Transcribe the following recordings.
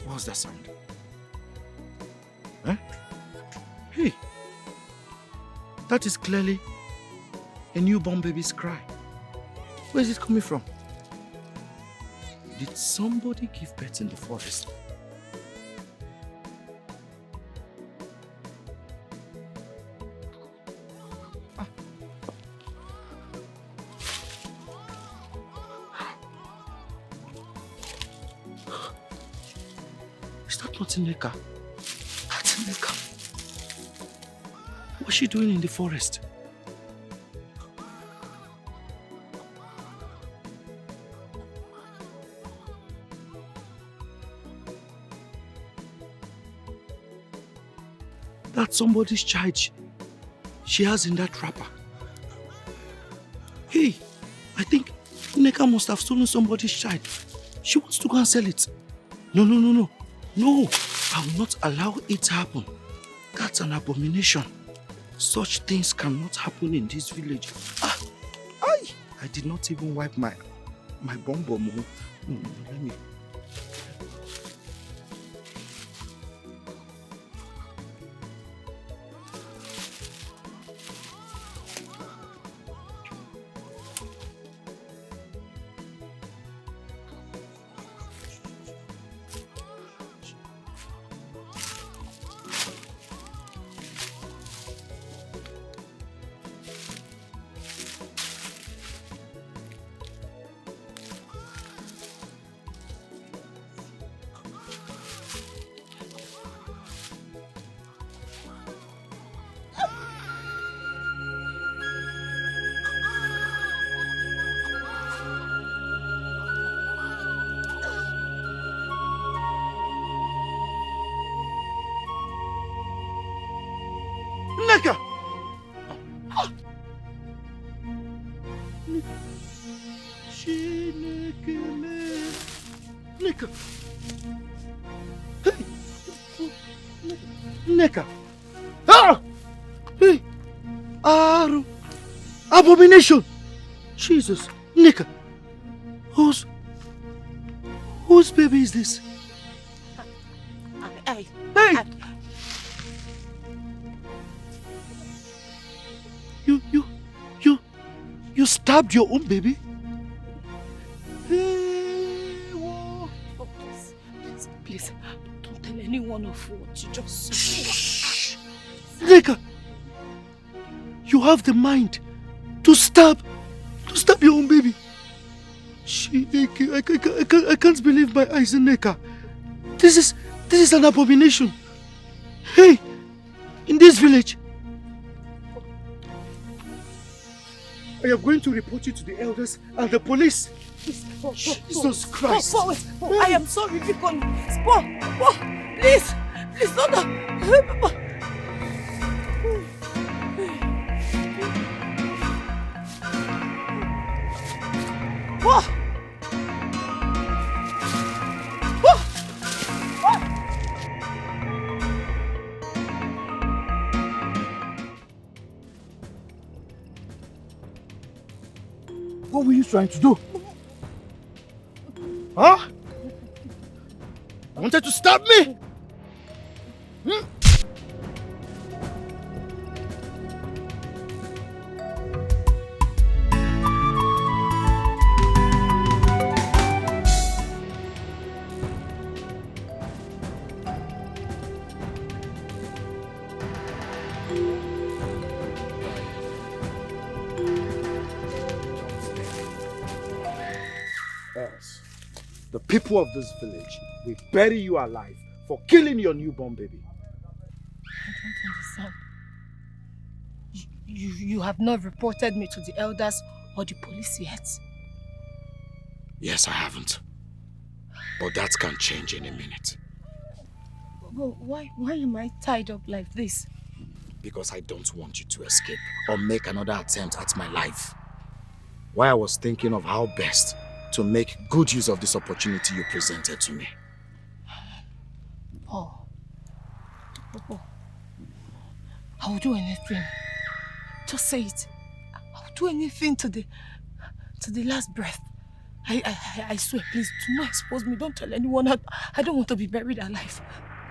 What's that sound? Huh? Hey, that is clearly a newborn baby's cry. Where is it coming from? Did somebody give birth in the forest? Is that not Nneka? That's Nneka. What's she doing in the forest? That's somebody's child she has in that wrapper. Hey, I think Nneka must have stolen somebody's child. She wants to go and sell it. No. No, I will not allow it to happen. That's an abomination. Such things cannot happen in this village. I did not even wipe my bum. Let me. Nneka! Nneka! Hey! Nneka! Ah! Hey! Aru! Abomination! Jesus! Nneka! Whose baby is this? Hey! You stabbed your own baby? Hey, whoa. Oh, please, don't tell anyone of what you just said. Shh! Nneka! You have the mind to stab your own baby. I can't believe my eyes, Nneka. This is an abomination. Hey, in this village, I am going to report you to the elders and the police. Jesus Christ. I am sorry, Vicon. Please, don't. What were you trying to do? Huh? You wanted to stab me? Yes. The people of this village will bury you alive for killing your newborn baby. I don't understand. You have not reported me to the elders or the police yet? Yes, I haven't. But that can change in a minute. But why am I tied up like this? Because I don't want you to escape or make another attempt at my life. Why I was thinking of how best to make good use of this opportunity you presented to me. Oh. I will do anything. Just say it. I'll do anything to the last breath. I swear, please, do not expose me. Don't tell anyone. I don't want to be buried alive.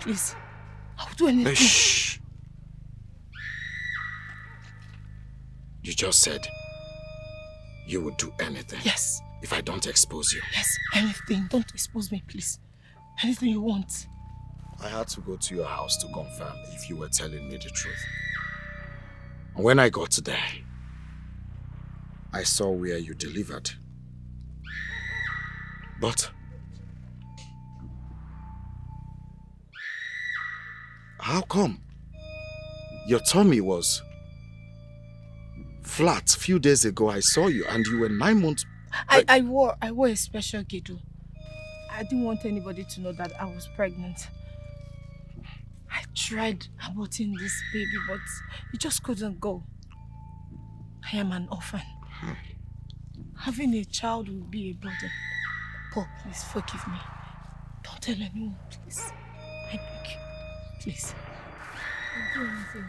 Please. I'll do anything. Shh. You just said you would do anything. Yes. If I don't expose you. Yes, anything. Don't expose me, please. Anything you want. I had to go to your house to confirm if you were telling me the truth. And when I got there, I saw where you delivered. But how come your tummy was flat? A few days ago I saw you and you were 9 months. I wore a special girdle. I didn't want anybody to know that I was pregnant. I tried aborting this baby, but it just couldn't go. I am an orphan. Having a child will be a burden. Paul, please forgive me. Don't tell anyone, please. I beg you. Please. Don't do anything.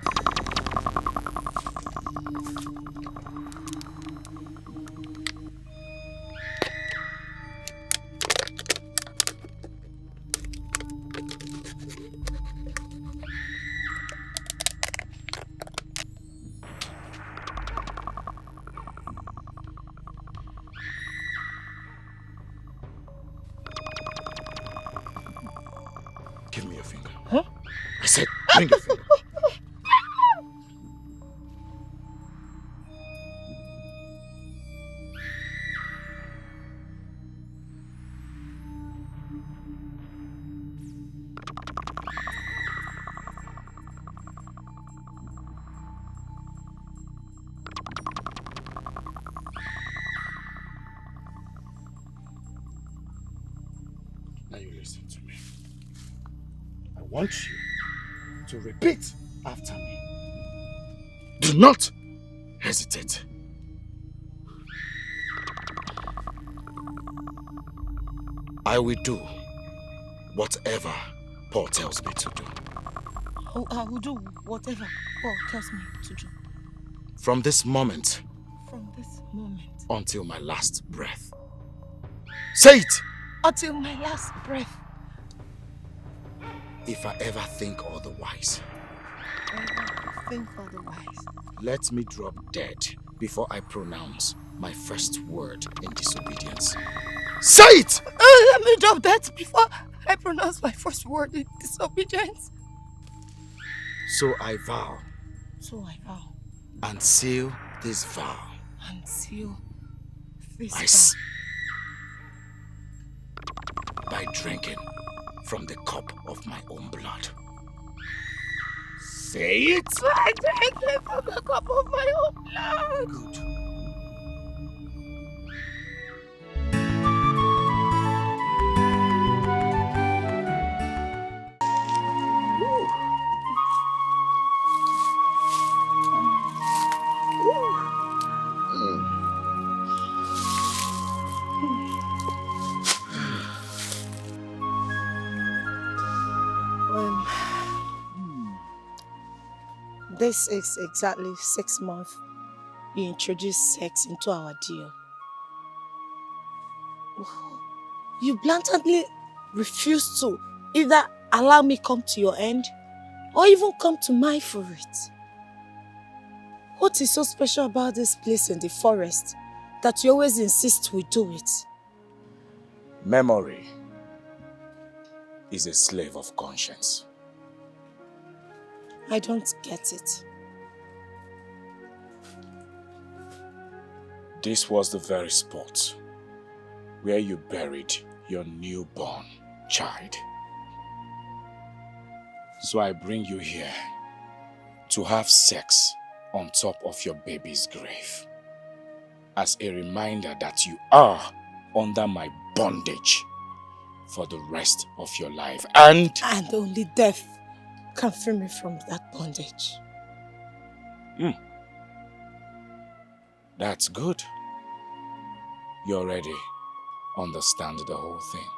Give me your finger. Huh? I said, bring your finger. Now you listen to me. I want you to repeat after me. Do not hesitate. I will do whatever Paul tells me to do. I will do whatever Paul tells me to do. From this moment From this moment. until my last breath. Say it! Until my last breath. If I ever think otherwise, Think otherwise. let me drop dead before I pronounce my first word in disobedience. Say it! Let me drop that before I pronounce my first word in disobedience. So I vow So I vow and seal this vow. and seal this I vow. By drinking from the cup of my own blood. Say it! I drink from the cup of my own blood. Good. This is exactly 6 months you introduced sex into our deal. You blatantly refuse to either allow me come to your end or even come to mine for it. What is so special about this place in the forest that you always insist we do it? Memory is a slave of conscience. I don't get it. This was the very spot where you buried your newborn child. So I bring you here to have sex on top of your baby's grave as a reminder that you are under my bondage for the rest of your life. And only death can free me from that bondage. That's good. You already understand the whole thing.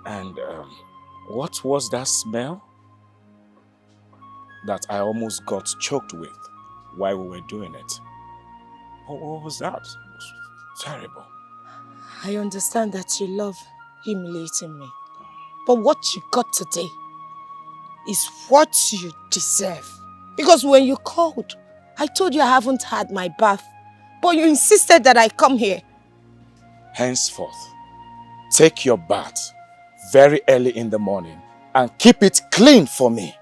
And what was that smell? that I almost got choked with while we were doing it. What was that? It was terrible. I understand that you love humiliating me. But what you got today is what you deserve. Because when you called, I told you I haven't had my bath. But you insisted that I come here. Henceforth, take your bath very early in the morning and keep it clean for me.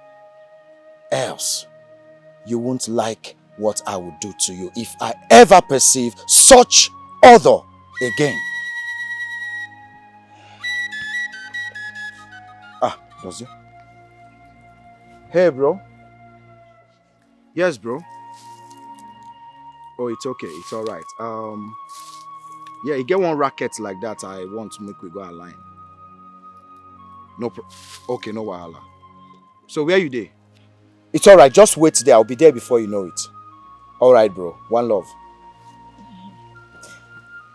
Else, you won't like what I will do to you if I ever perceive such other again. Ah, does it? Hey, bro. Yes, bro. Oh, it's okay. It's all right. Yeah, you get one racket like that. I want to make we go align. No okay, no wahala. So where you dey? It's all right. Just wait there. I'll be there before you know it. All right, bro. One love.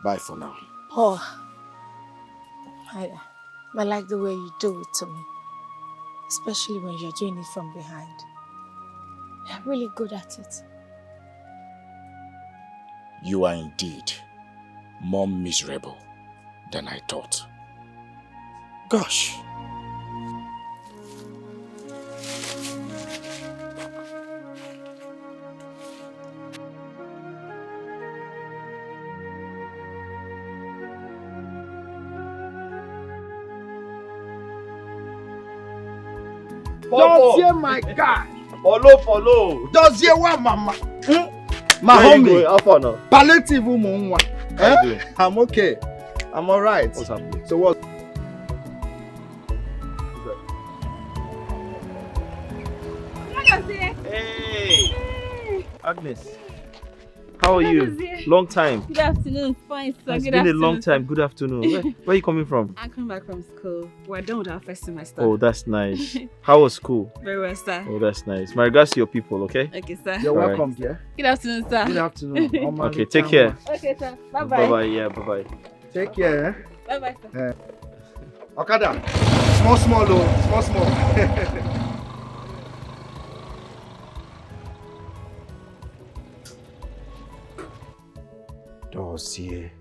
Bye for now. Oh, I like the way you do it to me. Especially when you're doing it from behind. You're really good at it. You are indeed more miserable than I thought. Gosh. Does hear my guy? Follow. Does hear what, mama? My homie. How far now? Palliative woman. How you doing? I'm okay. I'm all right. What's happening? So what? Hey, Agnes. How are you? Long time. Good afternoon, fine sir. It's Good been afternoon. a long time. Good afternoon. Where are you coming from? I'm coming back from school. We're done with our first semester. Oh, that's nice. How was school? Very well, sir. Oh, that's nice. My regards to your people, okay? Okay, sir. You're All right. welcome, dear. Good afternoon, sir. Good afternoon. Okay, take care. Okay, sir. Bye-bye. Bye-bye. Yeah, bye-bye. Take care. Bye-bye, sir. Okada. Small, oh. Small. Dossier.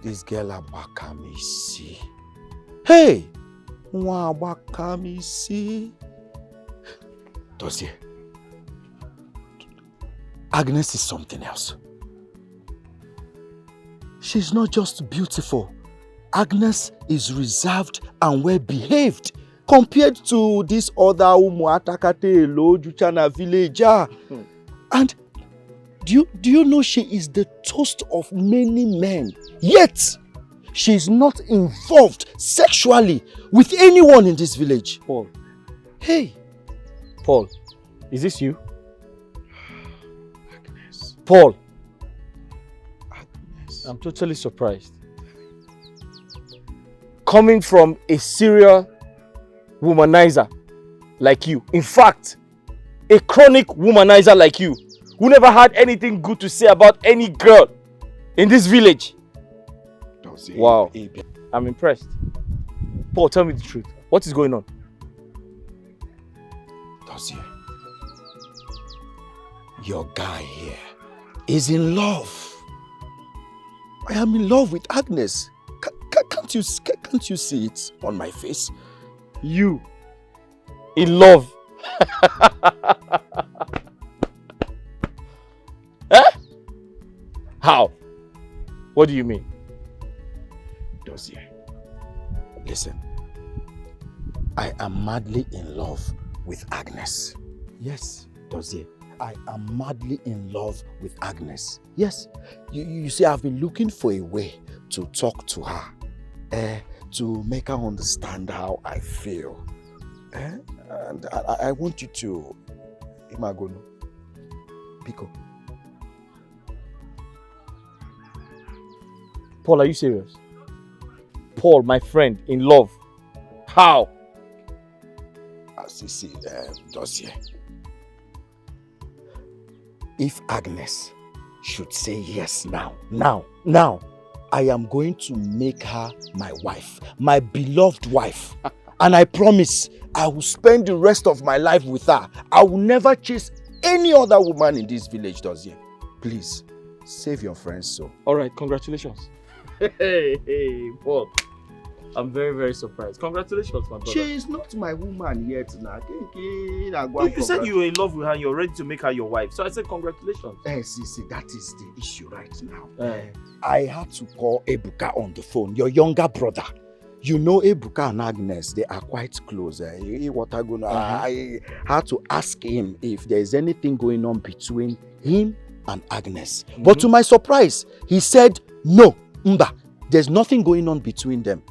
This girl abaka see. Hey! Nwa abaka see. Dossier. Agnes is something else. She's not just beautiful. Agnes is reserved and well behaved compared to this other Umuatakate Lojuchana villager. And do you know she is the toast of many men? Yet, she is not involved sexually with anyone in this village. Paul. Hey. Paul, is this you? Agnes. Paul. Agnes. I'm totally surprised. Coming from a serial womanizer like you. In fact, a chronic womanizer like you, who never had anything good to say about any girl in this village. Wow. I'm impressed. Paul, tell me the truth. What is going on? Dossier. Your guy here is in love. I am in love with Agnes. Can't you see it on my face? You in love? Eh? How? What do you mean? Dossier. Listen. I am madly in love with Agnes. Yes, Dossier. I am madly in love with Agnes. Yes. You see, I've been looking for a way to talk to her. To make her understand how I feel. And I want you to... Imagono. Pico. Paul, are you serious? Paul, my friend, in love. How? As you see, Dossier. If Agnes should say yes now, I am going to make her my wife, my beloved wife. And I promise I will spend the rest of my life with her. I will never chase any other woman in this village, Dozie. Please, save your friend's soul. All right, congratulations. Hey, Paul. I'm very, very surprised. Congratulations, my brother. She is not my woman yet now. You said you were in love with her and you're ready to make her your wife. So I said congratulations. See, that is the issue right now. I had to call Ebuka on the phone, your younger brother. You know Ebuka and Agnes, they are quite close. I had to ask him if there is anything going on between him and Agnes. But to my surprise, he said, no, Mba, there's nothing going on between them.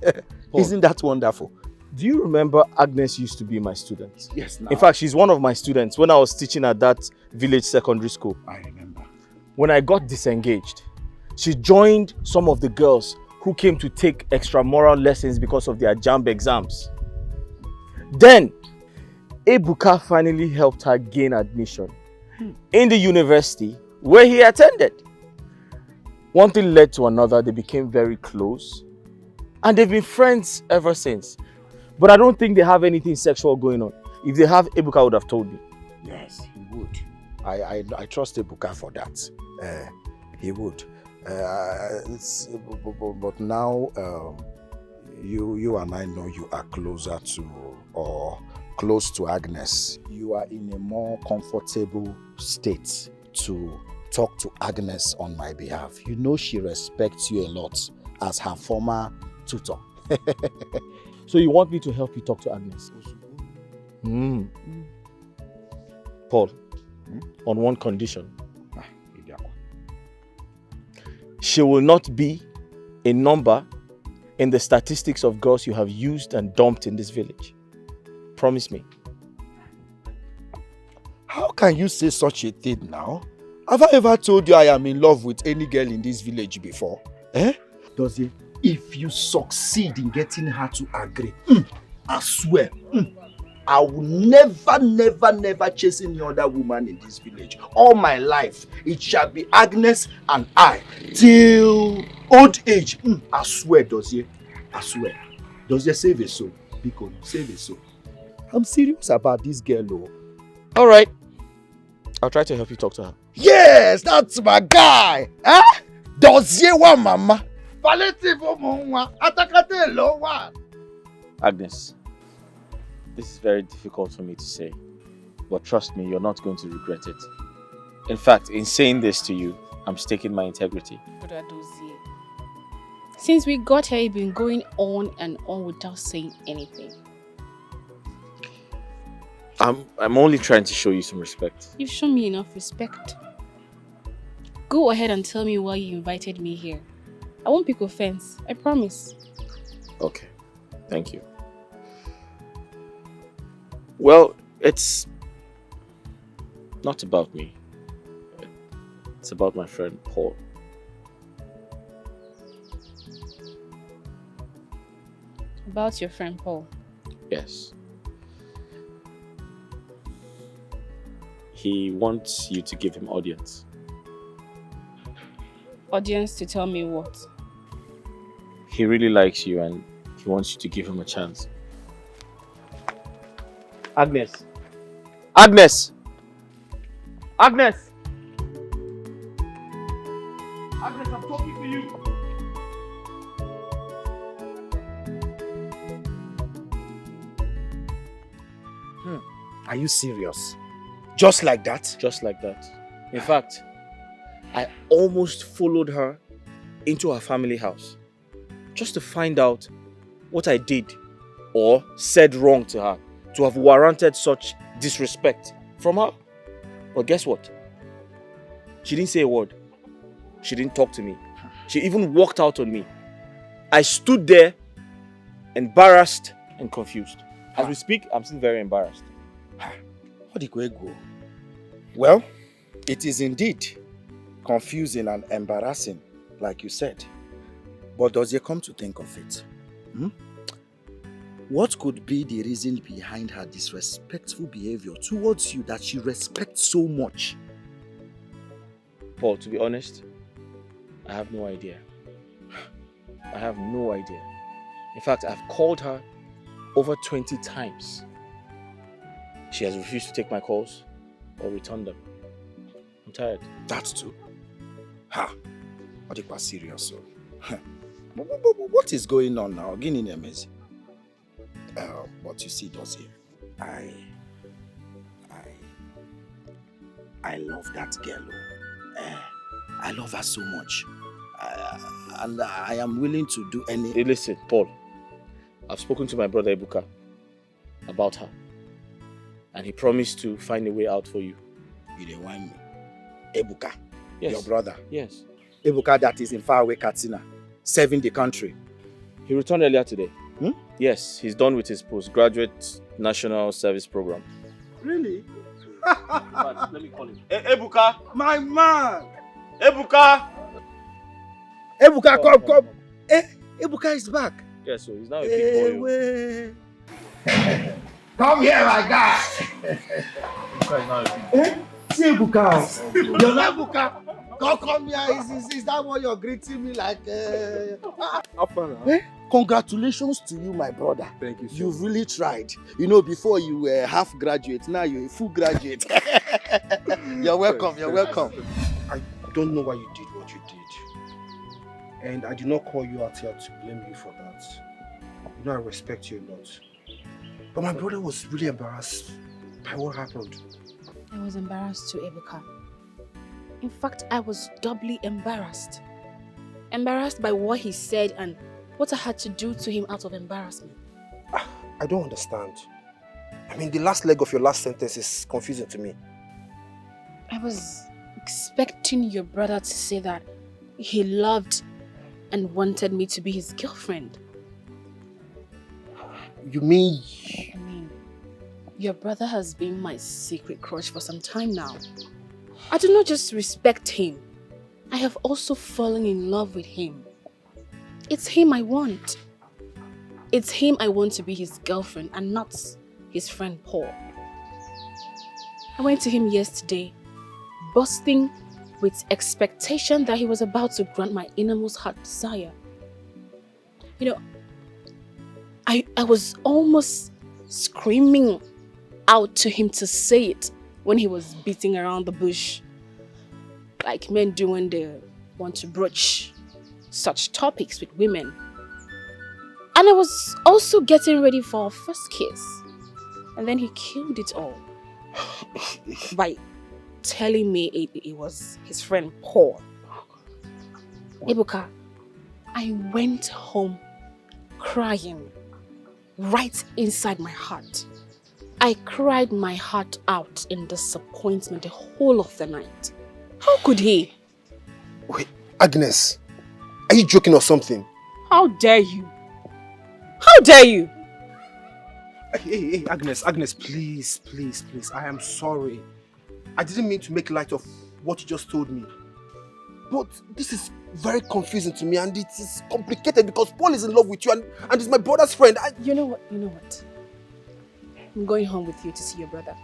Isn't that wonderful? Do you remember Agnes used to be my student? Yes, now. In fact, she's one of my students when I was teaching at that village secondary school. I remember. When I got disengaged, she joined some of the girls who came to take extramural lessons because of their JAMB exams. Then, Ebuka finally helped her gain admission in the university where he attended. One thing led to another, they became very close. And they've been friends ever since. But I don't think they have anything sexual going on. If they have, Ebuka would have told me. Yes, he would. I trust Ebuka for that. He would. But now you and I know you are closer to, or close to Agnes. You are in a more comfortable state to talk to Agnes on my behalf. You know she respects you a lot as her former tutor. So you want me to help you talk to Agnes? Paul, on one condition. She will not be a number in the statistics of girls you have used and dumped in this village. Promise me. How can you say such a thing now? Have I ever told you I am in love with any girl in this village before? Dozie, if you succeed in getting her to agree, I swear, I will never chase any other woman in this village. All my life, it shall be Agnes and I till old age. I swear, Dozie. I swear. Dozie, save a soul. Biko, save a soul. I'm serious about this girl, though. All right. I'll try to help you talk to her. Yes, that's my guy. Dozie wa mama. Agnes, this is very difficult for me to say, but trust me, you're not going to regret it. In fact, in saying this to you, I'm staking my integrity. Brother Dozie, since we got here, you've been going on and on without saying anything. I'm only trying to show you some respect. You've shown me enough respect. Go ahead and tell me why you invited me here. I won't pick offense, I promise. Okay, thank you. Well, it's not about me. It's about my friend Paul. About your friend Paul? Yes. He wants you to give him audience. Audience to tell me what? He really likes you and he wants you to give him a chance. Agnes! Agnes! Agnes! Agnes, I'm talking to you! Are you serious? Just like that? Just like that. In fact, I almost followed her into her family house just to find out what I did or said wrong to her to have warranted such disrespect from her. But guess what? She didn't say a word. She didn't talk to me. She even walked out on me. I stood there embarrassed and confused. As we speak, I'm still very embarrassed. Well, it is indeed confusing and embarrassing, like you said. But does you come to think of it? What could be the reason behind her disrespectful behavior towards you that she respects so much? Paul, to be honest, I have no idea. I have no idea. In fact, I've called her over 20 times. She has refused to take my calls or return them. I'm tired. That too? Ha! What if was serious? So, what is going on now? Guinea Nemezi. But you see, Dozie, I love that girl. I love her so much. And I am willing to do any... Hey, listen, Paul. I've spoken to my brother Ebuka about her. And he promised to find a way out for you. You didn't want me. Ebuka, yes. Your brother. Yes. Ebuka that is in faraway Katsina, serving the country. He returned earlier today. Yes, he's done with his postgraduate national service program. Really? Let me call him. Ebuka! My man! Ebuka! Ebuka, come. Ebuka is back. Yes, so he's now a big boy. Come here, my guy. Ebuka is now a big boy. See Ebuka. You're not Ebuka. Come here. Is that what you're greeting me like? Congratulations to you, my brother. Thank you, sir. You've really tried. You know, before you were half graduate, now you're a full graduate. You're welcome. You're welcome. I don't know why you did what you did. And I did not call you out here to blame you for that. You know I respect you a lot. But my brother was really embarrassed by what happened. I was embarrassed too, Ebuka. In fact, I was doubly embarrassed. Embarrassed by what he said and what I had to do to him out of embarrassment. I don't understand. I mean, the last leg of your last sentence is confusing to me. I was expecting your brother to say that he loved and wanted me to be his girlfriend. You mean... I mean, your brother has been my secret crush for some time now. I do not just respect him. I have also fallen in love with him. It's him I want. It's him I want to be his girlfriend and not his friend Paul. I went to him yesterday, bursting with expectation that he was about to grant my innermost heart desire. You know, I was almost screaming out to him to say it when he was beating around the bush, like men do when they want to broach such topics with women. And I was also getting ready for our first kiss. And then he killed it all by telling me it was his friend Paul. Ebuka, I went home crying right inside my heart. I cried my heart out in disappointment the whole of the night. How could he? Wait, Agnes, are you joking or something? How dare you? How dare you? Hey, Agnes, please. I am sorry. I didn't mean to make light of what you just told me. But this is very confusing to me and it is complicated because Paul is in love with you and he's my brother's friend. You know what? I'm going home with you to see your brother.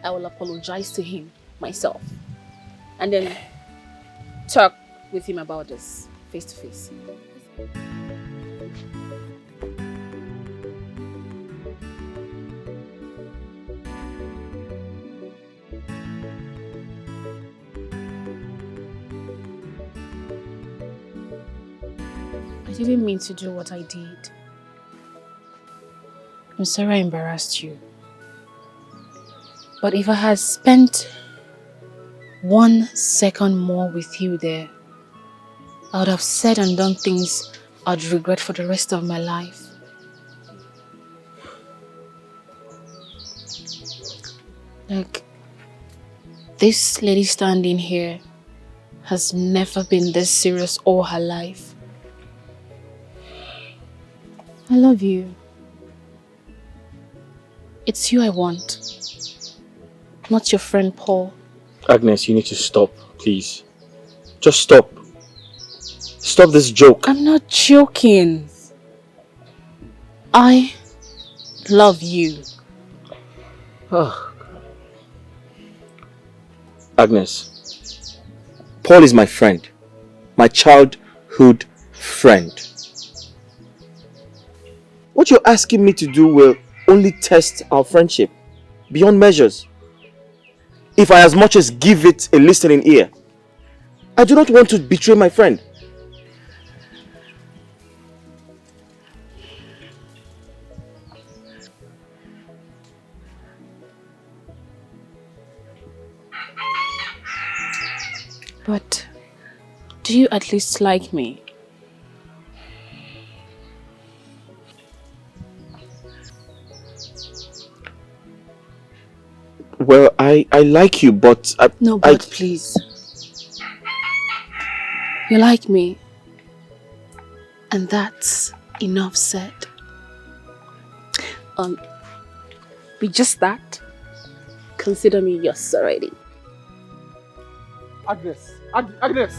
I will apologize to him myself and then talk with him about this face to face. I didn't mean to do what I did. I'm sorry I embarrassed you. But if I had spent 1 second more with you there, I would have said and done things I'd regret for the rest of my life. Like, this lady standing here has never been this serious all her life. I love you. It's you I want, not your friend Paul. Agnes, you need to stop, please. Just stop. Stop this joke. I'm not joking. I love you. Agnes, Paul is my friend. My childhood friend. What you're asking me to do will only test our friendship beyond measures. If I as much as give it a listening ear, I do not want to betray my friend. But do you at least like me? Well, I like you, but No, but please. You like me. And that's enough said. With just that, consider me yours already. Agnes! Agnes!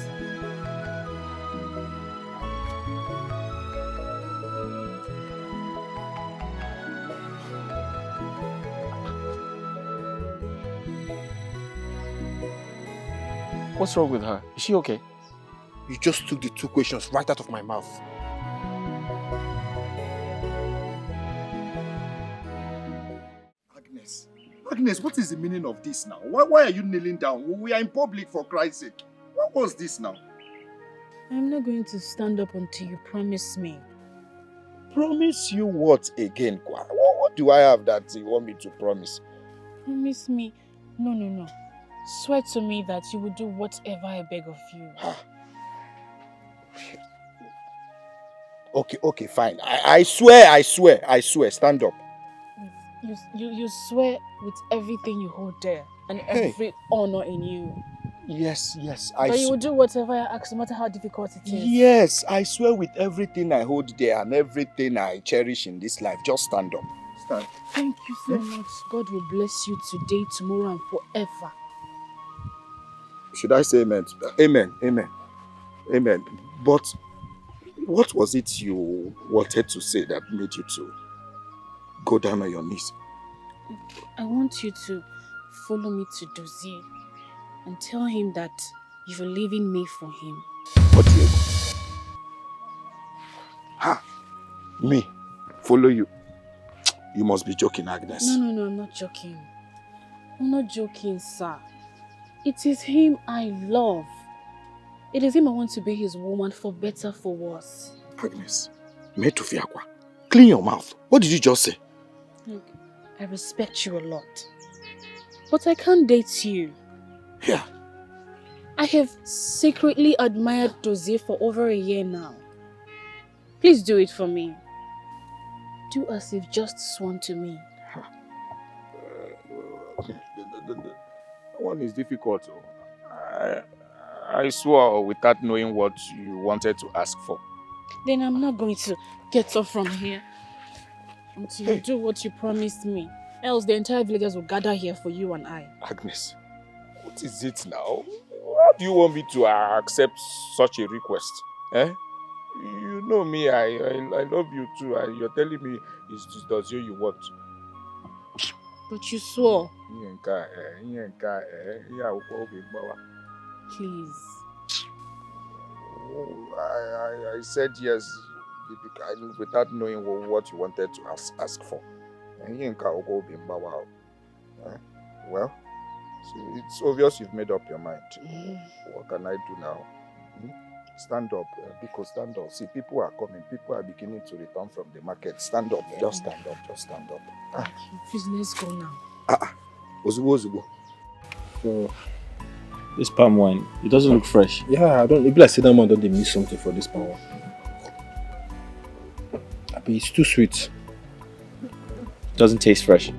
what's wrong with her? Is she okay? You just took the two questions right out of my mouth. Agnes, what is the meaning of this now? Why are you kneeling down? We are in public, for Christ's sake. What was this now? I'm not going to stand up until you promise me. Promise you what again, Kwa? What do I have that you want me to promise? Promise me. No. Swear to me that you will do whatever I beg of you. Okay, fine. I swear. Stand up. You swear with everything you hold dear and every honor in you. Yes. That you will do whatever I ask, no matter how difficult it is. Yes, I swear with everything I hold dear and everything I cherish in this life. Just stand up. Stand. Thank you so much. God will bless you today, tomorrow, and forever. Should I say amen? Amen. But what was it you wanted to say that made you to go down on your knees? I want you to follow me to Dozie and tell him that you're leaving me for him. What do you... Me? Follow you? You must be joking, Agnes. No, I'm not joking. I'm not joking, sir. It is him I love. It is him I want to be his woman, for better, for worse. Agnes, Metufiakwa, clean your mouth. What did you just say? Look, I respect you a lot. But I can't date you. Yeah. I have secretly admired Dozie for over a year now. Please do it for me. Do as if just sworn to me. That one is difficult. I swore without knowing what you wanted to ask for. Then I'm not going to get off from here until you do what you promised me. Else the entire villagers will gather here for you and I. Agnes, what is it now? How do you want me to accept such a request? You know me, I love you too, and you're telling me it's just Dozie you want. But you swore. Please. I said yes without knowing what you wanted to ask for. Well, it's obvious you've made up your mind. What can I do now? Stand up, because stand up. See, people are coming. People are beginning to return from the market. Stand up. Just stand up. Please, let's go now. Ozubo. So, this palm wine, it doesn't look fresh. Yeah, I don't. Maybe I say that man don't they miss something for this palm wine. It's too sweet. It doesn't taste fresh.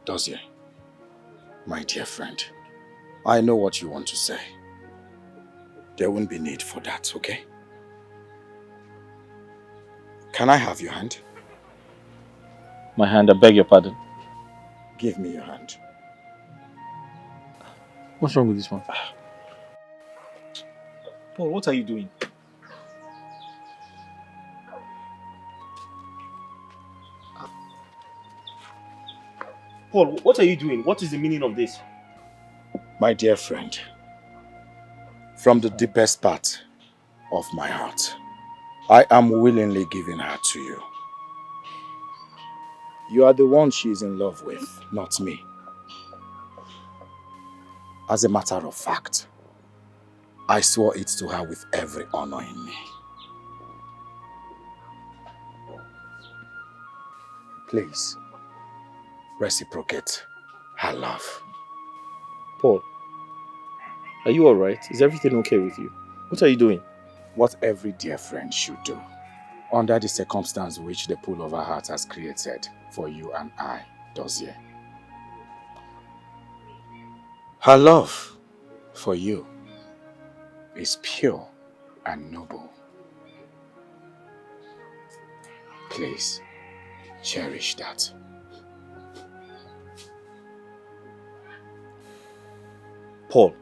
Dozie, my dear friend, I know what you want to say. There won't be need for that, okay? Can I have your hand? My hand, I beg your pardon. Give me your hand. What's wrong with this one? Paul, what are you doing? Paul, what are you doing? What is the meaning of this? My dear friend, from the deepest part of my heart, I am willingly giving her to you. You are the one she is in love with, not me. As a matter of fact, I swore it to her with every honor in me. Please, reciprocate her love. Paul, are you alright? Is everything okay with you? What are you doing? What every dear friend should do, under the circumstance which the pool of her heart has created for you and I, Dozier. Her love for you is pure and noble. Please, cherish that. Paul,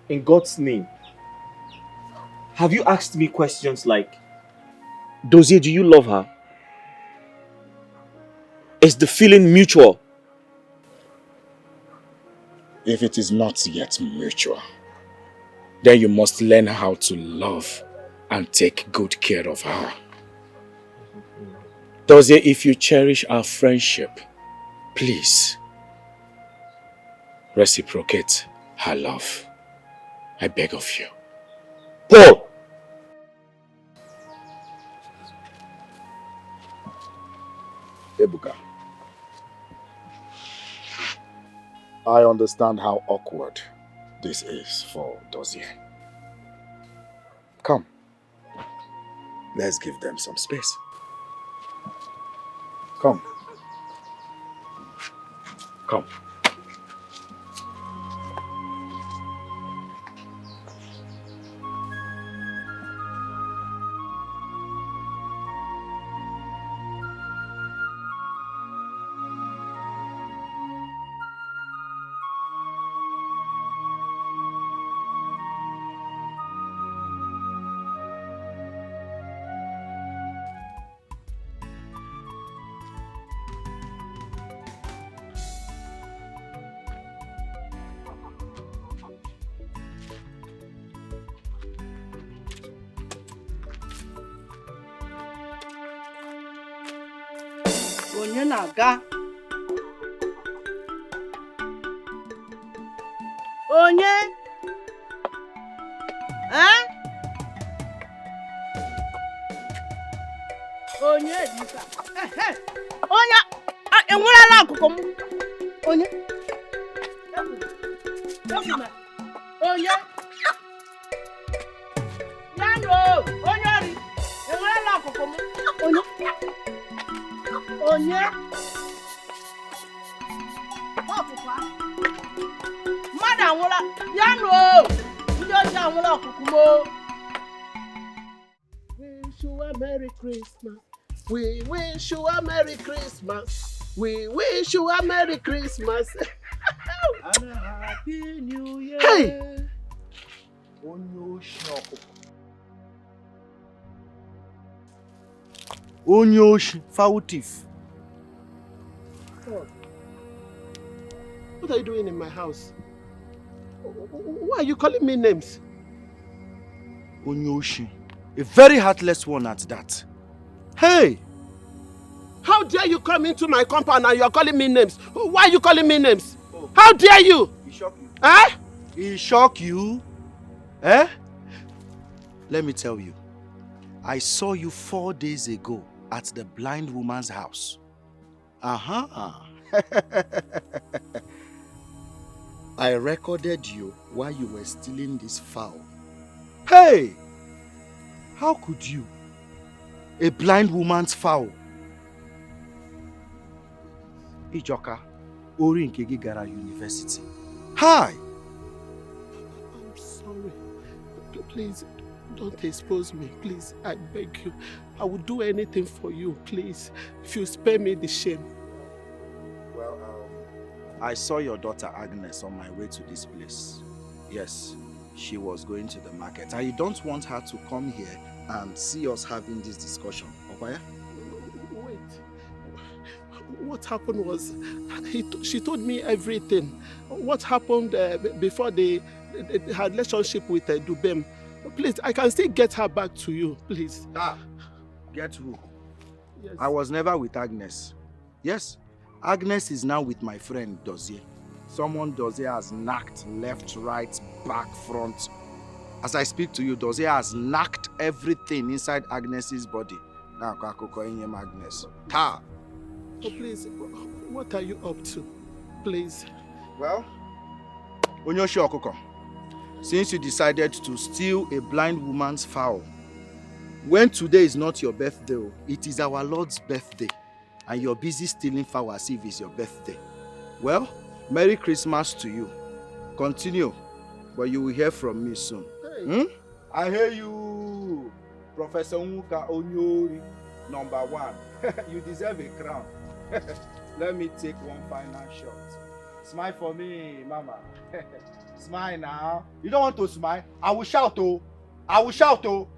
in God's name, have you asked me questions like, Dozier, do you love her? Is the feeling mutual? If it is not yet mutual, then you must learn how to love and take good care of her. Dozier, if you cherish our friendship, please reciprocate her love. I beg of you. Paul! Ebuka, I understand how awkward this is for Dozier. Come, let's give them some space. Come. Come. Onye na-aga? Onye? Onye dịka? Onye enwerela akụkụ m. Onye? Onye? Nano, onye ori. Enwerela akụkụ m. Onye? Onye? Ọkụkụ a? Mmadụ anwụla. Ya nụ o! Ndị ọjọọ anwụla ọkụkụ m o! Wish you a Merry Christmas. We wish you a Merry Christmas. We wish you a Merry Christmas. And a Happy New Year. Hey! Onyoshi, foul thief. What are you doing in my house? Why are you calling me names? Onyoshi, a very heartless one at that. Hey! How dare you come into my compound and you are calling me names? Why are you calling me names? Oh. How dare you? He shocked you. Eh? He shocked you? Eh? Let me tell you. I saw you 4 days ago at the blind woman's house. I recorded you while you were stealing this fowl. Hey! How could you? A blind woman's fowl. Ijoka, Ori Nkegi Gara University. Hi! I'm sorry. Please, don't expose me. Please, I beg you. I will do anything for you, please. If you spare me the shame. Well, I saw your daughter Agnes on my way to this place. Yes, she was going to the market. I don't want her to come here and see us having this discussion. Okay? Wait. What happened was, she told me everything. What happened before they had relationship with Dubem. Please, I can still get her back to you, please. Get who? Yes. I was never with Agnes. Yes, Agnes is now with my friend Dozier. Someone Dozier has knocked left, right, back, front. As I speak to you, Dozier has knocked everything inside Agnes's body. Now, Agnes. Ta! Oh, please, what are you up to? Please. Well, Onyoshi Okoko, since you decided to steal a blind woman's fowl, when today is not your birthday, it is our Lord's birthday, and you're busy stealing fowl as if it's your birthday. Well, Merry Christmas to you. Continue, but you will hear from me soon. Hey. I hear you, Professor Nwoka Onyori, number 1. You deserve a crown. Let me take one final shot. Smile for me, Mama. Smile now. You don't want to smile? I will shout, oh. I will shout, oh.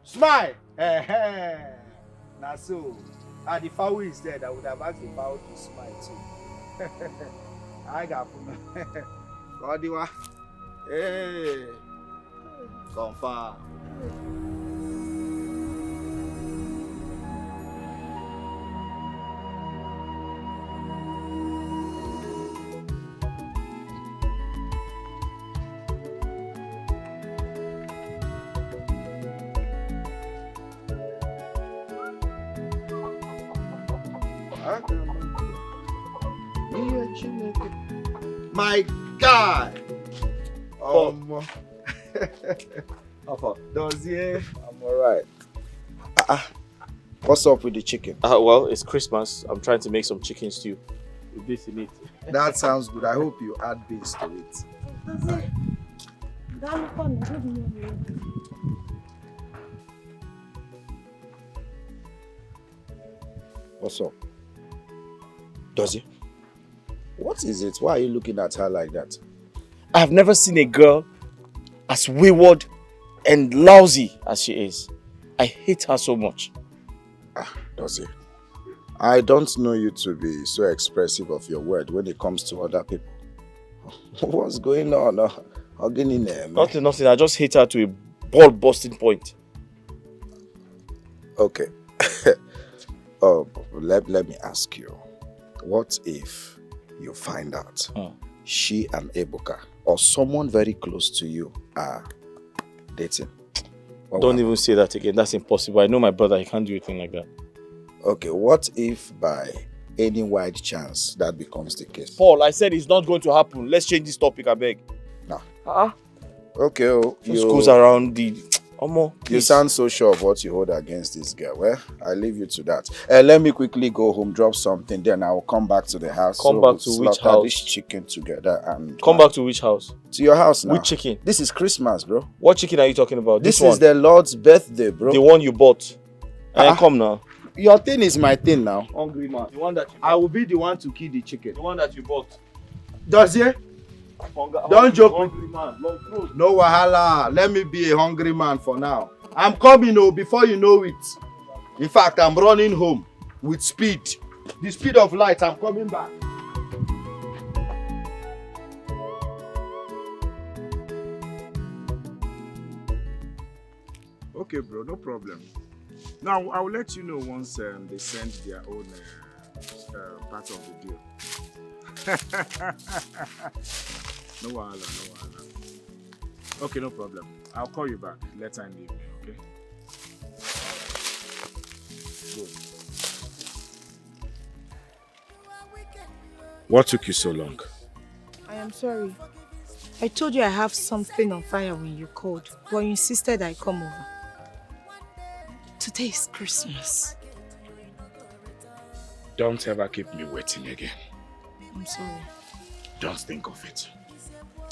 Smile. Now so, the fowl is dead. I would have asked the fowl to smile too. I got Godiwa. Hey. Confirm. My God! Dozier, I'm alright. What's up with the chicken? Well, it's Christmas. I'm trying to make some chicken stew with this in it. That sounds good. I hope you add beans to it. What's up? Dozier? What is it? Why are you looking at her like that? I have never seen a girl as wayward and lousy as she is. I hate her so much. Dozier, I don't know you to be so expressive of your word when it comes to other people. What's going on? Nothing. I just hate her to a ball-busting point. Okay. Let me ask you. What if you find out she and Ebuka or someone very close to you are dating? Don't even say that again. That's impossible. I know my brother. He can't do anything like that. Okay, what if by any wide chance that becomes the case? Paul, I said it's not going to happen. Let's change this topic, I beg. No. Okay, just goes around the... You sound so sure of what you hold against this girl. Well, I leave you to that. Let me quickly go home, drop something, then I will come back to the house. Come back to which house? This chicken together and... Come back to which house? To your house now. Which chicken? This is Christmas, bro. What chicken are you talking about? This is the Lord's birthday, bro. The one you bought. Come now. Your thing is my thing now. Hungry man. The one that you I will be the one to kill the chicken. The one that you bought. Dozier? Don't joke. Hungry man. No wahala. Let me be a hungry man for now. I'm coming before you know it. In fact, I'm running home with speed. The speed of light. I'm coming back. Okay, bro, no problem. Now, I will let you know once they send their own part of the deal. No wahala. Okay, no problem. I'll call you back later in the evening, okay? Good. What took you so long? I am sorry. I told you I have something on fire when you called, but you insisted I come over. Today is Christmas. Don't ever keep me waiting again. I'm sorry. Don't think of it.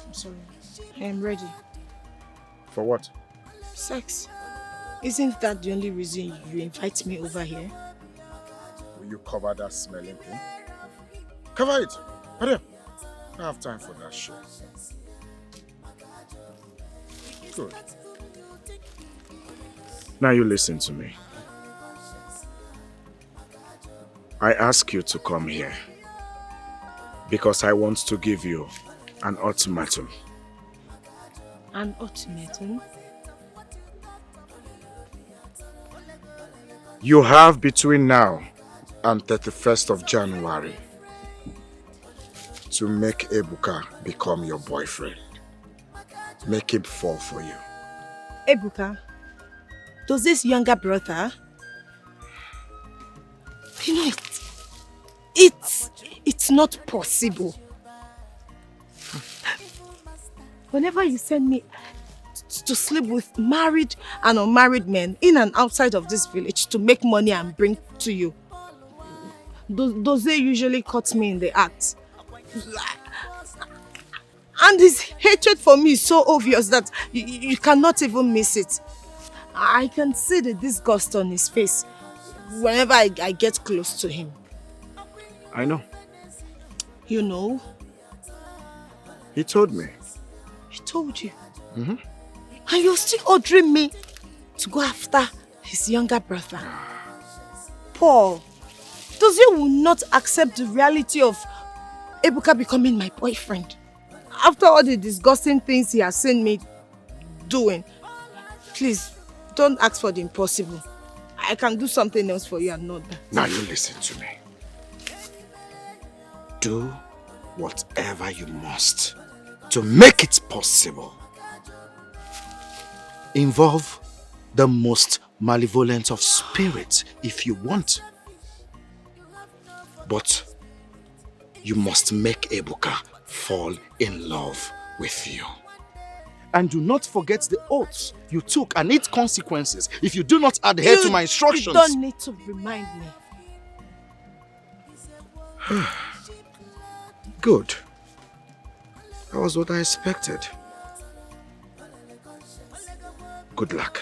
I'm sorry. I am ready. For what? Sex. Isn't that the only reason you invite me over here? Will you cover that smelling thing? Cover it! Hurry up! I don't have time for that shit. Good. Now you listen to me. I ask you to come here because I want to give you an ultimatum. An ultimatum? You have between now and 31st of January to make Ebuka become your boyfriend. Make him fall for you. Ebuka, does this younger brother? You know, it's not possible. Whenever you send me to sleep with married and unmarried men in and outside of this village to make money and bring to you, does they usually cut me in the act? And his hatred for me is so obvious that you cannot even miss it. I can see the disgust on his face whenever I get close to him. I know. You know? He told me. He told you? Mm-hmm. And you're still ordering me to go after his younger brother. Paul, does you will not accept the reality of Ebuka becoming my boyfriend? After all the disgusting things he has seen me doing, please, don't ask for the impossible. I can do something else for you and not that. Now you listen to me. Do whatever you must to make it possible. Involve the most malevolent of spirits if you want. But you must make Ebuka fall in love with you. And do not forget the oaths you took and its consequences if you do not adhere to my instructions. You don't need to remind me. Good. That was what I expected. Good luck.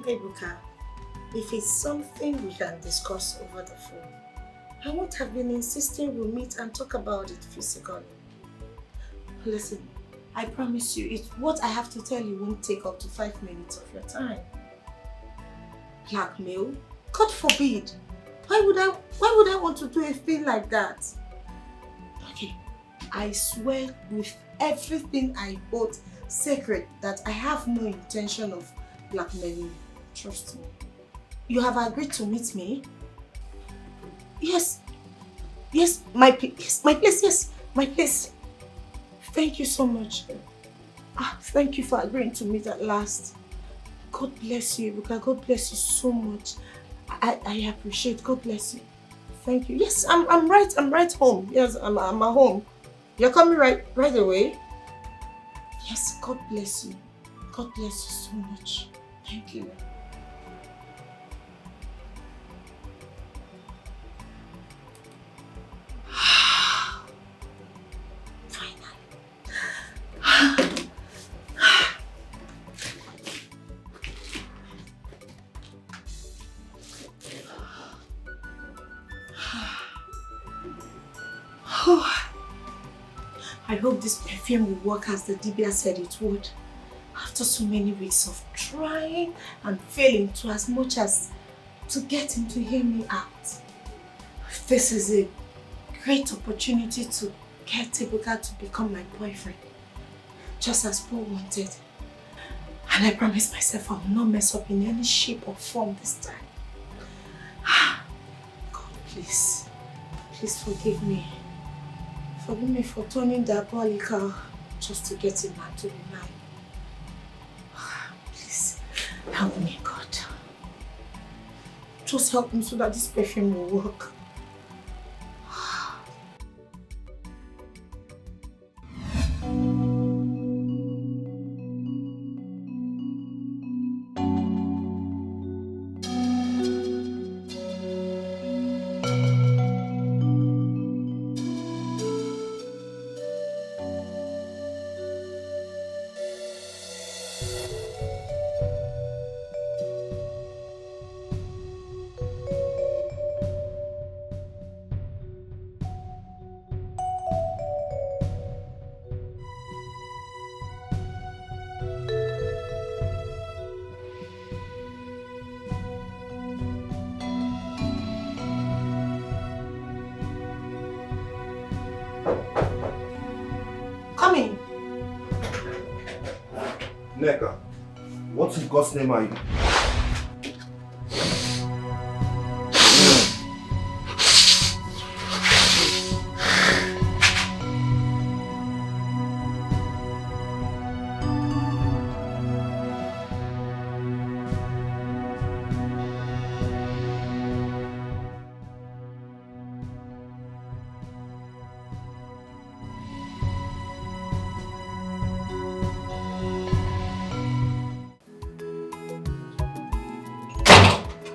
Ebuka, if it's something we can discuss over the phone, I won't have been insisting we'll meet and talk about it physically. Listen, I promise you, what I have to tell you won't take up to 5 minutes of your time. Blackmail? God forbid! Why would I want to do a thing like that? Okay, I swear with everything I hold sacred that I have no intention of blackmailing you. Trust me. You have agreed to meet me? Yes. Yes, my place, yes, my place. Thank you so much. Thank you for agreeing to meet at last. God bless you, Ebuka. God bless you so much. I appreciate. God bless you. Thank you. Yes, I'm right home. Yes, I'm at home. You're coming right away? Yes, God bless you. God bless you so much. Thank you. I hope this perfume will work as the Dibia said it would. After so many weeks of trying and failing to as much as to get him to hear me out. This is a great opportunity to get Ebuka to become my boyfriend. Just as Paul wanted. And I promise myself I will not mess up in any shape or form this time. God, please forgive me. Forgive me for turning diabolical just to get him back to be mine. Please, help me, God. Just help me so that this perfume will work. Nneka, what in God's name are you?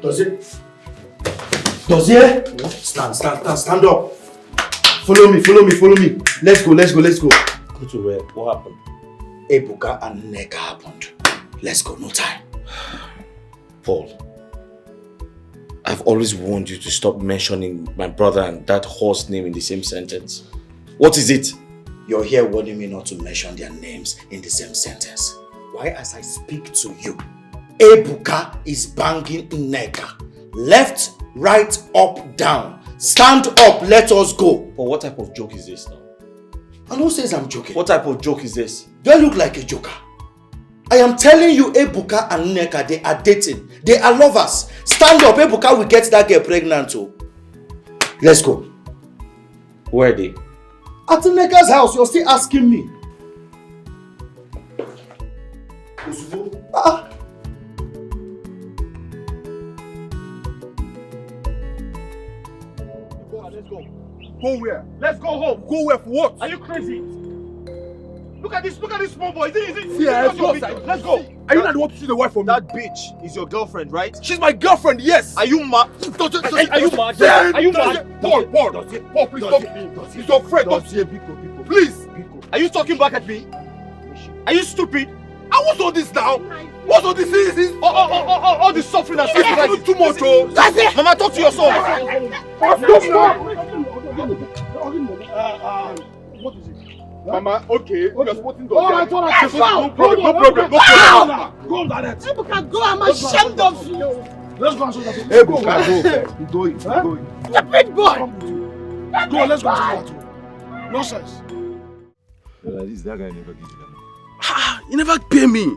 Does it? Stand up. Follow me. Let's go. Go to where? What happened? Ebuka and Nneka happened. Let's go, no time. Paul, I've always warned you to stop mentioning my brother and that horse name in the same sentence. What is it? You're here warning me not to mention their names in the same sentence. Why, as I speak to you, Ebuka is banging Nneka. Left, right, up, down. Stand up, let us go. But what type of joke is this now? And who says I'm joking? What type of joke is this? Do I look like a joker? I am telling you, Ebuka and Nneka, they are dating. They are lovers. Stand up, Ebuka will get that girl pregnant too. Let's go. Where are they? At Nneka's house, you're still asking me. Let's go. Go where? Let's go home. Go where for what? Are you crazy? Look at this small boy. Is it? Yeah, let's go. Are you not the one to see the wife from me? That bitch is your girlfriend, right? She's my girlfriend, yes. Are you mad? Are you mad? Are you mad? Paul, please stop. He's your friend. Please. Are you talking back at me? Are you stupid? And what's all this now? What's all this? All this suffering and sacrifice. Too much, oh. That's it. Mama, talk to your son. What is it? Mama, okay. You're supporting the No problem. Go on, Dad. Ebuka, go. I'm ashamed of you. Let's go and show that. Ebuka, go. He's going. Stupid boy. Go, let's go and show that. Nonsense. That guy never gives you that money. You never pay me.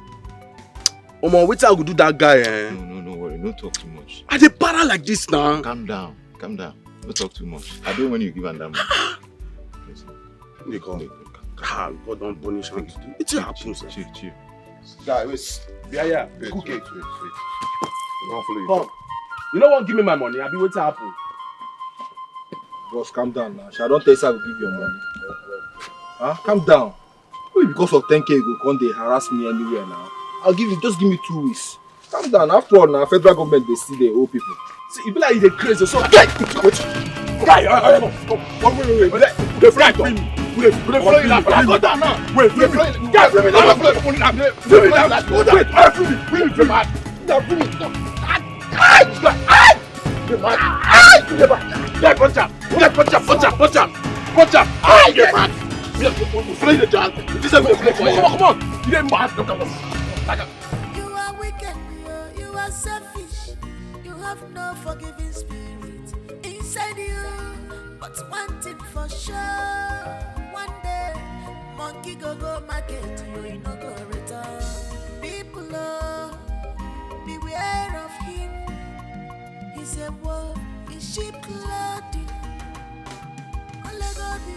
Omo, wait till I go do that guy, eh? No worry. Don't talk too much. I dey para like this now. Calm down. Don't talk too much. I don't want you to give him that money. They come. God don't punish him. It's a happens. Chill. Guy, wait. Yeah. Cook it. Wait. I'll follow you. Come. You don't want to give me my money. I'll be waiting to happen. Boss, calm down now. I don't tell you I will give you your money. Huh? Calm down. Wait, because of 10k you go they harass me anywhere now. I'll give you, just give me 2 weeks. Calm down. After all, now federal government they see the old people. See, you be like you're crazy. So, guy, wait. Come. Wait. The friend, Wait, go down now. Wait, bring me. Guys, bring me down. Bring me down. Bring me down. Come on. You didn't mad. You are wicked. You are selfish. You have no forgiving spirit inside you. But one thing for sure. One day, monkey go market, you no go return. People, beware of him. He's a wolf in sheep clothing. Ole go be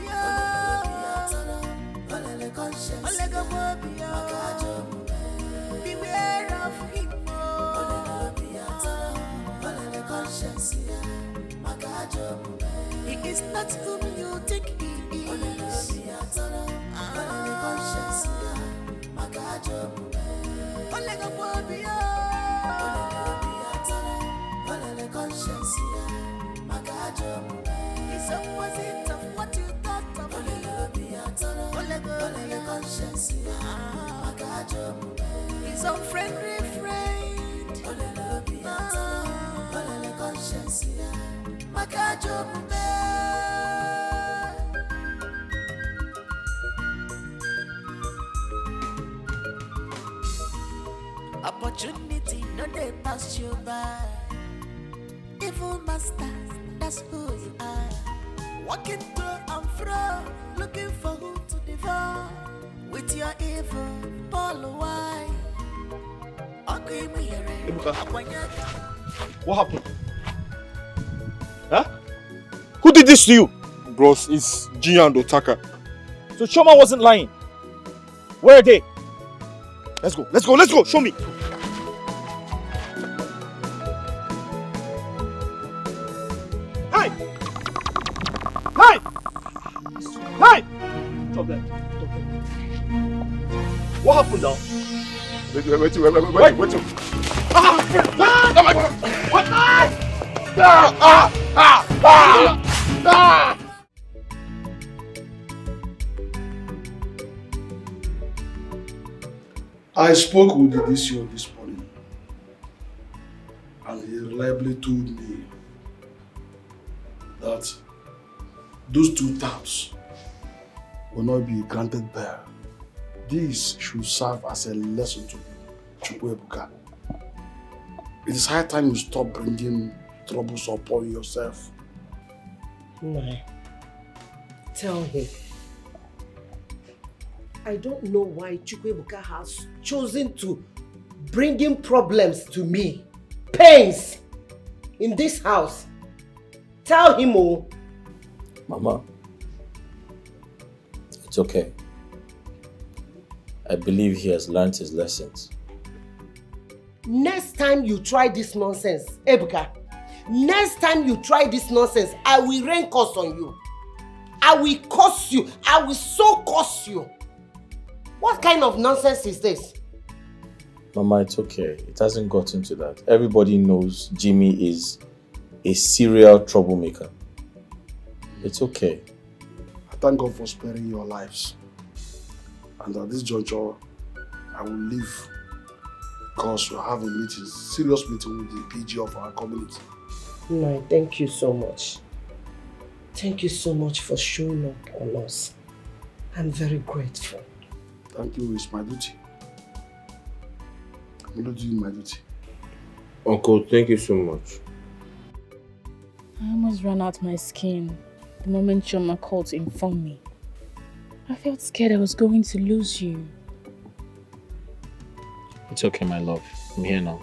conscience. Ole go be beware of him. Ole conscience. He is not whom you think he is. He's opposite of what you thought of him. He's unfriendly friend. Opportunity, no they pass you by. Evil masters, that's who you are. Walking to and fro, looking for who to devour. With your evil, Paul, why? Ebuka, what happened? Huh? Who did this to you? Bros, it's Gia and Otaka. So Choma wasn't lying. Where are they? Let's go, show me. Hey! Stop that. What happened now? Wait. I spoke with the DCO this morning, and he reliably told me that those 2 terms will not be granted bail. This should serve as a lesson to Chukwuebuka. It is high time you stop bringing troubles upon yourself. No. Tell him. I don't know why Chukwuebuka has chosen to bring in problems to me. Pains in this house. Tell him, oh. Mama, it's okay. I believe he has learned his lessons. Next time you try this nonsense, Ebuka, next time you try this nonsense, I will rain curse on you. I will curse you. I will so curse you. What kind of nonsense is this? Mama, it's okay. It hasn't gotten to that. Everybody knows Jimmy is a serial troublemaker. It's okay. I thank God for sparing your lives. And at this juncture, I will leave because we have a meeting, serious meeting with the PG of our community. No, thank you so much. Thank you so much for showing up on us. I'm very grateful. Thank you, it's my duty. I'm only doing my duty. Uncle, thank you so much. I almost ran out my skin the moment Choma called to inform me. I felt scared I was going to lose you. It's okay, my love. I'm here now.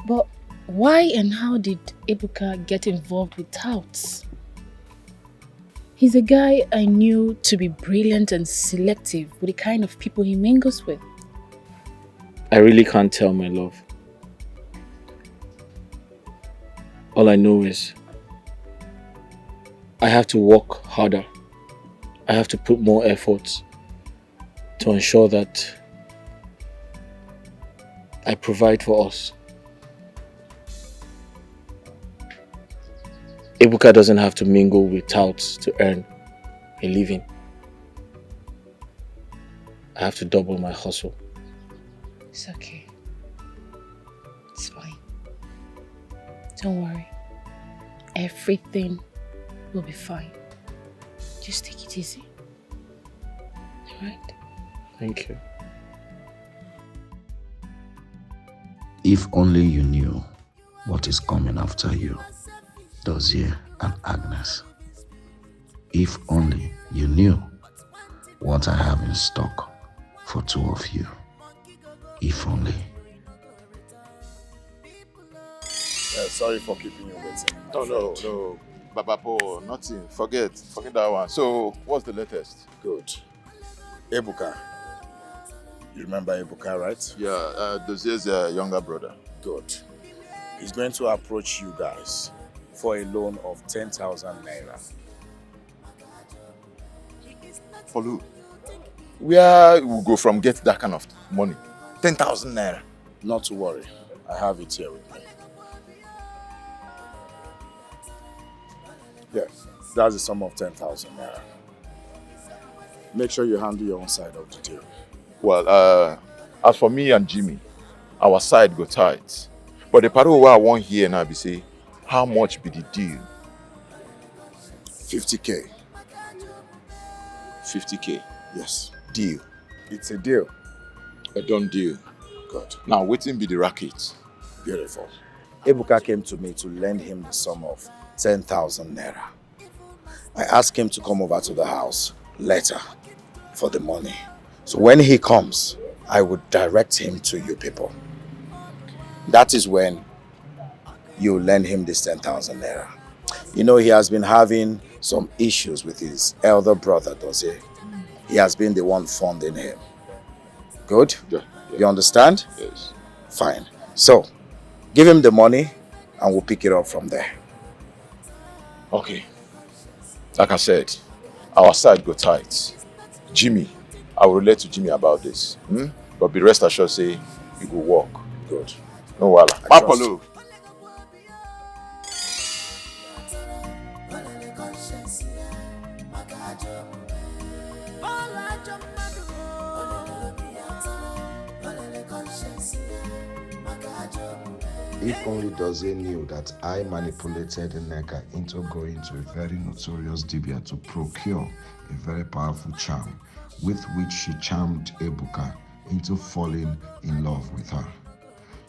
But why and how did Ebuka get involved with touts? He's a guy I knew to be brilliant and selective with the kind of people he mingles with. I really can't tell, my love. All I know is I have to work harder. I have to put more effort to ensure that I provide for us. Ebuka doesn't have to mingle with touts to earn a living. I have to double my hustle. It's okay. It's fine. Don't worry. Everything will be fine. Just take it easy. Alright? Thank you. If only you knew what is coming after you, Dozier and Agnes. If only you knew what I have in stock for 2 of you. If only. Sorry for keeping you waiting. Oh, no. Babapo, nothing. Forget that one. So, what's the latest? Good. Ebuka. You remember Ebuka, right? Yeah, Dozier's younger brother. Good. He's going to approach you guys for a loan of 10,000 naira. For who? Where we go from get that kind of money? 10,000 naira. Not to worry. I have it here with me. Yeah, that's the sum of 10,000 naira. Make sure you handle your own side of the deal. Well, as for me and Jimmy, our side go tight. But the part where I want here now be say, how much be the deal? 50K. 50K? Yes. Deal? It's a deal. A done deal. Good. Now, waiting be the racket. Beautiful. Ebuka came to me to lend him the sum of 10,000 naira. I asked him to come over to the house later for the money. So when he comes, I would direct him to you people. that is when you lend him this 10,000 naira. You know, he has been having some issues with his elder brother, does he? He has been the one funding him. Good? Yeah. You understand? Yes. Fine. So, give him the money and we'll pick it up from there. Okay. Like I said, our side go tight. Jimmy, I will relate to Jimmy about this. But be rest assured, say, it will work. Good. No wala. Papalo. If only Dozie knew that I manipulated Nneka into going to a very notorious dibia to procure a very powerful charm with which she charmed Ebuka into falling in love with her.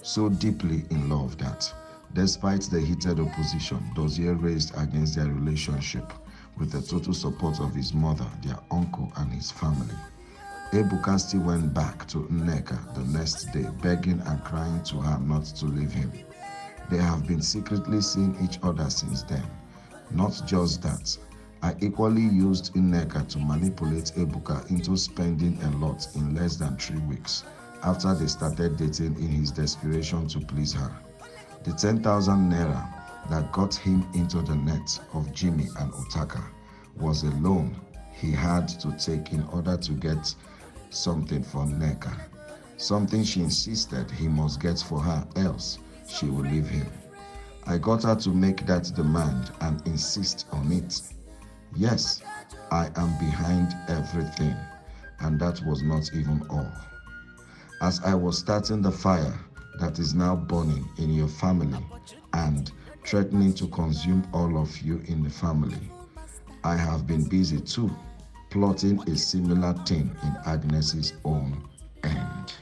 So deeply in love that, despite the heated opposition Dozie raised against their relationship, with the total support of his mother, their uncle, and his family, Ebuka still went back to Nneka the next day, begging and crying to her not to leave him. They have been secretly seeing each other since then. Not just that, I equally used Nneka to manipulate Ebuka into spending a lot in less than 3 weeks after they started dating in his desperation to please her. The 10,000 naira that got him into the net of Jimmy and Otaka was a loan he had to take in order to get something for Nneka, something she insisted he must get for her, else she will leave him. I got her to make that demand and insist on it. Yes, I am behind everything, and that was not even all. As I was starting the fire that is now burning in your family and threatening to consume all of you in the family, I have been busy too, plotting a similar thing in Agnes's own end.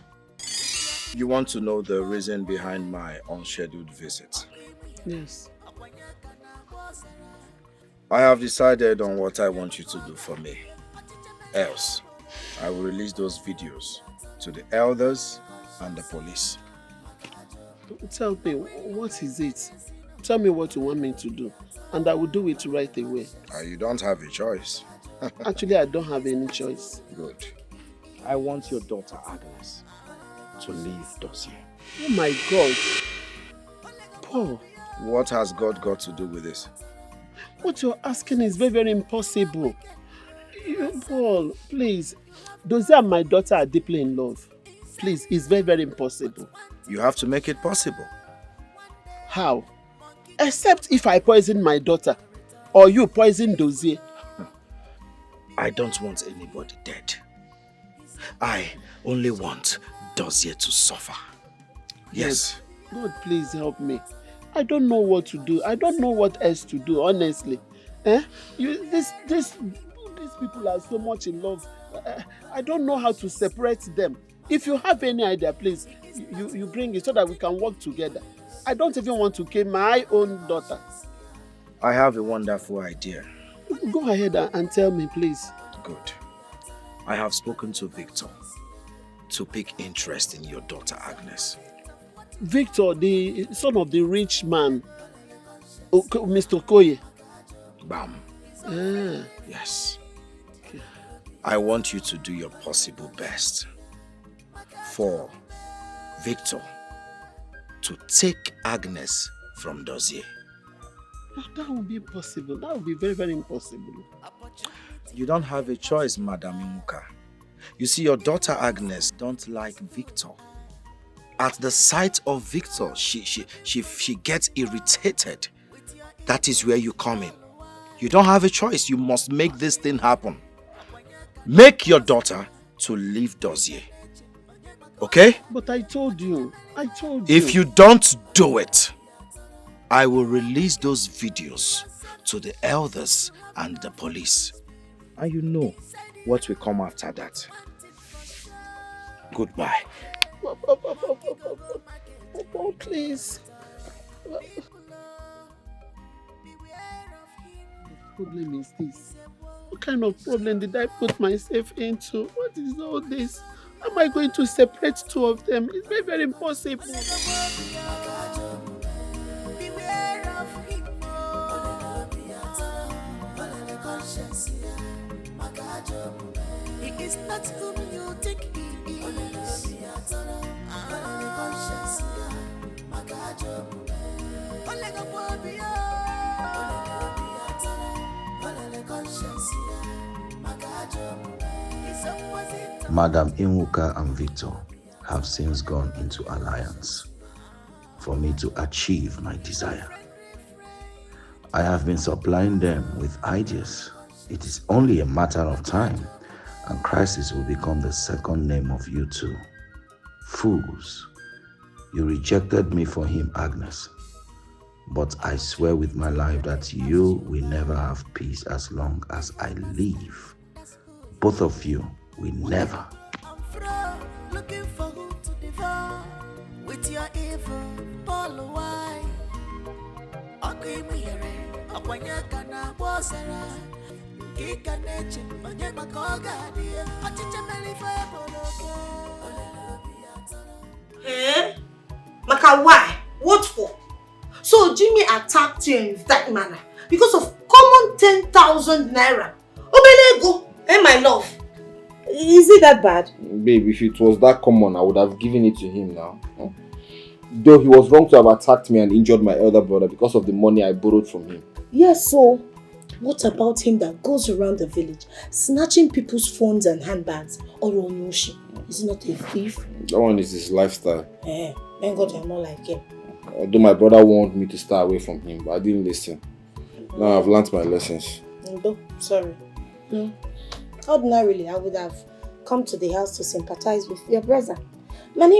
You want to know the reason behind my unscheduled visit? Yes. I have decided on what I want you to do for me. Else, I will release those videos to the elders and the police. Tell me, what is it? Tell me what you want me to do, and I will do it right away. You don't have a choice. Actually, I don't have any choice. Good. I want your daughter Agnes to leave Dozie. Oh my God. Paul. What has God got to do with this? What you're asking is very, very impossible. Paul, please. Dozie and my daughter are deeply in love. Please, it's very, very impossible. You have to make it possible. How? Except if I poison my daughter, or you poison Dozie. I don't want anybody dead. I only want Dozie to suffer. Yes. God, please help me. I don't know what to do. I don't know what else to do, honestly. These people are so much in love. I don't know how to separate them. If you have any idea, please, you bring it so that we can work together. I don't even want to kill my own daughter. I have a wonderful idea. Go ahead and tell me, please. Good. I have spoken to Victor to pick interest in your daughter Agnes. Victor, the son of the rich man, Mr. Okoye. Bam. Ah. Yes. Okay. I want you to do your possible best for Victor to take Agnes from Dozie. Oh, that would be possible. That would be very, very impossible. You don't have a choice, Madam Imuka. You see, your daughter Agnes don't like Victor. At the sight of Victor, she gets irritated. That is where you come in. You don't have a choice. You must make this thing happen. Make your daughter to leave Dozie. Okay? But I told you. If you don't do it, I will release those videos to the elders and the police. And you know what will come after that. Goodbye. Oh, please. What problem is this? What kind of problem did I put myself into? What is all this? How am I going to separate two of them? It's very, very impossible. Beware of him. He is not whom you think he is. Madam Inwuka and Victor have since gone into alliance for me to achieve my desire. I have been supplying them with ideas. It is only a matter of time, and crisis will become the second name of you two. Fools, you rejected me for him, Agnes. But I swear with my life that you will never have peace as long as I live. Both of you will never. Looking for who to devour with your evil ball why? Okay, Akwanyakana Bosara, Kikaneche, Onyemakoga, Achicha Melifa. Eh? Maka, why? What for? So Jimmy attacked you in that manner because of common 10,000 naira. Obelego, my love. Is it that bad? Babe, if it was that common, I would have given it to him now. Though he was wrong to have attacked me and injured my elder brother because of the money I borrowed from him. Yes, so what about him that goes around the village snatching people's phones and handbags? Or Onyoshi? Is he not a thief? That one is his lifestyle. Thank God you're not like him. Although my brother wanted me to stay away from him, but I didn't listen. Now I've learnt my lessons. Sorry. No. Ordinarily, I would have come to the house to sympathize with your brother. Man,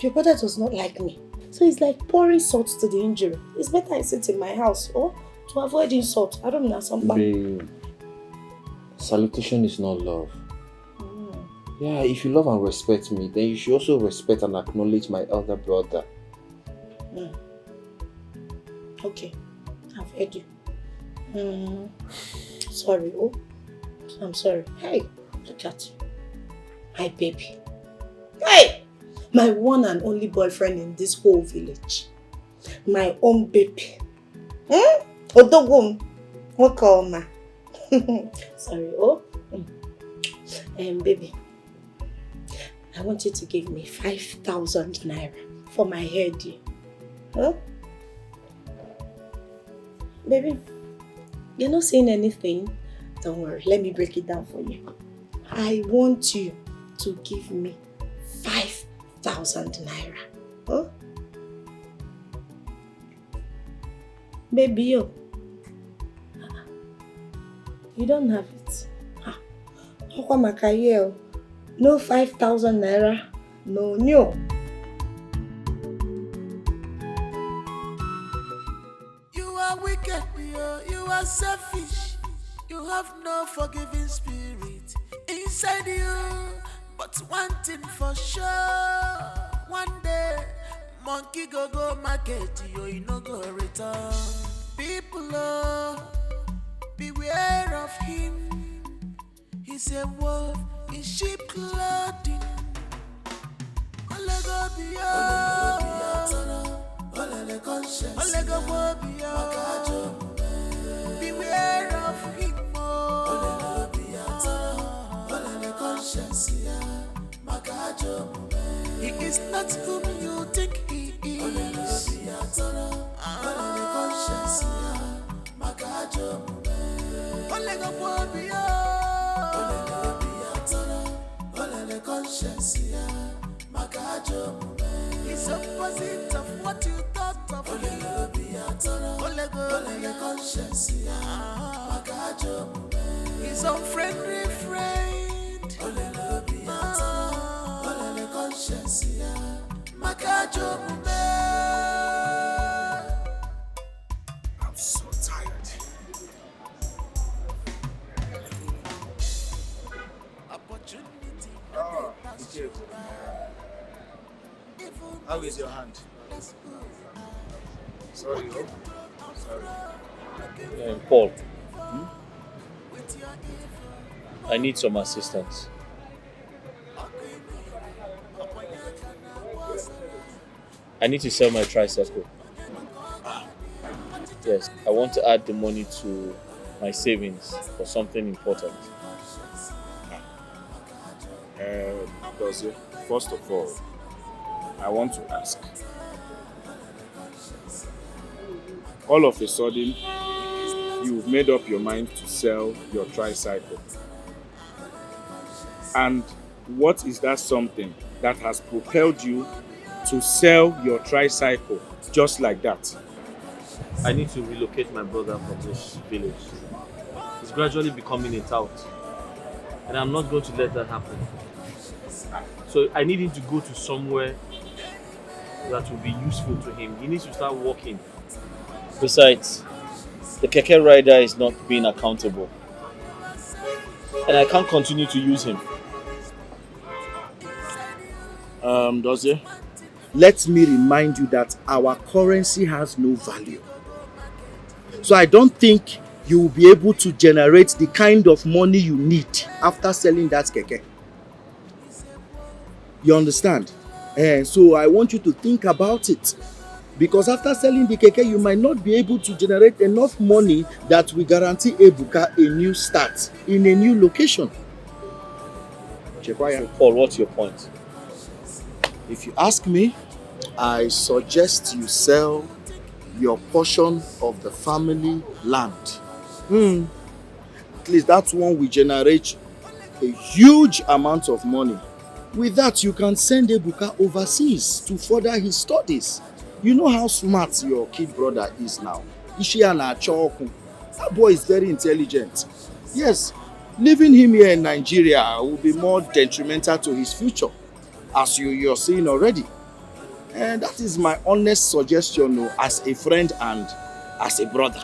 your brother does not like me. So it's like pouring salt to the injury. It's better I sit in my house or to avoid insult. I don't know somebody. Babe, salutation is not love. Yeah, if you love and respect me, then you should also respect and acknowledge my elder brother. Okay, I've heard you. Sorry, I'm sorry. Hey, look at you. My baby. Hey! My one and only boyfriend in this whole village. My own baby. Odogum. What call ma? Sorry, baby. I want you to give me 5,000 naira for my hair deal. Huh? Baby, you're not saying anything. Don't worry, let me break it down for you. I want you to give me 5,000 naira. Huh? Baby, you don't have it. No 5,000 naira. No. You are wicked, you are selfish. You have no forgiving spirit inside you. But one thing for sure, one day, monkey go market, you no go return. People, beware of him. He's a wolf in sheep clothing. Beware of him. He is not whom you think he is. He's opposite of what you thought of him. He's unfriendly friend. I'm so tired. How is your hand? Sorry. Paul, I need some assistance. I need to sell my tricycle. Yes, I want to add the money to my savings for something important. Dozie, first of all, I want to ask. All of a sudden, you've made up your mind to sell your tricycle. And what is that something that has propelled you to sell your tricycle just like that? I need to relocate my brother from this village. He's gradually becoming a tout. And I'm not going to let that happen. So I need him to go to somewhere that will be useful to him. He needs to start working. Besides, the keke rider is not being accountable. And I can't continue to use him. Dozie, let me remind you that our currency has no value. So I don't think you will be able to generate the kind of money you need after selling that keke. You understand? So I want you to think about it. Because after selling the keke, you might not be able to generate enough money that will guarantee Ebuka a new start in a new location. So Paul, what's your point? If you ask me, I suggest you sell your portion of the family land. At least that one will generate a huge amount of money. With that, you can send Ebuka overseas to further his studies. You know how smart your kid brother is now. That boy is very intelligent. Yes, leaving him here in Nigeria will be more detrimental to his future, as you're seeing already. And that is my honest suggestion as a friend and as a brother.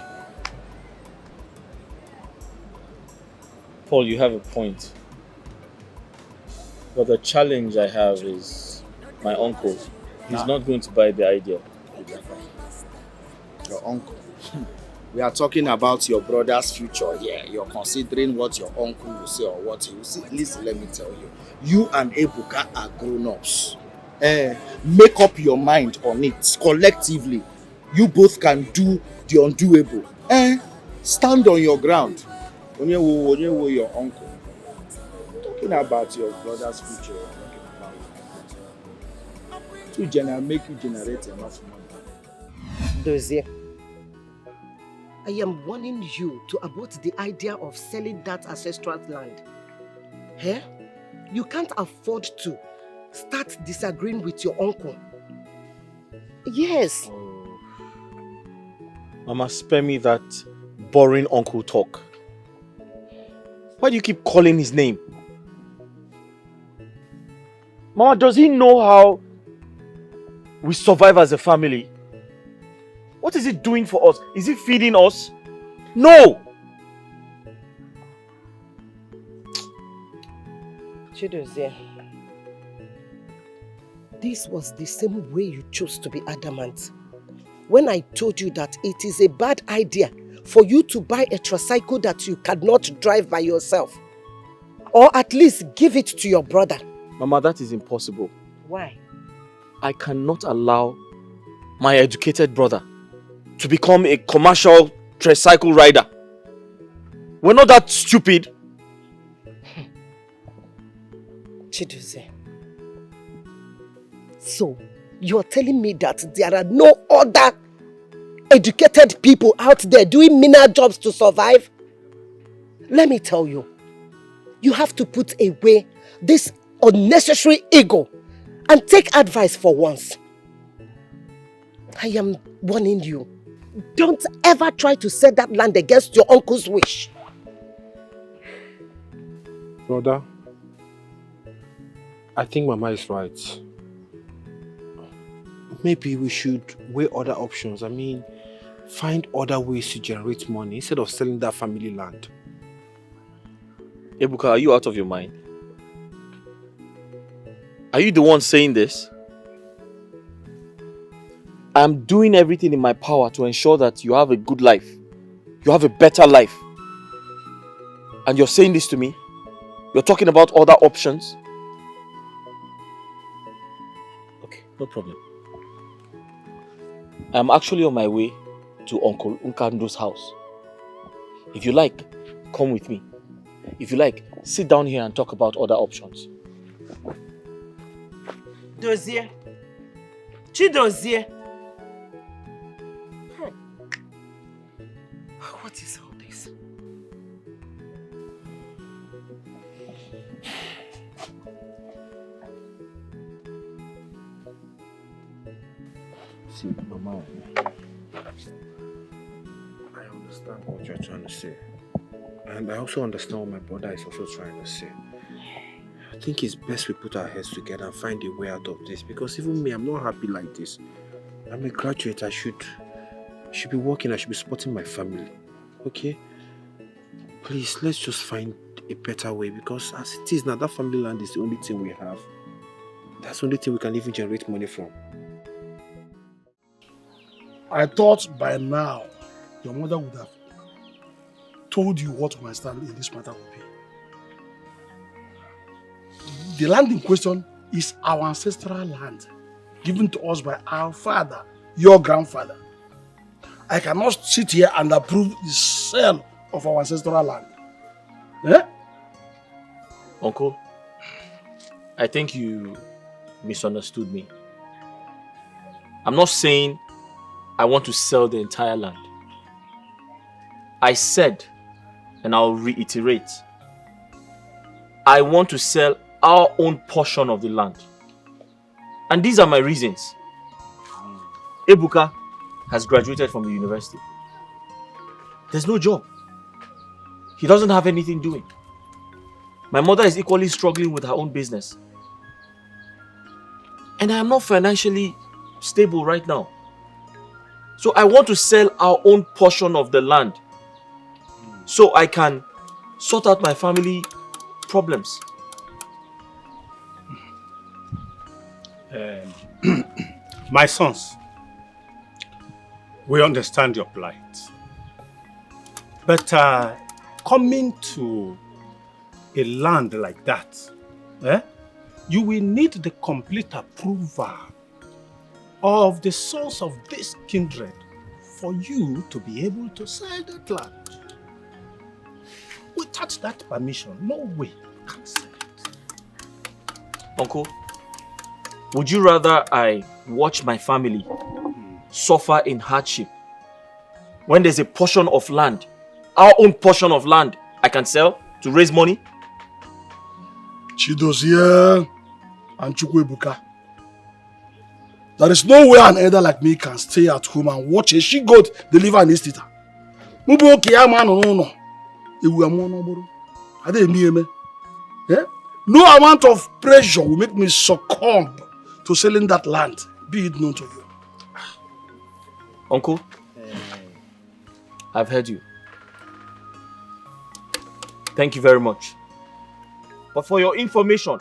Paul, you have a point. But the challenge I have is my uncle. He's not going to buy the idea. Your uncle? We are talking about your brother's future here. You're considering what your uncle will say or what he will say. Listen, let me tell you. You and Ebuka are grown-ups. Make up your mind on it collectively. You both can do the undoable. Stand on your ground. Onyewo your uncle. Talking about your brother's future. To make you generate enough money. Dozie, I am warning you to abort the idea of selling that ancestral land. You can't afford to start disagreeing with your uncle. Yes. Mama, spare me that boring uncle talk. Why do you keep calling his name? Mama, does he know how we survive as a family? What is he doing for us? Is he feeding us? No! Chidozie, this was the same way you chose to be adamant. When I told you that it is a bad idea for you to buy a tricycle that you cannot drive by yourself. Or at least give it to your brother. Mama, that is impossible. Why? I cannot allow my educated brother to become a commercial tricycle rider. We're not that stupid. Chidozie. So, you're telling me that there are no other educated people out there doing menial jobs to survive? Let me tell you, you have to put away this unnecessary ego and take advice for once. I am warning you. Don't ever try to sell that land against your uncle's wish. Brother, I think Mama is right. Maybe we should weigh other options. I mean, find other ways to generate money instead of selling that family land. Ebuka, are you out of your mind? Are you the one saying this? I'm doing everything in my power to ensure that you have a good life. You have a better life. And you're saying this to me? You're talking about other options? Okay, no problem. I'm actually on my way to Uncle Nkando's house. If you like, come with me. If you like, sit down here and talk about other options. Dozier. Chidozie. What is all this? See, Mama, I understand what you're trying to say. And I also understand what my brother is also trying to say. I think it's best we put our heads together and find a way out of this, because even me, I'm not happy like this. I'm a graduate. I should be working. I should be supporting my family. Okay? Please, let's just find a better way, because as it is now, that family land is the only thing we have. That's the only thing we can even generate money from. I thought by now your mother would have told you what my stand in this matter would be. The land in question is our ancestral land, given to us by our father, your grandfather. I cannot sit here and approve the sale of our ancestral land. Eh? Uncle, I think you misunderstood me. I'm not saying I want to sell the entire land. I said, and I'll reiterate, I want to sell our own portion of the land. And these are my reasons. Ebuka has graduated from the university. There's no job. He doesn't have anything doing. My mother is equally struggling with her own business. And I am not financially stable right now. So I want to sell our own portion of the land so I can sort out my family problems. My sons, we understand your plight. But coming to a land like that, you will need the complete approval of the source of this kindred for you to be able to sell that land. Without that permission, no way you can sell it. Uncle, would you rather I watch my family suffer in hardship when there's a portion of land, our own portion of land, I can sell to raise money? Chidozie and Chukwuebuka. There is no way an elder like me can stay at home and watch a she-goat deliver an istita. No amount of pressure will make me succumb to selling that land, be it known to you. Uncle, I've heard you. Thank you very much. But for your information,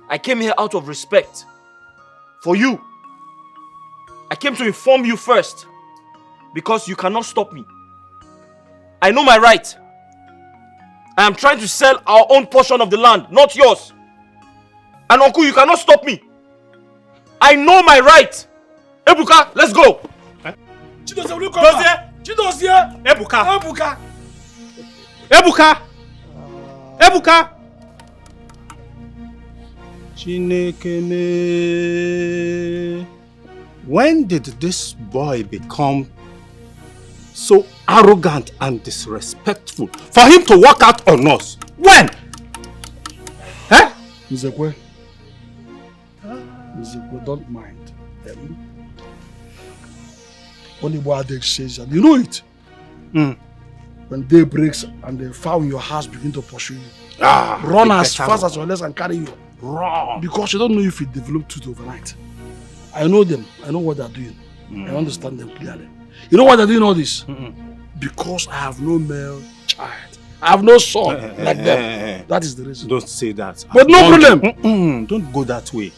I came here out of respect for you. I came to inform you first because you cannot stop me. I know my right. I am trying to sell our own portion of the land, not yours. And Uncle, you cannot stop me. I know my right. Ebuka, let's go. Chidozie, will you come back? Chidozie! Ebuka! Ebuka! Ebuka! Ebuka! Chinekene. When did this boy become so arrogant and disrespectful for him to walk out on us? When? Eh? Nzekwe, don't mind. When the adage says that, you know it. When day breaks and the fowl in your house begin to pursue you, run as fast as your legs can carry you. Run. Because you don't know if it developed truth overnight. I know them. I know what they're doing. I understand them clearly. You know why they're doing all this? Because I have no male child. I have no son like them. That is the reason. Don't say that. But no problem. Don't go that way.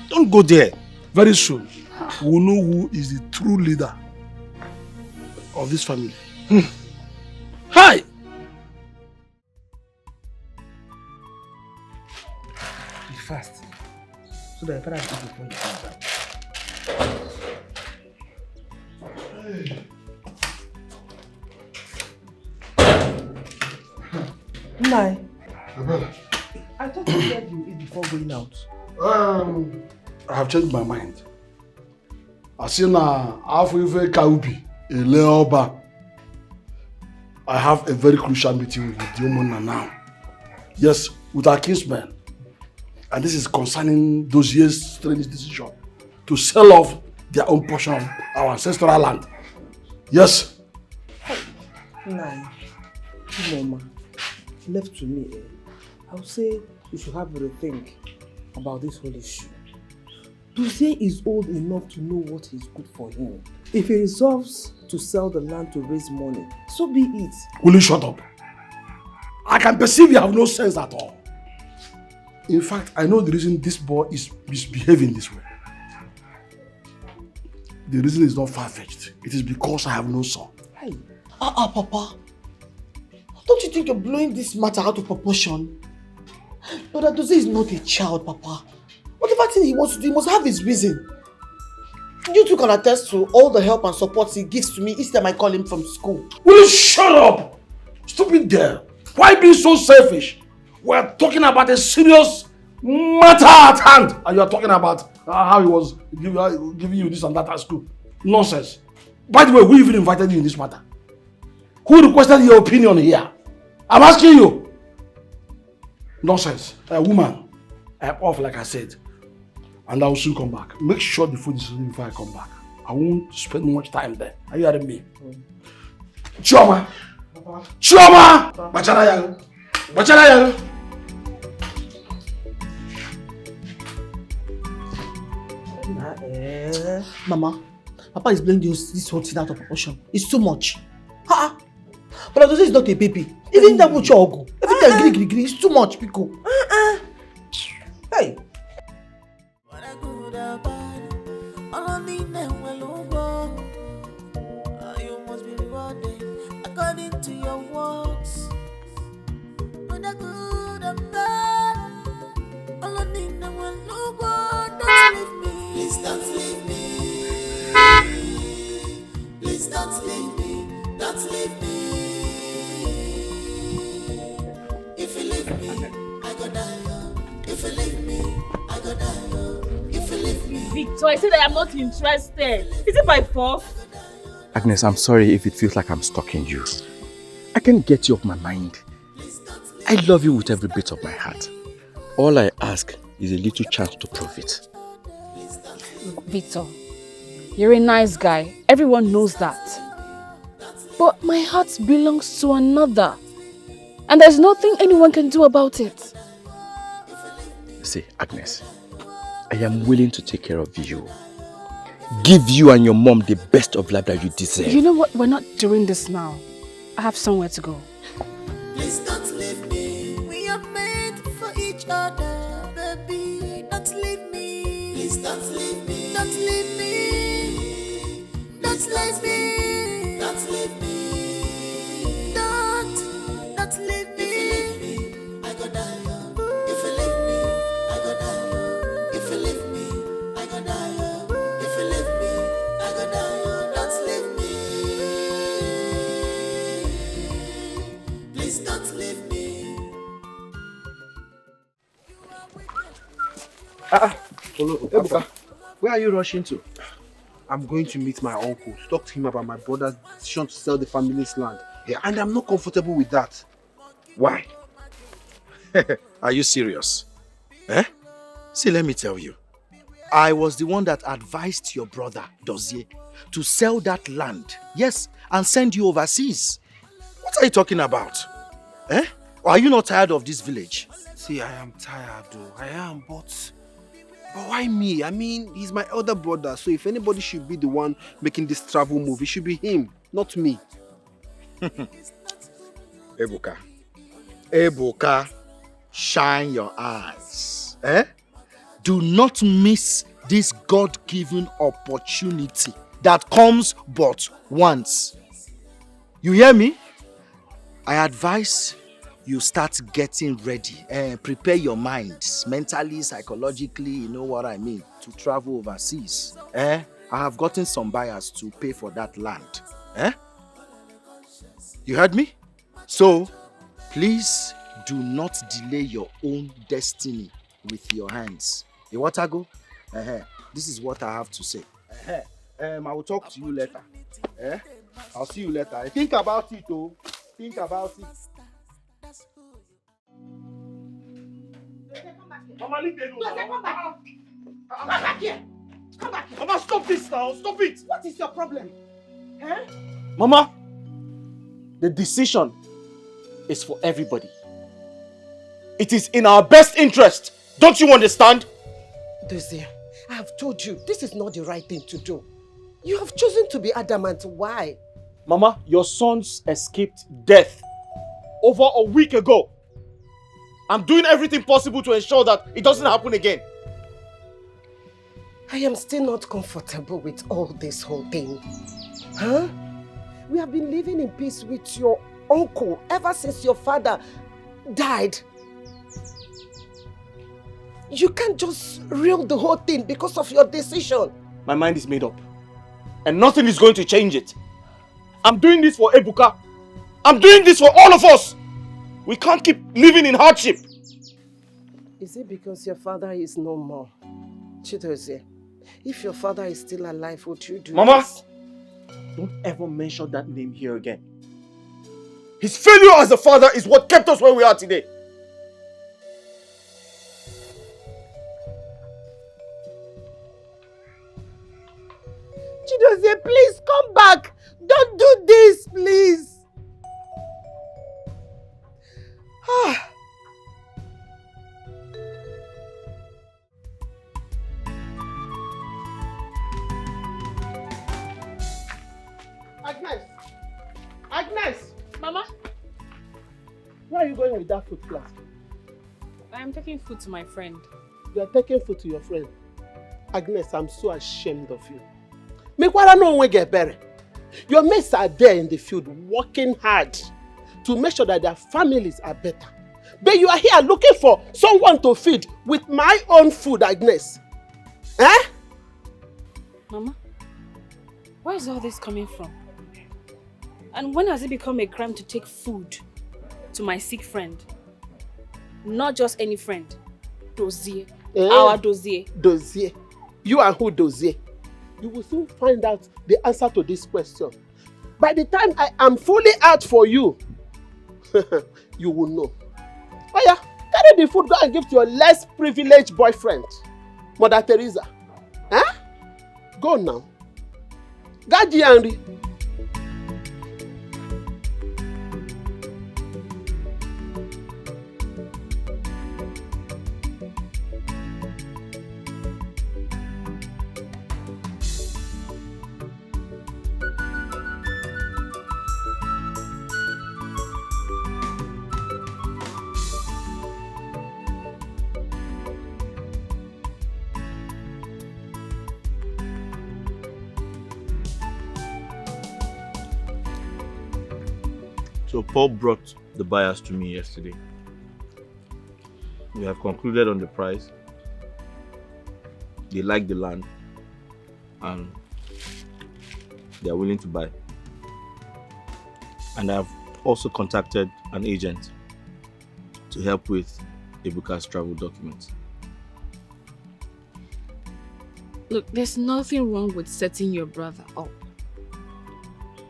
Don't go there. Very soon, we'll know who is the true leader of this family. Hi! Be fast. So that your father will give you phone to come back. Nai, I thought you said you eat before going out. I have changed my mind. I see now, after Kaubi, Eleoba, I have a very crucial meeting with the woman now. Yes, with our kinsmen. And this is concerning those years' strange decision to sell off their own portion of our ancestral land. Yes. Nai, Mama, left to me, I would say you should have a rethink about this whole issue. Duze is old enough to know what is good for him. If he resolves to sell the land to raise money, so be it. Will you shut up? I can perceive you have no sense at all. In fact, I know the reason this boy is misbehaving this way. The reason is not far-fetched. It is because I have no son. Hey. Papa. Don't you think you're blowing this matter out of proportion? Brother Duze is not a child, Papa. Whatever thing he wants to do, he must have his reason. You two can attest to all the help and support he gives to me each time I call him from school. Will you shut up? Stupid girl. Why be so selfish? We're talking about a serious matter at hand. And you're talking about how he was giving you this and that at school. Nonsense. By the way, who even invited you in this matter? Who requested your opinion here? I'm asking you. Nonsense. Woman, I'm off like I said. And I will soon come back. Make sure the food is ready before I come back. I won't spend much time there. Are you hearing me? Chioma! Chioma! Bachara yago! Bachara yago! Mama, Papa is blowing this whole thing out of proportion. It's too much. But Duze is not a baby. Even that much ogo. Every time gree, it's too much, Pico. Hey. You must be rewarded according to your works. When I good and bad, all I need now will look good. Don't leave me. Please don't leave me. Please don't leave me. Don't leave me. If you leave me, I go die. If you leave me, I go die. If you leave me. Victor, I said I am not interested. Is it by force? Agnes, I'm sorry if it feels like I'm stalking you. I can't get you off my mind. I love you with every bit of my heart. All I ask is a little chance to prove it. Victor, you're a nice guy. Everyone knows that. But my heart belongs to another. And there's nothing anyone can do about it. See, Agnes, I am willing to take care of you. Give you and your mom the best of life that you deserve. You know what? We're not doing this now. I have somewhere to go. Please don't leave me. We are made for each other, baby. Don't leave me. Please don't leave me. Don't leave me. Don't leave me. Don't leave me. Don't leave me. If you leave me, I go die. If you leave me, I go die. If you leave me, I go die. If you leave me, I go die. Don't leave me. Please don't leave me. Ebuka, where are you rushing to? I'm going to meet my uncle to talk to him about my brother's decision to sell the family's land. Yeah. And I'm not comfortable with that. Why? Are you serious? Eh? See, let me tell you. I was the one that advised your brother, Dozie, to sell that land. Yes, and send you overseas. What are you talking about? Eh? Or are you not tired of this village? See, I am tired though. I am, but why me? I mean, he's my elder brother, so if anybody should be the one making this travel move, it should be him, not me. Ebuka, shine your eyes. Eh? Do not miss this God-given opportunity that comes but once. You hear me? I advise you start getting ready. Prepare your minds mentally, psychologically, you know what I mean, to travel overseas. I have gotten some buyers to pay for that land. You heard me? So, please Do not delay your own destiny with your hands. You want to go? This is what I have to say. I will talk to you later. I'll see you later. Think about it, oh. Think about it. Mama, leave them alone. Come back. Come back here. Come back here. Mama, stop this now. Stop it. What is your problem? Huh? Mama, the decision is for everybody. It is in our best interest. Don't you understand? Dozie, I have told you, this is not the right thing to do. You have chosen to be adamant. Why? Mama, your sons escaped death over a week ago. I'm doing everything possible to ensure that it doesn't happen again. I am still not comfortable with all this whole thing. Huh? We have been living in peace with your uncle ever since your father died. You can't just reel the whole thing because of your decision. My mind is made up. And nothing is going to change it. I'm doing this for Ebuka. I'm doing this for all of us. We can't keep living in hardship. Is it because your father is no more? Chidozie, if your father is still alive, would you do Mama, this? don't ever mention that name here again. His failure as a father is what kept us where we are today. Chidozie, please come back. Don't do this, please. Agnes! Mama? Where are you going with that food flask? I am taking food to my friend. You are taking food to your friend. Agnes, I'm so ashamed of you. Mekwara no one get better. Your mates are there in the field working hard to make sure that their families are better. But you are here looking for someone to feed with my own food, Agnes. Eh? Mama, where is all this coming from? And when has it become a crime to take food to my sick friend? Not just any friend. Dozier. Our Dozier. Dozier. You are who Dozier? You will soon find out the answer to this question. By the time I am fully out for you, you will know. Oh yeah, carry the food, go and give to your less privileged boyfriend, Mother Teresa. Huh? Go now. Gaji Henry. So Paul brought the buyers to me yesterday. We have concluded on the price. They like the land and they are willing to buy. And I have also contacted an agent to help with Ebuka's travel documents. Look, there's nothing wrong with setting your brother up.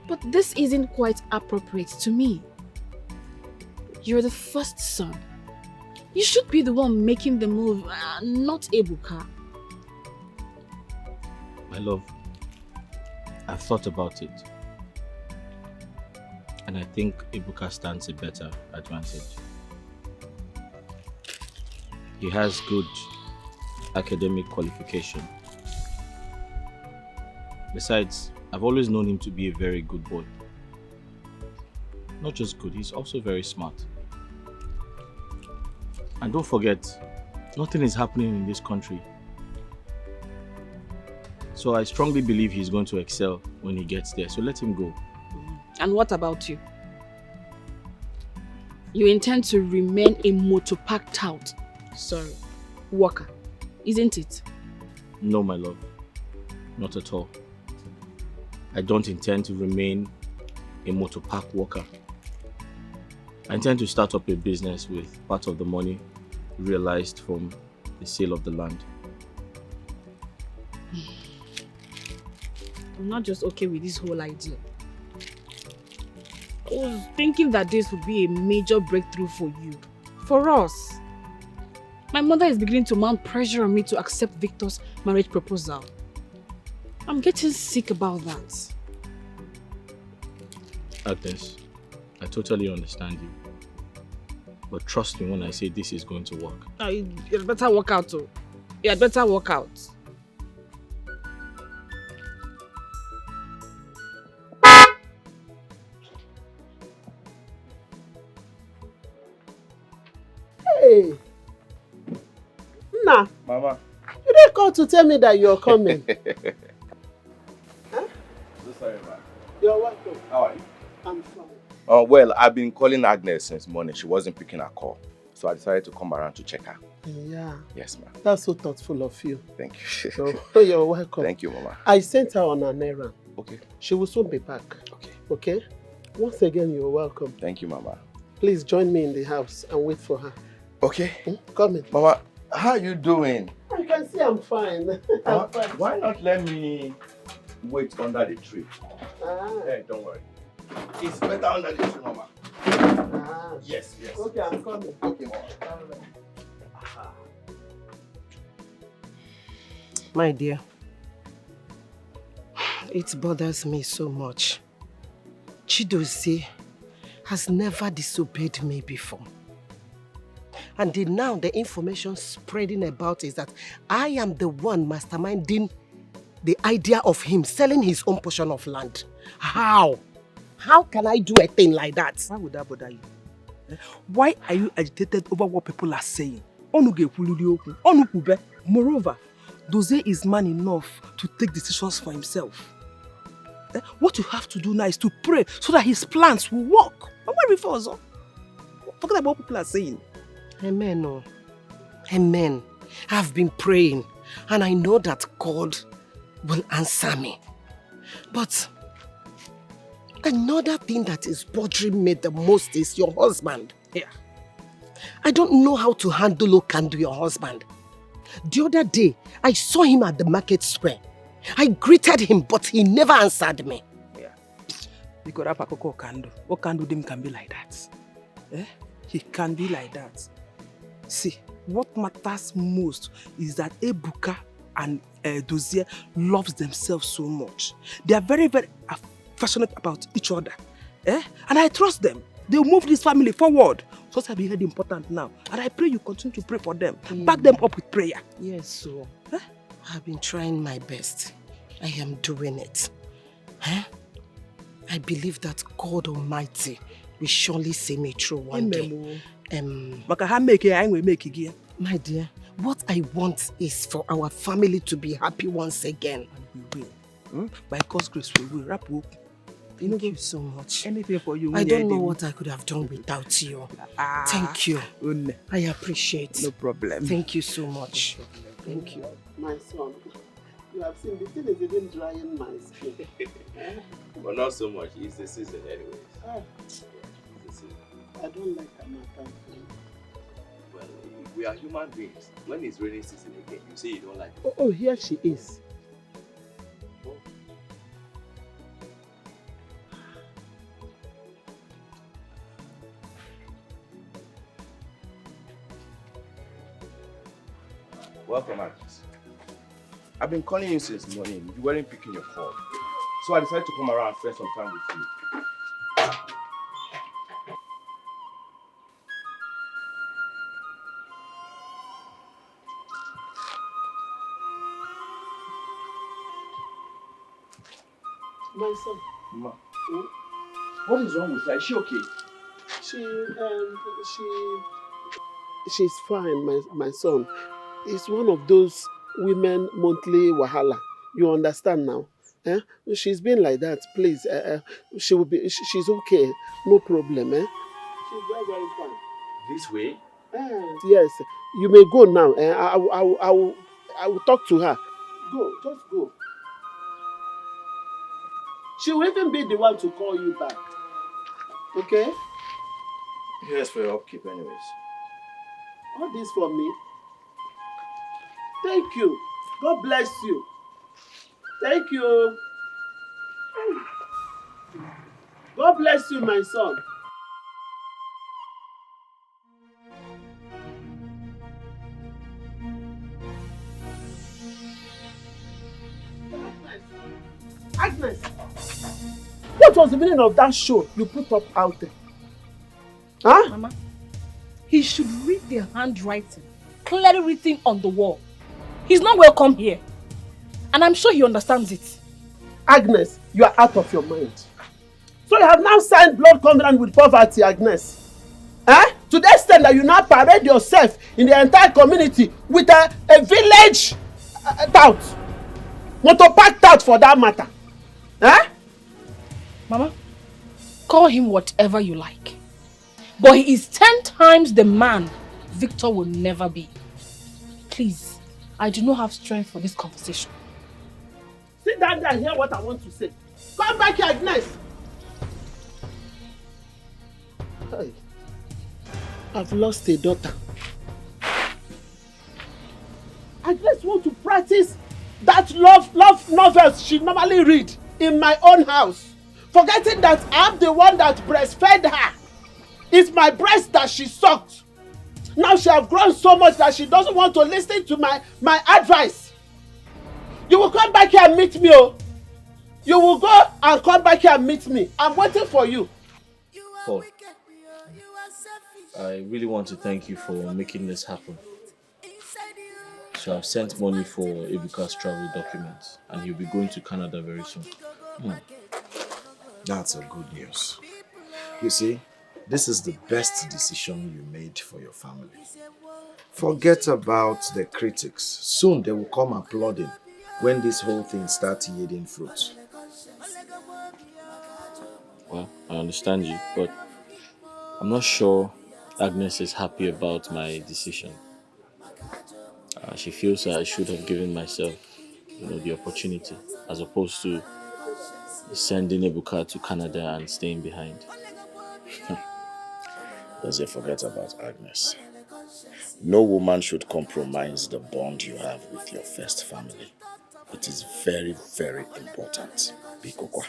But this isn't quite appropriate to me. You're the first son. You should be the one making the move, not Ebuka. My love, I've thought about it. And I think Ebuka stands a better advantage. He has good academic qualification. Besides, I've always known him to be a very good boy. Not just good, he's also very smart. And don't forget, nothing is happening in this country. So I strongly believe he's going to excel when he gets there. So let him go. And what about you? You intend to remain a motopark tout. Sorry, worker, isn't it? No, my love. Not at all. I don't intend to remain a motor park worker. I intend to start up a business with part of the money realized from the sale of the land. I'm not just okay with this whole idea. I was thinking that this would be a major breakthrough for you. For us. My mother is beginning to mount pressure on me to accept Victor's marriage proposal. I'm getting sick about that. Agnes, I totally understand you. But trust me when I say this is going to work. You'd better work out too. You'd better work out. Hey! Nah. Mama. You didn't call to tell me that you're coming. So sorry, ma. You're welcome. How are you? I'm fine. Well, I've been calling Agnes since morning. She wasn't picking her call. So I decided to come around to check her. Yeah. Yes, ma'am. That's so thoughtful of you. Thank you. So, you're welcome. Thank you, Mama. I sent her on an errand. Okay. She will soon be back. Okay. Okay? Once again, you're welcome. Thank you, Mama. Please join me in the house and wait for her. Okay. Come in. Mama, how are you doing? You can see I'm fine. I'm fine. Why not let me wait under the tree? Hey, don't worry. It's better under the tree, Mama. Yes, yes. Okay, I'm coming. Okay, Mama. My dear, it bothers me so much. Chidozie has never disobeyed me before. And now the information spreading about is that I am the one masterminding the idea of him selling his own portion of land. How? How can I do a thing like that? Why would that bother you? Why are you agitated over what people are saying? Moreover, Dozie is man enough to take decisions for himself. What you have to do now is to pray so that his plans will work. Forget about what people are saying. Amen. Oh. Amen. I've been praying and I know that God will answer me. But another thing that is bothering me the most is your husband. Yeah. I don't know how to handle Lookin, your husband. The other day, I saw him at the market square. I greeted him, but he never answered me. Yeah. Because Okandu can be like that. Eh? He can be like that. See, what matters most is that Ebuka and Dozie loves themselves so much. They are very, very affectionate about each other. Eh? And I trust them. They'll move this family forward. So it's very important now. And I pray you continue to pray for them. Back them up with prayer. Yes, so I've been trying my best. I am doing it. Huh? I believe that God Almighty will surely see me through one day. My dear, what I want is for our family to be happy once again. And we will. By God's grace, we will. Wrap up. Thank you so much. Anything for you. I don't know what I could have done without you. Thank you. I appreciate. No problem. Thank you so much. Thank you. My son, you have seen the thing is even drying my skin. But not so much. It's the season anyways. I don't like Amaka. Well, we are human beings. When it's raining season again, you say you don't like it. Oh, here she is. Welcome, Agnes. I've been calling you since morning. You weren't picking your call. So I decided to come around and spend some time with you. My son. Ma. What is wrong with her? Is she okay? She's fine, my son. It's one of those women monthly wahala. You understand now? Eh? She's been like that. Please, she will be. She's okay. No problem. Eh? She's very, very fine. This way? Yes. You may go now. I will talk to her. Go. Just go. She will even be the one to call you back. Okay? Here's for your upkeep anyways. All this for me? Thank you. God bless you. Thank you. God bless you, my son. Agnes, what was the meaning of that show you put up out there? Huh? Mama, he should read the handwriting clearly written on the wall. He's not welcome here. And I'm sure he understands it. Agnes, you are out of your mind. So you have now signed blood covenant with poverty, Agnes. Eh? To the extent that you now parade yourself in the entire community with a village tout. Motor park tout for that matter. Eh? Mama, call him whatever you like. But he is 10 times the man Victor will never be. Please, I do not have strength for this conversation. Sit down there and hear what I want to say. Come back here, Agnes. Hey. I've lost a daughter. Agnes wants to practice that love novels she normally read in my own house. Forgetting that I'm the one that breastfed her. It's my breast that she sucked. Now she has grown so much that she doesn't want to listen to my advice. You will come back here and meet me, oh. You will go and come back here and meet me. I'm waiting for you. Paul, I really want to thank you for making this happen. So I've sent money for Ebuka's travel documents and he'll be going to Canada very soon. That's a good news. You see, this is the best decision you made for your family. Forget about the critics. Soon they will come applauding when this whole thing starts yielding fruit. Well, I understand you, but I'm not sure Agnes is happy about my decision. She feels I should have given myself, the opportunity, as opposed to sending Ebuka to Canada and staying behind. Does it forget about Agnes? No woman should compromise the bond you have with your first family. It is very, very important. Bikokwa.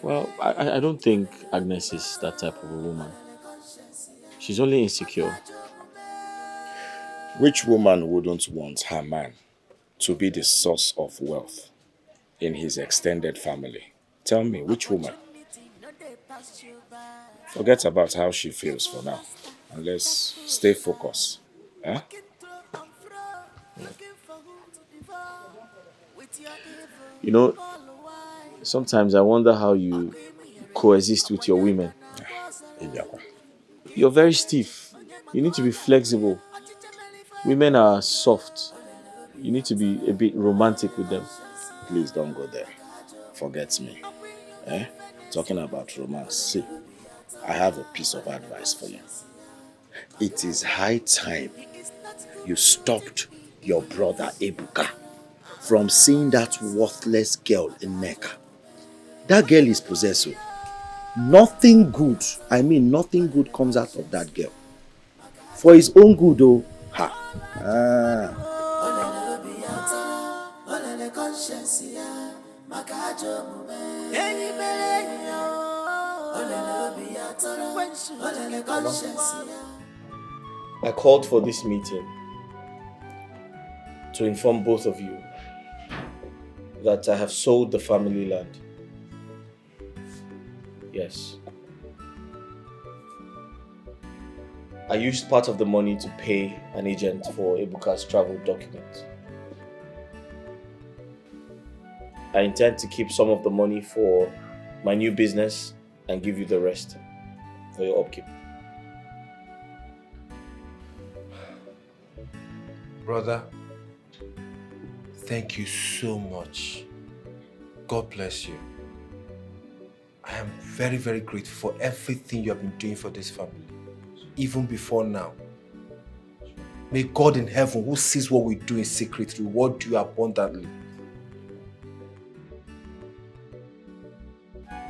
Well, I don't think Agnes is that type of a woman. She's only insecure. Which woman wouldn't want her man to be the source of wealth in his extended family? Tell me, which woman? Forget about how she feels for now. And let's stay focused. Eh? Sometimes I wonder how you coexist with your women. You're very stiff. You need to be flexible. Women are soft. You need to be a bit romantic with them. Please don't go there. Forget me. Talking about romance. See, I have a piece of advice for you. It is high time you stopped your brother Ebuka from seeing that worthless girl in Nneka. That girl is possessive. Nothing good, nothing good comes out of that girl. For his own good, though. I called for this meeting to inform both of you that I have sold the family land. Yes. I used part of the money to pay an agent for Ebuka's travel documents. I intend to keep some of the money for my new business and give you the rest for your upkeep. Brother, thank you so much. God bless you. I am very, very grateful for everything you have been doing for this family, even before now. May God in heaven, who sees what we do in secret, reward you abundantly.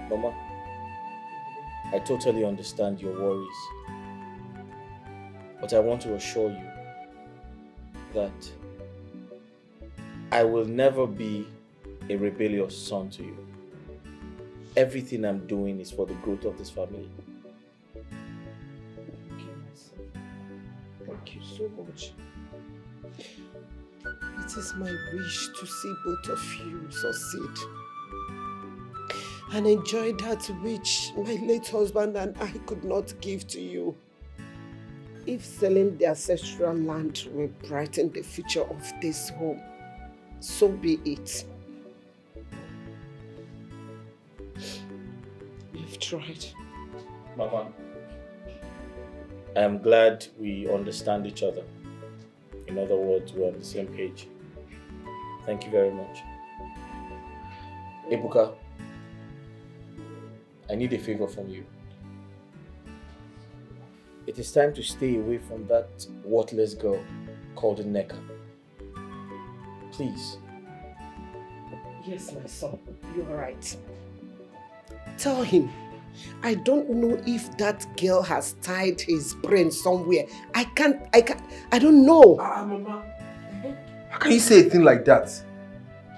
Mama, I totally understand your worries. But I want to assure you that I will never be a rebellious son to you. Everything I'm doing is for the growth of this family. Thank you, my son. Thank you so much. It is my wish to see both of you succeed and enjoy that which my late husband and I could not give to you. If selling the ancestral land will brighten the future of this home, so be it. We've tried. Mama, I am glad we understand each other. In other words, we're on the same page. Thank you very much. Ebuka, I need a favor from you. It is time to stay away from that worthless girl called Nneka. Please. Yes, my son, you're right. Tell him, I don't know if that girl has tied his brain somewhere. I don't know. Mama. How can you say a thing like that?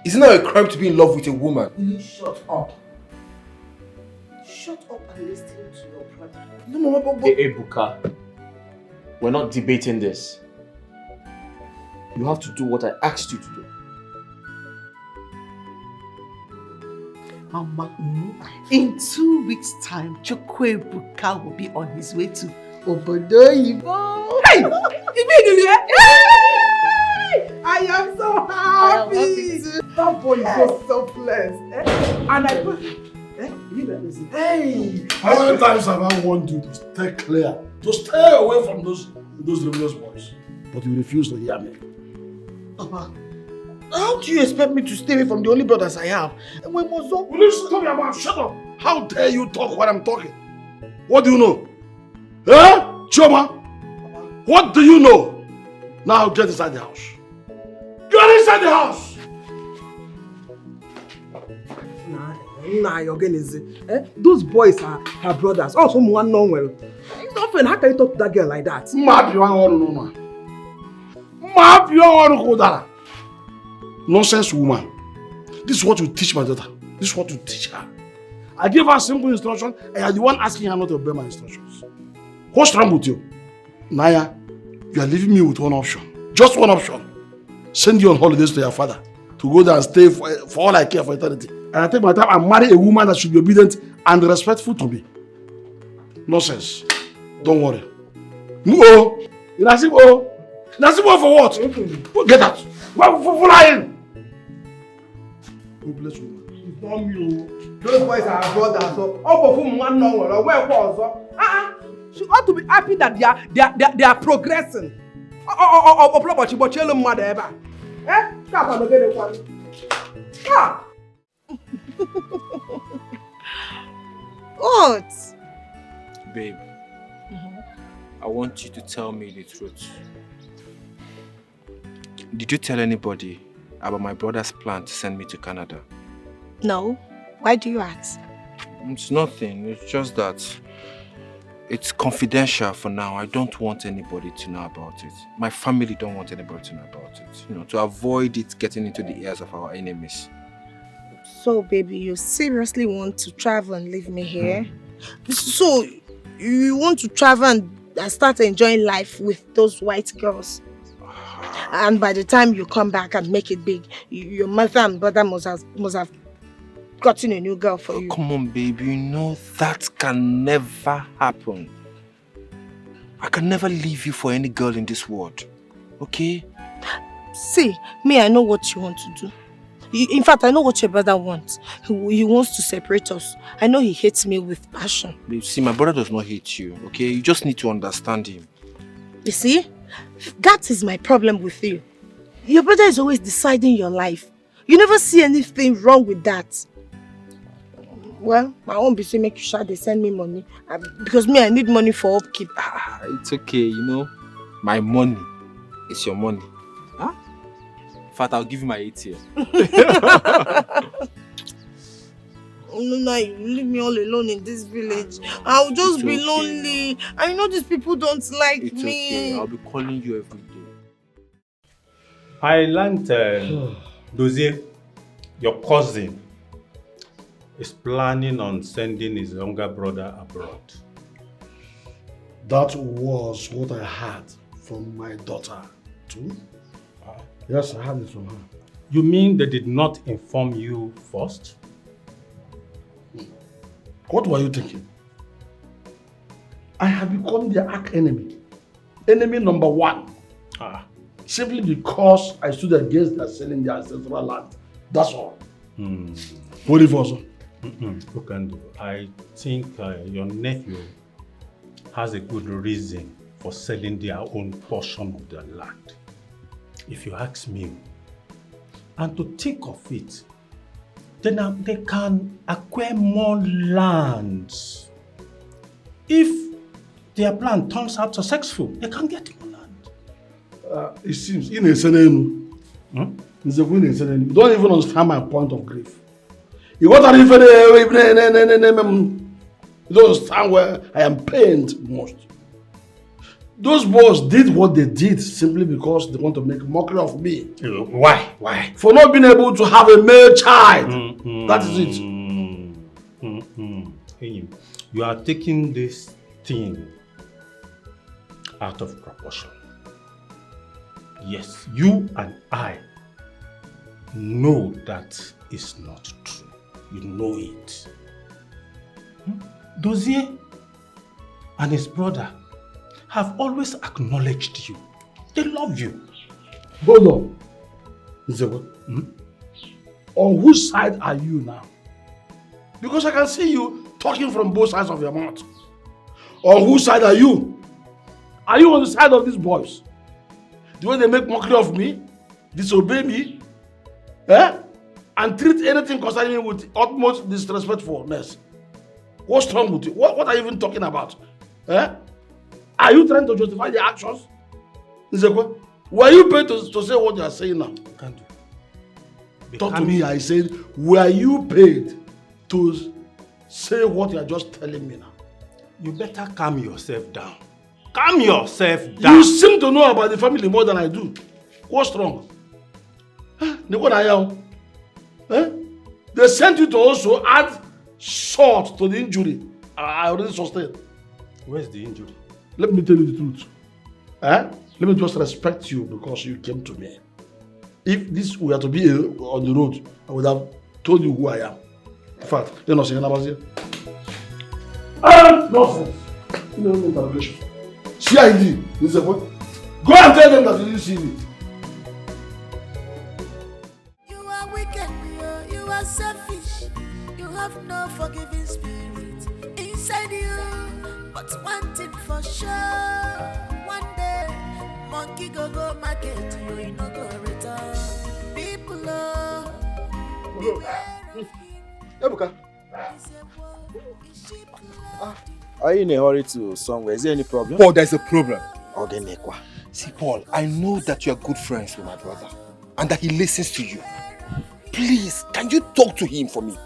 Isn't it a crime to be in love with a woman? Will you shut up? Shut up and listen to your brother. No, Mama, but... Hey, Ebuka, we're not debating this. You have to do what I asked you to do. Mama, in 2 weeks' time, Chukwuebuka will be on his way to Obodoyibo. Hey! I am so happy! That boy is so selfless. And I put... Hey! How many times have I warned you to stay clear, to stay away from those rebellious boys? But you refuse to hear me. Papa, how do you expect me to stay away from the only brothers I have? And when was so... Will you stop your mouth? Shut up! How dare you talk when I'm talking? What do you know? Eh? Choma? What do you know? Now get inside the house. Get inside the house! Nah, you're getting easy. Those boys are her brothers. Also, one known well. It's not fair. How can you talk to that girl like that? Map you want to know, man. Map you want to go there. Nonsense woman. This is what you teach my daughter. This is what you teach her. I gave her simple instruction and you're the one asking her not to obey my instructions. What's wrong with you? Naya, you are leaving me with one option. Just one option. Send you on holidays to your father to go there and stay for all I care for eternity. And I take my time and marry a woman that should be obedient and respectful to me. Nonsense. Don't worry. No. Inasibo. Inasibo for what? Get out. For lying. God bless you. It's not me. Those boys are her brothers. So all of whom one known well. Where was she ought to be happy that they are progressing. What? Babe, I want you to tell me the truth. Did you tell anybody about my brother's plan to send me to Canada? No. Why do you ask? It's nothing. It's just that it's confidential for now. I don't want anybody to know about it. My family don't want anybody to know about it. You know, to avoid it getting into the ears of our enemies. So, baby, you seriously want to travel and leave me here? So, you want to travel and start enjoying life with those white girls? And by the time you come back and make it big, your mother and brother must have gotten a new girl for you. Come on, baby. You know that can never happen. I can never leave you for any girl in this world. Okay? See, me, I know what you want to do. In fact, I know what your brother wants. He wants to separate us. I know he hates me with passion. Babe, see, my brother does not hate you, okay? You just need to understand him. You see? That is my problem with you. Your brother is always deciding your life. You never see anything wrong with that. Well, I won't be saying make you sure they send me money. Because me, I need money for upkeep. It's okay, you know. My money is your money. Huh? In fact, I'll give you my ATM. now you leave me all alone in this village. I'll just be lonely. I know these people don't like me. It's okay. I'll be calling you every day. I learned, Dozie, your cousin, is planning on sending his younger brother abroad. That was what I heard from my daughter too. Yes, I heard it from her. You mean they did not inform you first? What were you thinking? I have become their arch enemy. Enemy number one. Simply because I stood against their selling their ancestral land. That's all. What if also? Lookin, I think your nephew has a good reason for selling their own portion of the land. If you ask me, and to think of it, then they can acquire more lands. If their plan turns out successful, they can get more land. It seems, in a sudden, you don't even understand my point of grief. You don't understand where I am pained most. Those boys did what they did simply because they want to make mockery of me. Why? Why? For not being able to have a male child. That is it. You are taking this thing out of proportion. Yes, you and I know that is not true. You know it. Dozie and his brother have always acknowledged you. They love you. Hold on. On whose side are you now? Because I can see you talking from both sides of your mouth. On whose side are you? Are you on the side of these boys? The way they make mockery of me, disobey me, and treat anything concerning me with utmost disrespectfulness. What's wrong with you? What are you even talking about? Are you trying to justify the actions? Were you paid to say what you are saying now? Talk to me, I said, were you paid to say what you are just telling me now? You better calm yourself down. Calm yourself down. You seem to know about the family more than I do. What's wrong? They sent you to also add salt to the injury I already sustained. Where's the injury? Let me tell you the truth. Let me just respect you because you came to me. If this were to be on the road, I would have told you who I am. In fact, you're not saying about here. Nonsense. No interrogation. CID. This is a point. Go and tell them that you didn't see me. You are wicked, you are selfish. You have no forgiving spirit inside you. But one thing for sure, one day, monkey go market, you no go return. People Ebuka. Are you in a hurry to somewhere? Is there any problem? Paul, there's a problem. Okay, see, Paul, I know that you are good friends with my brother and that he listens to you. Please, can you talk to him for me?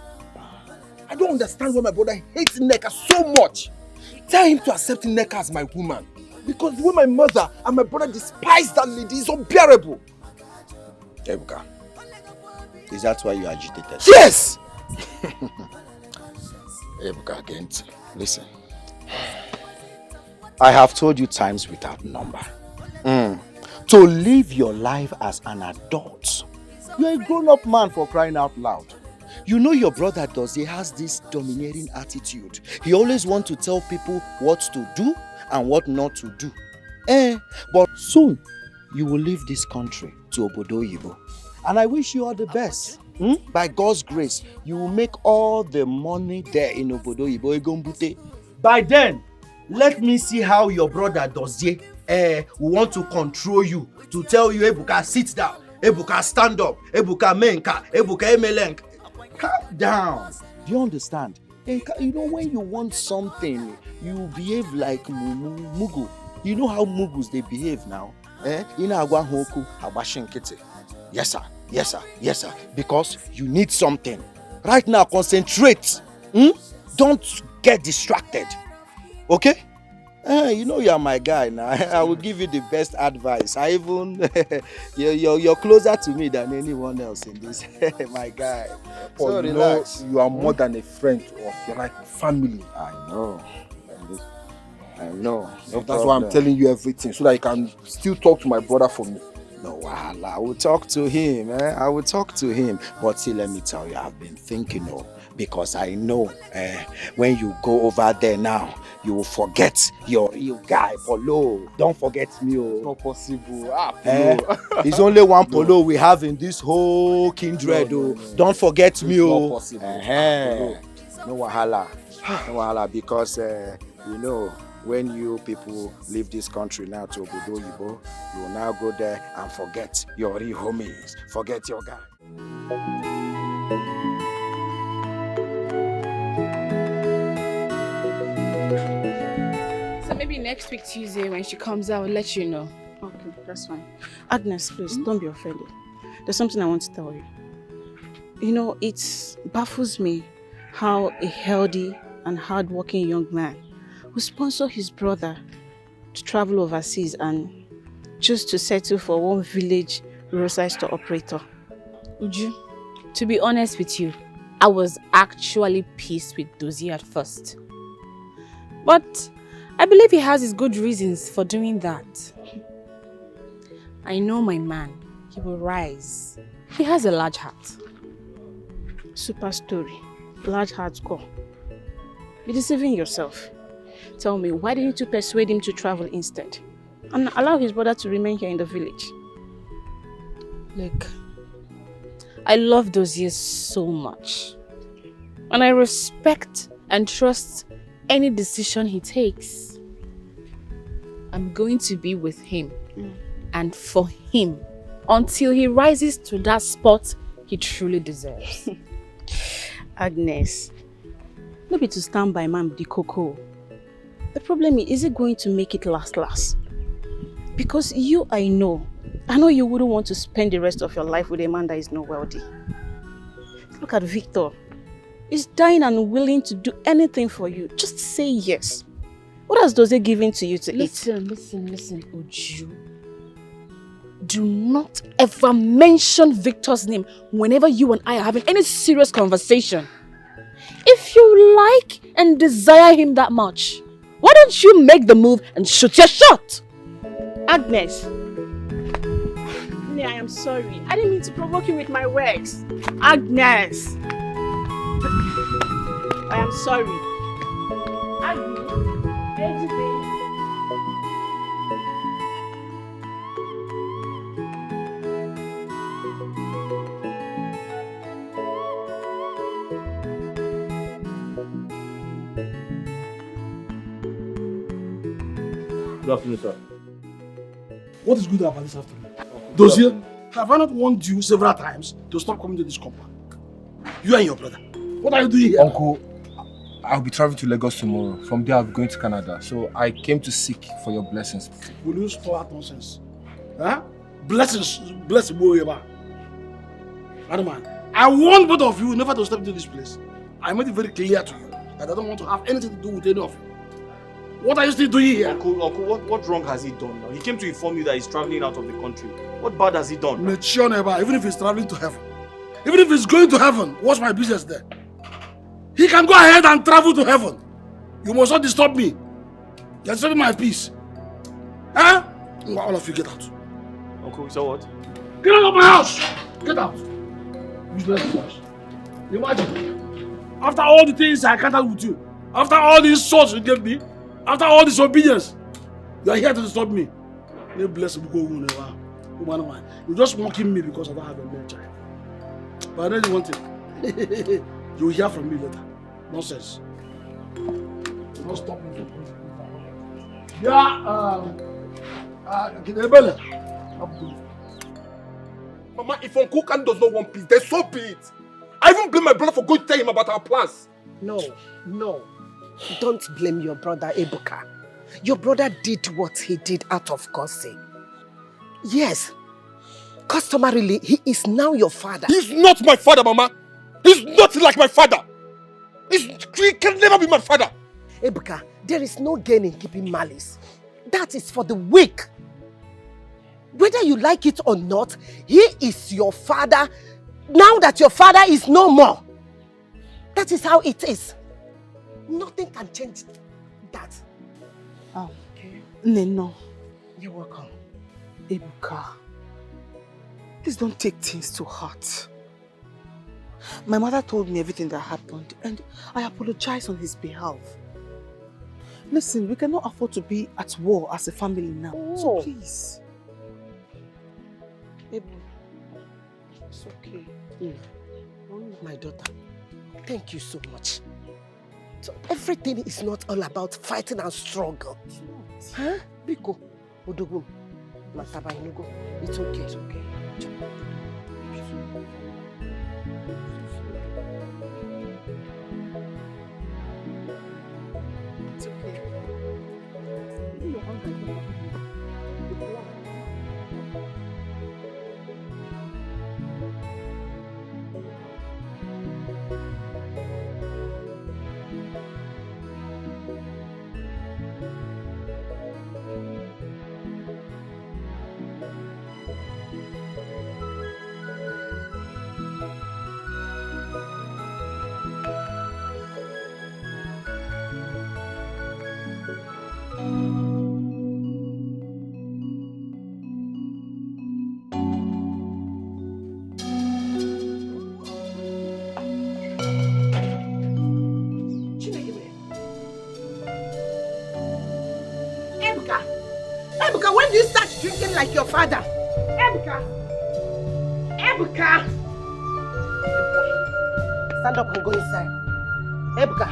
I don't understand why my brother hates Nneka so much. Tell him to accept Nneka as my woman. Because the way my mother and my brother despise that lady is unbearable. Ebuka, is that why you are agitated? Yes! Ebuka, again, listen. I have told you times without number. To live your life as an adult. You're a grown-up man, for crying out loud. You know your brother Dozie has this domineering attitude. He always wants to tell people what to do and what not to do. But soon, you will leave this country to Obodo Oyibo. And I wish you all the best. By God's grace, you will make all the money there in Obodo Oyibo Egombute. By then, let me see how your brother Dozie will want to control you, to tell you, Ebuka, sit down, Ebuka, stand up, Ebuka, menka, Ebuka, emelenk. Calm down. Do you understand? You know, when you want something, you behave like Mugu. You know how Mugus they behave now? Yes, sir. Yes, sir. Yes, sir. Because you need something. Right now, concentrate. Don't get distracted. Okay? You know you're my guy now. I will give you the best advice. I even you're closer to me than anyone else in this. My guy. Paul, So you relax. know you are more than a friend to us. You're like family. I know. No That's problem. why I'm telling you everything, so that you can still talk to my brother for me. No, I will talk to him. I will talk to him. But see, let me tell you, I've been thinking, because I know when you go over there now, you will forget your real guy, Polo. Don't forget me. Not possible. Polo. It's only one Polo we have in this whole kindred. No. Don't forget me. Not possible. No wahala. No wahala, because when you people leave this country now to Obodo Yibo, you will now go there and forget your real homies, forget your guy. So maybe next week Tuesday when she comes out, I'll let you know. Okay, that's fine. Agnes, please, don't be offended. There's something I want to tell you. You know, it baffles me how a healthy and hard-working young man who sponsor his brother to travel overseas and just to settle for one village roadside store operator. Uju, to be honest with you, I was actually pissed with Dozie at first. But I believe he has his good reasons for doing that. I know my man, he will rise. He has a large heart. Super story, large heart core. You're deceiving yourself. Tell me, why didn't you persuade him to travel instead? And allow his brother to remain here in the village? Look, I love Dozie so much. And I respect and trust any decision he takes. I'm going to be with him and for him until he rises to that spot he truly deserves. Agnes, no be to stand by man with the cocoa. The problem is it going to make it last? Because I know you wouldn't want to spend the rest of your life with a man that is not wealthy. Look at Victor. He's dying and willing to do anything for you. Just say yes. What else does he give to you to eat? Listen, Uju. Do not ever mention Victor's name whenever you and I are having any serious conversation. If you like and desire him that much, why don't you make the move and shoot your shot? Agnes. I am sorry. I didn't mean to provoke you with my words. Agnes. I am sorry. Agnes. Good afternoon, sir. What is good about this afternoon? Dozie, have I not warned you several times to stop coming to this compound? You and your brother. What are you doing here? Uncle, I'll be traveling to Lagos tomorrow. From there, I'll be going to Canada. So I came to seek for your blessings. Will you stop that nonsense? Huh? Bless Boyeba. Madam man, I warned both of you never to step into this place. I made it very clear to you that I don't want to have anything to do with any of you. What are you still doing here? Uncle, what wrong has he done now? He came to inform you that he's traveling out of the country. What bad has he done? Even if he's traveling to heaven, even if he's going to heaven, what's my business there? He can go ahead and travel to heaven. You must not disturb me. You're disturbing my peace. Huh? All of you get out. Uncle, so what? Get out of my house! Get out! Useless boys. Imagine, after all the things I encountered with you, after all the insults you gave me, after all this obedience, you are here to disturb me. May bless you go never. You're just mocking me because I don't have a male child. But I know you want it. You will hear from me later. Nonsense. Don't stop me. Mama, if Uncle Khan does not want peace, then so be it. I even blame my brother for going to tell him about our plans. No. Don't blame your brother, Ebuka. Your brother did what he did out of God's sake. Yes, customarily, he is now your father. He's not my father, Mama. He's not like my father. He can never be my father. Ebuka, there is no gain in keeping malice. That is for the weak. Whether you like it or not, he is your father now that your father is no more. That is how it is. Nothing can change that. Okay. Neno. You're welcome. Ebuka, please don't take things to heart. My mother told me everything that happened and I apologize on his behalf. Listen, we cannot afford to be at war as a family now. So please. Ebu, it's okay. My daughter, thank you so much. So everything is not all about fighting and struggle. Huh? Biko, Odogum, Mataba Inugo. It's okay. It's okay. It's okay. Ebuka, when do you start drinking like your father? Ebuka! Ebuka! Stand up and go inside. Ebuka!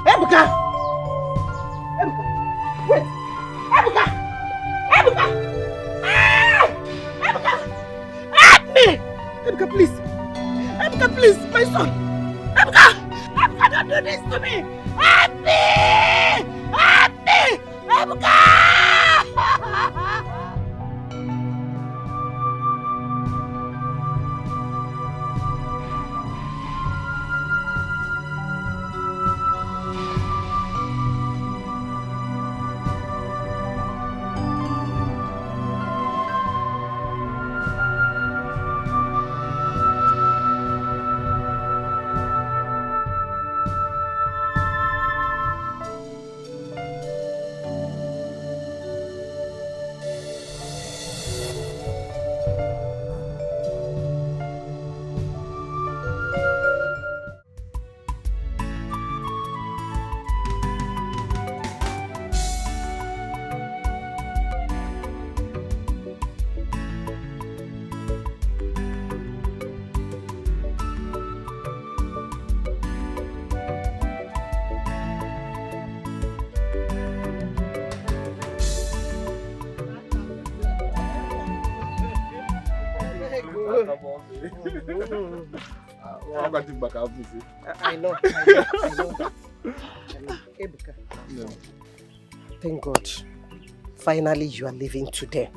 Ebuka! Ebuka! Wait! Ebuka! Ebuka! Ah! Ebuka! Help me! Ebuka, please! Ebuka, please! My son! Ebuka! Ebuka, don't do this to me! Help me! Help me! Ebuka! I know that. Ebuka. No. Thank God. Finally, you are leaving today.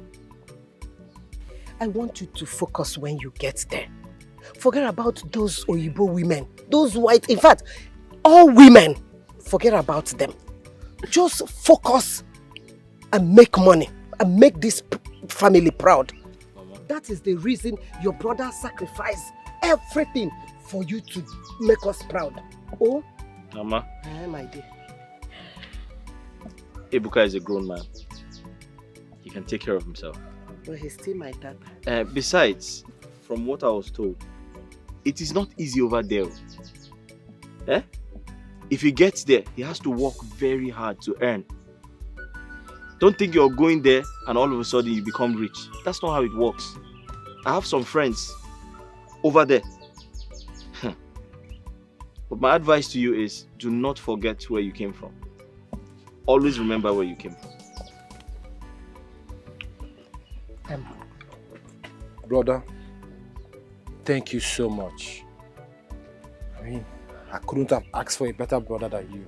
I want you to focus when you get there. Forget about those Oyibo women, those white, in fact, all women. Forget about them. Just focus and make money and make this family proud. Mama. That is the reason your brother sacrificed everything for you to make us proud. Oh? Mama. My dear. Ebuka is a grown man. He can take care of himself. But he's still my dad. Besides, from what I was told, it is not easy over there. Eh? If he gets there, he has to work very hard to earn. Don't think you're going there and all of a sudden you become rich. That's not how it works. I have some friends over there. But my advice to you is, do not forget where you came from. Always remember where you came from. Brother, thank you so much. I mean, I couldn't have asked for a better brother than you.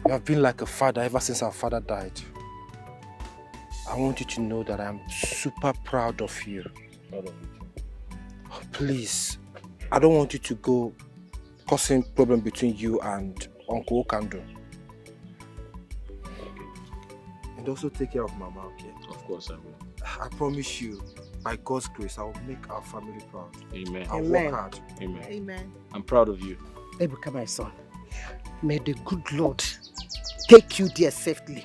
You have been like a father ever since our father died. I want you to know that I'm super proud of you. Please, I don't want you to go causing problem between you and Uncle Okando. And also take care of Mama, okay? Of course I will. I promise you, by God's grace, I will make our family proud. Amen. I'll work hard. Amen. Amen. I'm proud of you. Ebuka, my son, may the good Lord take you there safely.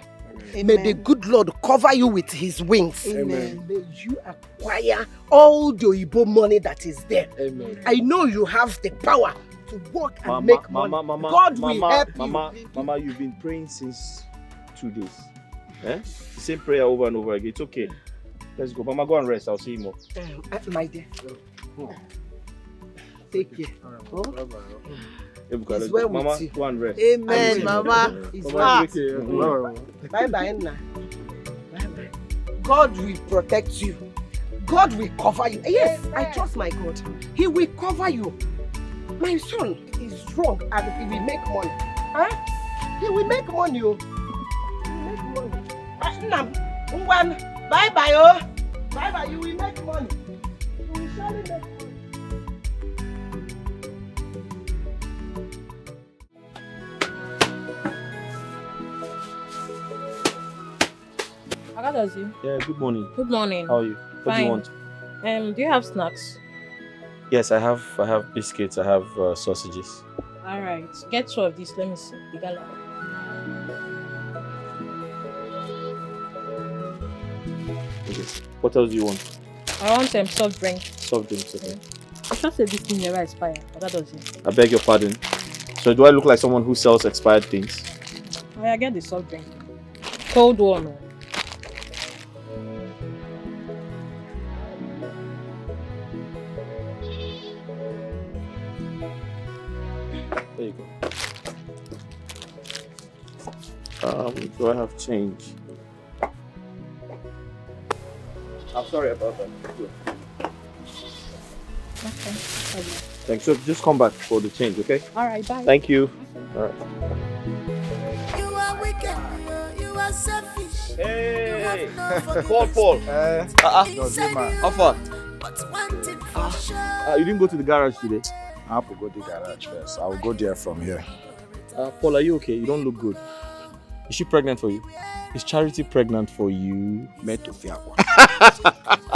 Amen. May the good Lord cover you with his wings. Amen. May you acquire all the Igbo money that is there. Amen. I know you have the power to work and make money. God will help you. Mama, you've been praying since 2 days. Eh? The same prayer over and over again. It's okay. Let's go. Mama, go and rest. I'll see you more. My dear. Take care. It's well Mama, with you. go and rest. Amen, Mama. Bye-bye, Nna. Bye-bye. God will protect you. God will cover you. Yes, I trust my God. He will cover you. My son is strong and he will make money. Huh? He will make money. Oh. He will make money. Bye-bye, oh. Bye-bye, you will make money. You will surely make money. How does you? Yeah, good morning. Good morning. How are you? What do you want? Do you have snacks? Yes, I have biscuits, I have sausages. Alright, get 2 of these, let me see. The gala. Okay. What else do you want? I want soft drink. Soft drinks, okay. I just said this thing never expired. How does it? I beg your pardon. So do I look like someone who sells expired things? I get the soft drink. Cold one. There you go. Do I have change? I'm sorry about that. Okay. Thanks. So just come back for the change, okay? Alright, bye. Thank you. Alright. You are wicked, you are selfish. Hey! Paul. How far? But one thing for sure. You didn't go to the garage today? I have to go to the garage first. I will go there from here. Paul, are you okay? You don't look good. Is she pregnant for you? Is Charity pregnant for you?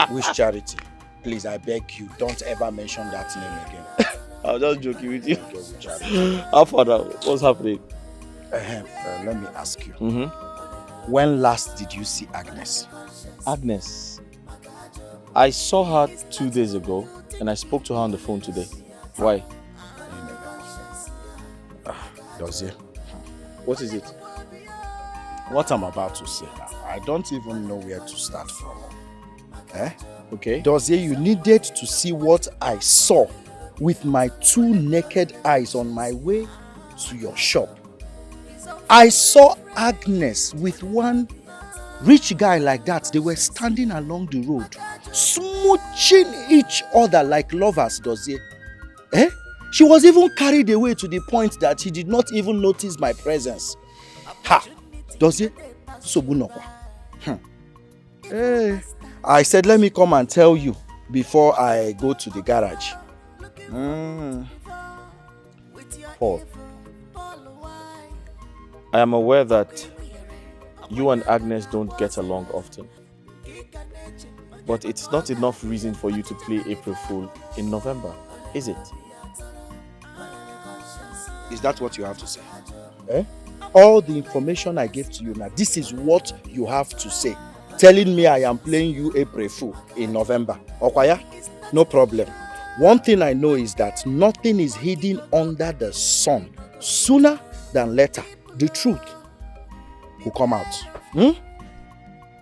Which Charity? Please, I beg you, don't ever mention that name again. I was just joking with you. How far now? What's happening? Let me ask you. When last did you see Agnes? Agnes? I saw her 2 days ago and I spoke to her on the phone today. Why? Dozie. What is it? What I'm about to say now, I don't even know where to start from. Okay. Dozie, you needed to see what I saw with my 2 naked eyes on my way to your shop. I saw Agnes with one rich guy like that. They were standing along the road, smooching each other like lovers, Dozie. She was even carried away to the point that he did not even notice my presence. Ha! Dozie, Sobunokwa. I said, let me come and tell you before I go to the garage. Paul, I am aware that you and Agnes don't get along often. But it's not enough reason for you to play April Fool in November, is it? Is that what you have to say? All the information I gave to you now, this is what you have to say. Telling me I am playing you April Fool in November. Okwaya? No problem. One thing I know is that nothing is hidden under the sun. Sooner than later, the truth will come out.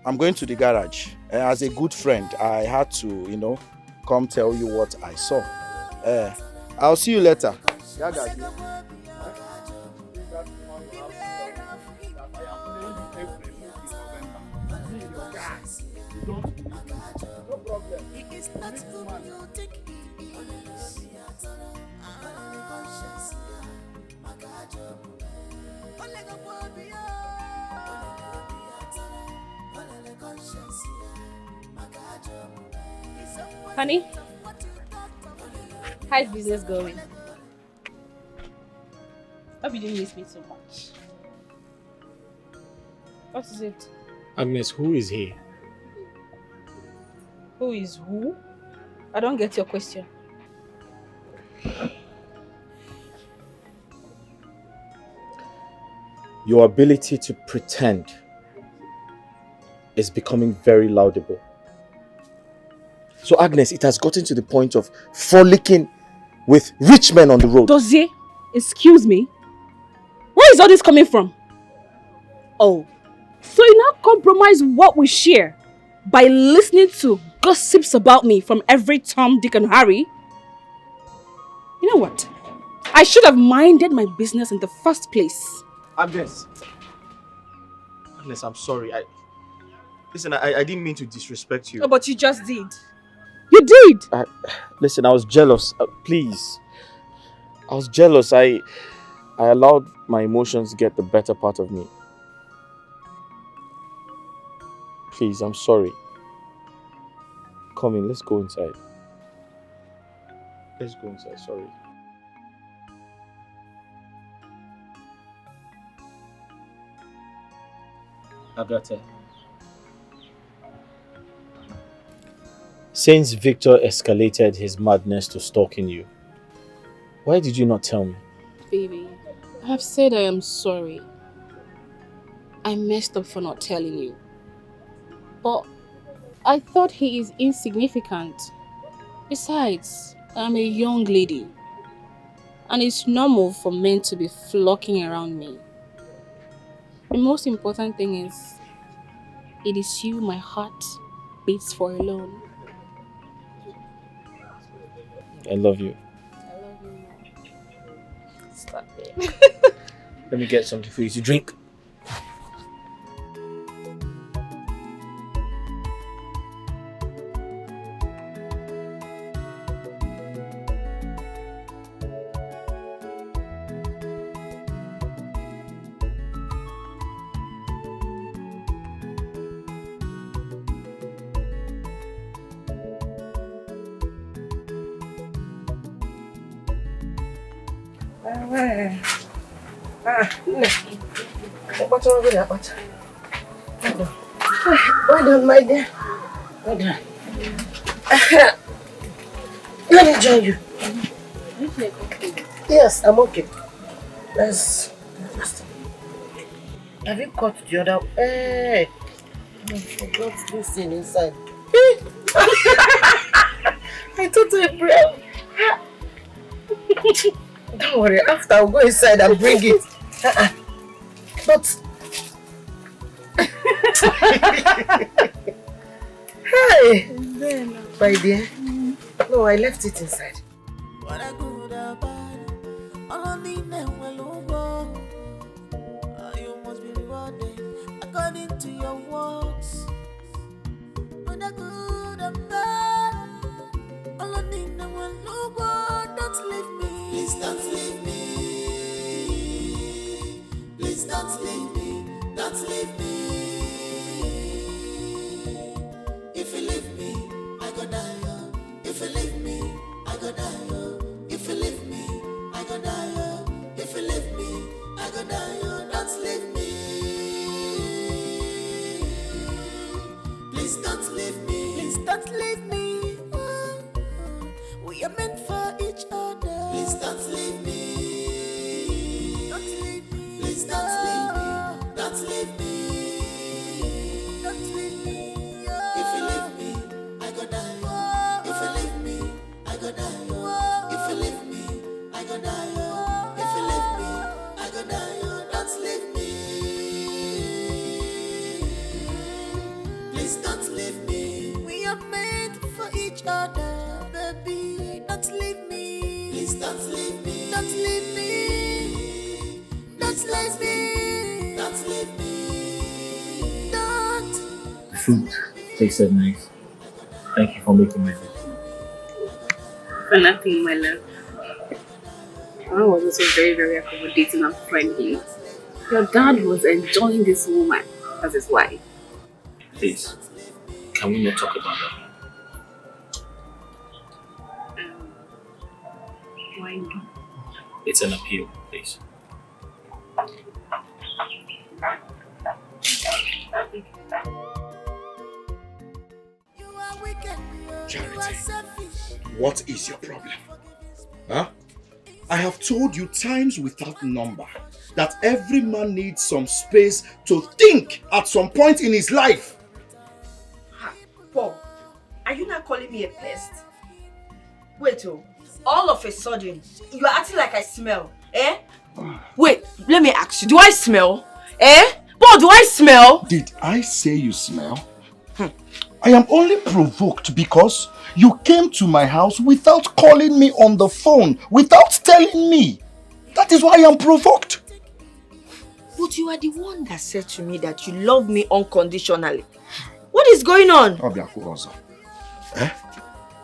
I'm going to the garage. As a good friend, I had to, come tell you what I saw. I'll see you later. Yeah, guys. Honey, how's business going? hope you didn't miss me so much. What is it? Agnes, who is he? Who is who? I don't get your question. Your ability to pretend is becoming very laudable. So Agnes, it has gotten to the point of frolicking with rich men on the road. Dozie, excuse me. Where is all this coming from? Oh, so you now compromise what we share by listening to gossips about me from every Tom, Dick and Harry? You know what? I should have minded my business in the first place. Agnes, I'm sorry. Listen, I didn't mean to disrespect you. Oh, but you just did. You did! Listen, I was jealous. Please. I was jealous. I allowed my emotions get the better part of me. Please, I'm sorry. Come in, let's go inside. Let's go inside, sorry. Agatha. Since Victor escalated his madness to stalking you, why did you not tell me? Baby, I have said I am sorry. I messed up for not telling you. But I thought he is insignificant. Besides, I'm a young lady. And it's normal for men to be flocking around me. The most important thing is, it is you my heart beats for alone. I love you. I love you more. Stop it. Let me get something for you to drink. Well done, my dear. Well done. Let me join you. Yes, I'm okay. Let's. Have you cut the other? Hey, I forgot this thing inside. I thought I brought. Don't worry, after I'll go inside and bring it. But hey, my dear. No, I left it inside. You must be rewarded according to your works. When I good and bad, all I need now will look good. Don't leave me. Please don't leave me. Please don't leave me. Don't leave me. If you leave me, I go die. If you leave me, I go die. If you leave me, I go die. If you leave me, I go die. Don't leave me. Please don't leave me. Please don't leave me. We are meant for each other. Please don't leave me. Don't leave me. Please don't leave me. Don't leave me. Don't leave me. If you leave me, I go die. If you leave me, I go die. If you leave me, I go die. If you leave me, I go die. Don't leave me. Please don't leave me. We are meant for each other, baby. Don't leave me. Please don't leave me. Don't leave me. Don't leave me. Don't leave me. Don't. The food tasted nice. Thank you for making my food. For nothing, my love. I was also very, very accommodating and friendly. Your dad was enjoying this woman as his wife. Please, can we not talk about that? Why not? It's an appeal, please. Charity, what is your problem? Huh? I have told you times without number that every man needs some space to think at some point in his life. Paul, are you not calling me a pest? Wait, all of a sudden, you are acting like I smell, eh? Wait, let me ask you, do I smell? Eh? Paul, do I smell? Did I say you smell? I am only provoked because you came to my house without calling me on the phone, without telling me. That is why I am provoked. But you are the one that said to me that you love me unconditionally. What is going on? Eh?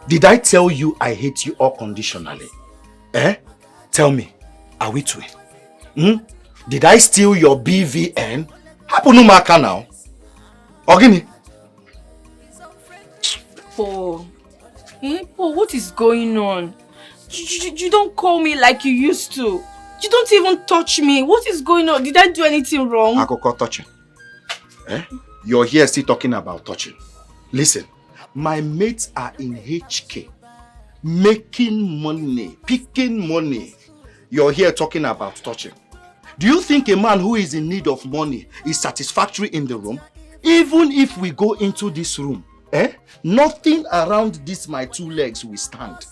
Did I tell you I hate you unconditionally? Eh? Tell me, are we twin? Did I steal your BVN? Happen maka now. Ogini? Paul. Paul, what is going on? You don't call me like you used to. You don't even touch me. What is going on? Did I do anything wrong? Akoko touching. Eh? You're here still talking about touching. Listen, my mates are in HK. Making money, picking money. You're here talking about touching. Do you think a man who is in need of money is satisfactory in the room? Even if we go into this room, nothing around this my two legs will stand.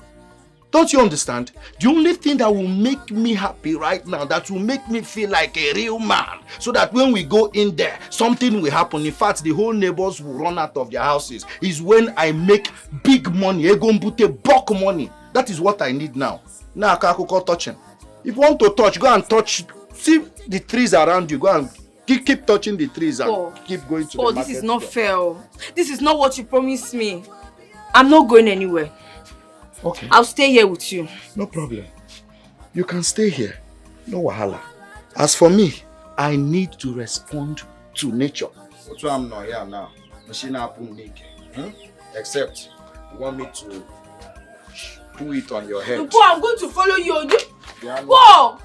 Don't you understand? The only thing that will make me happy right now, that will make me feel like a real man, so that when we go in there, something will happen. In fact, the whole neighbors will run out of their houses, is when I make big money, bulk money. That is what I need now. Now, Kakoko touching. If you want to touch, go and touch. See the trees around you. Go and keep touching the trees and keep going to the market. This is not fair. This is not what you promised me. I'm not going anywhere. Okay. I'll stay here with you. No problem. You can stay here. No wahala. As for me, I need to respond to nature. That's why I'm not here now. Except you want me to do it on your head. Paul, I'm going to follow you. Paul!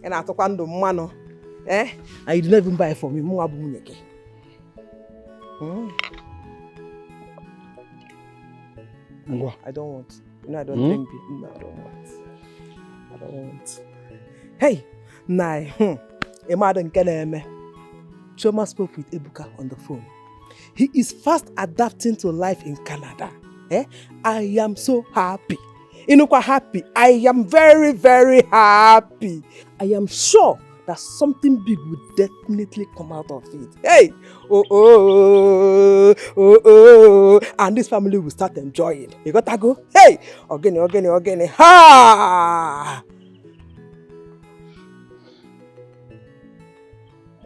And I talk on the mano. And you didn't even buy it for me. I don't want. No, I don't think. No, I don't want. I don't want. Hey, Nai. Madam Keneme. Choma spoke with Ebuka on the phone. He is fast adapting to life in Canada. I am so happy. Happy. I am very, very happy. I am sure that something big will definitely come out of it. Hey! And this family will start enjoying. You got to go? Hey! Organi. Ha!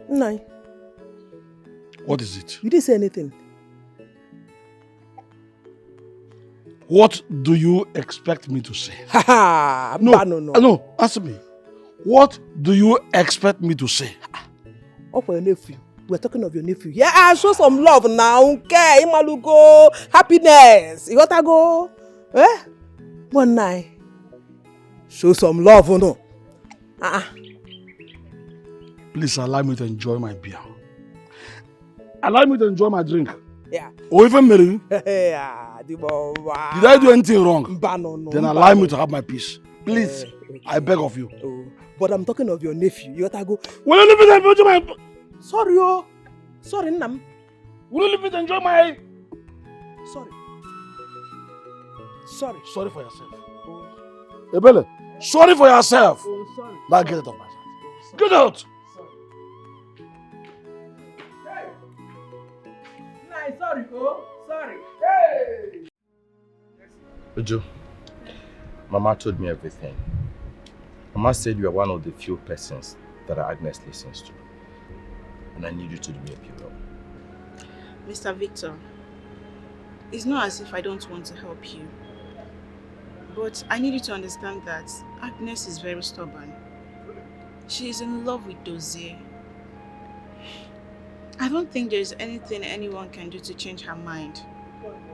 Nai. What is it? You didn't say anything. What do you expect me to say? No, answer me. What do you expect me to say? Oh, for your nephew. We're talking of your nephew. Yeah, show some love now. Okay, Imalugo. Happiness. You gotta go. One night. Show some love, no? Please allow me to enjoy my beer. Allow me to enjoy my drink. Yeah. Or even marry. Yeah. Did I do anything wrong? Then allow me to have my peace. Please, I beg of you. But I'm talking of your nephew. You gotta go. Will you leave me to enjoy my... Sorry, Sorry, Nam. Will you leave me to enjoy my... Sorry. Sorry for yourself. Ebele, sorry for yourself. Sorry. Now get it off my side. Get out. Sorry, sorry. Hey! Uju, Mama told me everything. Mama said you are one of the few persons that Agnes listens to. And I need you to do me a favor. Mr. Victor, It's not as if I don't want to help you. But I need you to understand that Agnes is very stubborn. She is in love with Dozier. I don't think there's anything anyone can do to change her mind.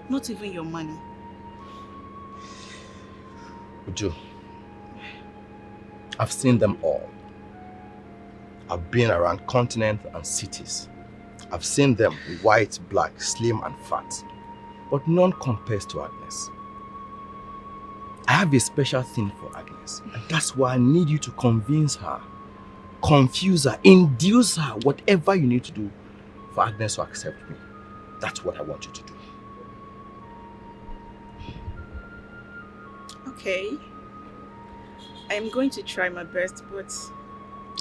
Not even your money. Uju, I've seen them all. I've been around continents and cities. I've seen them white, black, slim and fat. But none compares to Agnes. I have a special thing for Agnes. And that's why I need you to convince her, confuse her, induce her, whatever you need to do for Agnes to accept me. That's what I want you to do. Okay. I'm going to try my best, but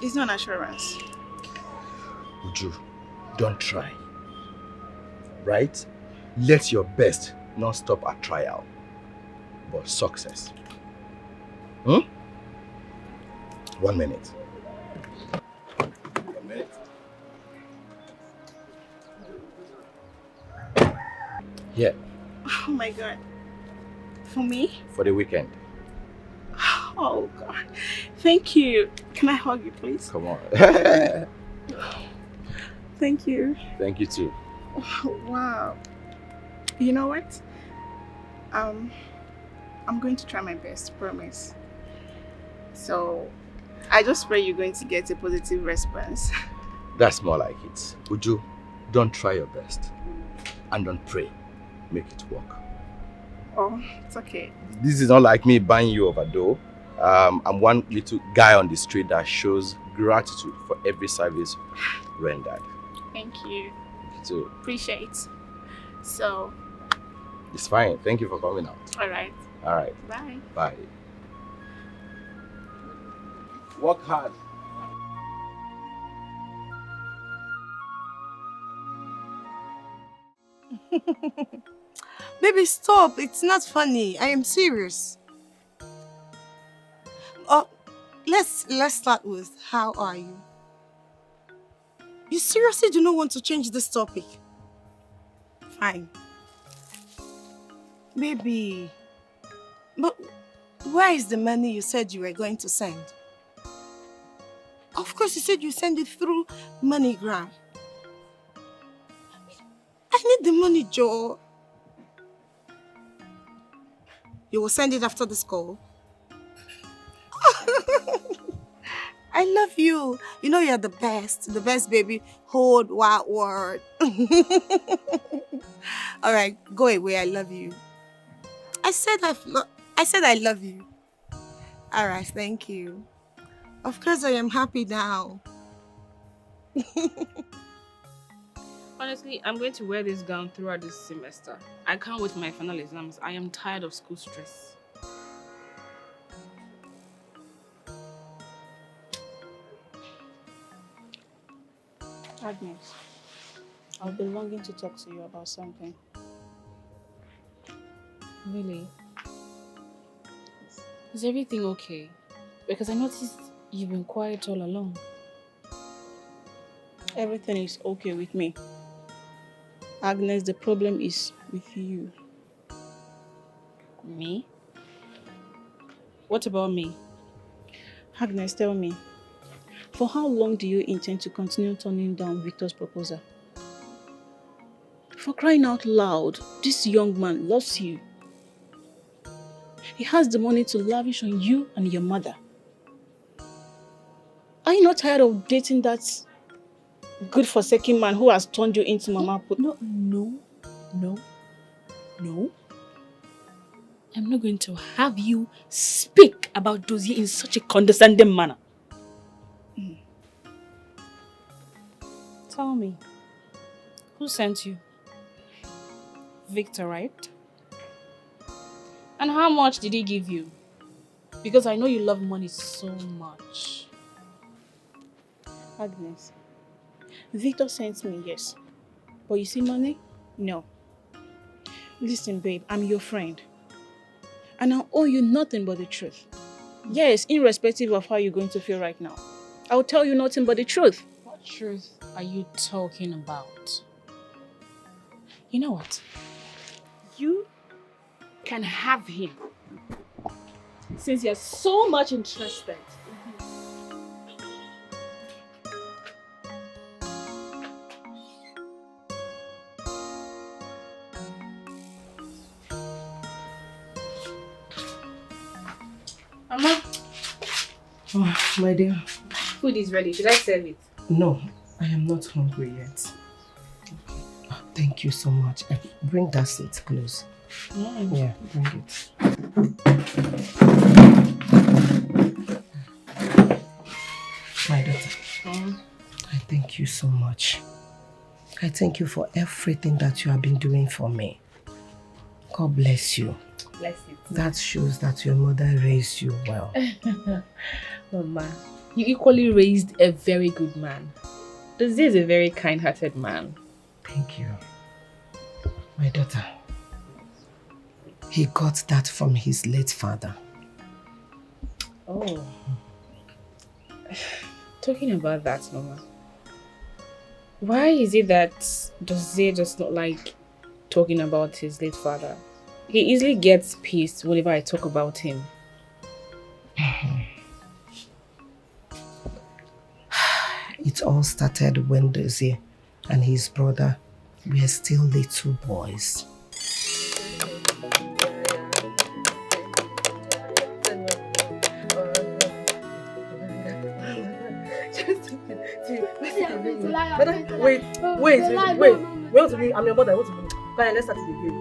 it's not an assurance. Uju, don't try. Right? Let your best not stop at trial, but success. 1 minute. 1 minute. Here, Oh my God. For me? for the weekend. Oh God. Thank you. Can I hug you, please? Come on. Thank you. Thank you too. Wow. You know what? I'm going to try my best, promise. So, I just pray you're going to get a positive response. That's more like it. Uju, don't try your best. And don't pray. Make it work. Oh, it's okay. This is not like me buying you over though. I'm one little guy on the street that shows gratitude for every service rendered. Thank you. Thank you too. Appreciate. So, It's fine. Thank you for coming out. alright. Alright. Bye. Bye. Work hard. Baby, stop. It's not funny. I am serious. Let's start with how are you? You seriously do not want to change this topic? Fine. Baby, but where is the money you said you were going to send? Of course, you said you send it through MoneyGram. I need the money, Joe. You will send it after this call? I love you. You know you're the best baby. Whole wide world. All right, go away. I love you. I said I love you. All right, thank you. Of course, I am happy now. Honestly, I'm going to wear this gown throughout this semester. I can't wait for my final exams. I am tired of school stress. Agnes, I'll be longing to talk to you about something. Really? Is everything okay? Because I noticed you've been quiet all along. Everything is okay with me. Agnes, the problem is with you. Me? What about me? Agnes, tell me, for how long do you intend to continue turning down Victor's proposal? For crying out loud, this young man loves you. He has the money to lavish on you and your mother. Are you not tired of dating that good-forsaken man who has turned you into Mama Put? No. I'm not going to have you speak about Dozier in such a condescending manner. Tell me, who sent you? Victor, right? And how much did he give you? Because I know you love money so much. Agnes, Victor sent me, yes. But you see money? No. Listen, babe, I'm your friend. And I owe you nothing but the truth. Yes, irrespective of how you're going to feel right now. I'll tell you nothing but the truth. What truth are you talking about? You know what? you can have him. Since you're so much interested. Mama. Oh, my dear. Food is ready. Should I serve it? No, I am not hungry yet. Oh, thank you so much. Bring that seat close. Yeah, bring it. My daughter, I thank you so much. I thank you for everything that you have been doing for me. God bless you. Bless you. That shows that your mother raised you well. Mama, you equally raised a very good man. This is a very kind-hearted man. Thank you. My daughter, he got that from his late father. Oh. Talking about that, Mama, why is it that Dozie does not like talking about his late father? He easily gets pissed whenever I talk about him. It all started when Dozie and his brother were still little boys. Wait. Wait to me. I'm your mother. Wait to me. Come on, let's start it again.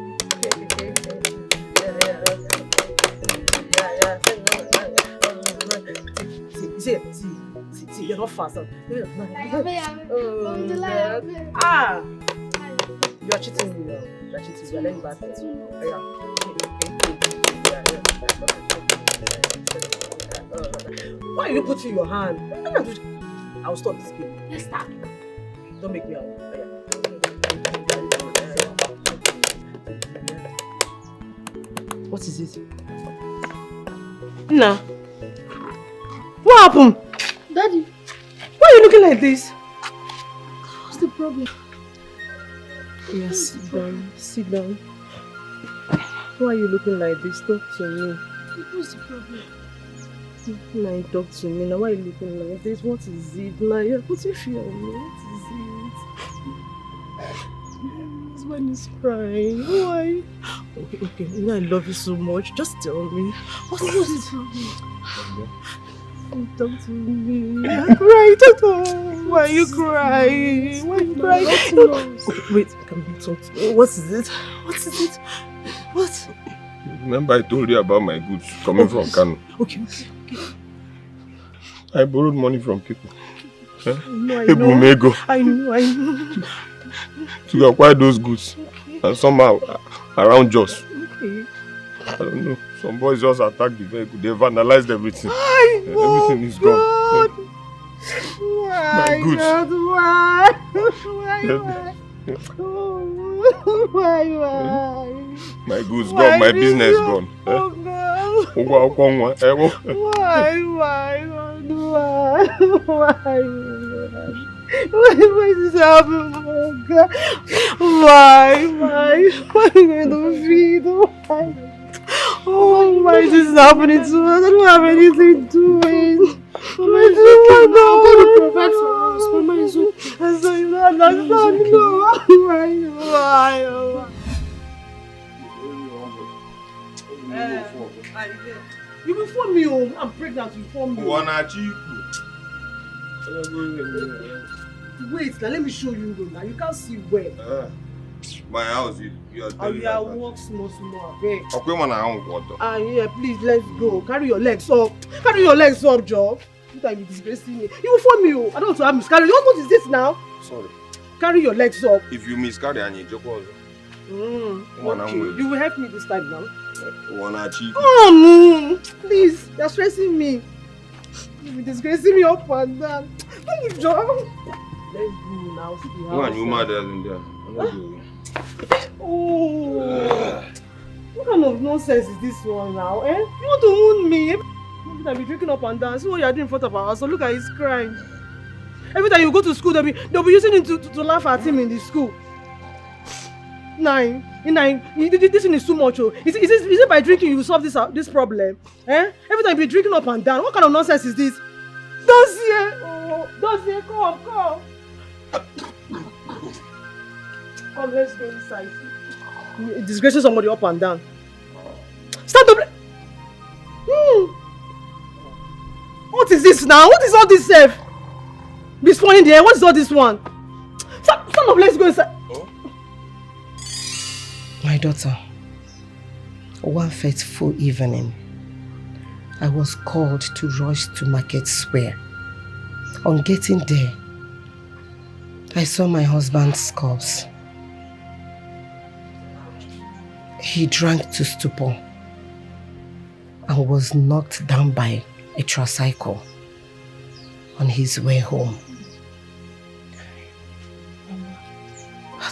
See, you're not fast. You are cheating me. You are cheating. You are letting back. Why are you putting your hand? I'll stop this game. Let's start. Don't make me out. What is it? Nah. What happened? Daddy. Why are you looking like this? What's the problem? Yes, sit down. Sit down. Why are you looking like this? Talk to me. What's the problem? Now talk to me. Now why are you looking like this? What is it? Now you're putting fear on me. What is it? This man is crying. Why? Okay. You know I love you so much. Just tell me. What's the problem? Talk to me. I'm crying. Why are you crying? Why are you crying? Wait, can we talk to me? What is it? What is it? What? Remember I told you about my goods coming from Kano. Okay. I borrowed money from people. No, I know. I know. To acquire those goods. Okay. And somehow around Jos. Okay. I don't know. Some boys just attacked the vehicle. They vandalized everything. Everything is God. gone. Why? My goods. God, why? My goods gone. My business gone. Oh God. Why? Why is this happening? Oh God. Why are you going to feed? Why? Oh, why is this happening to us? I don't have anything doing. Mama is okay now. I'm going to provide for us. Mama is okay. So you don't understand. Why? You will phone me home. I'm pregnant. You phone me. Wait, now let me show you. Now you can't see where. My house, you are telling me. I walk small, okay? Okay, man, I want water. Yeah, please, let's go. Carry your legs up. Joe. You can't be disgracing me. You will phone me. I don't want to have miscarriage. What is this now? Sorry. Carry your legs up. If you miscarry and you joke also. Okay. You will help me this time now. Please, you're stressing me. You're disgracing me up and down. Don't you, Joe? Let's go now. See the house. You mad in there. Oh, what kind of nonsense is this one now? You want to wound me? I'll be drinking up and down. See what you're doing in front of our house. So look at his crying. Every time you go to school, they'll be using him to laugh at him in the school. Nine, this thing is too much. Oh. Is it by drinking you solve this problem? Eh? Every time you be drinking up and down. What kind of nonsense is this? Dossier, come. Come, let's go inside. You're disgracing somebody up and down. Start to What is this now? What is all this self? Be spawning there. What is all this one? Stand up, let's go inside. My daughter, one fateful evening, I was called to rush to Market Square. On getting there, I saw my husband's corpse. He drank to stupor and was knocked down by a tricycle on his way home.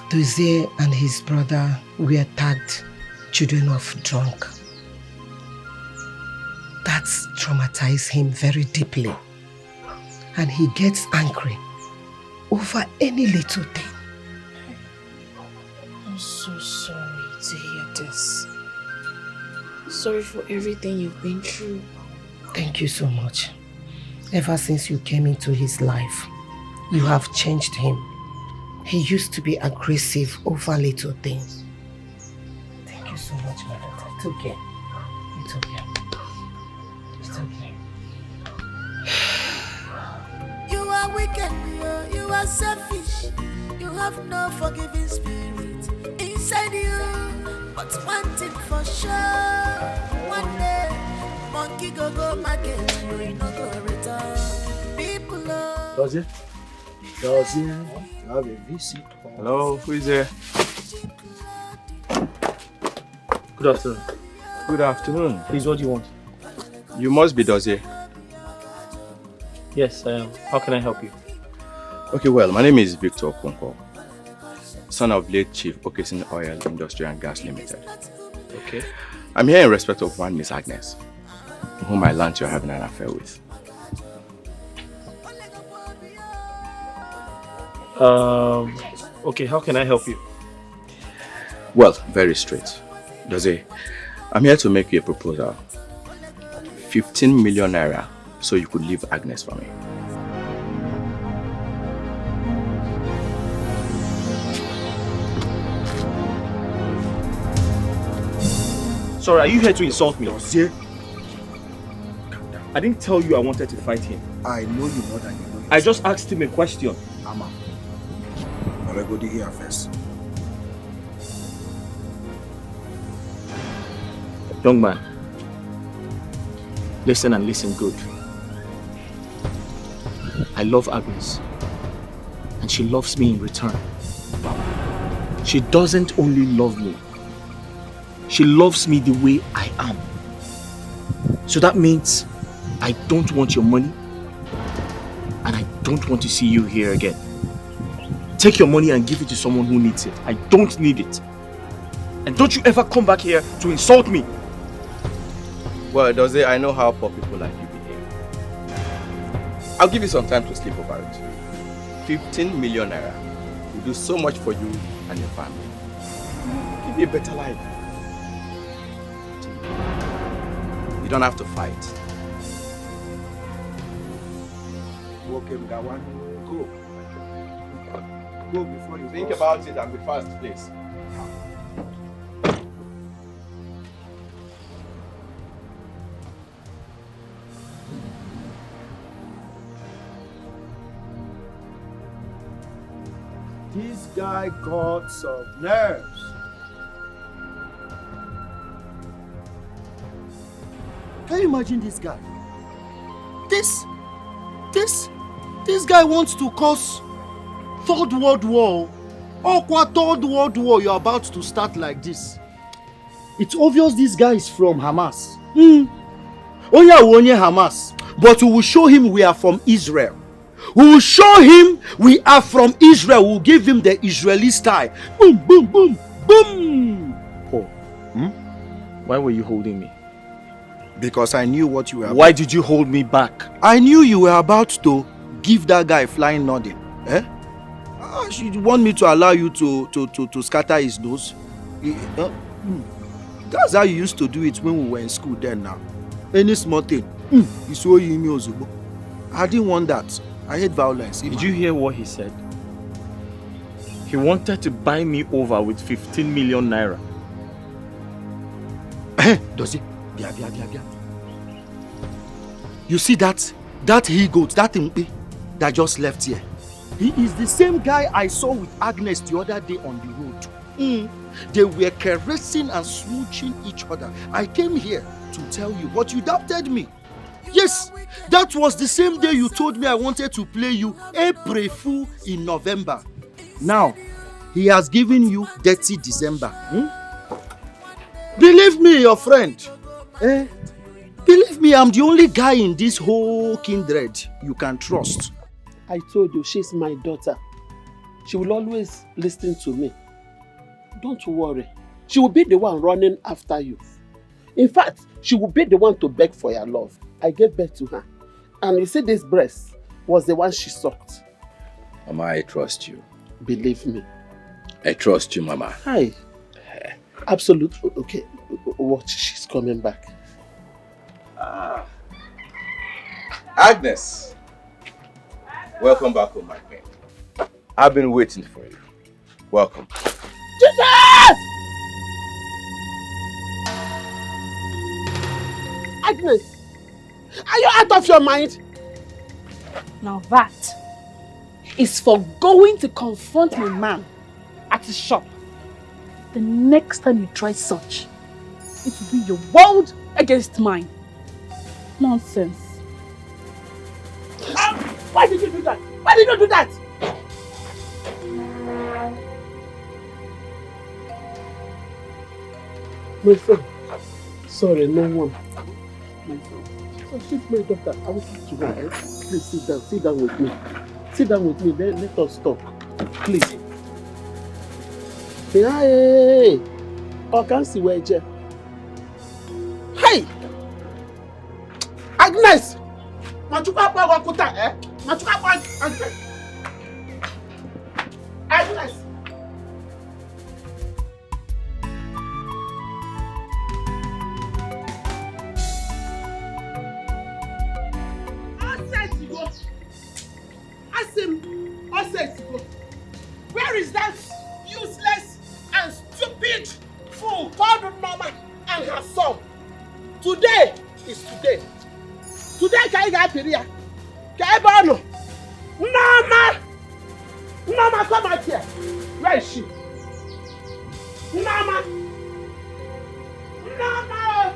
Dozie and his brother were tagged children of drunk. That traumatized him very deeply, and he gets angry over any little thing. I'm so sorry to hear this. Sorry for everything you've been through. Thank you so much. Ever since you came into his life, you have changed him. He used to be aggressive over little things. Thank you so much, my daughter. It's okay. It's okay. It's okay. You are wicked, you are selfish. You have no forgiving spirit inside you. But one thing for sure, one day, monkey go market, you no go return. People love. Dozie, you have a visit. Hello, who is there? Good afternoon. Good afternoon. Please, what do you want? You must be Dozie. Yes, I am. How can I help you? Okay, well, my name is Victor Okonkwo, son of late Chief Okesin Oil Industry and Gas Limited. Okay. I'm here in respect of one Miss Agnes, whom I learned you're having an affair with. Okay, how can I help you? Well, very straight. Dozie, I'm here to make you a proposal. 15 million naira so you could leave Agnes for me. Sorry, are you here to insult me? Dozie? I didn't tell you I wanted to fight him. I know you more than you know. I just asked him a question. Ama. I'll go here first. Young man, listen and listen good. I love Agnes, and she loves me in return. She doesn't only love me, she loves me the way I am. So that means I don't want your money, and I don't want to see you here again. Take your money and give it to someone who needs it. I don't need it. And don't you ever come back here to insult me. Well, Dozie, I know how poor people like you behave. I'll give you some time to sleep over it. 15 million naira will do so much for you and your family. Give you a better life. You don't have to fight. Okay, with that one, go. Go before you think about it and be fast, please. This guy got some nerves. Can you imagine this guy? This guy wants to cause Third World War. Third World War you're about to start like this. It's obvious this guy is from Hamas. Onye Hamas. But we will show him we are from Israel. We will show him we are from Israel. We will give him the Israeli style. Boom, boom, boom, boom. Paul, why were you holding me? Because I knew what you were about. Why did you hold me back? I knew you were about to give that guy flying nothing. Eh? She want me to allow you to scatter his nose? That's how you used to do it when we were in school then now. Any small thing, you saw him Ozubo. I didn't want that. I hate violence. Did you hear what he said? He wanted to buy me over with 15 million naira. Does he? Bia. You see that he-goat, that impi that just left here? He is the same guy I saw with Agnes the other day on the road. They were caressing and smooching each other. I came here to tell you, but you doubted me. Yes, that was the same day you told me I wanted to play you April Fool in November. Now, he has given you Dirty December. Believe me, your friend. Believe me, I'm the only guy in this whole kindred you can trust. I told you, she's my daughter. She will always listen to me. Don't worry. She will be the one running after you. In fact, she will be the one to beg for your love. I gave birth to her. And you see, this breast was the one she sucked. Mama, I trust you. Believe me. I trust you, Mama. Hi. Absolutely. Okay. Watch, she's coming back. Agnes! Welcome back home, my queen. I've been waiting for you. Welcome. Jesus! Agnes! Are you out of your mind? Now that is for going to confront my man at his shop. The next time you try such, it will be your world against mine. Nonsense. Why did you do that? Why did you do that? My friend, sorry, no one. My friend. So she's my daughter. I will talk to her. Please sit down with me. Sit down with me, then let us talk. Please. Hey! I can't see where you. Hey! Agnes! Machuka pa wakuta, eh? Machuka pa Agnes! Agnes! Where is that useless and stupid fool called Mama and her son? Today is today. Today can you get here? Can you Mama! Mama, come out here. Where is she? Mama! Mama!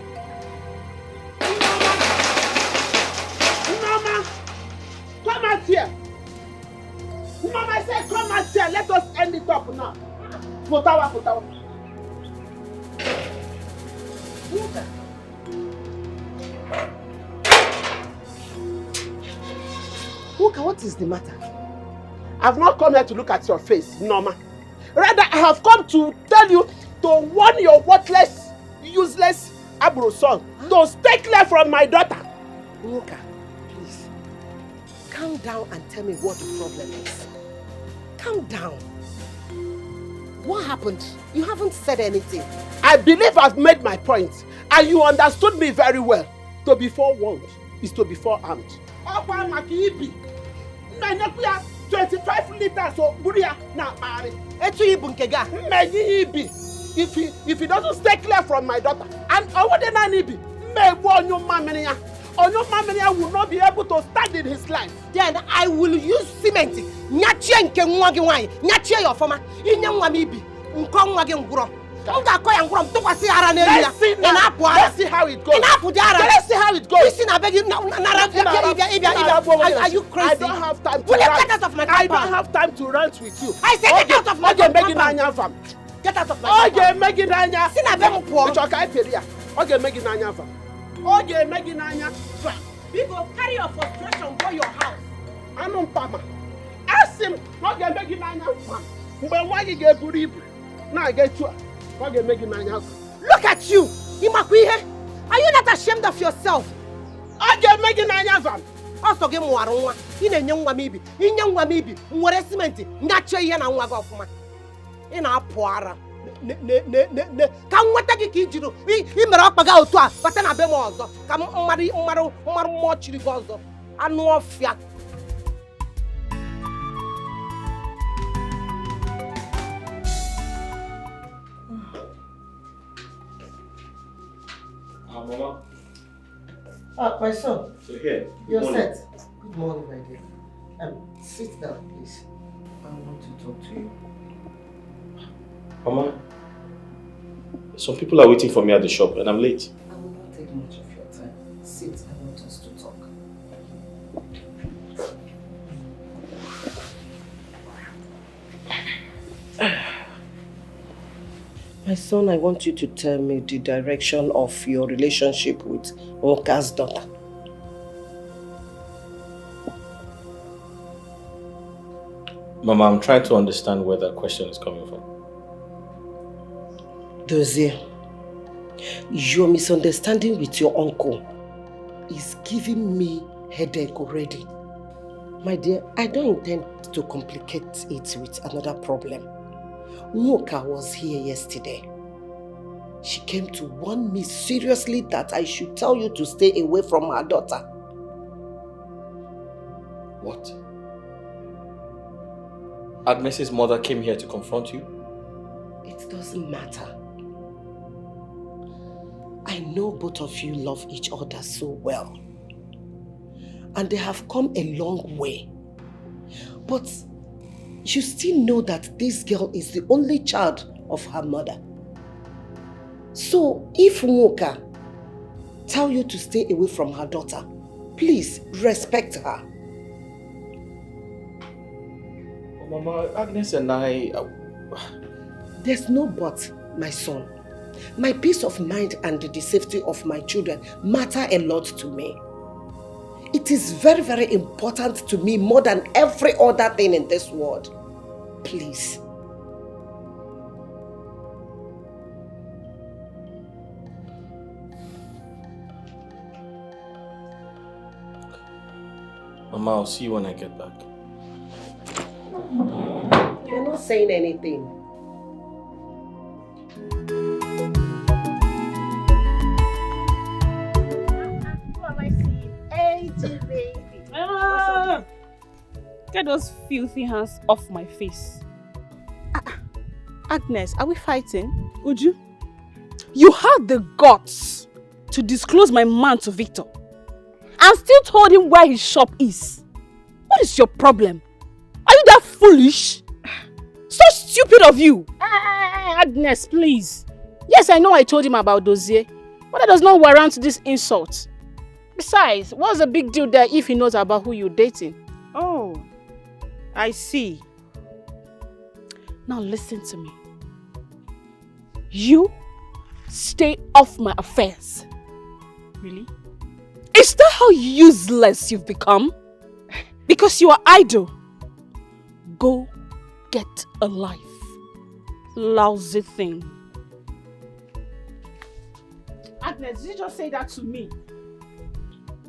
Mama! Come out here. Mama, I said come out here. Let us end it up now. Potawa. Uka, what is the matter? I've not come here to look at your face, Norma. Rather, I have come to tell you to warn your worthless, useless Abro son to stay clear from my daughter. Uka, please, calm down and tell me what the problem is. Calm down. What happened? You haven't said anything. I believe I've made my point, and you understood me very well. To be forewarned is to be forearmed. 25 liters of buria na mari. If he doesn't stay clear from my daughter, and Onyomamenia will not be able to stand in his life. Then I will use cement. Nyachie nke nwa gi nwan. Nyachie your former. Inye nwa mi bi. Nko nwa gi nguro. Let's see how it goes. Let's see how it goes. Are you crazy? I don't have time to rant. Get out of my I don't have time to rant with you. I said get out of my compound. Get out of my compound. Okay, Meggy Nanya. People carry your frustration to your house. Pama. Ask him. Okay, Meggy Nanya. But why you get Bribes? Now I get you. Look at you! Are you not ashamed of yourself? Okay, Meggy Nanya. ọsọ gị mụwara nwa ị na-enye nwa m ibi inye nwa m ibi nwere simenti ngachi ihe na nwa gị ọfụma ị na-apụ ara ka m nweta gị ka i jiri i mere ọkpa gị otu a bata na be m ọzọ ka mmadụ mmụọ chiri gị ọzọ anụ ọfịa. Mama. My son. So here. You're set. Good morning, my dear. Sit down, please. I want to talk to you. Mama, some people are waiting for me at the shop and I'm late. I will not take much of your time. Sit, I want us to talk. My son, I want you to tell me the direction of your relationship with Nwoka's daughter. Mama, I'm trying to understand where that question is coming from. Dozie, your misunderstanding with your uncle is giving me headache already. My dear, I don't intend to complicate it with another problem. Nwoka was here yesterday. She came to warn me seriously that I should tell you to stay away from her daughter. What? Agnes's mother came here to confront you? It doesn't matter. I know both of you love each other so well. And they have come a long way. But you still know that this girl is the only child of her mother. So if Nwoka tell you to stay away from her daughter, please respect her. Mama, Agnes and I... There's no but, my son. My peace of mind and the safety of my children matter a lot to me. It is very, very important to me more than every other thing in this world. Please. Mama, I'll see you when I get back. You're not saying anything. Who am I seeing? AJ, baby. Ah, get those filthy hands off my face. Agnes, are we fighting? Uju, you had the guts to disclose my man to Victor and still told him where his shop is. What is your problem? Are you that foolish? So stupid of you. Agnes, please. Yes, I know I told him about Dozie, but that does not warrant this insult. Besides, what's the big deal there if he knows about who you're dating? Oh, I see. Now listen to me. You stay off my affairs. Really? Is that how useless you've become? Because you are idle. Go get a life. Lousy thing. Agnes, did you just say that to me?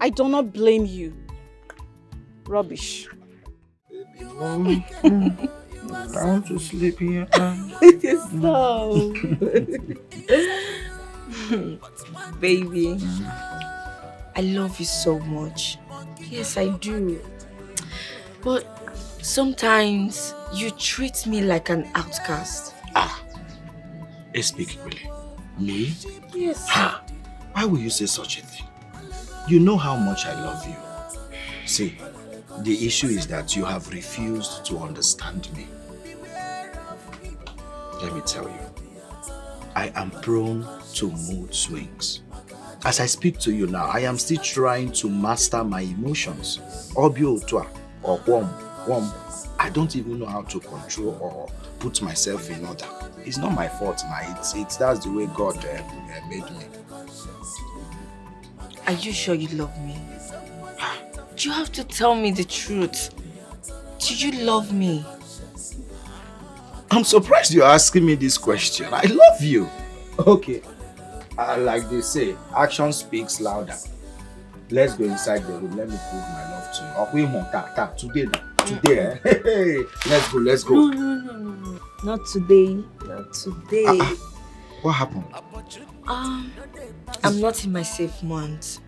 I do not blame you. Rubbish. I want to sleep here. So, baby, I love you so much. Yes, I do. But sometimes you treat me like an outcast. Speak really. Me? Yes. Why will you say such a thing? You know how much I love you. See, the issue is that you have refused to understand me. Let me tell you, I am prone to mood swings. As I speak to you now, I am still trying to master my emotions. Obio or wom. I don't even know how to control or put myself in order. It's not my fault, it's that's the way God made me. Are you sure you love me? You have to tell me the truth. Do you love me? I'm surprised you're asking me this question. I love you. Okay. Like they say, action speaks louder. Let's go inside the room. Let me prove my love Today. Hey, let's go. No. Not today. Not today. What happened? I'm not in my safe month.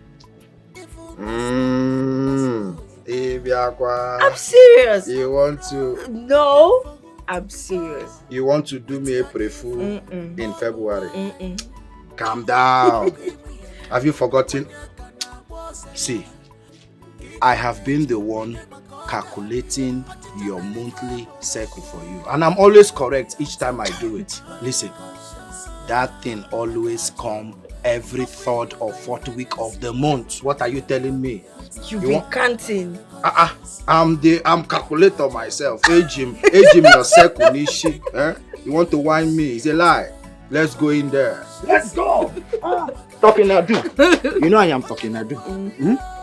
I'm serious. You want to? No, I'm serious. You want to do me a pre-fool in February? Calm down. Have you forgotten? See, I have been the one calculating your monthly cycle for you, and I'm always correct each time I do it. Listen, that thing always comes every 3rd or 4th week of the month. What are you telling me? You be counting. I'm calculator myself. Age him your cycle, Nishi. You want to whine me? It's a lie. Let's go in there. Let's go. Talking I do. You know I am talking I do.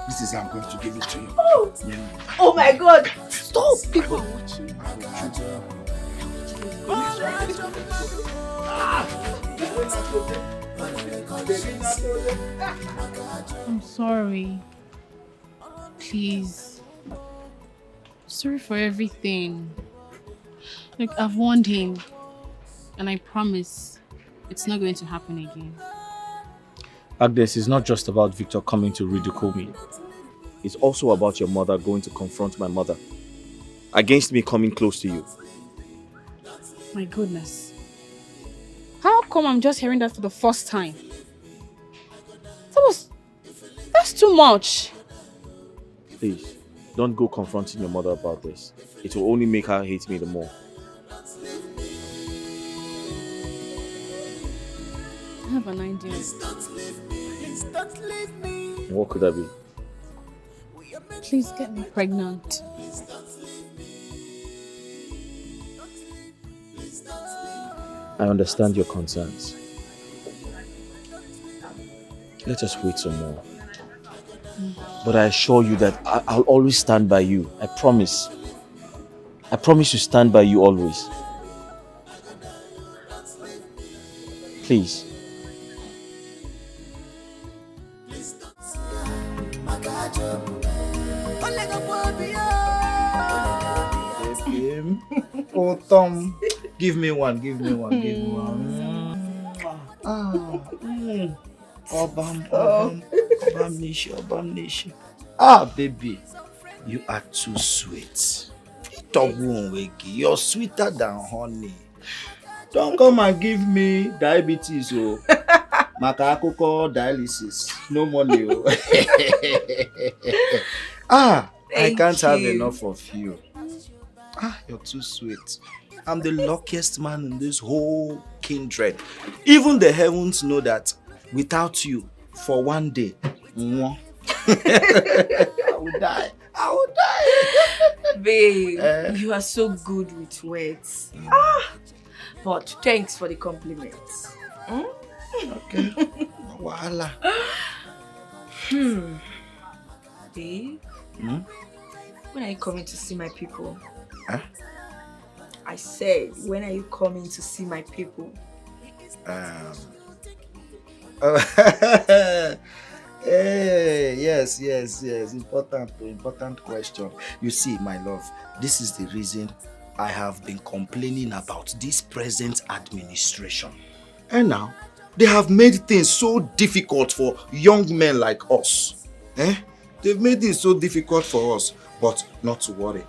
This is how I'm going to give it to you. Oh my God! Stop! People are watching. I'm sorry. Please. Sorry for everything. Look, I've warned him. And I promise it's not going to happen again. Agnes, it's not just about Victor coming to ridicule me. It's also about your mother going to confront my mother. Against me coming close to you. My goodness. How come I'm just hearing that for the first time? That's too much. Please, don't go confronting your mother about this. It will only make her hate me the more. I have an idea. What could that be? Please get me pregnant. I understand your concerns. Let us wait some more. But I assure you that I'll always stand by you. I promise. I promise to stand by you always. Please. Oh, Tom, give me one. Baby, you are too sweet. You're sweeter than honey. Don't come and give me diabetes, oh. Makakoko dialysis. No money, oh. I can't have enough of you. You're too sweet. I'm the luckiest man in this whole kindred. Even the heavens know that without you, for one day, I will die. Babe, you are so good with words. But thanks for the compliments. Okay. Voila. Babe, when are you coming to see my people? I said, when are you coming to see my people? Hey, yes. Important question. You see, my love, this is the reason I have been complaining about this present administration. And now, they have made things so difficult for young men like us. They've made it so difficult for us. But not to worry,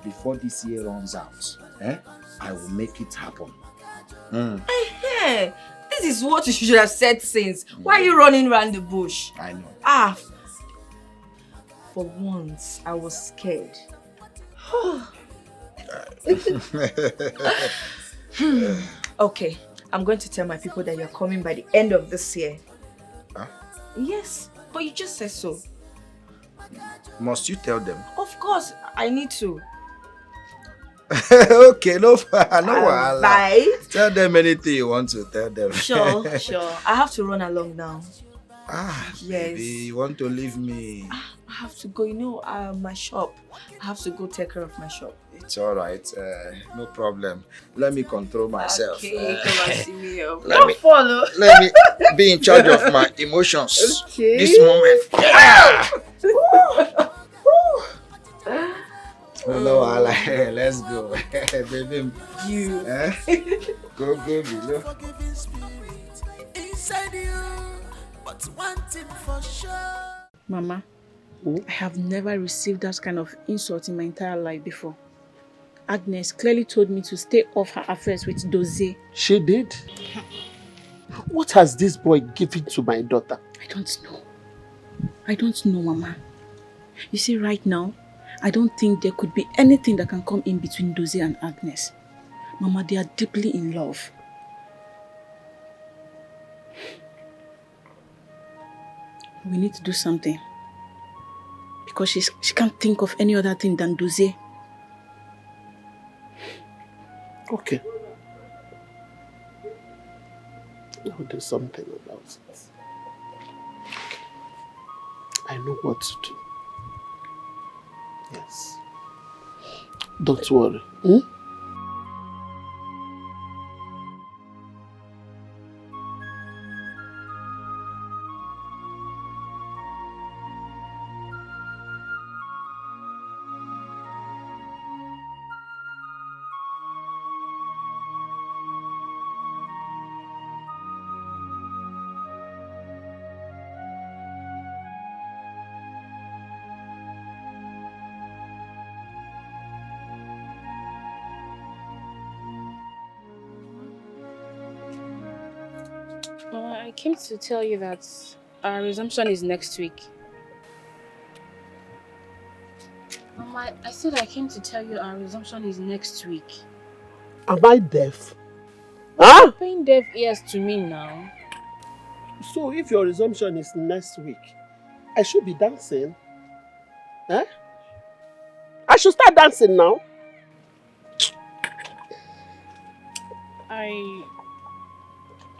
before this year runs out, I will make it happen. This is what you should have said since. Why are you running around the bush? I know. For once, I was scared. Okay, I'm going to tell my people that you're coming by the end of this year. Yes, but you just said so. Must you tell them? Of course, I need to. Okay, no wahala. Bye. Tell them anything you want to tell them. Sure. I have to run along now. Yes. Baby, you want to leave me? I have to go, my shop. I have to go take care of my shop. It's all right. No problem. Let me control myself. Okay, come and see me. Let me be in charge of my emotions. Okay. This moment. No, I like let's go. Baby. You. Go below. Forgiving spirit inside you, but one thing for sure. Mama, I have never received that kind of insult in my entire life before. Agnes clearly told me to stay off her affairs with Dozie. She did? What has this boy given to my daughter? I don't know. I don't know, Mama. You see, right now, I don't think there could be anything that can come in between Dozie and Agnes. Mama, they are deeply in love. We need to do something. Because she can't think of any other thing than Dozie. Okay. I'll do something about it. I know what to do. Yes. Don't worry. I came to tell you that our resumption is next week. Mama, I said I came to tell you our resumption is next week. Am I deaf? Huh? You're paying deaf ears to me now. So if your resumption is next week, I should be dancing. Huh? I should start dancing now.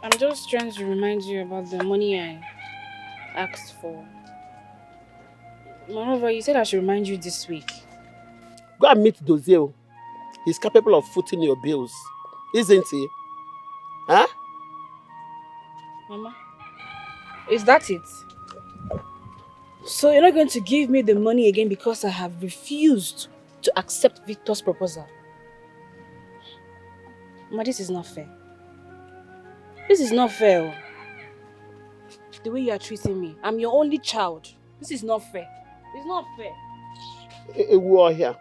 I'm just trying to remind you about the money I asked for. Moreover, you said I should remind you this week. Go and meet Dozie. He's capable of footing your bills, isn't he? Huh? Mama, is that it? So you're not going to give me the money again because I have refused to accept Victor's proposal? Mama, this is not fair. This is not fair. The way you are treating me. I'm your only child. This is not fair. It's not fair. We are here.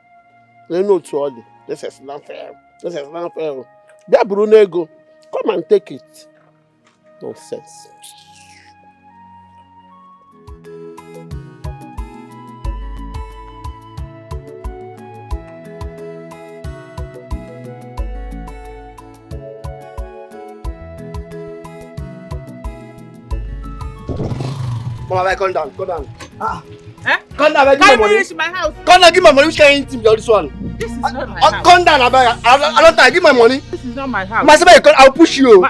No, to this is not fair. This is not fair. That Brunego, come and take it. Nonsense. Mama, come down, come down. Come down, give my money. To my house. Come down, give my money. Which kind of thing is this one? This is not my house. Come down, I don't time. Give my money. This is not my house. My son, I'll push you.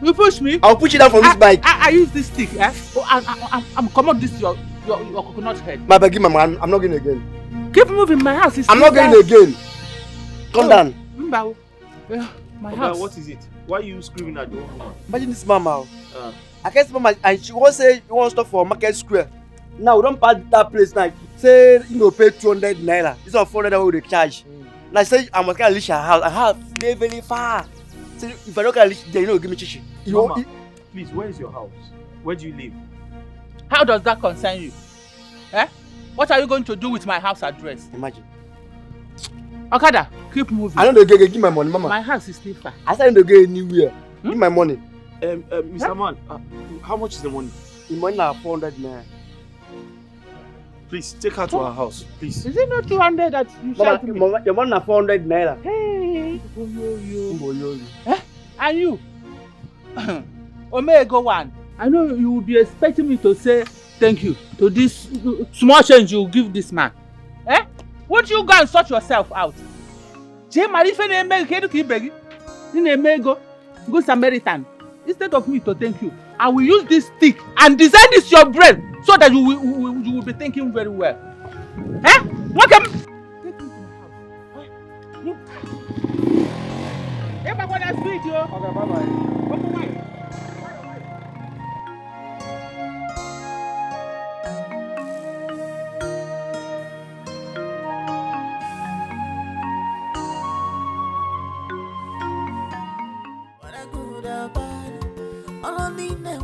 You push me? I'll push you down from this bike. I use this stick. I'm come up this your coconut head. My bag, give my money. I'm not going again. Keep moving. My house is. I'm not going again. Come down. My house. What is it? Why are you screaming at the old woman? Imagine this mama. I guess mama, and she won't say you want to stop for Market Square. Now we don't pass that place now. Say you know pay 200 naira. This is 400 naira we dey charge. Now I say I must go reach her house. Her house very very far. So if I don't can reach there, you know give me chichi. Mama, please, where is your house? Where do you live? How does that concern you? Eh? What are you going to do with my house address? Imagine. Okada, keep moving. I don't give my money, mama. My house is still far. I said I don't go anywhere. Give my money. Mr. Man, how much is the money? The money now 400 naira. Please, take her to our house, please. Is it not 200 that you said to me? Mama, your money now 400 naira. Hey, eh? And you? Omega one. I know you will be expecting me to say thank you to this small change you give this man. Eh? Won't you go and sort yourself out? Good Samaritan. Instead of me to thank you, I will use this stick and design this your brain so that you will be thinking very well. Eh? Welcome. Take me to my house. Hey, but what I speak, yo. Okay, bye-bye.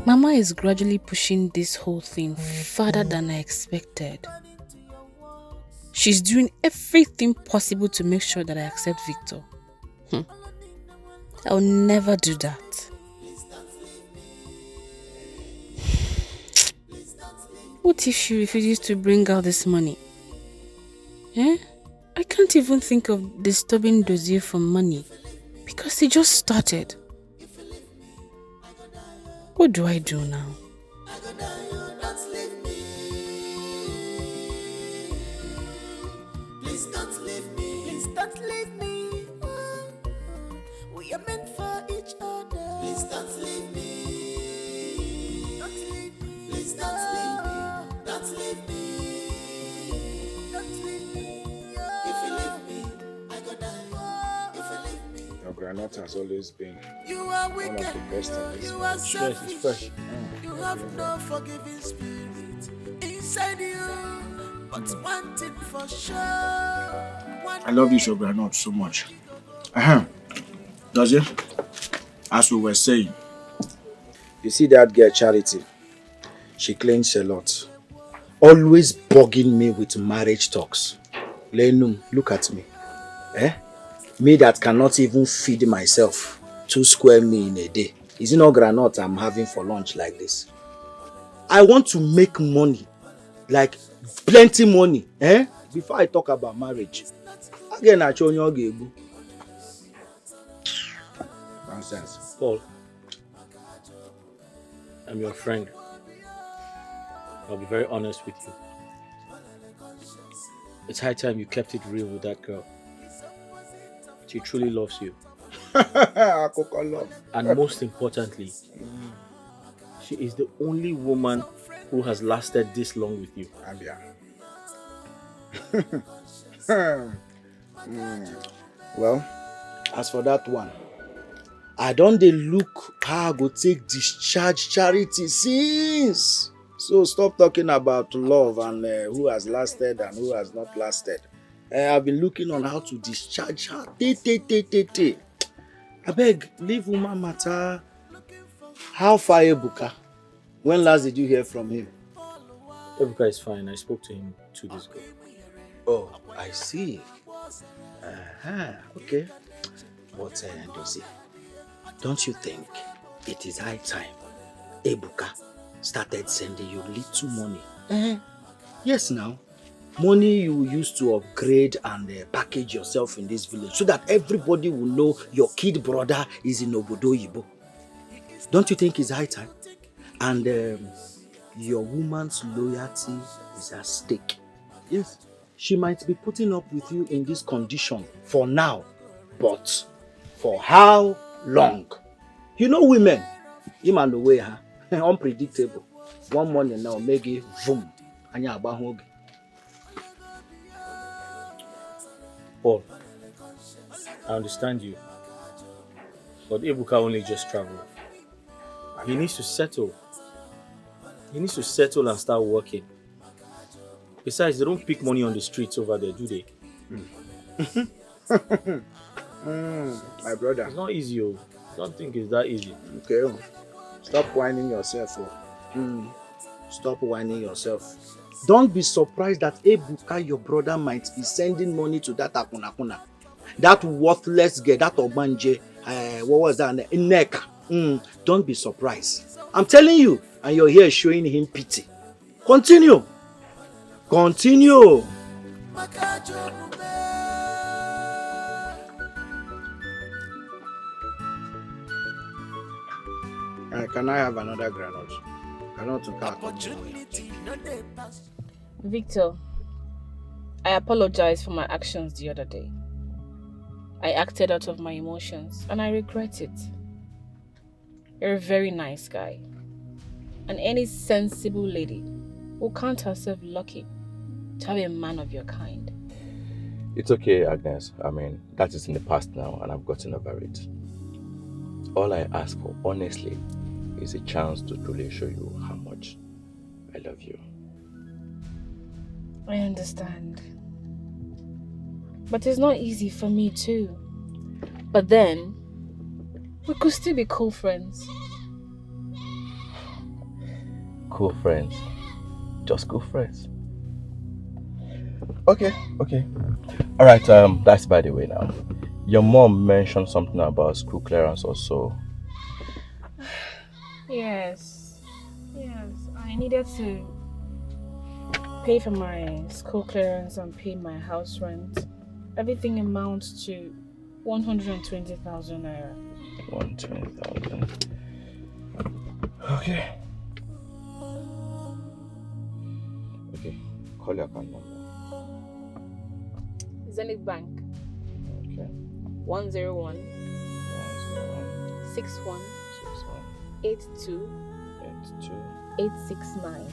Mama is gradually pushing this whole thing further than I expected. She's doing everything possible to make sure that I accept Victor. I'll never do that. What if she refuses to bring out this money? I can't even think of disturbing Dozier for money because he just started. What do I do now? Please don't leave me. Please don't leave me. We are meant for each other. Please don't leave me. Don't leave me. Please don't leave me. Don't leave me. Don't leave me. If you leave me, I go die. If you leave me. Your granite has always been You are one of wicked. the best in this You are village. selfish. It's fresh. You have no forgiving spirit inside you, but one thing for sure. I love you, Shogranot, so much. Does it? As we were saying, you see that girl Charity? She claims a lot. Always bugging me with marriage talks. Lenum, look at me. Me that cannot even feed myself 2 square meals in a day. Is it not granite I'm having for lunch like this? I want to make money. Like plenty money. Before I talk about marriage. Again, I show you. Nonsense. Paul, I'm your friend. I'll be very honest with you. It's high time you kept it real with that girl. She truly loves you. And most importantly, she is the only woman who has lasted this long with you. Well, as for that one, I don't dey look how I go take discharge Charity since. So stop talking about love and who has lasted and who has not lasted. I've been looking on how to discharge her. I beg, leave woman matter. How far Ebuka? When last did you hear from him? Ebuka is fine. I spoke to him 2 days ago. Oh, I see. Okay. But Dozie, don't you think it is high time Ebuka started sending you little money? Yes, now. Money you use to upgrade and package yourself in this village so that everybody will know your kid brother is in Obodo Yibo. Don't you think it's high time? And your woman's loyalty is at stake. Yes. She might be putting up with you in this condition for now, but for how long? You know women, him and the way, unpredictable. One morning now, make it boom, and you're about home. Paul, I understand you, but Ebuka only just traveled. He needs to settle. He needs to settle and start working. Besides, they don't pick money on the streets over there, do they? My brother. It's not easy, oh. Don't think it's that easy. Okay. Stop whining yourself. Stop whining yourself. Don't be surprised that Ebuka, your brother, might be sending money to that Akunakuna. That worthless girl, that Obanje, what was that? Neka. Don't be surprised. I'm telling you, and you're here showing him pity. Continue. Continue. Can I have another granite? Victor, I apologize for my actions the other day. I acted out of my emotions and I regret it. You're a very nice guy. And any sensible lady will count herself lucky to have a man of your kind. It's okay, Agnes. I mean, that is in the past now and I've gotten over it. All I ask for, honestly, is a chance to truly show you how much I love you. I understand. But it's not easy for me too. But then, We could still be cool friends. Cool friends. Just cool friends. Okay. Alright, that's by the way now. Your mom mentioned something about school clearance or so. Yes. I needed to pay for my school clearance and pay my house rent. Everything amounts to 120,000 naira. 120,000. Okay. Call your account number. Zenith Bank. Okay. 101 61 82 869.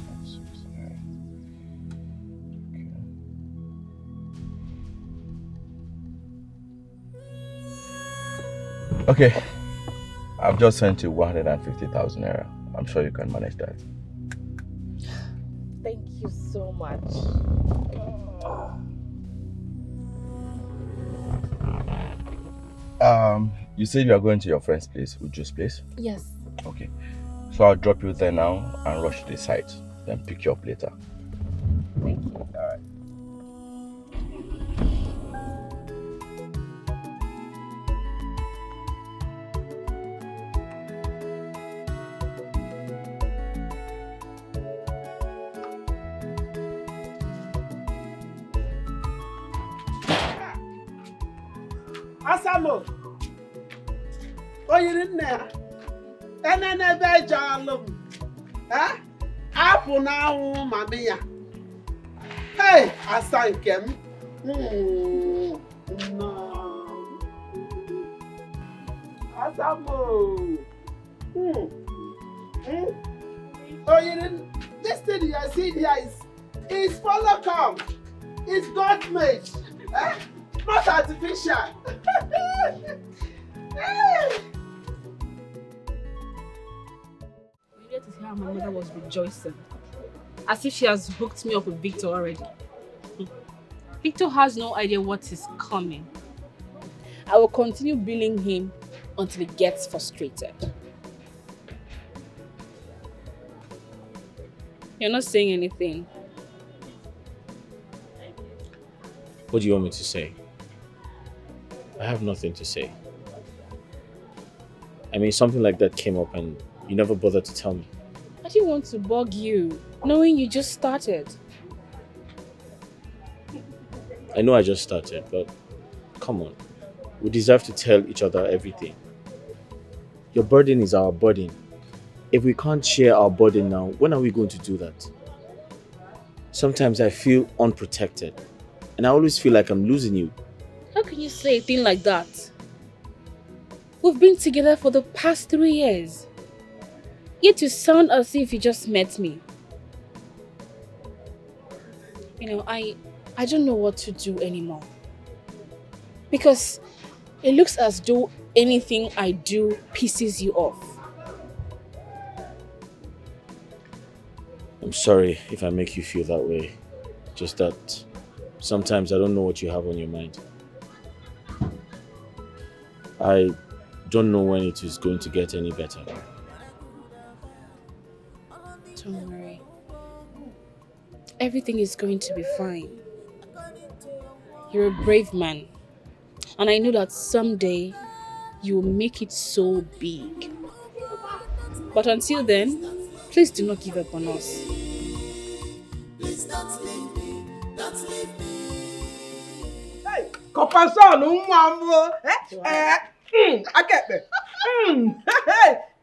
Okay. I've just sent you 150,000 naira. I'm sure you can manage that. Thank you so much. You said you are going to your friend's place, Uju's place? Yes. Okay. So I'll drop you there now and rush to the site, then pick you up later. Thank you. Alright. Asamo. Oyiri nne ya. Ene n'ebe eje alụ m. Apụ n'anwụ mami ya. Hey, asa nke m. Asamo. Oyiri, this thing you are seeing here is Unwelcome. It's God made. Not artificial. You needed to see how my mother was rejoicing. As if she has hooked me up with Victor already. Victor has no idea what is coming. I will continue billing him until he gets frustrated. You're not saying anything. What do you want me to say? I have nothing to say. I mean, something like that came up and you never bothered to tell me. I didn't want to bug you, knowing you just started. I know I just started, but come on. We deserve to tell each other everything. Your burden is our burden. If we can't share our burden now, when are we going to do that? Sometimes I feel unprotected, and I always feel like I'm losing you. How can you say a thing like that? We've been together for the past 3 years. Yet you sound as if you just met me. You know, I don't know what to do anymore. Because it looks as though anything I do pisses you off. I'm sorry if I make you feel that way. Just that sometimes I don't know what you have on your mind. I don't know when it is going to get any better. Don't worry. Everything is going to be fine. You're a brave man. And I know that someday you will make it so big. But until then, please do not give up on us. Please don't leave me. Don't leave me. Hey, compassion, mama. I get me.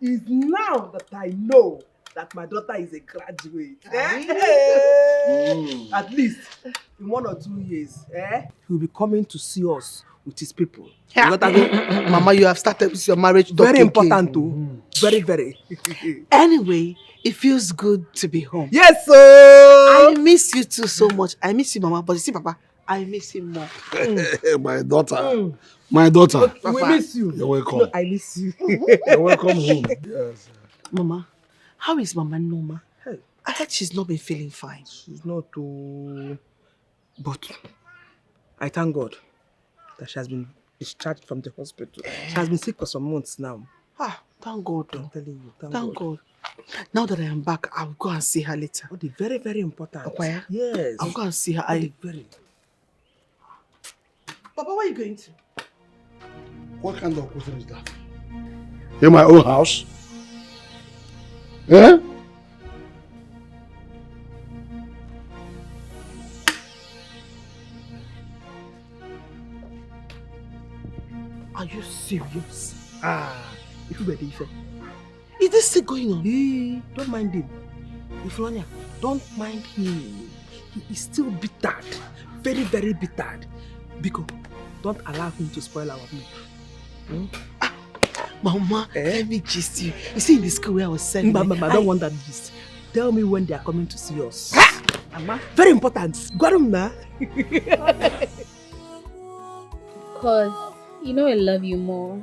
It's now that I know that my daughter is a graduate. At least in 1 or 2 years, he'll be coming to see us with his people. Mama, you have started with your marriage. Very important too. Very, very. Anyway, it feels good to be home. Yes, sir. I miss you too so much. I miss you, Mama. But you see, Papa, I miss him more. My daughter. My daughter. Okay, we miss you. You're welcome. No, I miss you. You're welcome home. Yes. Mama, how is Mama Noma? Hey. I heard she's not been feeling fine. She's not too... But I thank God that she has been discharged from the hospital. She has been sick for some months now. Thank God. I'm telling you, Thank God. Now that I am back, I'll go and see her later. Oh, very, very important. Okwaya? Yes. I'll go and see her. Very. Papa, where are you going to? What kind of question is that? In my own house? Eh? Are you serious? If you were the Ife. Is this still going on? Hey, don't mind him. Iflonia, don't mind him. He is still bitter. Very, very bitter. Because don't allow him to spoil our mood. Mama, let me gist you. You see in the school where I was sent. I don't want that gist. Tell me when they are coming to see us. Mama, very important. Got him now. Because you know I love you more.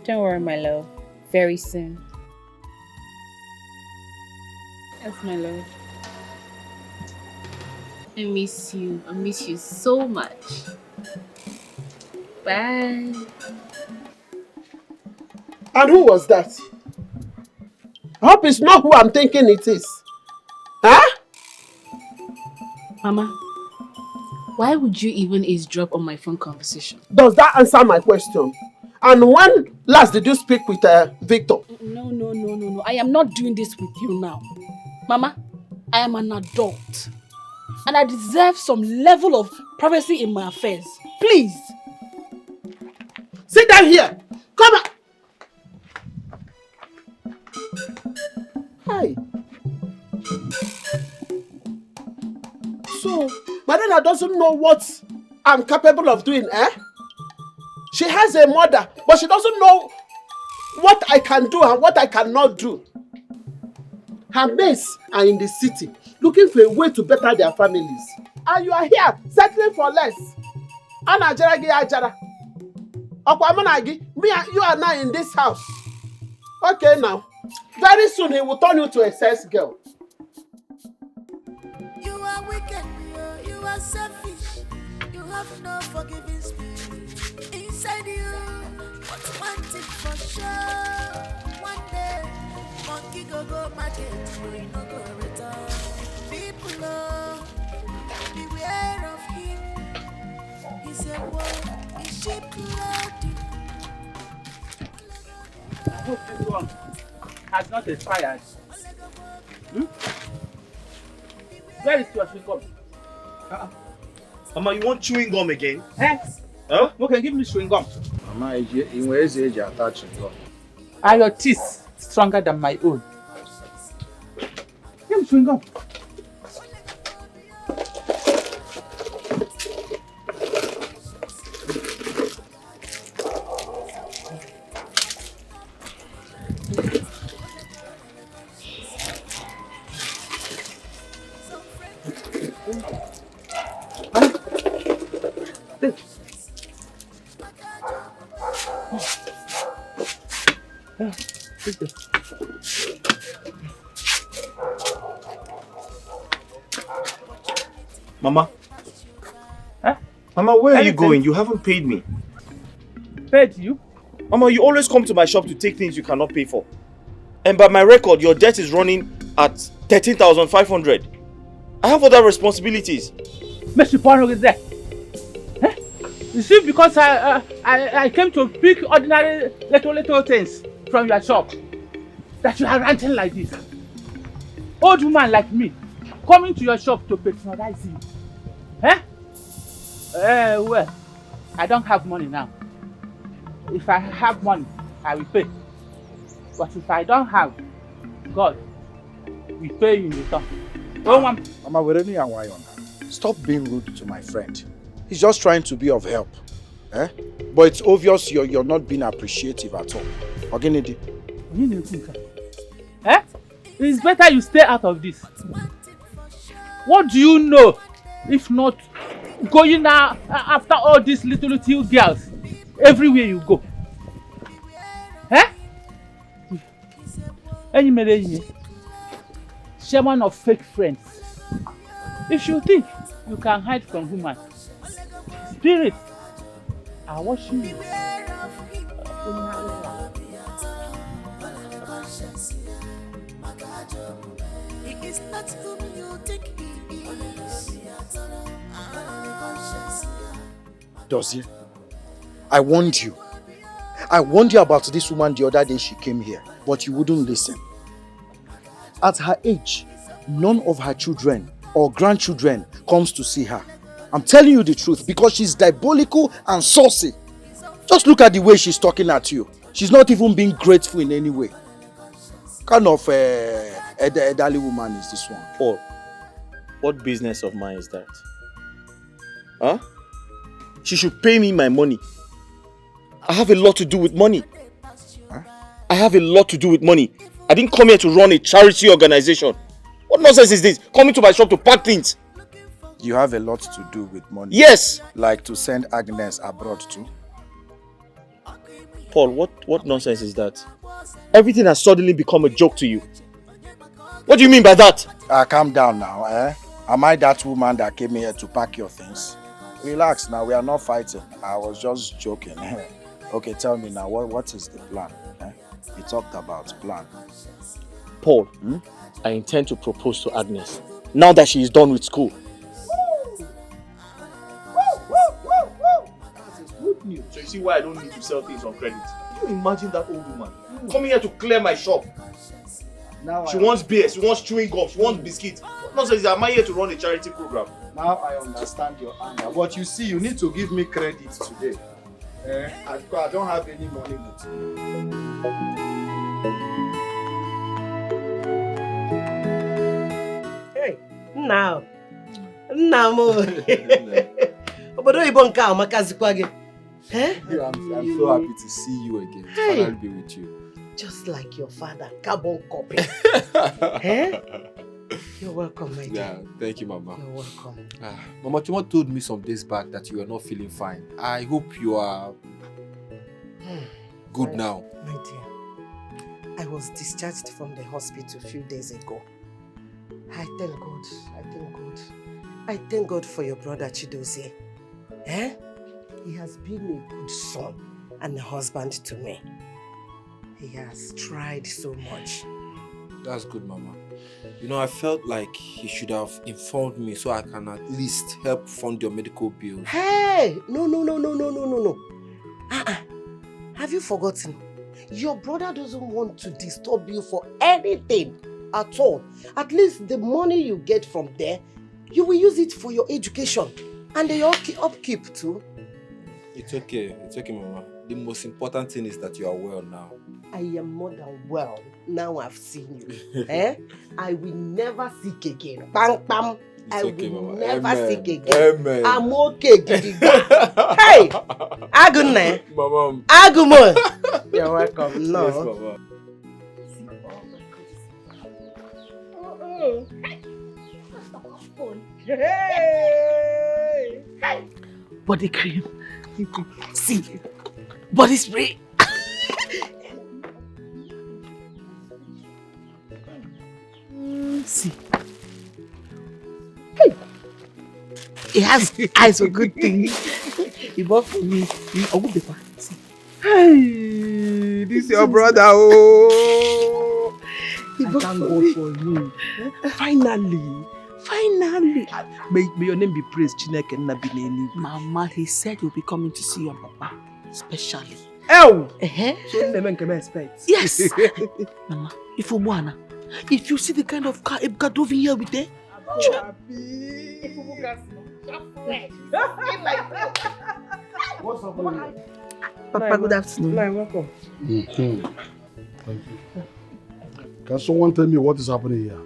Don't worry, my love. Very soon. That's my love. I miss you. I miss you so much. Bye. And who was that? I hope it's not who I'm thinking it is. Huh? Mama, why would you even eavesdrop on my phone conversation? Does that answer my question? And when last did you speak with Victor? No. I am not doing this with you now. Mama, I am an adult. And I deserve some level of privacy in my affairs. Please. Sit down here. Come on. Hi. So, Madonna doesn't know what I'm capable of doing, eh? She has a mother, but she doesn't know what I can do and what I cannot do. Her mates are in the city, looking for a way to better their families. And you are here, settling for less. Ana Jaragi Ajara. Okwamanagi, me and you are now in this house. Okay now. Very soon he will turn you to a sex girl. You are wicked, you are selfish. You have no forgiving spirit inside you. But one thing for sure, one day, monkey go market, we no go return. People beware of him. He's a wolf, he's sheep clothing. I hope this one has not expired. Where is your chewing gum? Mama, you want chewing gum again? Eh? Huh? Okay, give me chewing gum. Mama, in where is age attaching gum? Are your teeth stronger than my own? Give me chewing gum. Mama? Huh? Mama, where are you going? You haven't paid me. Paid you? Mama, you always come to my shop to take things you cannot pay for. And by my record, your debt is running at 13,500. I have other responsibilities. Mr. Pono is there. Eh? You see, because I came to pick ordinary little things from your shop, that you are ranting like this. Old woman like me, coming to your shop to patronize you. Eh? Well, I don't have money now. If I have money, I will pay. But if I don't have, God will pay you in return. Mama, we're only a while now. Stop being rude to my friend. He's just trying to be of help. Eh? But it's obvious you're not being appreciative at all. Ogenedi. Eh? It's better you stay out of this. What do you know if not going now after all these little girls everywhere you go? Eh? Shaman of fake friends. If you think you can hide from human spirit, I watch you. He is not whom you think he is. Dozie, I warned you. I warned you about this woman the other day she came here, but you wouldn't listen. At her age, none of her children or grandchildren comes to see her. I'm telling you the truth because she's diabolical and saucy. Just look at the way she's talking at you. She's not even being grateful in any way. Kind of elderly woman is this one. Paul, what business of mine is that? Huh? She should pay me my money. I have a lot to do with money. Huh? I have a lot to do with money. I didn't come here to run a charity organization. What nonsense is this? Coming to my shop to pack things. You have a lot to do with money. Yes. Like to send Agnes abroad too. Paul, what nonsense is that? Everything has suddenly become a joke to you. What do you mean by that? Calm down now, eh? Am I that woman that came here to pack your things? Relax now, we are not fighting. I was just joking. Okay, tell me now, what is the plan? Eh? We talked about plan. Paul, I intend to propose to Agnes now that she is done with school. Good news. So you see why I don't need to sell things on credit. Can you imagine that old woman coming here to clear my shop? Now she wants beer, she wants chewing gum, she wants biscuits. What nonsense, am I here to run a charity program? Now I understand your anger, but you see, you need to give me credit today. I don't have any money with you. Hey, now. Obodo oyibo nke a makazikwa gị. I'm so happy to see you again. To finally be with you. Just like your father, carbon copy. You're welcome, my dear. Yeah, thank you, Mama. You're welcome. Mama Chuma told me some days back that you are not feeling fine. I hope you are good now. My dear, I was discharged from the hospital a few days ago. I thank God. I thank God. I thank God for your brother Chidozie. He has been a good son and a husband to me. He has tried so much. That's good, Mama. You know, I felt like he should have informed me so I can at least help fund your medical bills. Hey! No. Have you forgotten? Your brother doesn't want to disturb you for anything at all. At least the money you get from there, you will use it for your education and your upkeep too. It's okay, Mama. The most important thing is that you are well now. I am more than well. Now I've seen you. I will never sick again. Bang, bang. I will never sick again. Amen. I'm okay, Gidiga. Hey! Agnes. Mama. Agumon. You're welcome. No. Yes, Mama. Hey! Body cream. See, body spray. See. Hey. He has eyes for good things. He bought for me. A good paper. See. Hey, this is your brother. Oh. He bought thank God for you. Finally. May your name be praised, Chineke Nabineni. Mama, he said you'll be coming to see your papa, especially. Oh! So never can expect. Yes! Mama, if you see the kind of car Ebuka drove in here with them, what's up, Papa, good afternoon. No, welcome. Thank you. Can someone tell me what is happening here?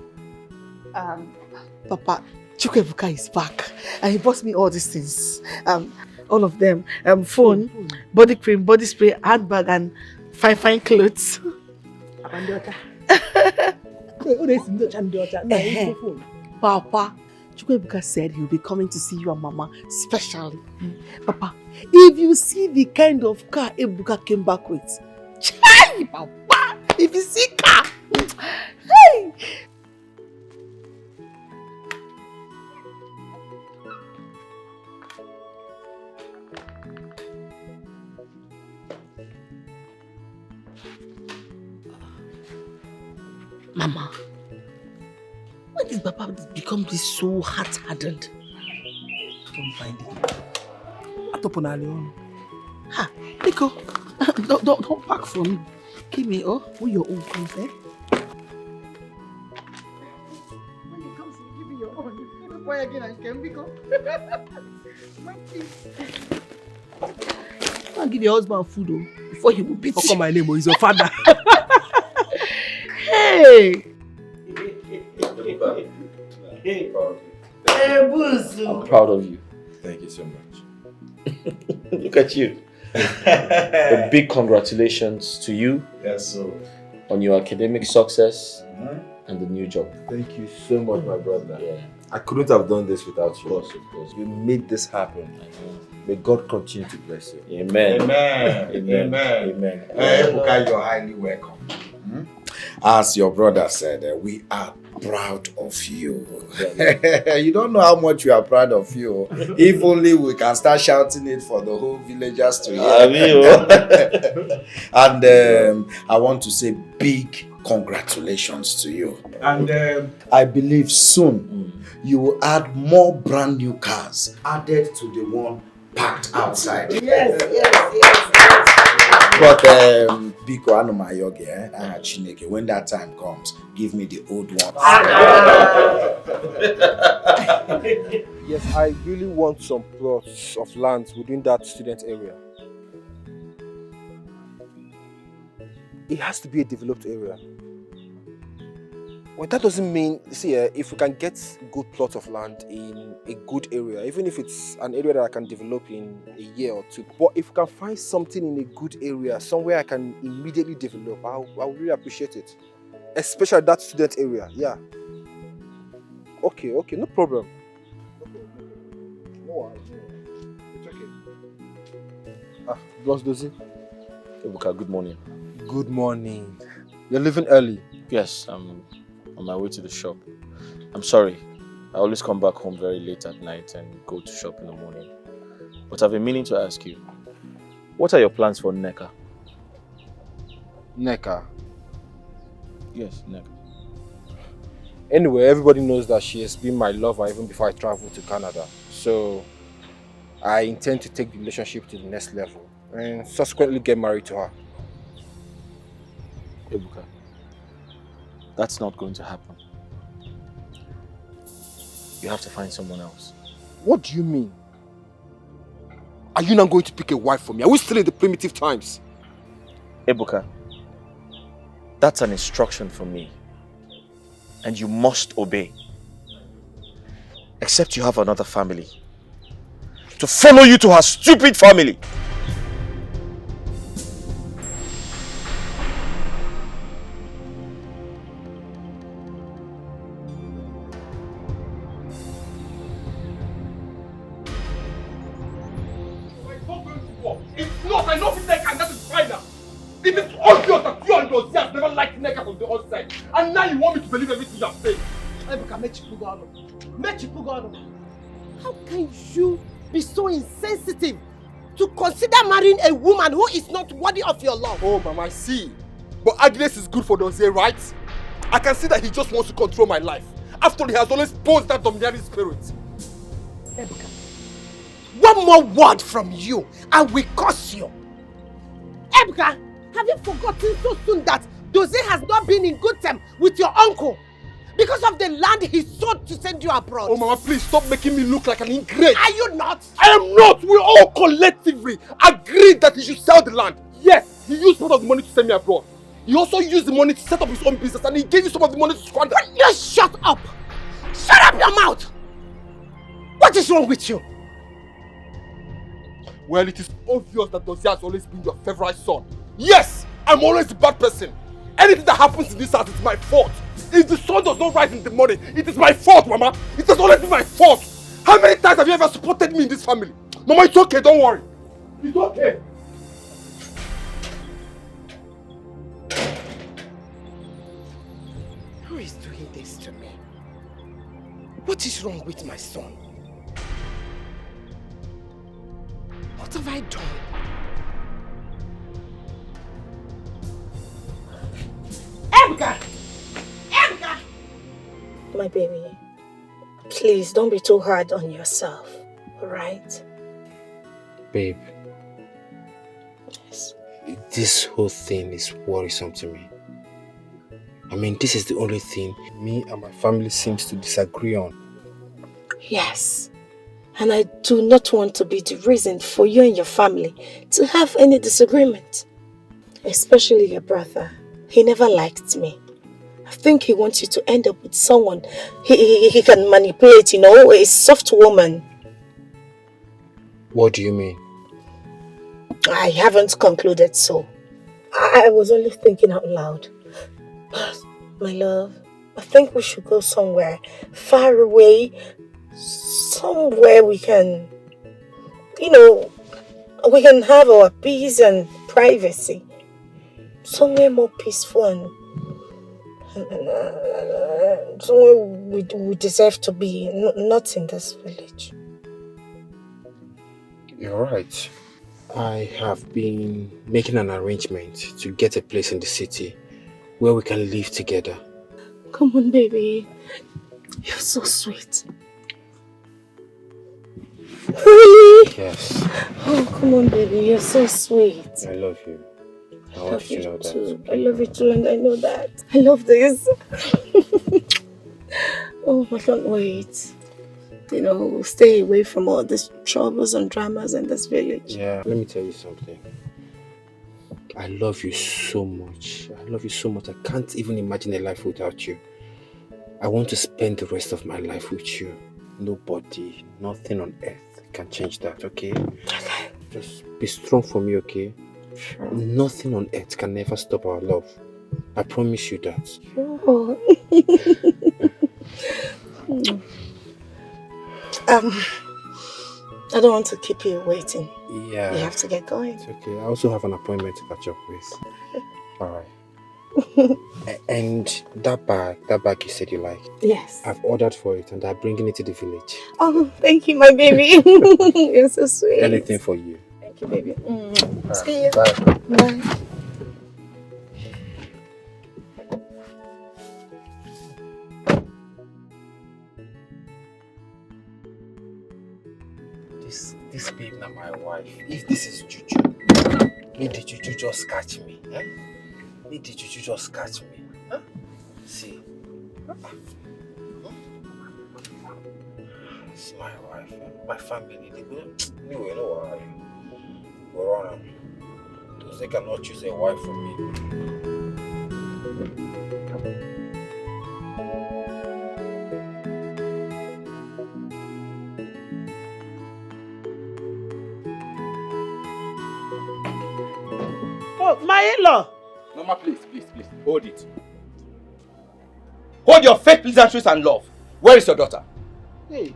Papa, Chukwuebuka is back and he bought me all these things. All of them. Phone, body cream, body spray, handbag and fine clothes. Papa, Chukwuebuka said he'll be coming to see you and Mama specially. Papa, if you see the kind of car Ebuka came back with, chai, Papa, if you see car, hey! Mama, when did Papa become this so hard-hardened? Don't find it. Atoponalion. Ha, Nico, don't pack for me. Give me, oh, who your own comes, eh? When it comes to giving your own, why again I can Nico? I'll give your husband food, oh, before he will beat you. How come my name is your father? Hey! I'm proud of you. Thank you so much. Look at you. A big congratulations to you. Yes, sir. On your academic success and the new job. Thank you so much, my brother. Yeah. I couldn't have done this without you. Of course. You made this happen. May God continue to bless you. Amen. Amen. Amen. Ebuka, you're highly welcome. As your brother said, we are proud of you. You don't know how much we are proud of you. If only we can start shouting it for the whole villagers to hear. And I want to say big congratulations to you. And I believe soon you will add more brand new cars added to the one parked outside. Yes. But Biko Anumayoge, Chineke, when that time comes, give me the old one. Yes, I really want some plots of land within that student area. It has to be a developed area. Well, that doesn't mean, see, if we can get good plots of land in a good area, even if it's an area that I can develop in a year or two, but if we can find something in a good area, somewhere I can immediately develop, I would really appreciate it. Especially that student area, yeah. Okay, no problem. No worries. It's okay. Boss Dozie. Ebuka, good morning. Good morning. You're leaving early? Yes, I'm on my way to the shop. I'm sorry. I always come back home very late at night and go to shop in the morning. But I've been meaning to ask you, what are your plans for Nneka? Nneka? Yes, Nneka. Anyway, everybody knows that she has been my lover even before I traveled to Canada. So, I intend to take the relationship to the next level and subsequently get married to her. Ebuka, that's not going to happen. You have to find someone else. What do you mean? Are you not going to pick a wife for me? Are we still in the primitive times? Ebuka, that's an instruction from me. And you must obey. Except you have another family. To follow you to her stupid family. I know Nneka, and that is final. It is obvious that you and Dozie have never liked Nneka from the outside. And now you want me to believe everything you have said. How can you be so insensitive to consider marrying a woman who is not worthy of your love? Oh, Mama, I see. But Agnes is good for Dozie, right? I can see that he just wants to control my life. After all, he has always posed that domineering spirit. Ebuka, one more word from you and we curse you. Ebuka, have you forgotten so soon that Dozie has not been in good terms with your uncle because of the land he sold to send you abroad? Oh, Mama, please stop making me look like an ingrate. Are you not? I am not. We all collectively agreed that he should sell the land. Yes, he used part of the money to send me abroad. He also used the money to set up his own business and he gave you some of the money to squander. Just shut up! Shut up your mouth! What is wrong with you? Well, it is obvious that Dozie has always been your favorite son. Yes, I'm always the bad person. Anything that happens in this house is my fault. If the sun does not rise in the morning, it is my fault, Mama. It has always been my fault. How many times have you ever supported me in this family? Mama, it's okay, don't worry. It's okay. Who is doing this to me? What is wrong with my son? What have I done? Ebuka! My baby, please don't be too hard on yourself, alright? Babe. Yes. This whole thing is worrisome to me. I mean, this is the only thing me and my family seems to disagree on. Yes. And I do not want to be the reason for you and your family to have any disagreement. Especially your brother. He never liked me. I think he wants you to end up with someone he can manipulate, you know, a soft woman. What do you mean? I haven't concluded so. I was only thinking out loud. My love, I think we should go somewhere far away. Somewhere we can, you know, we can have our peace and privacy. Somewhere more peaceful and somewhere we deserve to be, not in this village. You're right. I have been making an arrangement to get a place in the city where we can live together. Come on, baby. You're so sweet. Really? Yes. Oh, come on, baby. You're so sweet. I love you. I want you to know that. I love you too, and I know that. I love this. Oh, I can't wait. You know, stay away from all these troubles and dramas in this village. Yeah, let me tell you something. I love you so much. I love you so much. I can't even imagine a life without you. I want to spend the rest of my life with you. Nobody, nothing on earth can change that, okay? Okay. Just be strong for me, okay? Sure. Nothing on earth can ever stop our love. I promise you that. Sure. I don't want to keep you waiting. Yeah. You have to get going. It's okay. I also have an appointment to catch up with. Alright. And that bag you said you like. Yes. I've ordered for it and I'm bringing it to the village. Oh, thank you, my baby. You're so sweet. Anything for you. Thank you, baby. Right. See you. Bye. Bye. This babe now my wife. If this is juju, may the juju just catch me. Eh? May the juju just catch me. Huh? See. It's my wife. My family. They go. Anyway, no why. Go on. Because they cannot choose a wife for me. Oh, my in-law! Mama, please, hold it. Hold your fake pleasantries and love. Where is your daughter? Hey,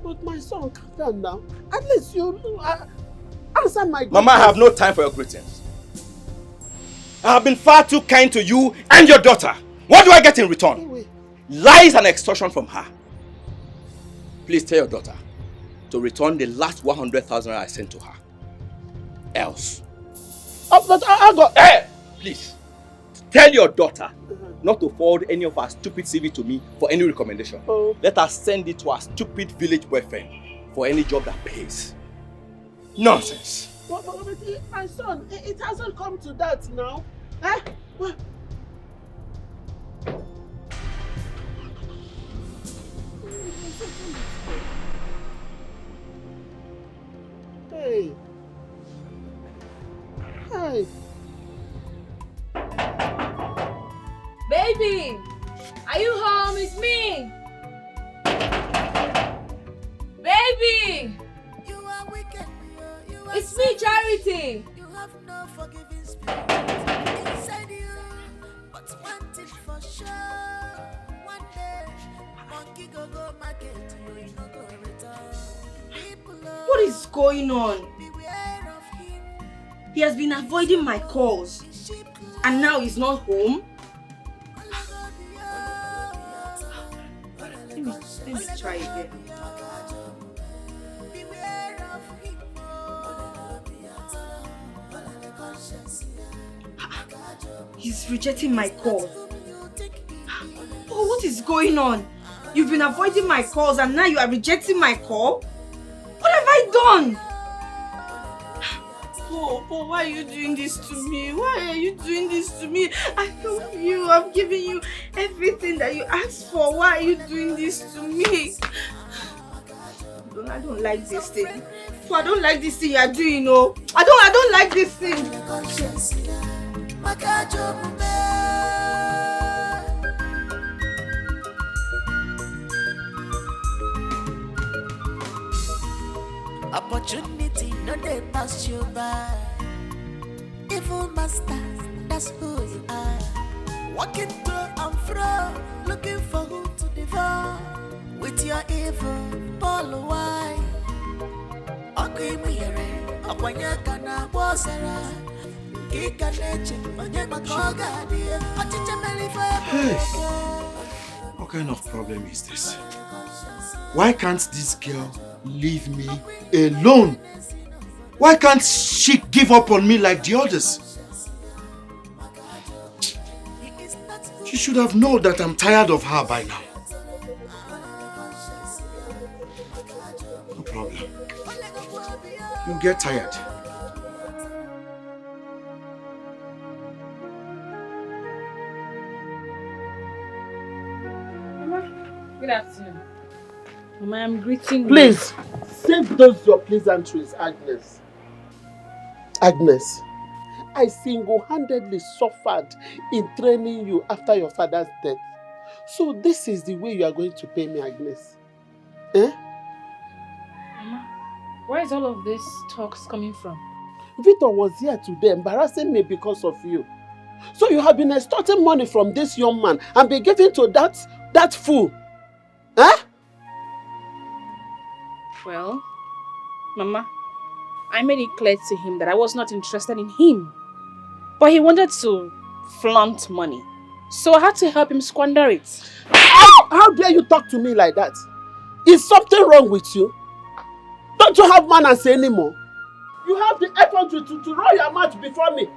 but my son, calm down now. At least you answer my greetings. Mama, I have no time for your greetings. I have been far too kind to you and your daughter. What do I get in return? Lies and extortion from her. Please tell your daughter to return the last 100,000 I sent to her. Else. Oh, but I got... Hey! Please. Tell your daughter not to forward any of her stupid CV to me for any recommendation. Oh. Let her send it to her stupid village boyfriend for any job that pays. Nonsense. But my son, it hasn't come to that now. Eh? What? Hey. Hi. Baby! Are you home? It's me! Baby! It's me, Charity! You have no forgiving spirit inside you, but one thing for sure. One day, monkey go market, you no go return. What is going on? He has been avoiding my calls. And now he's not home? Let me try again. He's rejecting my calls. Oh, what is going on? You've been avoiding my calls and now you are rejecting my call? What have I done? Oh, why are you doing this to me? Why are you doing this to me? I love you. I've given you everything that you asked for. Why are you doing this to me? I don't like this thing. So I don't like this thing you are doing, no. I don't like this thing. Opportunity, no they pass you by. Evil masters, that's who you are. Walking to and fro, looking for who to devour. With your evil, Paul why? Okimire, Okwanyaka na Bosara. Kika neche, Onyema Koga, dear. Hey, what kind of problem is this? Why can't this girl leave me alone? Why can't she give up on me like the others? She should have known that I'm tired of her by now. No problem. You'll get tired. Mama, good afternoon. Mama, I'm greeting you. Please, save those your pleasantries, Agnes. Agnes, I single-handedly suffered in training you after your father's death. So this is the way you are going to pay me, Agnes. Eh? Mama, where is all of this talks coming from? Victor was here today embarrassing me because of you. So you have been extorting money from this young man and been giving to that fool. Eh? Well, Mama, I made it clear to him that I was not interested in him. But he wanted to flaunt money. So I had to help him squander it. How dare you talk to me like that? Is something wrong with you? Don't you have manners anymore? You have the effort to roll your mouth before me.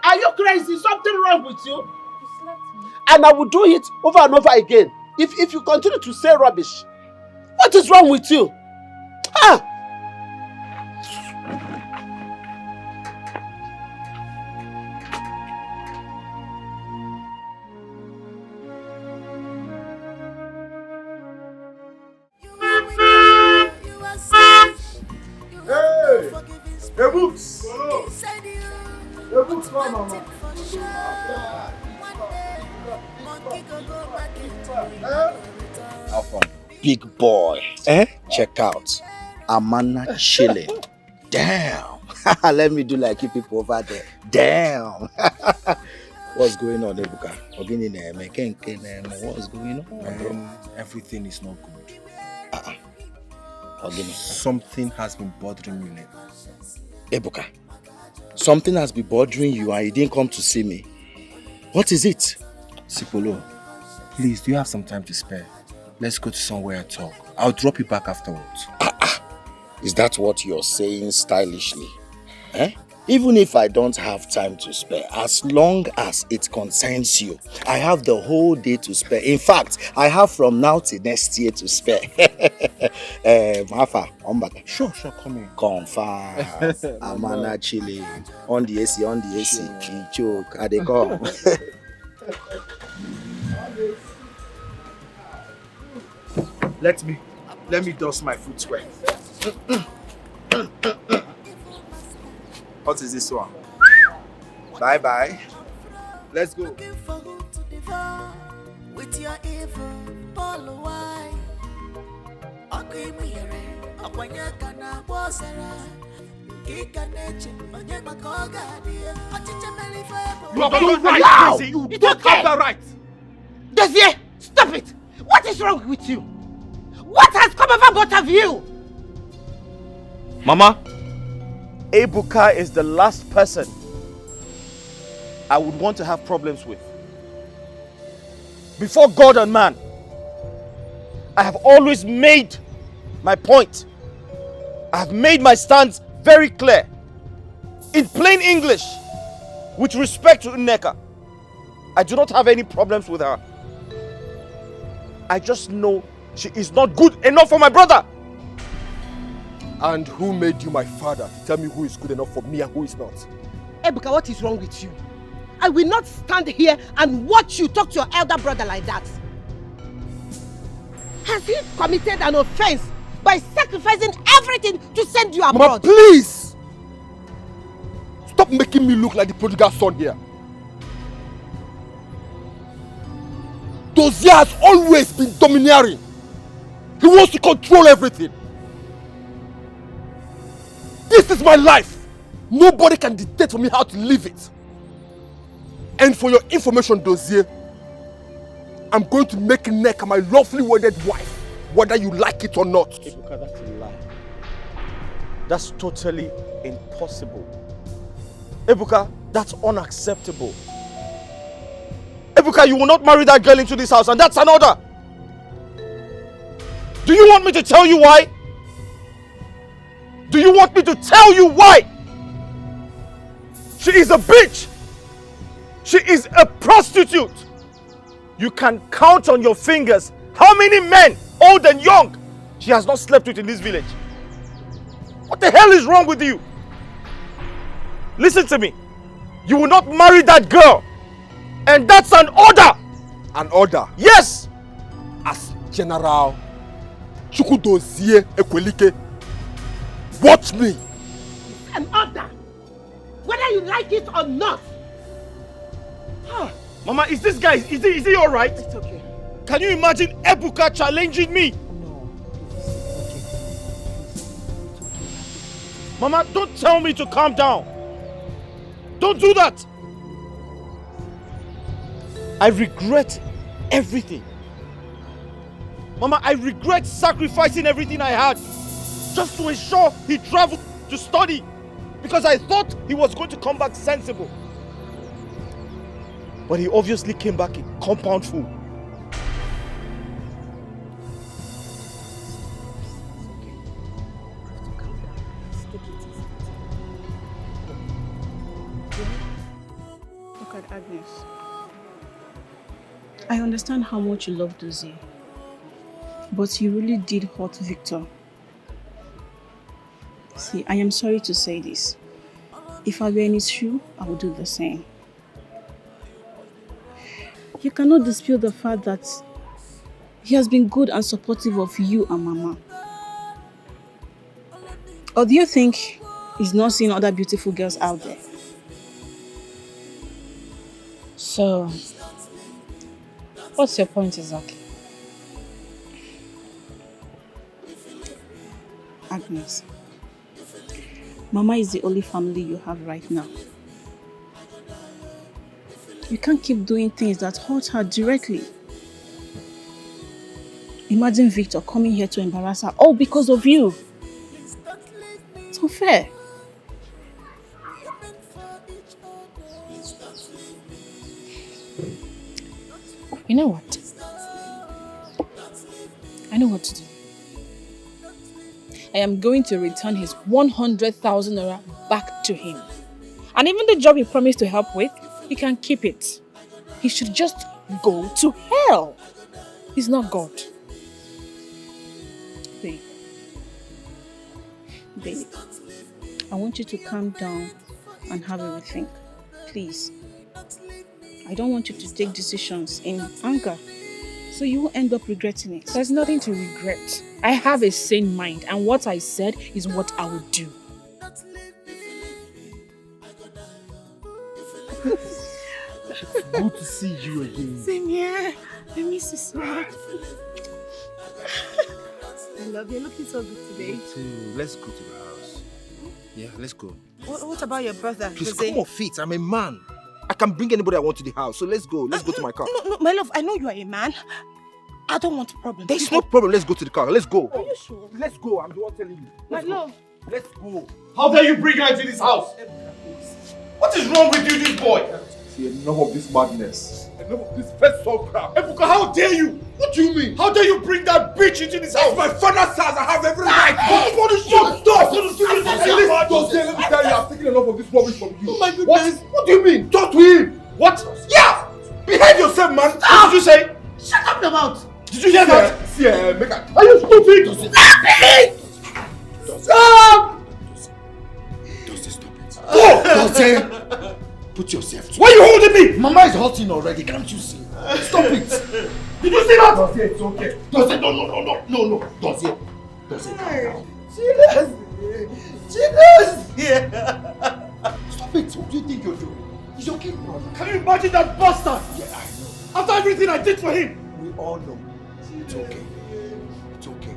Are you crazy? Is something wrong with you? You slapped me. And I will do it over and over again. If you continue to say rubbish. What is wrong with you? Ah! Hey, books! Hey, books, come, mama. Big boy. Check out. Amana chilling. Damn. Let me do like you people over there. Damn. What's going on, Ebuka? What's going on? Everything is not good. Something has been bothering me lately. Ebuka, something has been bothering you and you didn't come to see me. What is it? Sipolo, please, do you have some time to spare? Let's go to somewhere and talk. I'll drop you back afterwards. Is that what you're saying stylishly? Eh? Even if I don't have time to spare, as long as it concerns you, I have the whole day to spare. In fact, I have from now to next year to spare. Sure, come in. Confirm. Amana chili. On the AC. Choke. Are they come? Let me dust my footwear. What is this one? Bye. Let's go. With your evil, Paul why? Okimire, Okwanyaka na Bosara. Kika neche, Onyema Koga, dear. Achicha Melifebo. You are going right, crazy. You don't have the right. Dossier, stop it. What is wrong with you? What has come over both of you? Mama, Ebuka is the last person I would want to have problems with. Before God and man, I have always made my point. I have made my stance very clear. In plain English, with respect to Nneka, I do not have any problems with her. I just know she is not good enough for my brother. And who made you my father to tell me who is good enough for me and who is not? Ebuka, what is wrong with you? I will not stand here and watch you talk to your elder brother like that. Has he committed an offense by sacrificing everything to send you abroad? Mama, please! Stop making me look like the prodigal son here. Dozier has always been domineering. He wants to control everything. This is my life. Nobody can dictate for me how to live it. And for your information, Dozier, I'm going to make Nneka my lawfully wedded wife, whether you like it or not. Ebuka, that's a lie. That's totally impossible. Ebuka, that's unacceptable. Ebuka, you will not marry that girl into this house, and that's an order. Do you want me to tell you why? Do you want me to tell you why? She is a bitch. She is a prostitute. You can count on your fingers how many men, old and young, she has not slept with in this village. What the hell is wrong with you? Listen to me. You will not marry that girl. And that's an order. An order? Yes. As General Chukwudozie Ekwelike, watch me. An order. Whether you like it or not. Mama, is this guy, is he alright? It's okay. Can you imagine Ebuka challenging me? No. Mama, don't tell me to calm down. Don't do that. I regret everything. Mama, I regret sacrificing everything I had just to ensure he traveled to study, because I thought he was going to come back sensible. But he obviously came back a compound fool. Look at Agnes. I understand how much you love Dozie, but you really did hurt Victor. See, I am sorry to say this. If I were in his shoe, I would do the same. You cannot dispute the fact that he has been good and supportive of you and Mama. Or do you think he's not seeing other beautiful girls out there? So, what's your point exactly? Agnes, Mama is the only family you have right now. You can't keep doing things that hurt her directly. Imagine Victor coming here to embarrass her all because of you. It's unfair. You know what? I know what to do. I am going to return his 100,000 naira back to him. And even the job he promised to help with, he can keep it. He should just go to hell. He's not God. Babe, I want you to calm down and have a rethink. Please. I don't want you to take decisions in anger, so you will end up regretting it. There's nothing to regret. I have a sane mind, and what I said is what I will do. Good to see you again. Same here. I miss you so much. I love you. Looking so good today. Me too. Let's go to the house. Yeah, let's go. What about your brother? Please Jose? come off it. I'm a man. I can bring anybody I want to the house. So let's go. Let's go to my car. No, my love. I know you are a man. I don't want problems. There's no problem. Let's go to the car. Let's go. Are you sure? Let's go. I'm the one telling you. My love. Let's go. How dare you bring her into this house? What is wrong with you, this boy? See, enough of this madness. Enough of this first soul crap. Ebuka, how dare you? What do you mean? How dare you bring that bitch into this house? It's my father's house. I have every right. What is your dog? Let me tell you, I've taken enough of this rubbish from you. Oh my goodness. What do you mean? Talk to him. What? Yeah. Behave yourself, man. What did you say? Shut up your mouth. Did you hear See, make a... Are you stupid? Stop it! Stop! Stop it. Go! Dozie! Put yourself... Why are you holding me? Mama is hurting already, can't you see? Stop it! Did you see that? Dozie, it's okay. Dozie, no. Dozie, calm down. She does! Yeah. Stop it. What do you think you're doing? It's okay, brother. Can you imagine that bastard? Yeah, I know. After everything I did for him. We all know. It's okay. It's okay.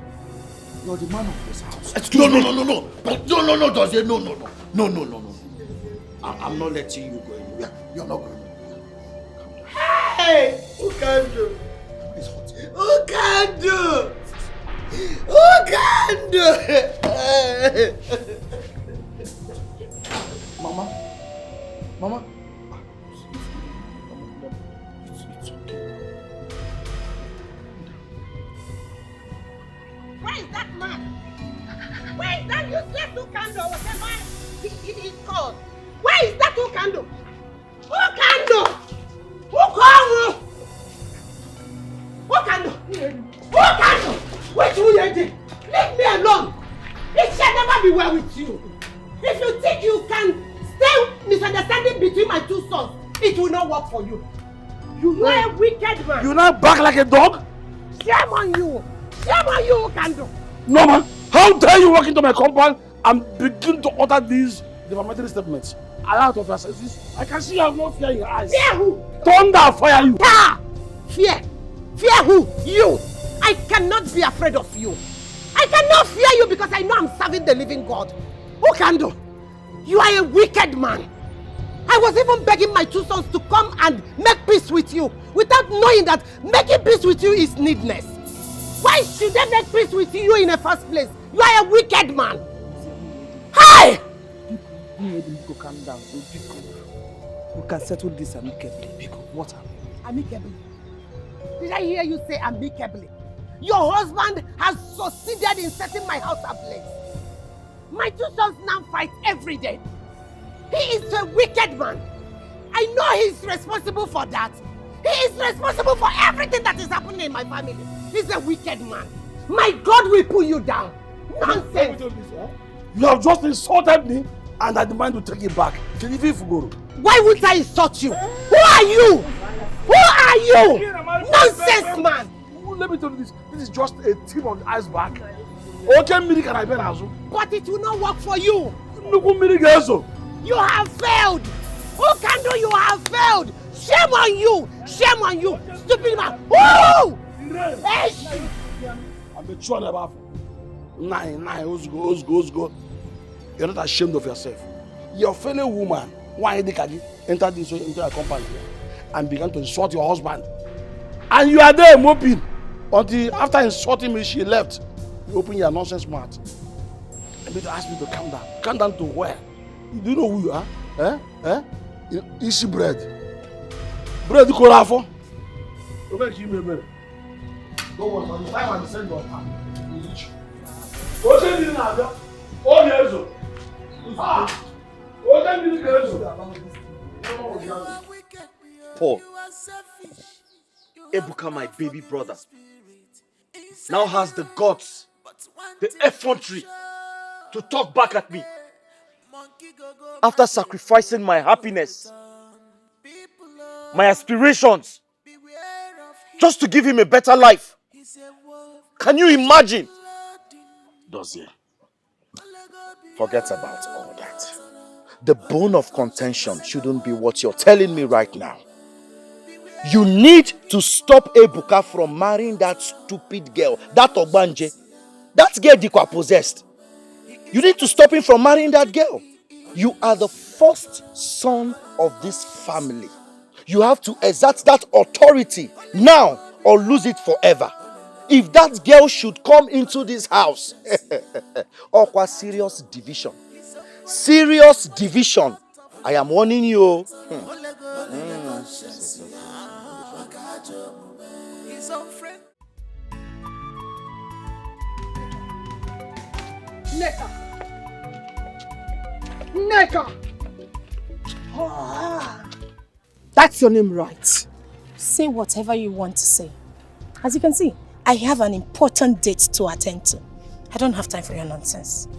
You're the man of this house. Excuse me. No. But no, Dozie, no. I'm not letting you go anywhere. You're not going anywhere. Hey! Who can do? It's hot. Who can do? Who can do? Mama. Where is that man? Where is that useless Ukando, whatever he's called? Where is that Ukando? Ukando! Ukando! Wait till you leave me alone! It shall never be well with you. If you think you can stay misunderstanding between my two sons, it will not work for you. You are a wicked man. You now bark like a dog? Shame on you! Shame on you, Ukando! No, man. How dare you walk into my compound and begin to utter these defamatory statements? Out of your senses, I can see you have no fear in your eyes. Fear who? Thunder fire you! Fear? Fear who? You! I cannot be afraid of you. I cannot fear you because I know I'm serving the living God. Ukando, you are a wicked man. I was even begging my two sons to come and make peace with you without knowing that making peace with you is needless. Why should they make peace with you in the first place? You are a wicked man. Hi! Calm down. We can settle this amicably. What happened? Amicably? Did I hear you say amicably? Your husband has succeeded in setting my house ablaze. My two sons now fight every day. He is a wicked man. I know he's responsible for that. He is responsible for everything that is happening in my family. He's a wicked man. My God will pull you down. Nonsense. You have just insulted me and I demand to take it back. Why would I insult you? Who are you? Who are you? Nonsense, man. Let me tell you this. This is just a tip on the iceberg. Okay, Miri can I bear as well? But it will not work for you. You have failed. Ukando, you have failed. Shame on you. Shame on you. Stupid man. Woo! I'm a chon about nine. Go. You're not ashamed of yourself. Your fellow woman, why did you enter into a company and began to insult your husband? And you are there moping until after insulting me, she left. You open your nonsense mouth. And they ask me to calm down. Calm down to where? Do you know who you are? Easy bread. Bread you call for? Okay, give me a bread. Don't worry, by the time I send your time, we reach. What's it in there? Oh, yes. Paul, Ebuka, my baby brother, now has the guts, the effrontery to talk back at me. After sacrificing my happiness, my aspirations, just to give him a better life. Can you imagine? Dozie, forget about all that. The bone of contention shouldn't be what you're telling me right now. You need to stop Ebuka from marrying that stupid girl, that Ogbanje. That girl Dikwa possessed. You need to stop him from marrying that girl. You are the first son of this family. You have to exert that authority now or lose it forever. If that girl should come into this house, or serious division. Serious division. I am warning you. Neka! That's your name, right? Say whatever you want to say. As you can see, I have an important date to attend to. I don't have time for your nonsense.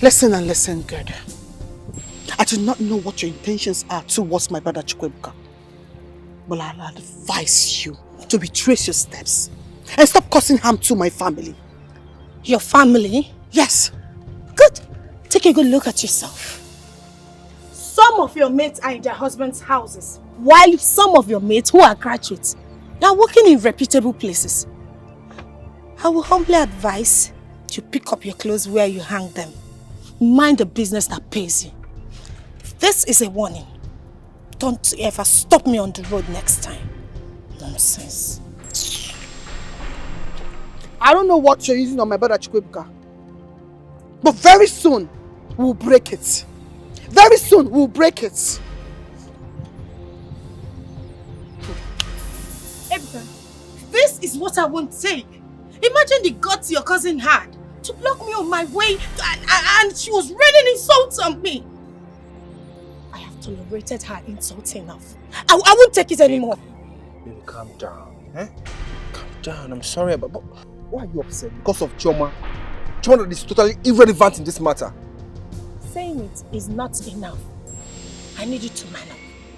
Listen and listen good. I do not know what your intentions are towards my brother Chukwuebuka, but I'll advise you to retrace your steps and stop causing harm to my family. Your family? Yes. Good. Take a good look at yourself. Some of your mates are in their husbands' houses, while some of your mates who are graduates, they are working in reputable places. I will humbly advise you pick up your clothes where you hang them. Mind the business that pays you. This is a warning. Don't ever stop me on the road next time. Nonsense. I don't know what you're using on my brother Chukwuebuka, but very soon we'll break it. Very soon we'll break it. Ebuka, this is what I won't take. Imagine the guts your cousin had to block me on my way and she was raining insults on me. I have tolerated her insults enough. I won't take it anymore. Baby, calm down. Eh? Calm down. I'm sorry but why are you upset? Because of Choma? Choma that is totally irrelevant in this matter. Saying it is not enough. I need you to man up.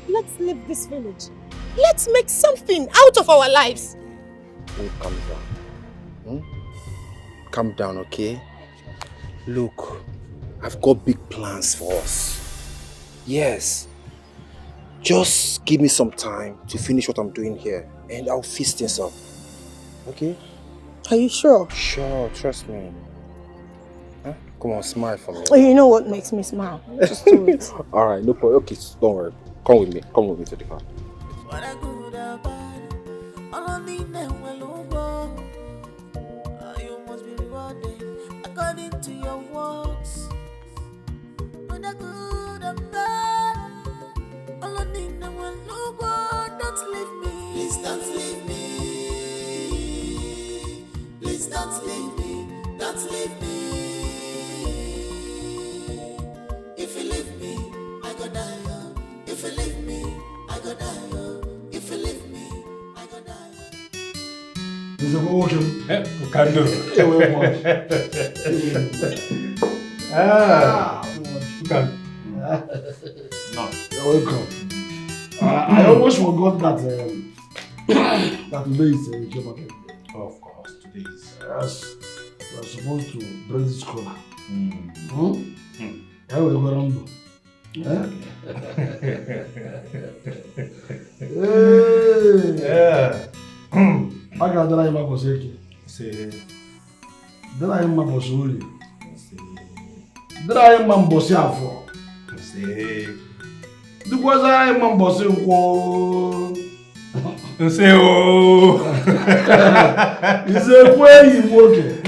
Let's leave this village. Let's make something out of our lives. Babe, calm down. Calm down, okay? Look, I've got big plans for us. Yes. Just give me some time to finish what I'm doing here and I'll fix things up. Okay? Are you sure? Sure, trust me. Huh? Come on, smile for me. Oh, you know what makes me smile? Just do it. Alright, no problem. Okay, don't worry. Come with me. Come with me to the car. According to your works, when I good and bad, all I need now will look good. Don't leave me. Please don't leave me. Please don't leave me. Don't leave me. If you leave me, I go die. If you leave me, I go die. If you leave me, I go die. Is it working? We can do. You can. No. You're welcome. I almost forgot that that today is Joma birthday. Of course, today is. Yes. We are supposed to bring this cola. How will you go around? Yeah. I got that I'm a Boseki. Then I am a Bosuli. Then I am a Bosiafo. Because I am a Bosinko. Say, oh, it's a way you work it.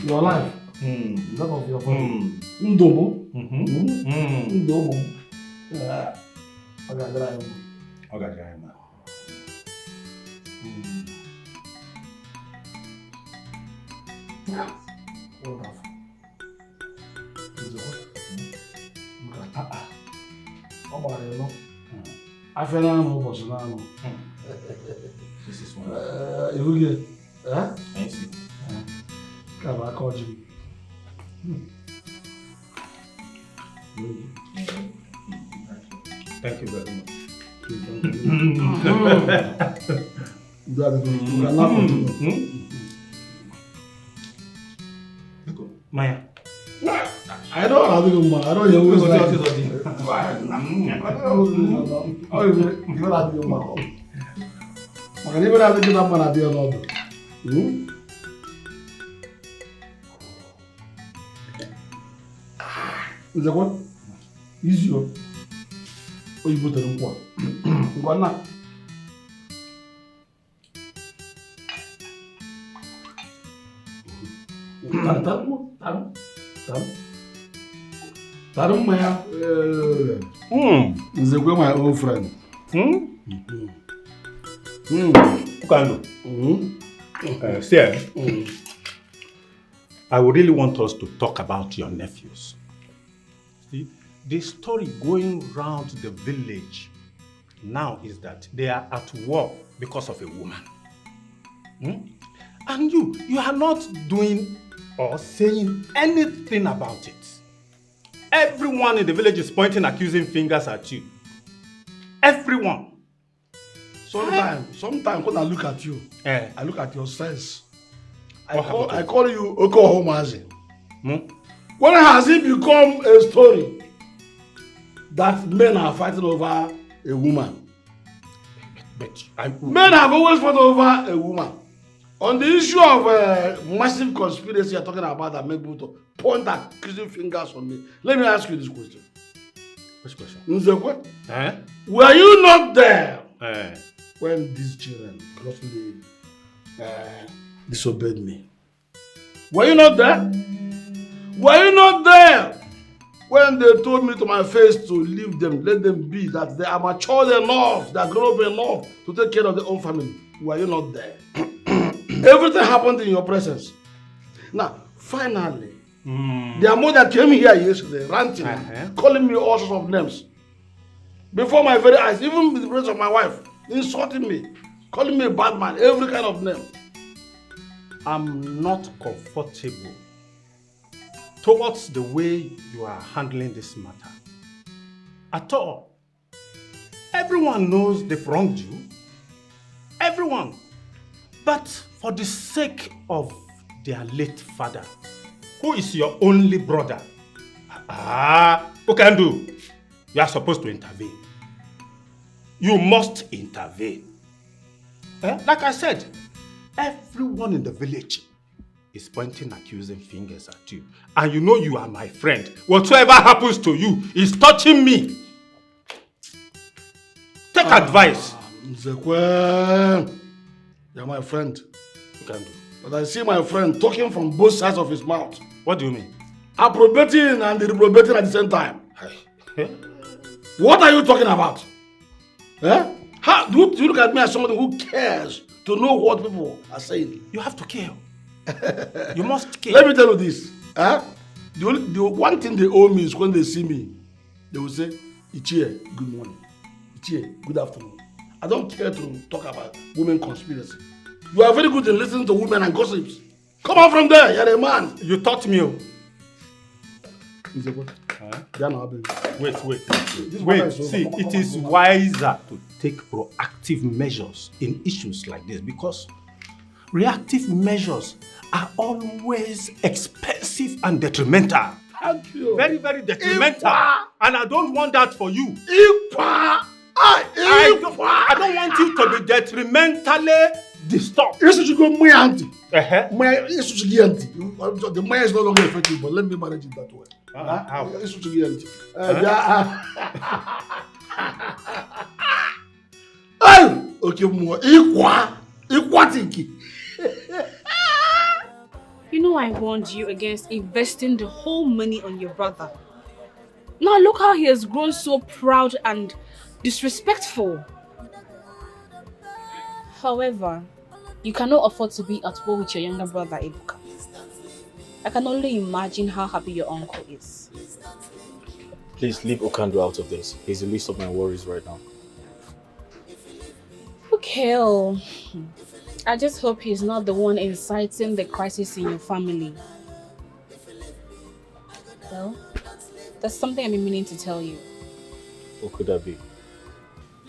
Your life. That of your family. Ndobo. Ndobo. I got that I'm a Yeah. Wonderful. I feel this is one. If we get, I see. Come on, I called you. Thank you very much. Maya. I don't have to go. I don't know who's that. Is that what? Easy. Oh, you put it in what? What not? Tarum Maya. Is my old friend. Sir, I would really want us to talk about your nephews. See, the story going round the village now is that they are at war because of a woman. And you are not doing or saying anything about it. Everyone in the village is pointing accusing fingers at you. Everyone. Sometimes when I look at you, I look at your sense. I What call you Okohomazi. When has it become a story that men are fighting over a woman? Men have always fought over a woman. On the issue of massive conspiracy you're talking about that make people to point accusing fingers on me, let me ask you this question. Which question? Nzekwe, were you not there when these children grossly disobeyed me? Were you not there? Were you not there when they told me to my face to leave them, let them be, that they are mature enough, they are grown up enough to take care of their own family? Were you not there? Everything happened in your presence. Now, finally, their mother came here yesterday, ranting, calling me all sorts of names. Before my very eyes, even with the presence of my wife, insulting me, calling me a bad man, every kind of name. I'm not comfortable towards the way you are handling this matter. At all. Everyone knows they've wronged you. Everyone. But for the sake of their late father, who is your only brother, who can do? You are supposed to intervene. You must intervene. Like I said, everyone in the village is pointing accusing fingers at you. And you know you are my friend. Whatever happens to you is touching me. Take advice. Nzekwe, you're my friend. You can do. But I see my friend talking from both sides of his mouth. What do you mean? Approbating and reprobating at the same time. What are you talking about? How do you look at me as somebody who cares to know what people are saying? You have to care. You must care. Let me tell you this. The one thing they owe me is when they see me, they will say, Ichie, good morning. Ichie, good afternoon. I don't care to talk about women conspiracy. You are very good in listening to women and gossips. Come on from there, you're a man. You taught me. Wait. See, it is wiser to take proactive measures in issues like this because reactive measures are always expensive and detrimental. Thank you. Very, very detrimental. And I don't want that for you. I don't want you to be detrimentally disturbed. Yes, you go my auntie. The money is no longer effective, but let me manage it that way. How? Okay, more. You know I warned you against investing the whole money on your brother. Now look how he has grown so proud and disrespectful. However, you cannot afford to be at war with your younger brother, Ebuka. I can only imagine how happy your uncle is. Please leave Okando out of this. He's the least of my worries right now. Okay, I just hope he's not the one inciting the crisis in your family. Well, there's something I've been meaning to tell you. What could that be?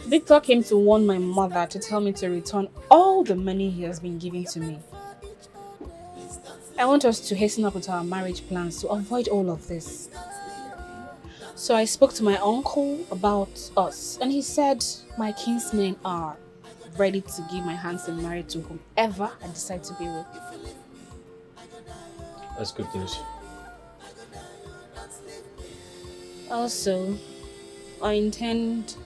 Victor came to warn my mother to tell me to return all the money he has been giving to me. I want us to hasten up with our marriage plans to avoid all of this. So I spoke to my uncle about us and he said my kinsmen are ready to give my hands in marriage to whomever I decide to be with. That's good news. Also, I intend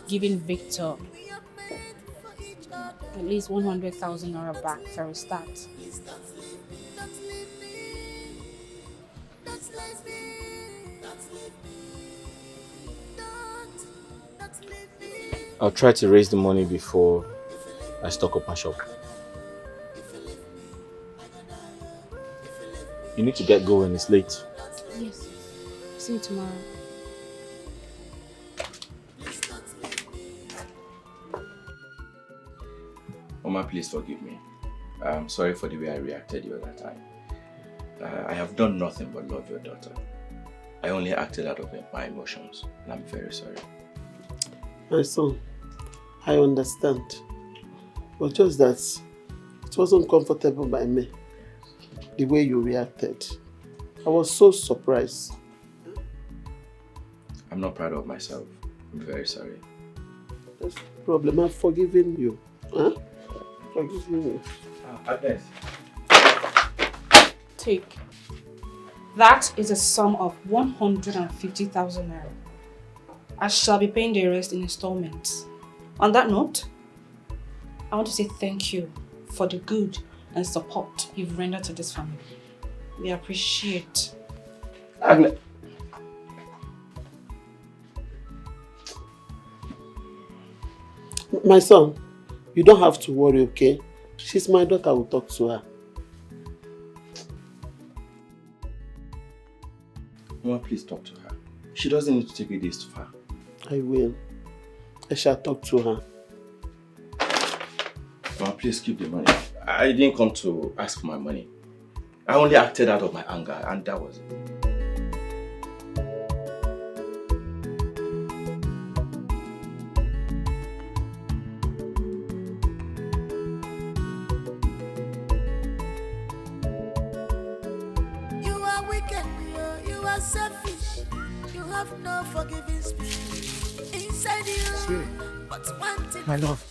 giving Victor at least 100,000 naira back for a start. I'll try to raise the money before I stock up my shop. You need to get going, it's late. Yes. See you tomorrow. Mama, please forgive me. I'm sorry for the way I reacted the other time. I have done nothing but love your daughter. I only acted out of my emotions, and I'm very sorry. My son, I understand. But just that it wasn't comfortable by me, the way you reacted. I was so surprised. I'm not proud of myself. I'm very sorry. That's the problem. I've forgiven you. Huh? Forgiven you. Agnes. Take. That is a sum of 150,000 naira. I shall be paying the rest in installments. On that note, I want to say thank you for the good and support you've rendered to this family. We appreciate. Agnes. My son, you don't have to worry, okay? She's my daughter, I will talk to her. Mama, please talk to her. She doesn't need to take it this far. I will. I shall talk to her. Mama, please keep the money. I didn't come to ask for my money. I only acted out of my anger, and that was it. You are wicked, you are selfish. You have no forgiving spirit inside you. But one thing. My love.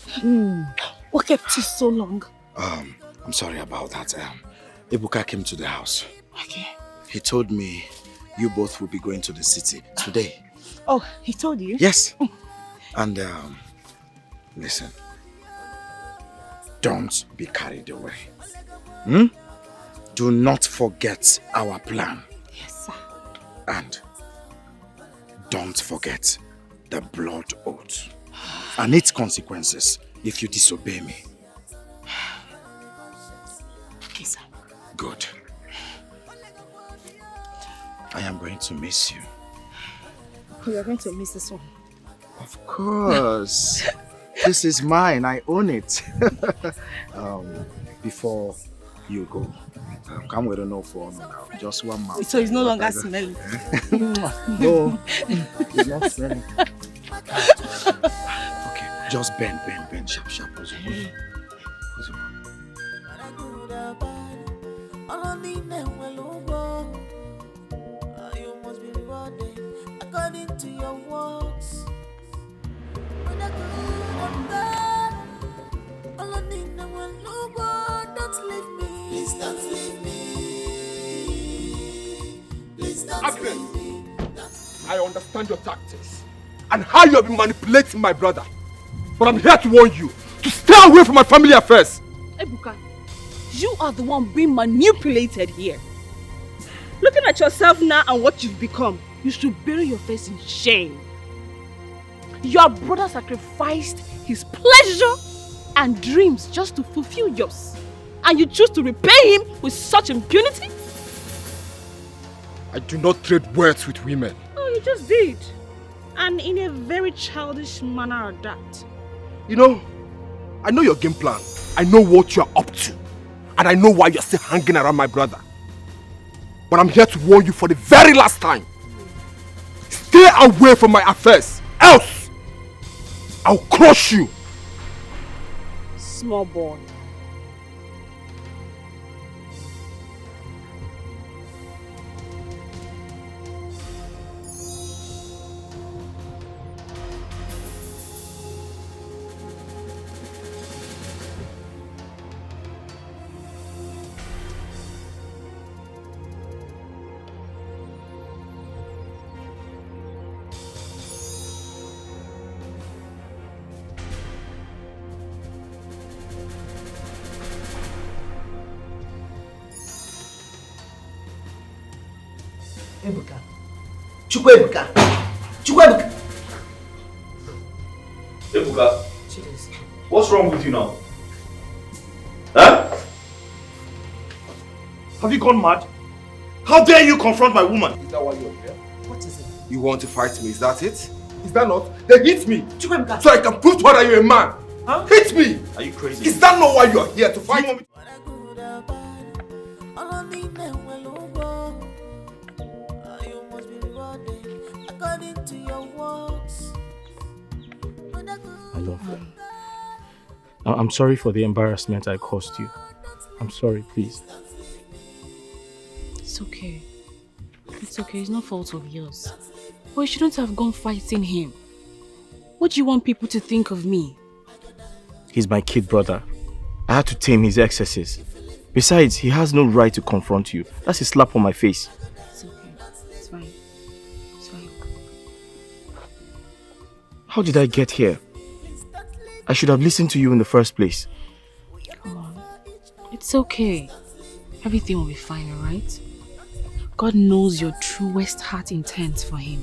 What kept you so long? I'm sorry about that. Ebuka came to the house. Okay. He told me you both will be going to the city today. Oh, he told you? Yes. And listen, don't be carried away. Do not forget our plan. Yes, sir. And don't forget the blood oath and its consequences if you disobey me. Okay, sir. Good. I am going to miss you. You're going to miss this one. Of course. This is mine. I own it. Before you go, come with a no for me now. Just one mouth. So it's no longer smelling. No, it's not smelling. Okay, just bend, sharp. You must be rewarded according to your works. Don't leave me. Please don't leave me. Please don't leave me. I understand your tactics and how you have been manipulating my brother. But I'm here to warn you to stay away from my family affairs. Ebuka, you are the one being manipulated here. Looking at yourself now and what you've become, you should bury your face in shame. Your brother sacrificed his pleasure and dreams just to fulfill yours. And you choose to repay him with such impunity? I do not trade words with women. Oh, you just did. And in a very childish manner at that. You know, I know your game plan. I know what you're up to. And I know why you're still hanging around my brother. But I'm here to warn you for the very last time. Stay away from my affairs. Else, I'll crush you. Small boy. Ebuka. Chukwuebuka. Chukwuebuka. Ebuka, what's wrong with you now? Huh? Have you gone mad? How dare you confront my woman? Is that why you're here? What is it? You want to fight me, is that it? Is that not? Then hit me! Chukwuebuka. So I can prove to her that you're a man! Huh? Hit me! Are you crazy? Is that not why you are here to fight? According to your works. I love you. I'm sorry for the embarrassment I caused you. I'm sorry, please. It's okay. It's okay, it's no fault of yours. But you shouldn't have gone fighting him. What do you want people to think of me? He's my kid brother. I had to tame his excesses. Besides, he has no right to confront you. That's a slap on my face. It's okay. It's fine. It's fine. How did I get here? I should have listened to you in the first place. Come on. It's okay. Everything will be fine, alright? God knows your truest heart intent for him.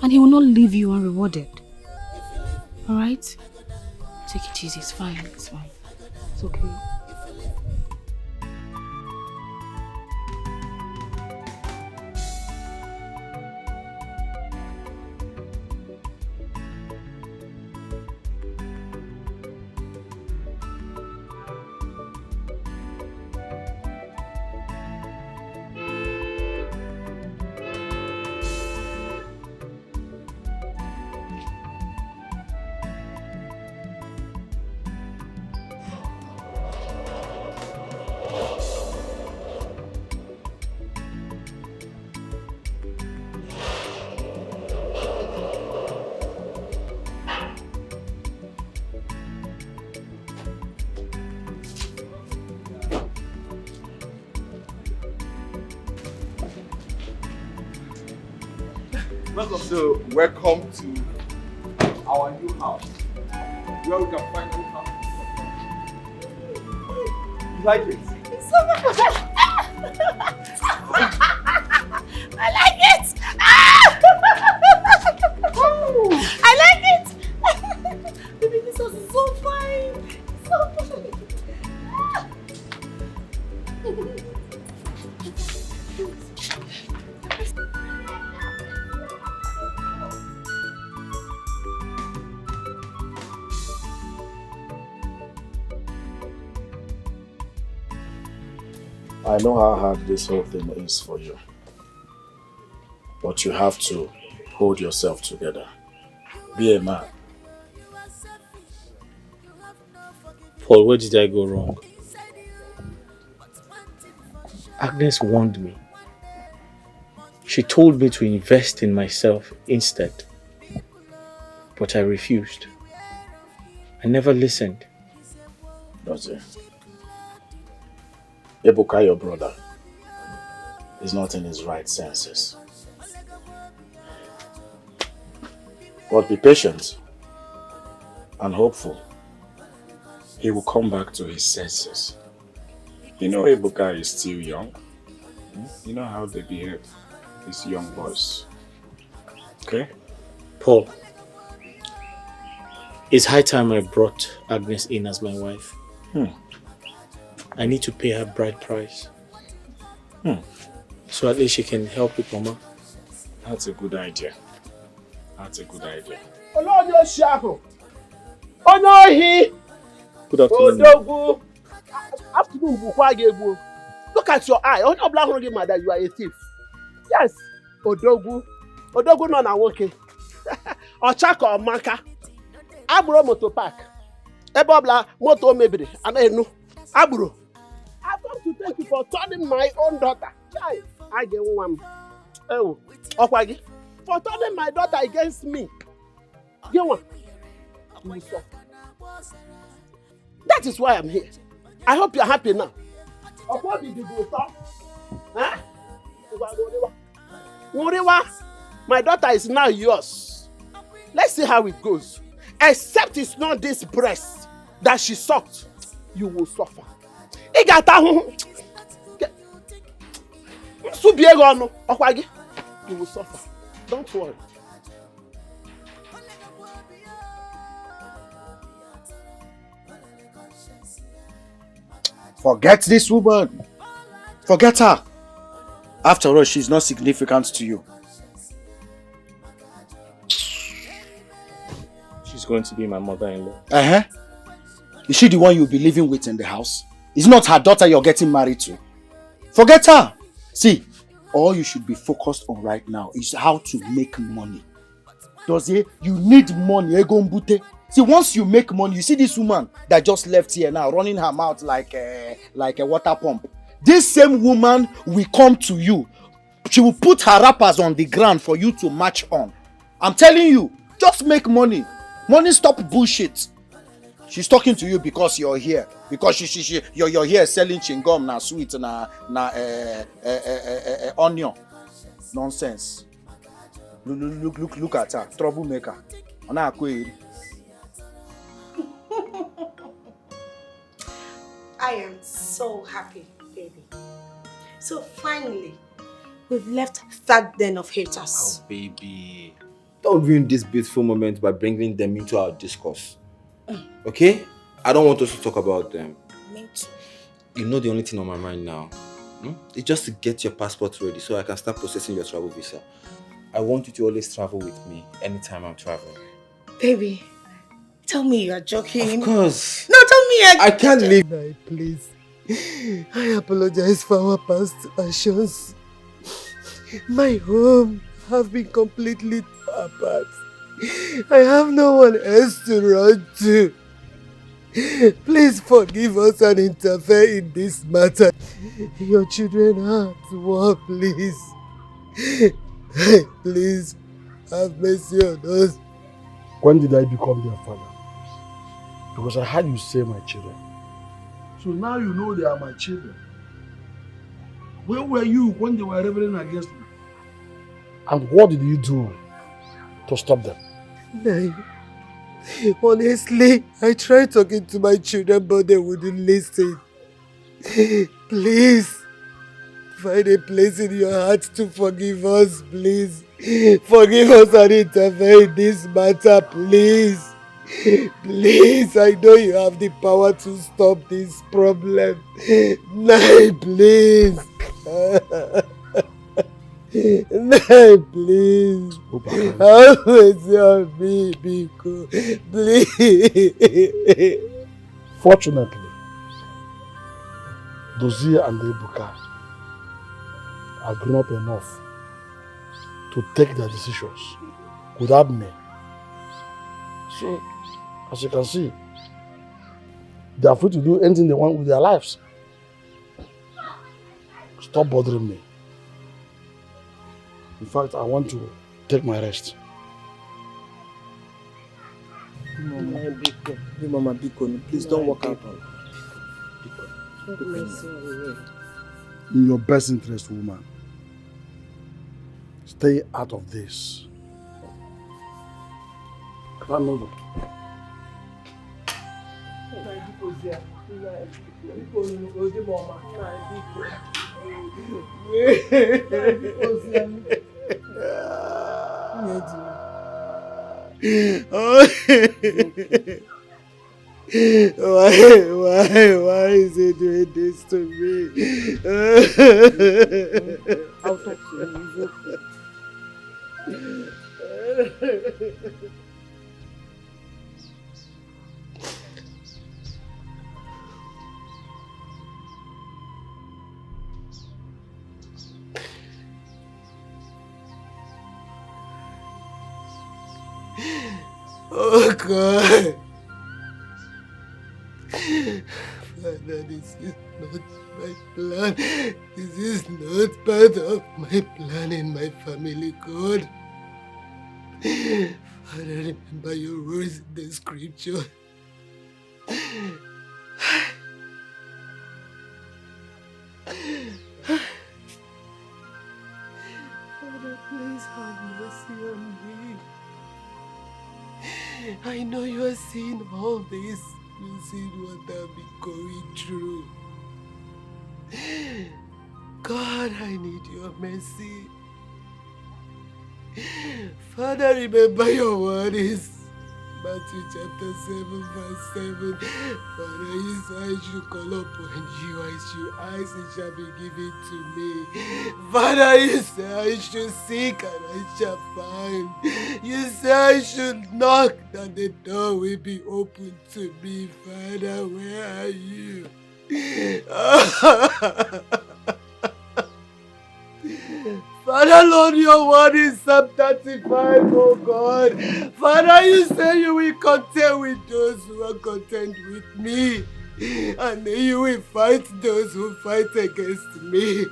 And he will not leave you unrewarded. Alright? Take it easy, it's fine, it's fine. It's okay. So, welcome to our new house, where we can finally have. You like it? It's so much. I like it. I like it. Baby, this house is so fine. So fine. I know how hard this whole thing is for you. But you have to hold yourself together. Be a man. Paul, where did I go wrong? Agnes warned me. She told me to invest in myself instead. But I refused. I never listened. Does it? Ebuka, your brother, is not in his right senses. But be patient and hopeful. He will come back to his senses. You know Ebuka is still young. You know how they behave, these young boys. Okay? Paul, it's high time I brought Agnes in as my wife. I need to pay her bride price. So at least she can help with Mama. That's a good idea. That's a good idea. Good afternoon. Afternoon. Look at your eye. Only black mother, you are a thief. Yes. Odogu. Odogu no na woke. Ochaka or Maka. Aburo motor park. Ebobla motor mebiri. Anenu. Aburo. I've come to thank you for turning my own daughter. Chai. I get one. Oh. Okwagi. For turning my daughter against me. Get one. That is why I'm here. I hope you're happy now. My daughter is now yours. Let's see how it goes. Except it's not this breast that she sucked, you will suffer. You will suffer. Don't worry. Forget this woman. Forget her. After all, she's not significant to you. She's going to be my mother-in-law. Uh-huh. Is she the one you'll be living with in the house? It's not her daughter you're getting married to. Forget her. See, all you should be focused on right now is how to make money. Dozie, you need money. See, once you make money, you see this woman that just left here now, running her mouth like a water pump. This same woman will come to you. She will put her wrappers on the ground for you to match on. I'm telling you, just make money. Money stop bullshit. She's talking to you because you're here. Because you're here selling chewing-gum, na sweet, na onion. Nonsense. Look at her. Troublemaker. I am so happy, baby. So finally, we've left that den of haters. Oh, baby. Don't ruin this beautiful moment by bringing them into our discourse. Okay? I don't want us to talk about them. Me too. You know the only thing on my mind now. It's just to get your passport ready so I can start processing your travel visa. I want you to always travel with me anytime I'm traveling. Baby, tell me you're joking. Of course. No, tell me I can't leave. No, please. I apologize for our past actions. My home have been completely apart. I have no one else to run to. Please forgive us and interfere in this matter. Your children are at war, please. Please, have mercy on us. When did I become their father? Because I heard you say my children. So now you know they are my children. Where were you when they were rebelling against me? And what did you do to stop them? No. Honestly, I tried talking to my children, but they wouldn't listen. Please, find a place in your heart to forgive us, please. Forgive us and interfere in this matter, please. Please, I know you have the power to stop this problem. No, please. No, please. Have mercy on me, Biko. Please. Fortunately, Dozie and Ebuka are grown up enough to take their decisions without me. So, as you can see, they are free to do anything they want with their lives. Stop bothering me. In fact, I want to take my rest. Mama Biko, please don't walk out. In your best interest, woman, stay out of this. Come over. Why is he doing this to me? I'll talk to you. Oh God! Father, this is not my plan. This is not part of my plan in my family, God. Father, remember your words in the scripture. Father, please have mercy on me. I know you are seeing all this. You see what I've been going through. God, I need your mercy. Father, remember your words. Matthew chapter 7 verse 7. Father, you say I should call upon you, I should ask, it shall be given to me. Father, you say I should seek and I shall find. You say I should knock that the door will be opened to me. Father, where are you? Father, Lord, your word is Psalm 35, oh God. Father, you say you will contend with those who are content with me. And then you will fight those who fight against me.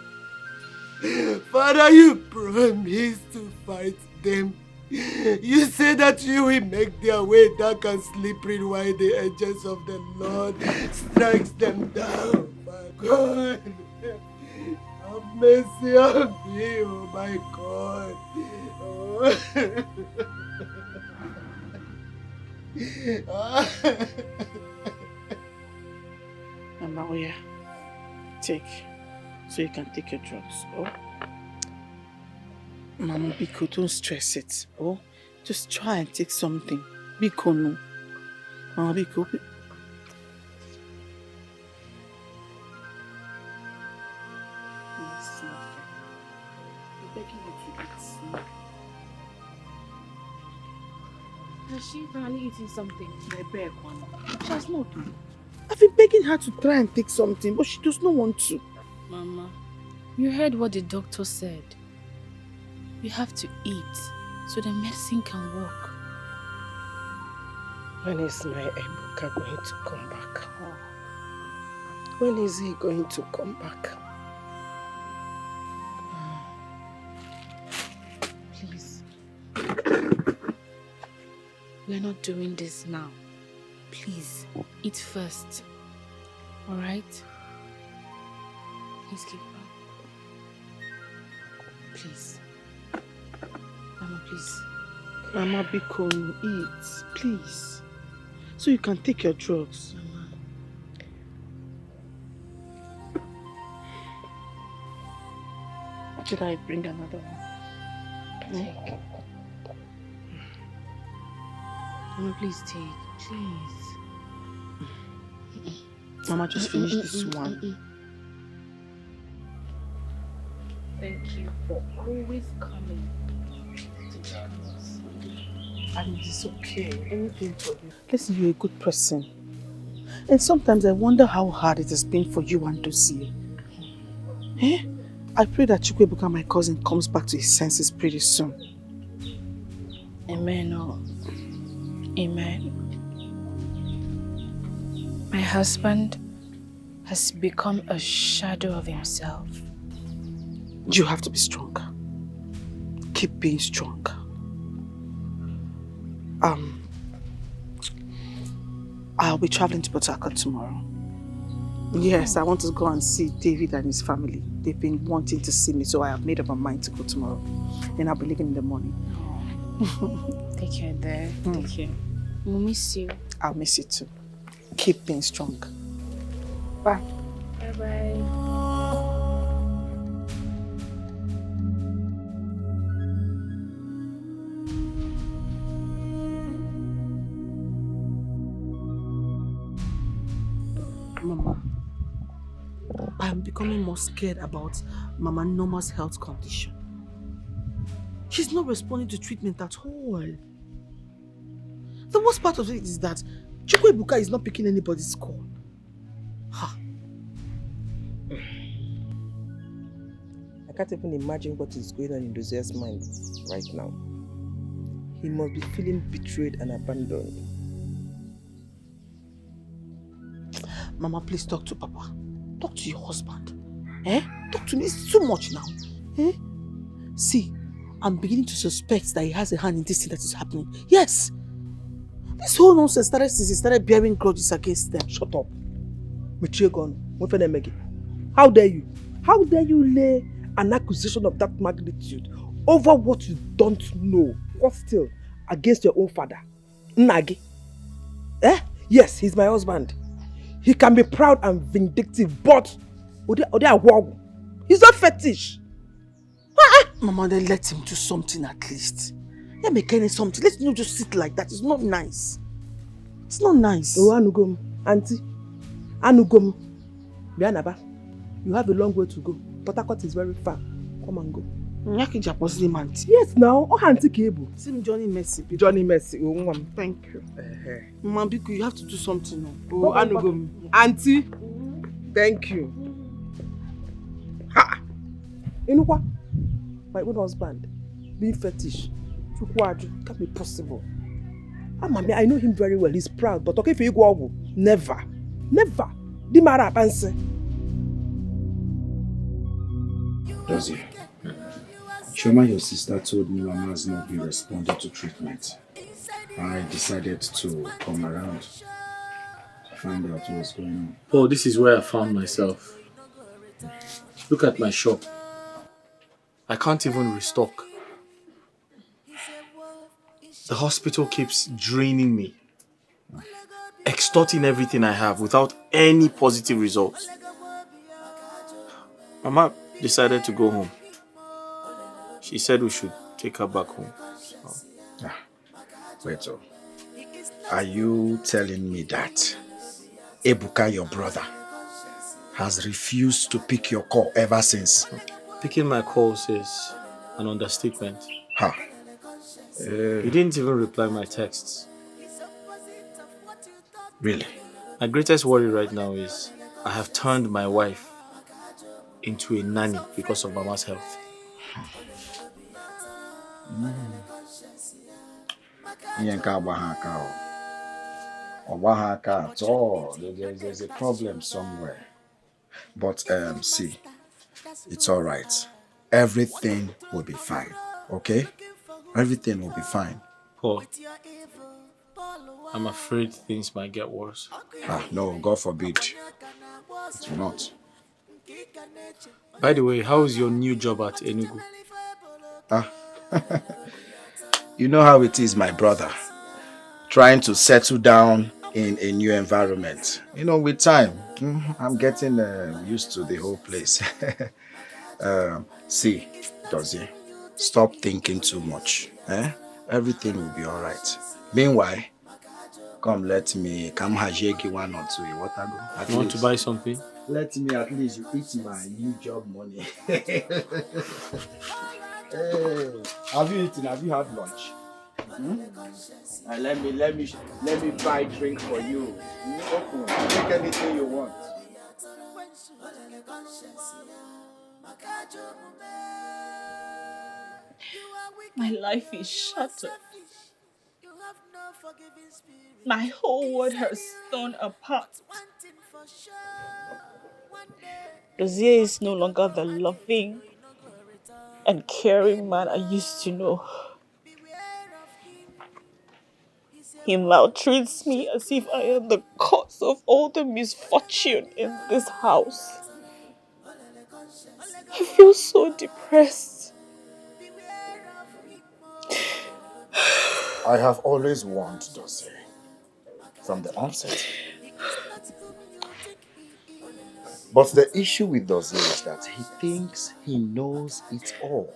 Father, you promise to fight them. You say that you will make their way dark and slippery while the angels of the Lord strikes them down. My God. Have mercy on me, oh my God. Mama, oh yeah. Take. So you can take your drugs, oh? Mama, Biko, don't stress it, oh? Just try and take something. Biko, no. Mama, Biko. Has she finally eaten something? She has not done. I've been begging her to try and take something, but she does not want to. Mama, you heard what the doctor said. You have to eat so the medicine can work. When is my Ebuka going to come back? When is he going to come back? Please. We're not doing this now. Please, eat first. Alright? Please keep on. Please. Mama, please. Mama, Biko, eat, please. So you can take your drugs. Mama. Should I bring another one? Take. Mama, please take. Please. Mama, just finish this one. Thank you for always coming to join us. And it's okay. Anything for you. Listen, you're a good person. And sometimes I wonder how hard it has been for you and Dozie. Eh? I pray that Chukwuebuka, my cousin, comes back to his senses pretty soon. Amen. Oh. Amen. My husband has become a shadow of himself. You have to be strong. Keep being strong. I'll be traveling to Port Harcourt tomorrow. Yes, I want to go and see David and his family. They've been wanting to see me, so I have made up my mind to go tomorrow. Then I'll be leaving in the morning. Take care there. Take care. We'll miss you. I'll miss you too. Keep being strong. Bye. Bye-bye. Mama, I'm becoming more scared about Mama Norma's health condition. She's not responding to treatment at all. The worst part of it is that Chukwuebuka is not picking anybody's call. Ha. I can't even imagine what is going on in Dozier's mind right now. He must be feeling betrayed and abandoned. Mama, please talk to Papa. Talk to your husband. Eh? Talk to me. It's too much now. Eh? See, I'm beginning to suspect that he has a hand in this thing that is happening. Yes! This whole nonsense started since he started bearing grudges against them. Shut up. How dare you? How dare you lay an accusation of that magnitude over what you don't know? What still? Against your own father? Nagi? Eh? Yes, he's my husband. He can be proud and vindictive, but he's not fetish. Mama, then let him do something at least. Yeah, make any something. Let's not just sit like that. It's not nice. It's not nice. Oh, Anugom, Auntie. Anugom. Bianaba, you have a long way to go. Port Harcourt is very far. Come and go. Yes, now. Oh, Auntie Cable. Sim Johnny Mercy. Johnny Mercy. Oh, Mom. Thank you. Mama Biku, you have to do something now. Oh, Anugom. Auntie. Thank you. Ha! Inukwa, my own husband, being fetish. Can't be possible. Mami, I know him very well. He's proud, but okay for you go never. Never. Di mara panse. Dozie, Shoma, your sister told me Mama has not been responding to treatment. I decided to come around to find out what's going on. Oh, this is where I found myself. Look at my shop. I can't even restock. The hospital keeps draining me, extorting everything I have without any positive results. Mama decided to go home. She said we should take her back home. So. Wait, are you telling me that Ebuka, your brother, has refused to pick your call ever since? Picking my calls is an understatement. Ha. He didn't even reply my texts. Really? My greatest worry right now is I have turned my wife into a nanny because of Mama's health. At all. There's a problem somewhere. But see, it's all right. Everything will be fine. Okay? Everything will be fine. Paul, I'm afraid things might get worse. No, God forbid. It will not. By the way, how is your new job at Enugu? You know how it is, my brother. Trying to settle down in a new environment. You know, with time, I'm getting used to the whole place. See, Dozie, stop thinking too much. Everything will be all right. Meanwhile, come hajegi one or two. You want to buy something? Let me at least eat my new job money. Hey, have you eaten? Have you had lunch? Let me buy a drink for you. Take anything you want. My life is shattered. My whole world has torn apart. Dozier is no longer the loving and caring man I used to know. He maltreats me as if I am the cause of all the misfortune in this house. I feel so depressed. I have always warned Dozie from the onset. But the issue with Dozie is that he thinks he knows it all.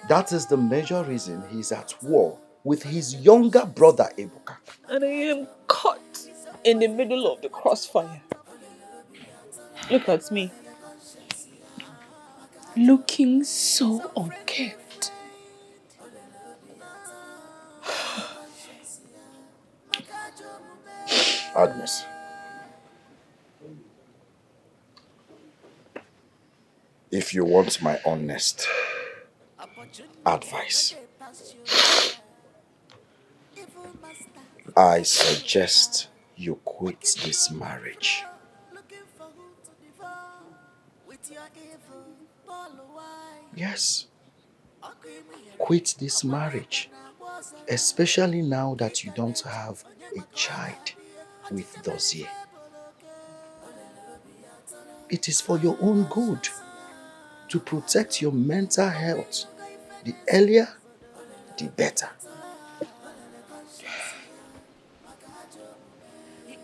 That is the major reason he's at war with his younger brother Ebuka. And I am caught in the middle of the crossfire. Look at me. Looking so unkempt. Agnes. If you want my honest advice, I suggest you quit this marriage. Yes. Quit this marriage. Especially now that you don't have a child with Dozie. It is for your own good to protect your mental health. The earlier, the better.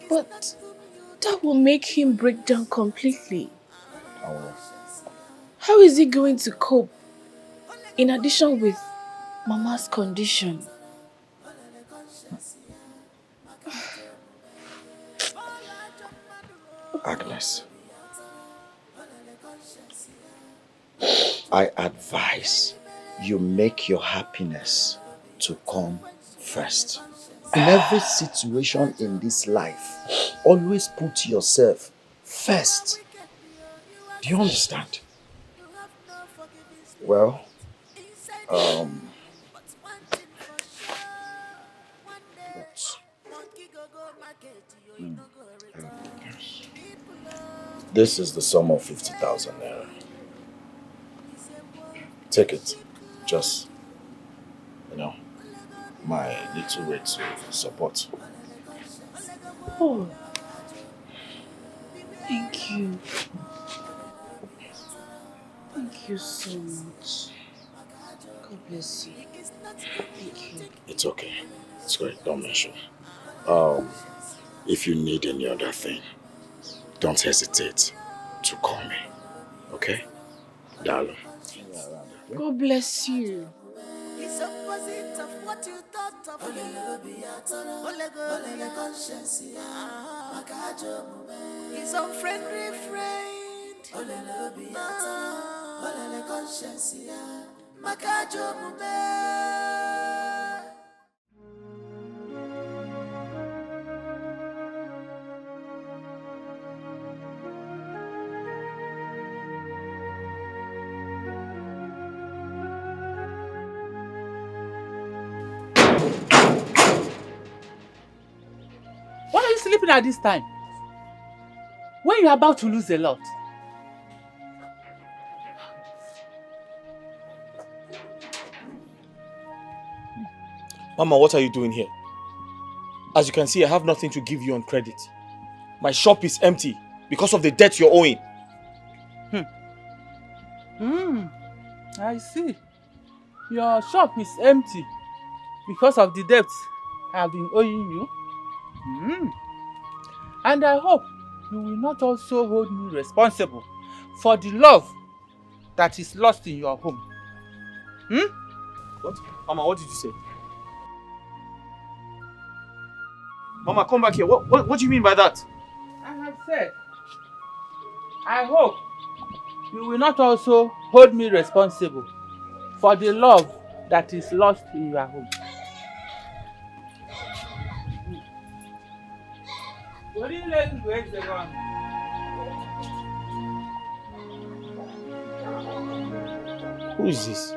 But that will make him break down completely. Oh. How is he going to cope? In addition with Mama's condition. Agnes, I advise you make your happiness to come first. In every situation in this life, always put yourself first. Do you understand? Well, this is the sum of 50,000 naira. Take it. Just, my little way to support. Oh, thank you. Thank you so much. God bless you. Thank you. It's okay. It's great. Don't mention. If you need any other thing, don't hesitate to call me. Okay? Darling. God bless you. It's opposite of what you thought of. He's unfriendly friend. Why are you sleeping at this time? When you're about to lose a lot. Mama, what are you doing here? As you can see, I have nothing to give you on credit. My shop is empty because of the debt you're owing. I see. Your shop is empty because of the debt I have been owing you. And I hope you will not also hold me responsible for the love that is lost in your home. What? Mama, what did you say? Mama, come back here. What do you mean by that? I have said, I hope you will not also hold me responsible for the love that is lost in your home. Who is this?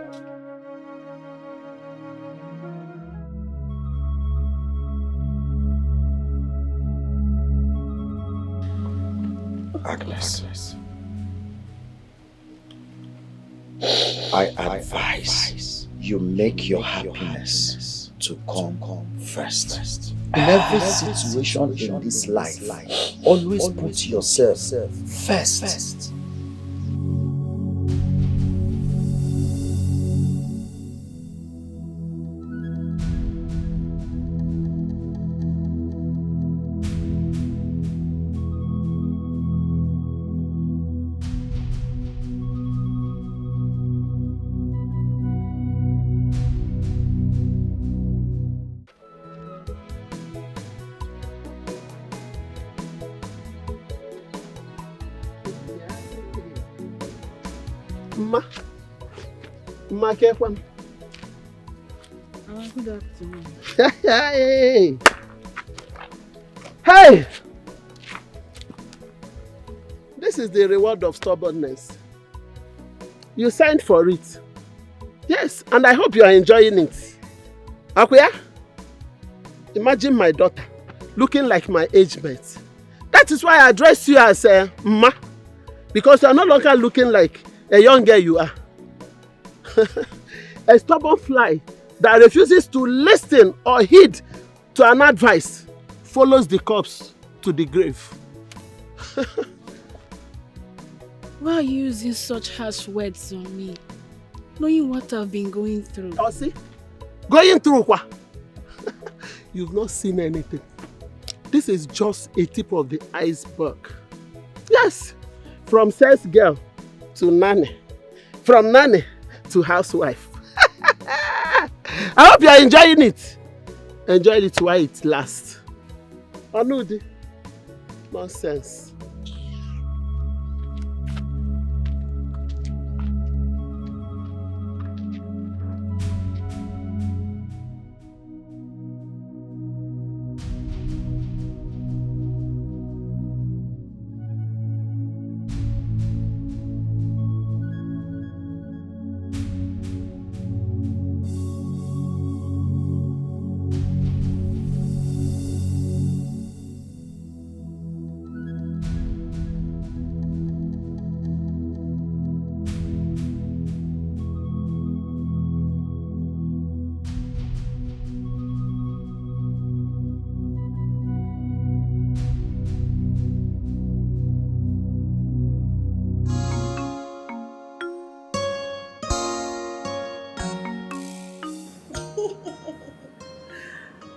Agnes, I advise you make your happiness to come first. In every situation in this life, always put yourself first. Kekwan. Good afternoon. Hey! Hey! This is the reward of stubbornness. You signed for it. Yes, and I hope you are enjoying it. Akuya, imagine my daughter looking like my age mate. That is why I address you as Ma, because you are no longer looking like a young girl you are. A stubborn fly that refuses to listen or heed to an advice follows the corpse to the grave. Why are you using such harsh words on me? Knowing what I've been going through. Oh, see? Going through what? You've not seen anything. This is just a tip of the iceberg. Yes, from sex girl to nanny. From nanny to housewife. I hope you are enjoying it. Enjoy it while it lasts. Anudi. Nonsense.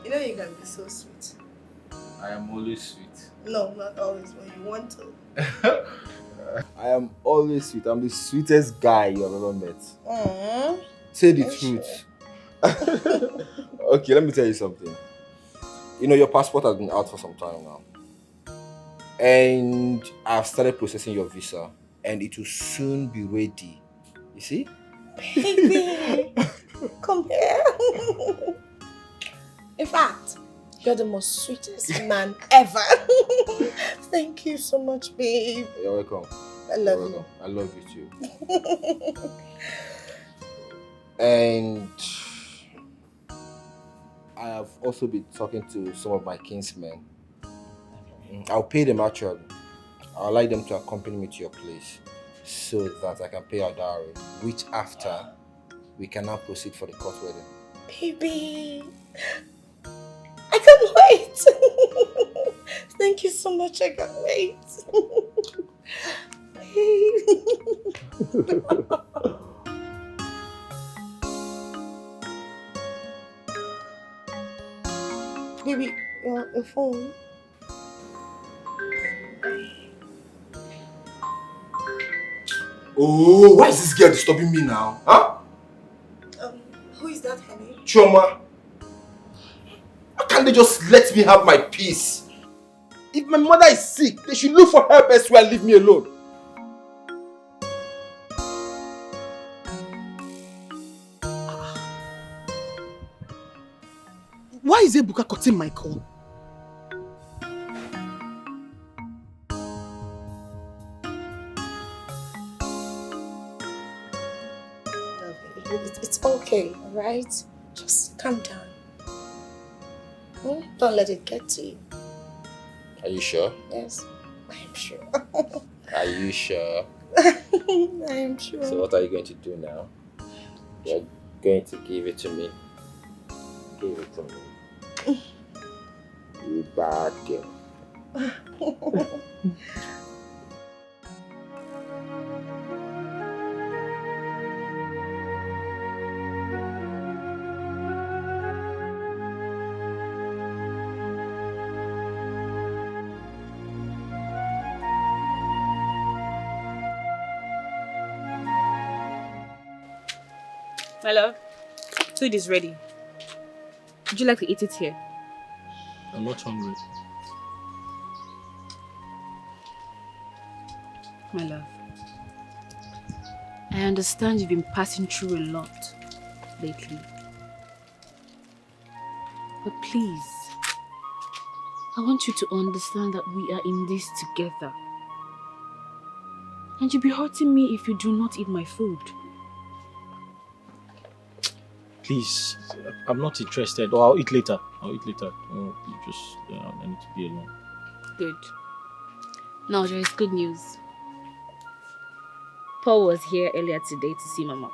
You know you can be so sweet. I am always sweet. No, not always when you want to. I am always sweet. I'm the sweetest guy you have ever met. Aww. Say the truth. Okay, let me tell you something. You know, your passport has been out for some time now. And I've started processing your visa. And it will soon be ready. You see? Baby, come here. In fact, you're the most sweetest man ever. Thank you so much, babe. You're welcome. I love you. I love you too. And I have also been talking to some of my kinsmen. I'll pay them actually. I'll like them to accompany me to your place so that I can pay our dowry, which after we can now proceed for the court wedding. Baby, I can't wait. Thank you so much. I can't wait. Baby, your phone. Oh, why is this girl disturbing me now? Huh? Who is that, honey? Chioma. Why can't they just let me have my peace? If my mother is sick, they should look for help elsewhere and leave me alone. Why is Ebuka cutting my call? It's okay, alright? Just calm down. Don't let it get to you. Are you sure? Yes, I am sure. Are you sure? I am sure. So what are you going to do now? You're going to give it to me. Give it to me. You bad girl. My love, food is ready. Would you like to eat it here? I'm not hungry. My love, I understand you've been passing through a lot lately. But please, I want you to understand that we are in this together. And you'll be hurting me if you do not eat my food. Please, I'm not interested. Or I'll eat later. You just, I need to be alone. Good. Now there is good news. Paul was here earlier today to see Mama.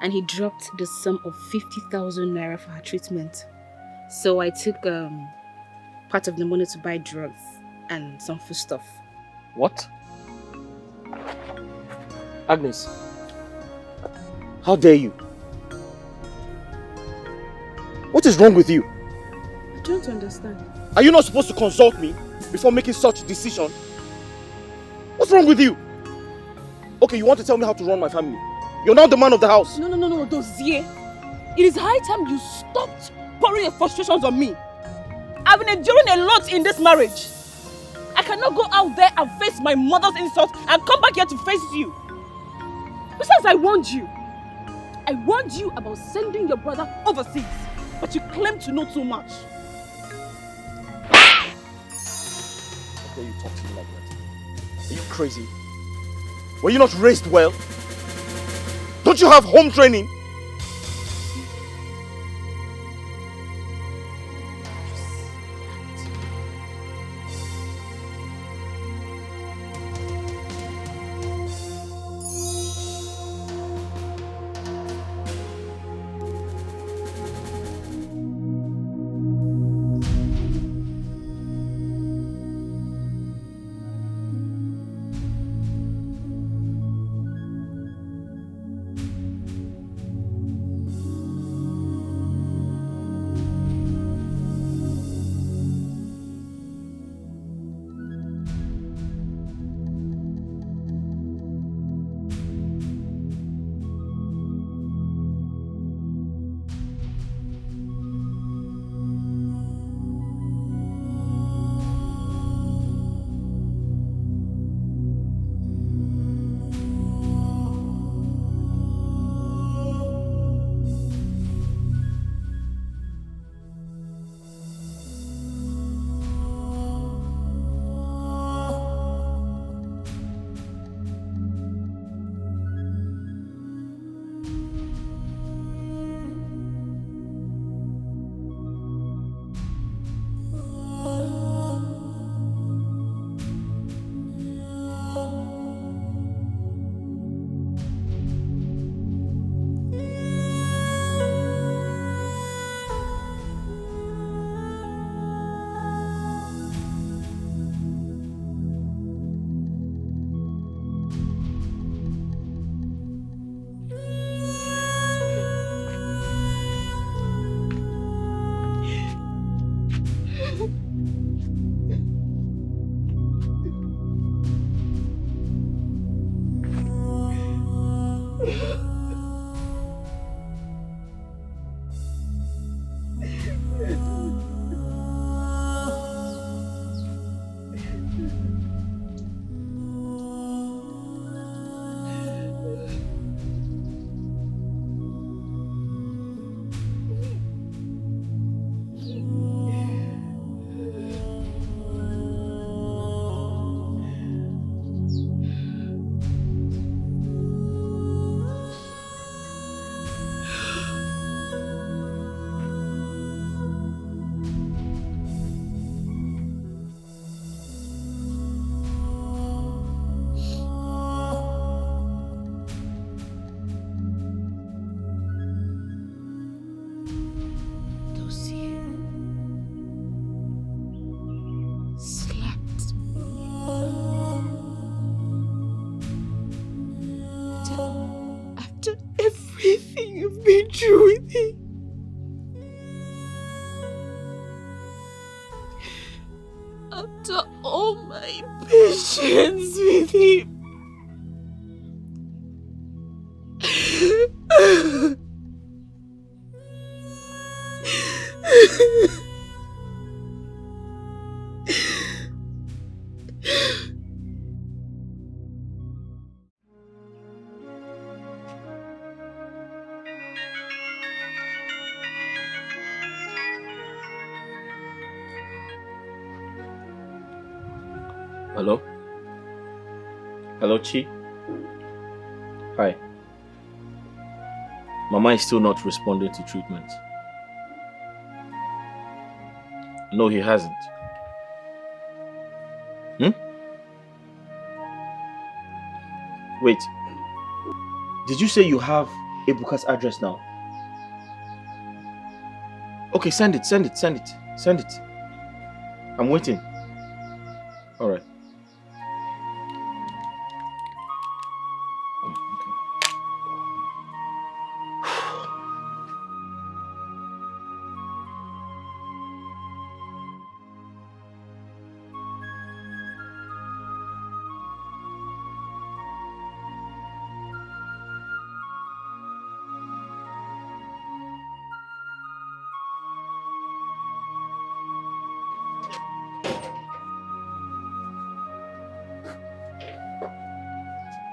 And he dropped the sum of 50,000 naira for her treatment. So I took part of the money to buy drugs and some food stuff. What? Agnes, how dare you? What is wrong with you? I don't understand. Are you not supposed to consult me before making such a decision? What's wrong with you? Okay, you want to tell me how to run my family? You're not the man of the house. No, Dozier. It is high time you stopped pouring your frustrations on me. I've been enduring a lot in this marriage. I cannot go out there and face my mother's insults and come back here to face you. Besides, I warned you. I warned you about sending your brother overseas, but you claim to know too much. How dare you talk to me like that? Are you crazy? Were you not raised well? Don't you have home training? Everything you've been through with him. After all my patience with him. Hello? Hello, Chi? Hi. Mama is still not responding to treatment. No, he hasn't. Wait. Did you say you have Ebuka's address now? Okay, send it. Send it. I'm waiting. Alright.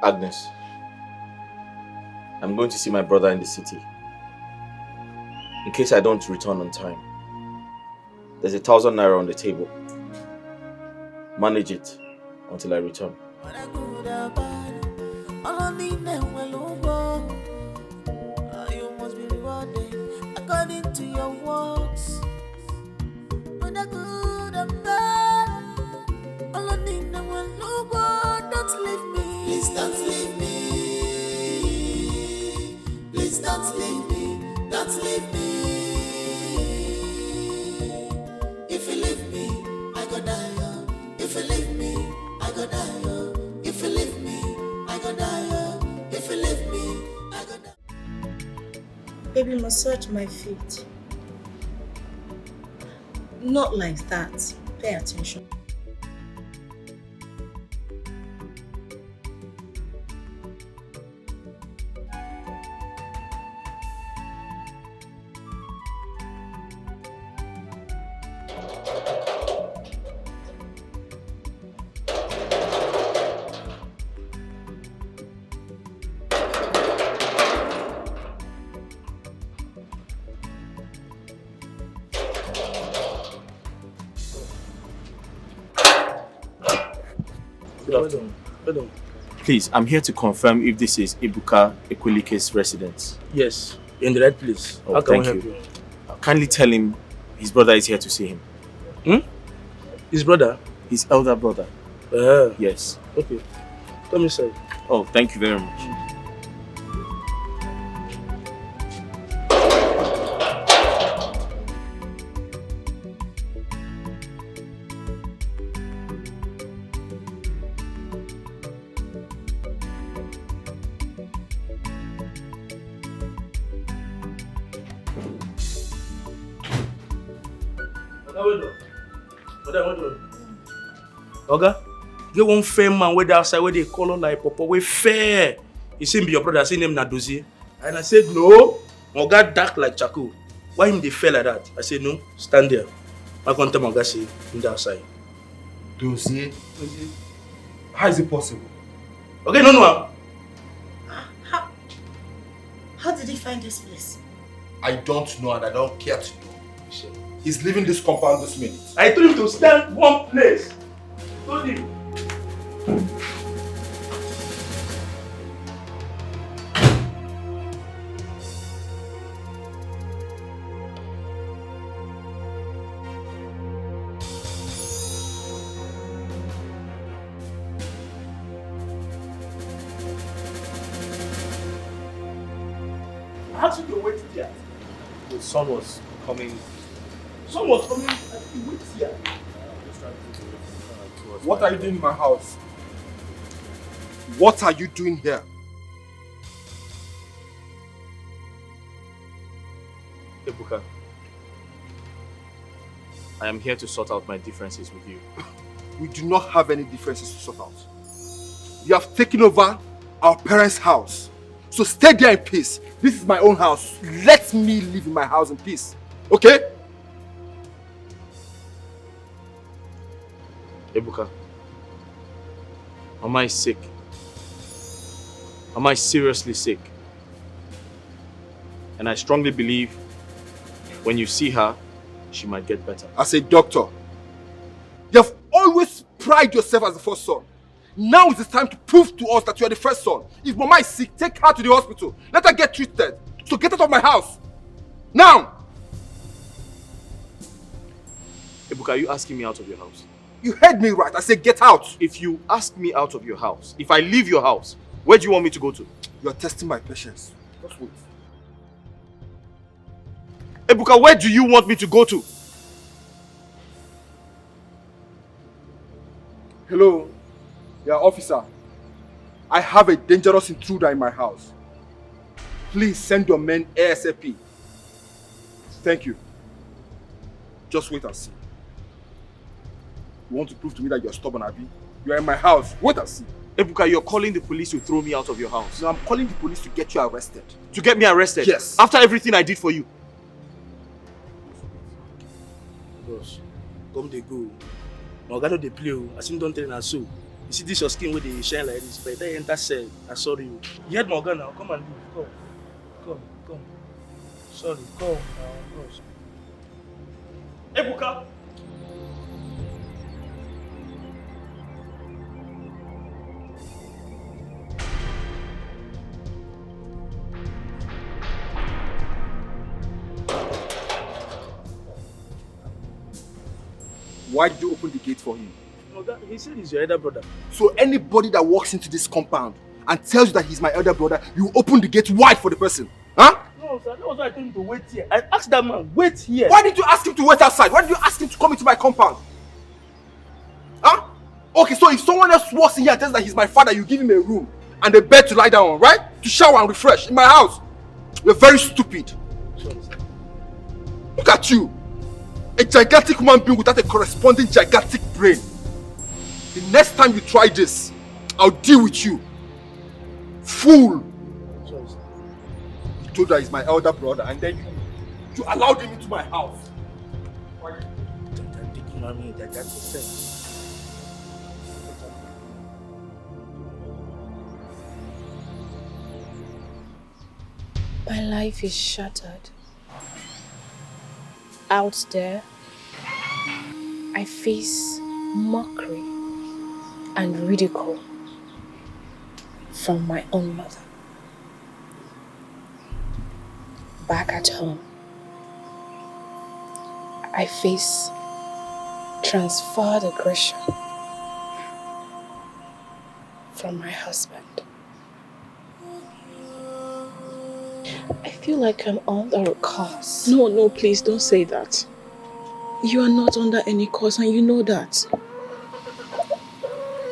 Agnes, I'm going to see my brother in the city. In case I don't return on time, there's 1,000 naira on the table. Manage it until I return. You must be rewarded according to your works. When I good and bad, don't leave me. Please don't leave me. Please don't leave me. Don't leave me. If you leave me, I go die. If you leave me, I go die. If you leave me, I go die. If you leave me, I go die. Baby, massage my feet. Not like that. Pay attention. Please, I'm here to confirm if this is Ebuka Ekwelike's residence. Yes, in the right place. Oh, How can we thank help you. Kindly tell him his brother is here to see him. His brother? His elder brother. Yes. Okay. Come inside. Oh, thank you very much. Oga, get one fair man where outside where they call on like Papa, we fair. He seem be your brother, say name Nadozie. And I said no. Oga dark like charcoal. Why him they fell like that? I said no, stand there. I can't tell Oga say him the outside. Dossier? How is it possible? Okay, no. How did he find this place? I don't know and I don't care to know. He's leaving this compound this minute. I told him to stand one place. Told him. How did you wait here? The son was coming. Son was coming and he wait here. What are you doing in my house? What are you doing here? Ebuka, I am here to sort out my differences with you. We do not have any differences to sort out. You have taken over our parents' house. So stay there in peace. This is my own house. Let me live in my house in peace. Okay? Ebuka, am I sick? Am I seriously sick? And I strongly believe when you see her, she might get better. As a doctor, you have always prided yourself as the first son. Now is the time to prove to us that you are the first son. If Mama is sick, take her to the hospital. Let her get treated. So get out of my house. Now! Ebuka, are you asking me out of your house? You heard me right. I said get out. If you ask me out of your house, if I leave your house, where do you want me to go to? You are testing my patience. Just wait. Ebuka, where do you want me to go to? Hello? Yeah, officer. I have a dangerous intruder in my house. Please send your men ASAP. Thank you. Just wait and see. You want to prove to me that you're stubborn, Abi? You are in my house. Wait and see. Ebuka, you're calling the police to throw me out of your house. No, I'm calling the police to get you arrested. To get me arrested? Yes. After everything I did for you? Boss, come they go. Oga no dey play. I seem don't tell na so. You see this your skin where they shine like this, but they enter cell. I sorry you. You had my gun now. Come and leave. Come. Sorry, come now. Ebuka. Why did you open the gate for him? He said he's your elder brother. So anybody that walks into this compound and tells you that he's my elder brother, you open the gate wide for the person. Huh? No, sir. That was why I told him to wait here. I asked that man, wait here. Why did you ask him to wait outside? Why did you ask him to come into my compound? Huh? Okay, so if someone else walks in here and tells that he's my father, you give him a room and a bed to lie down on, right? To shower and refresh in my house. You're very stupid. Sorry, sir. Look at you. A gigantic human being without a corresponding gigantic brain. The next time you try this, I'll deal with you. Fool! Sorry, sir. You told her he's my elder brother and then you allowed him into my house. My life is shattered. Out there, I face mockery and ridicule from my own mother. Back at home, I face transferred aggression from my husband. I feel like I'm under a curse. No, please don't say that. You are not under any curse and you know that.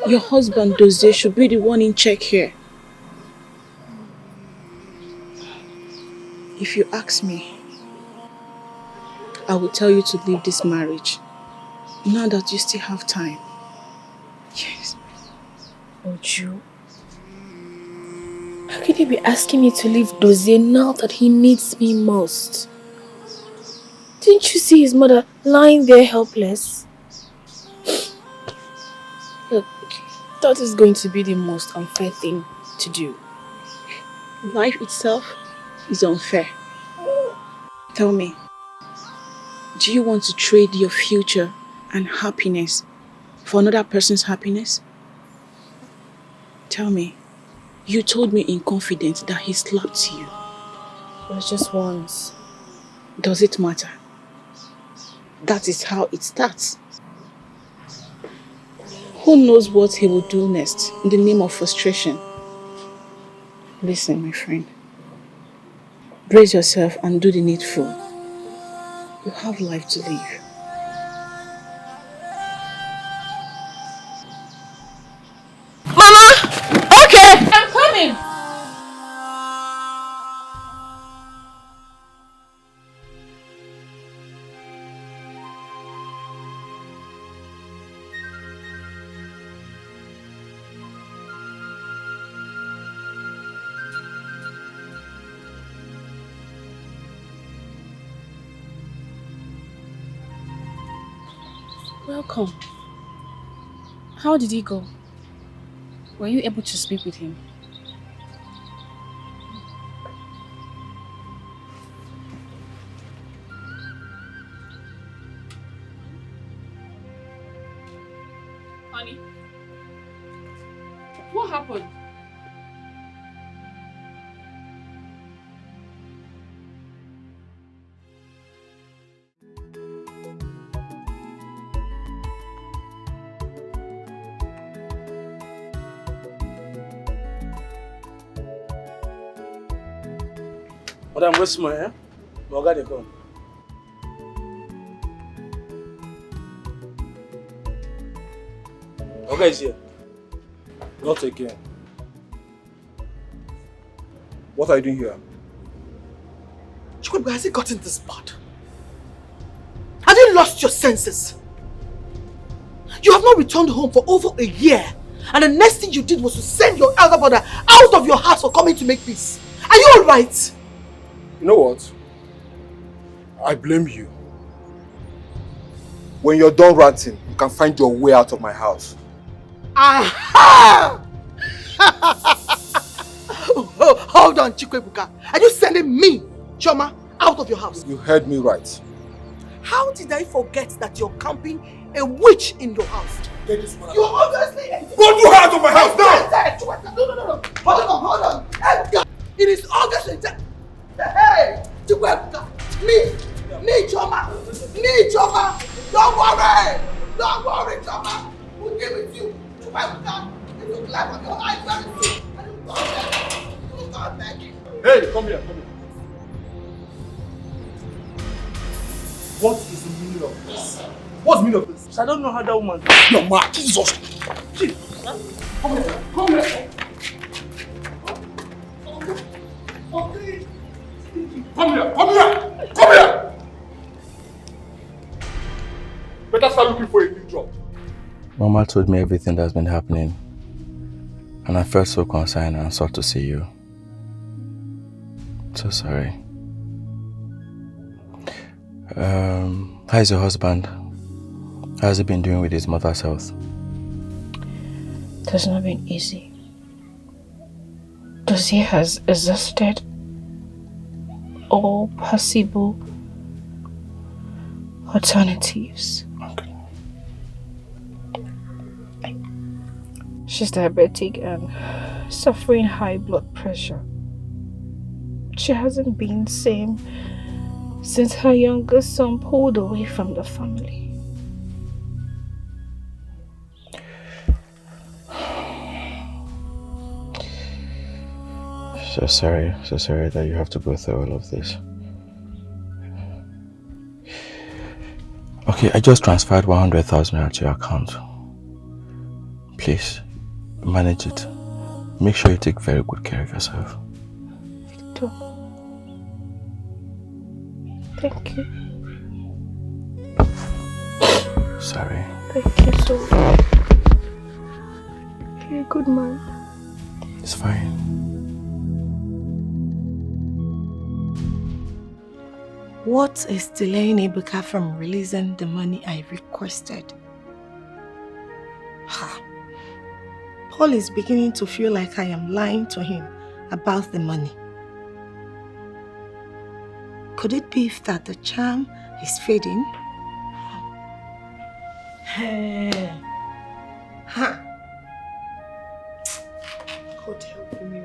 Your husband, Dozie, should be the one in check here. If you ask me, I will tell you to leave this marriage. Now that you still have time. Yes. Oju, how can you be asking me to leave Dozie now that he needs me most? Didn't you see his mother lying there helpless? Look, that is going to be the most unfair thing to do. Life itself is unfair. Tell me, do you want to trade your future and happiness for another person's happiness? Tell me, you told me in confidence that he slapped you. It was just once. Does it matter? That is how it starts. Who knows what he will do next in the name of frustration? Listen, my friend. Brace yourself and do the needful. You have life to live. I'm coming! Welcome. How did he go? Were you able to speak with him? Honey, what happened? Madam, where's my hair? My guy, they come. Okay, is here. Not again. What are you doing here? Chukwuebuka, has it gotten this bad? Have you lost your senses? You have not returned home for over a year, and the next thing you did was to send your elder brother out of your house for coming to make peace. Are you alright? You know what? I blame you. When you're done ranting, you can find your way out of my house. Aha! Hold on, Chikwebuka. Are you sending me, Choma, out of your house? You heard me right. How did I forget that you're camping a witch in your house? You obviously... Put your hands on my house now! No. Hold on. It is obviously... Hey! Chikwebuka! Me, Choma! Don't worry, Choma! We'll give it to you. Chikwebuka! It looks like on your eyes very soon. Hey, come here. What is the meaning of this? What's the meaning of this? I don't know how that woman... Your man, Jesus! Come here. Come here! Better start looking for a new job. Mama told me everything that's been happening, and I felt so concerned and sought to see you. So sorry. How's your husband? How's he been doing with his mother's health? It has not been easy. Dossier has exhausted all possible alternatives. Okay. She's diabetic and suffering high blood pressure. She hasn't been the same since her youngest son pulled away from the family. So sorry that you have to go through all of this. Okay, I just transferred 100,000 to your account. Please, manage it. Make sure you take very good care of yourself. Victor, thank you. Sorry. Thank you so much. You're a good man. It's fine. What is delaying Ebuka from releasing the money I requested? Paul is beginning to feel like I am lying to him about the money. Could it be that the charm is fading? God help me.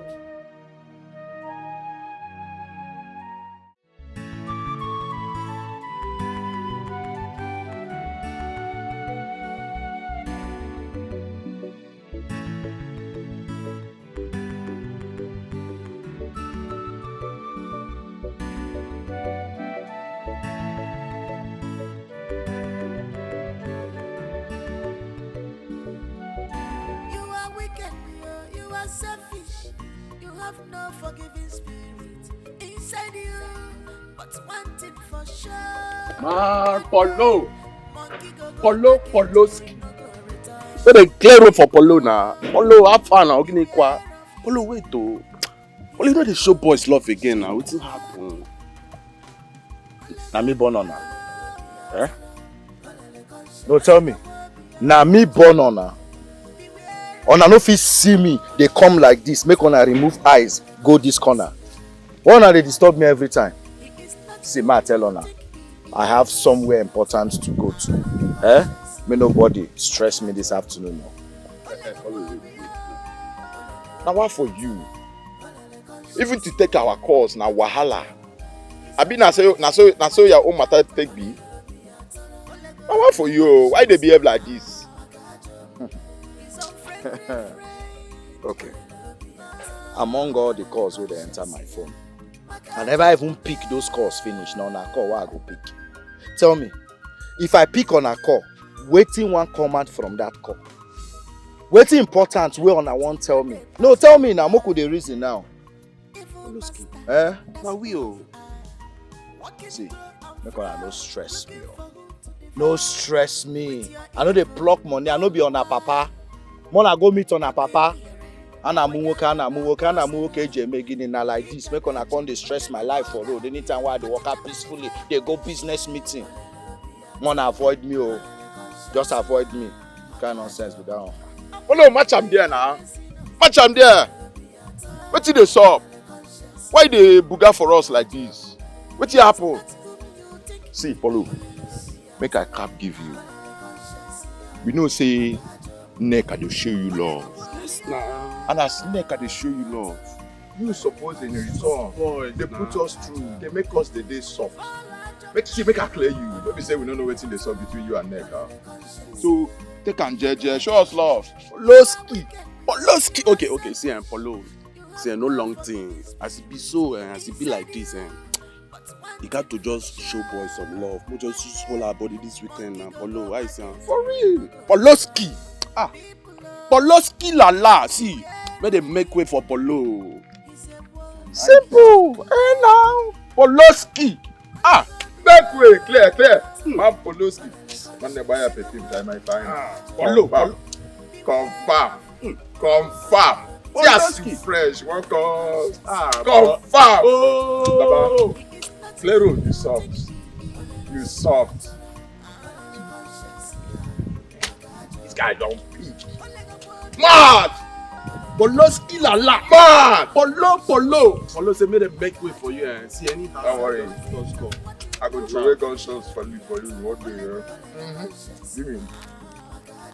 Selfish, you have no forgiving spirit inside you, but one thing for sure. Man, Poloski. Where they clear road for Polo now? Polo, have fun now. Polo, wait though. Polo, you know they show boys love again now. What's happen? Na me born on her. Eh? No, tell me. Na me born on her. Una no fit see me, they come like this, make una remove eyes, go this corner. Una they disturb me every time. See, ma tell una, I have somewhere important to go to. May nobody stress me this afternoon. Now what for you? Even to take our calls, now wahala. I be na so your own matter take be. Now what for you? Why they behave like this? Okay. Among all the calls where they enter my phone, I never even pick those calls finish. Now on a call, where I go pick. Tell me, if I pick on a call, waiting one command from that call. Waiting important where on I won't tell me. No, tell me now. Moku the reason now. Now we see, make sure no stress me. No stress me. I know they block money. I know be on a papa. Mona go meet on a papa. Ana muwoke jemegini na like this. Make una come dey stress my life for road. Anytime where I dey walk out peacefully, they go business meeting. Mona avoid me, oh. Just avoid me. Kind nonsense with that one. Polo, match am there now. Match am there. Wetin dey sup? Why they booga for us like this? Wetin happen? See, Polo, make I cap give you. We know say neck I dey show you love. Yes, nah. And as neck I dey show you love, you suppose in return. They put us through. They make us the day soft. Make I clear you. Don't be say we don't know wetin dey sup between you and neck. So take and jeje, show us love. Poloski. Okay, see, Polo. See, no long thing. As it be so, as it be like this, you got to just show boys some love. We just hold our body this weekend, Polo. I say, for real. Poloski. Poloski la. See, make them make way for Polo. Simple. Now. Poloski. Make way. Clear. Man, Poloski. Man, they buy a perfume time I find. Polo. Confirm. See as you fresh. One call. Confirm. Oh. Baba. Clear road. You soft. This guy don't peak. Mad. Poloski la. Mad. Polo say make them make way for you and see any house. Don't worry. Just go. I go throw away gunshots for you one day. Give me.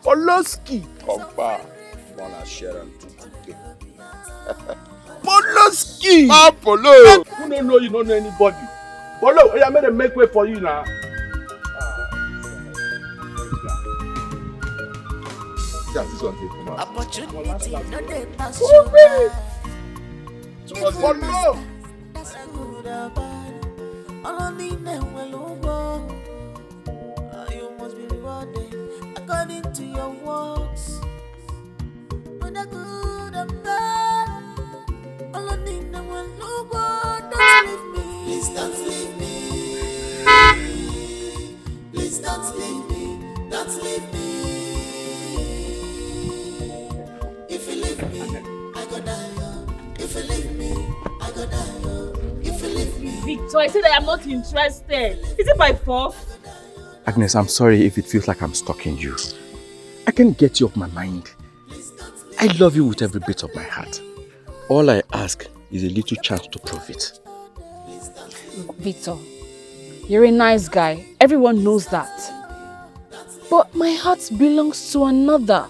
Poloski. Confirm. Wanna share and do. Poloski. Polo. Who don't know you don't know anybody. Polo, I made them make way for you now. This one take come out. Opportunity, no they pass Oh, you baby. by. Polo. That's a good or bad. All I need them will go. You must be rewarded according to your works. Whether good or bad, all I need them will go. Don't leave me. Please don't leave me. Please don't leave me. Don't leave me. If you leave me, I go die. If you leave me, I go die. If you leave me. Victor, I said I am not interested. Is it my fault? Agnes, I'm sorry if it feels like I'm stalking you. I can't get you off my mind. I love you with every bit of my heart. All I ask is a little chance to prove it. Victor, you're a nice guy. Everyone knows that. But my heart belongs to another.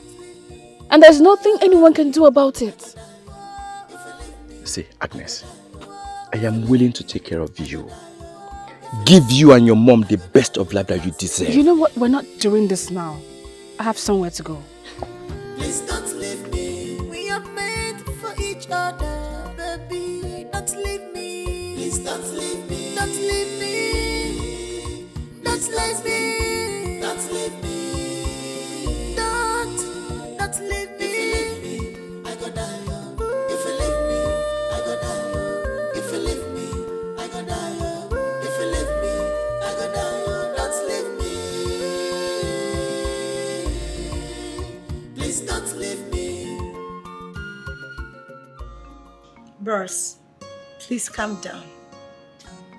And there's nothing anyone can do about it. See, Agnes, I am willing to take care of you. Give you and your mom the best of life that you deserve. You know what? We're not doing this now. I have somewhere to go. Please don't leave me. We are meant for each other, baby. Don't leave me. Please don't leave me. Don't leave me. Don't leave me. Don't leave me. Don't leave me. If you leave me, I go die. If you leave me, I go die. If you leave me, I go die. If you leave me, I go die. Don't leave me. Please don't leave me. Bros, please calm down.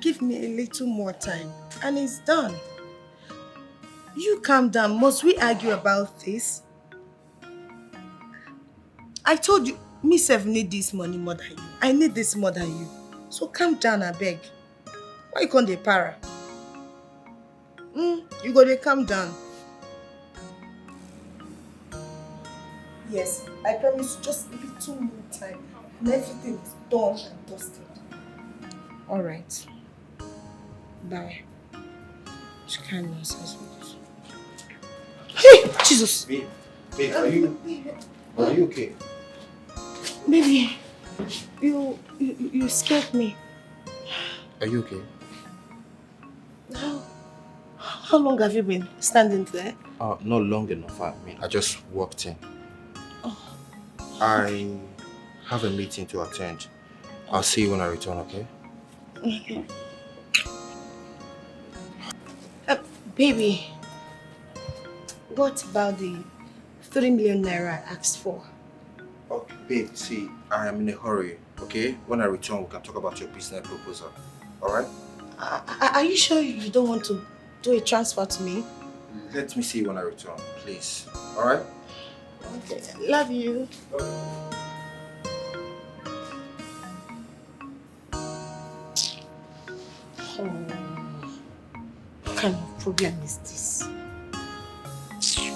Give me a little more time and it's done. You calm down. Must we argue about this? I told you, me self need this money more than you. I need this more than you. So calm down, I beg. Why you can't dey para? You go dey calm down. Yes, I promise you just a little more time. And everything is done and dusted. Alright. Bye. She can't nonsense with this. Hey! Jesus! Babe, are you okay? Baby, you scared me. Are you okay? How long have you been standing there? Not long enough. I just walked in. I have a meeting to attend. I'll see you when I return, okay? Okay. Baby, what about the 3 million naira I asked for? Okay, babe, see, I am in a hurry, okay? When I return, we can talk about your business proposal, alright? Are you sure you don't want to do a transfer to me? Let me see you when I return, please, alright? Okay. Love you. Oh, what kind of problem is this? Shit.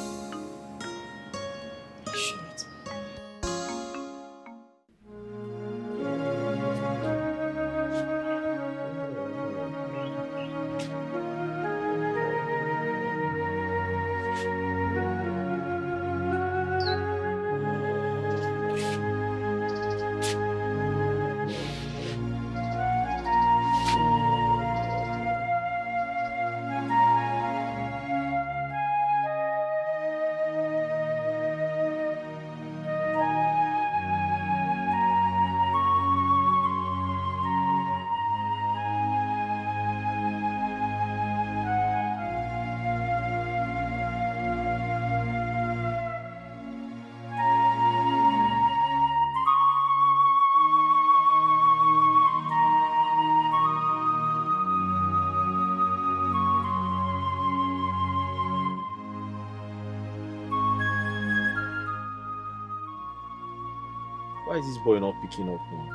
Why is this boy not picking up now?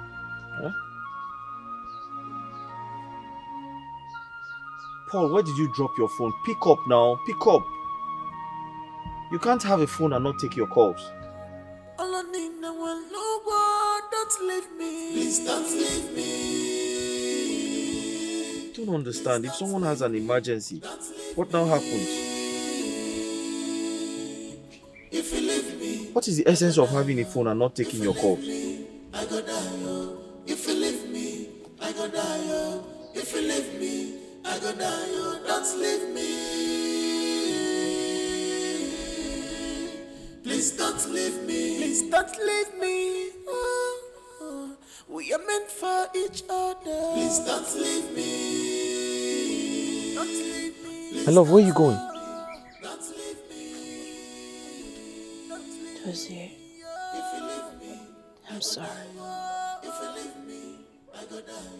Huh? Paul, where did you drop your phone? Pick up now. Pick up. You can't have a phone and not take your calls. Don't leave me. Please don't leave me. I don't understand. If someone has an emergency, what now happens? If you leave me, What is the essence of having a phone and not taking your calls? I go die. If you leave me, I go die. If you leave me, I go die. Don't leave me. Please don't leave me. Please don't leave me. We are meant for each other. Please don't leave me. Don't leave me. My love, where are you going? Dozier, I'm sorry.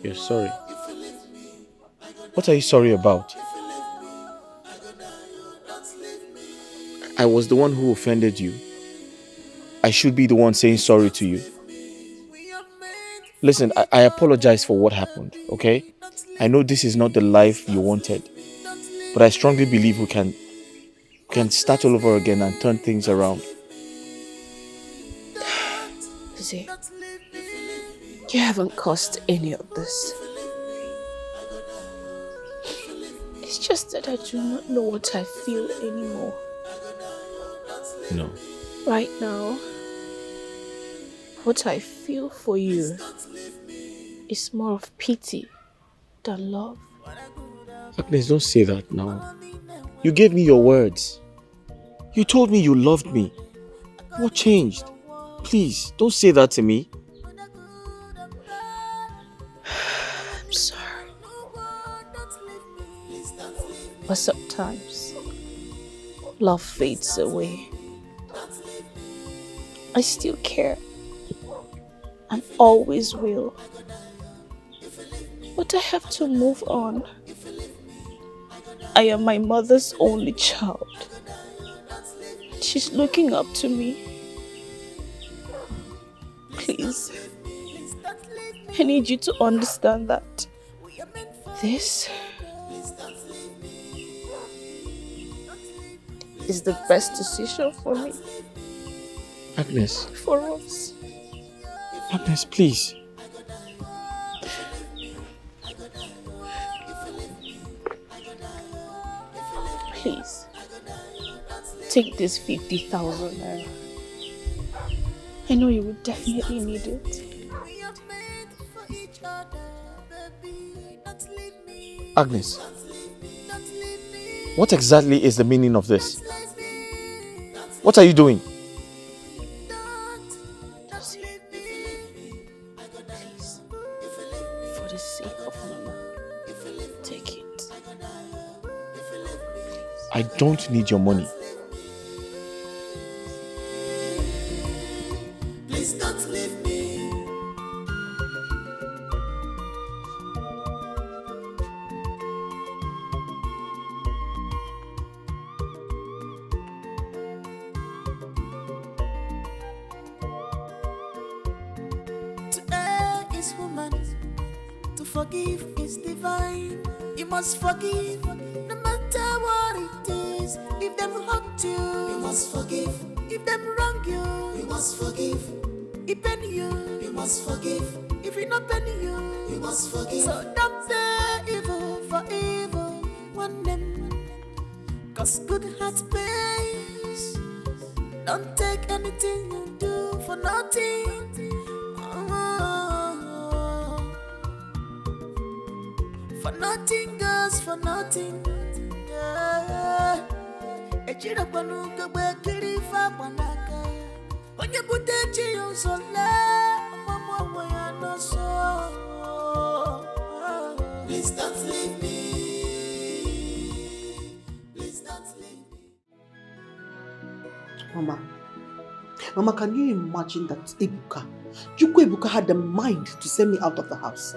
You're sorry. What are you sorry about? I was the one who offended you. I should be the one saying sorry to you. Listen, I apologize for what happened, okay? I know this is not the life you wanted, but I strongly believe we can start all over again and turn things around. Dozier, you haven't caused any of this. It's just that I do not know what I feel anymore. No. Right now, what I feel for you is more of pity than love. Agnes, don't say that now. You gave me your words. You told me you loved me. What changed? Please, don't say that to me. I'm sorry. But sometimes, love fades away. I still care. And always will. But I have to move on. I am my mother's only child. She's looking up to me. Please, I need you to understand that this is the best decision for me. Agnes. For us. Agnes, please. Please, take this 50,000 naira. I know you would definitely need it. Agnes, what exactly is the meaning of this? What are you doing? Please, for the sake of Mama, take it. I don't need your money. Please don't leave me. forgive is divine. You must forgive, no matter what it is. If them hurt you, you must forgive. If them wrong you, you must forgive. If penny you must forgive. If it not penny you must forgive. So don't pay evil for evil. One them, cause good heart pays. Don't take anything you do for nothing. For nothing goes for nothing. Echira panuka bakiri fa panaka. Onye butechi yonsole, mama waya no so. Please don't leave me. Please don't leave me. Mama, can you imagine that Ebuka had the mind to send me out of the house?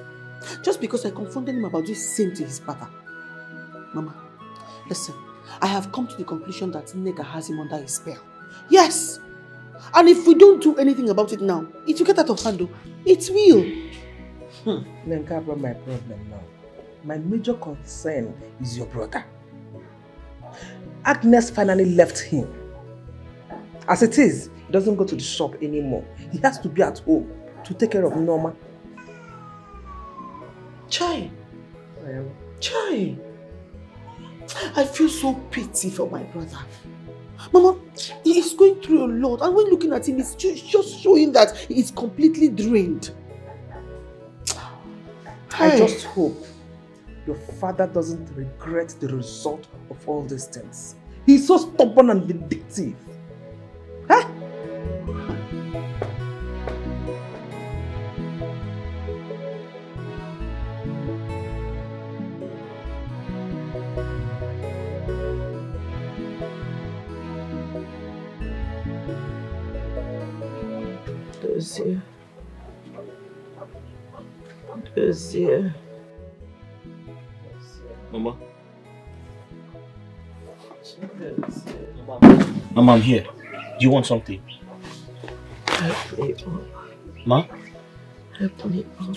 Just because I confronted him about this same to his brother. Mama, listen, I have come to the conclusion that Nega has him under his spell. Yes! And if we don't do anything about it now, it will get out of hand. It will. Nenka brought my problem now. My major concern is your brother. Agnes finally left him. As it is, he doesn't go to the shop anymore. He has to be at home to take care of Norma. Chai. Chai. I feel so pity for my brother. Mama, he is going through a lot, and when looking at him, it's just showing that he is completely drained. I just hope your father doesn't regret the result of all these things. He's so stubborn and vindictive. Huh? Dozier. Mama. Mama, I'm here. Do you want something? Help me up. Ma? Help me up.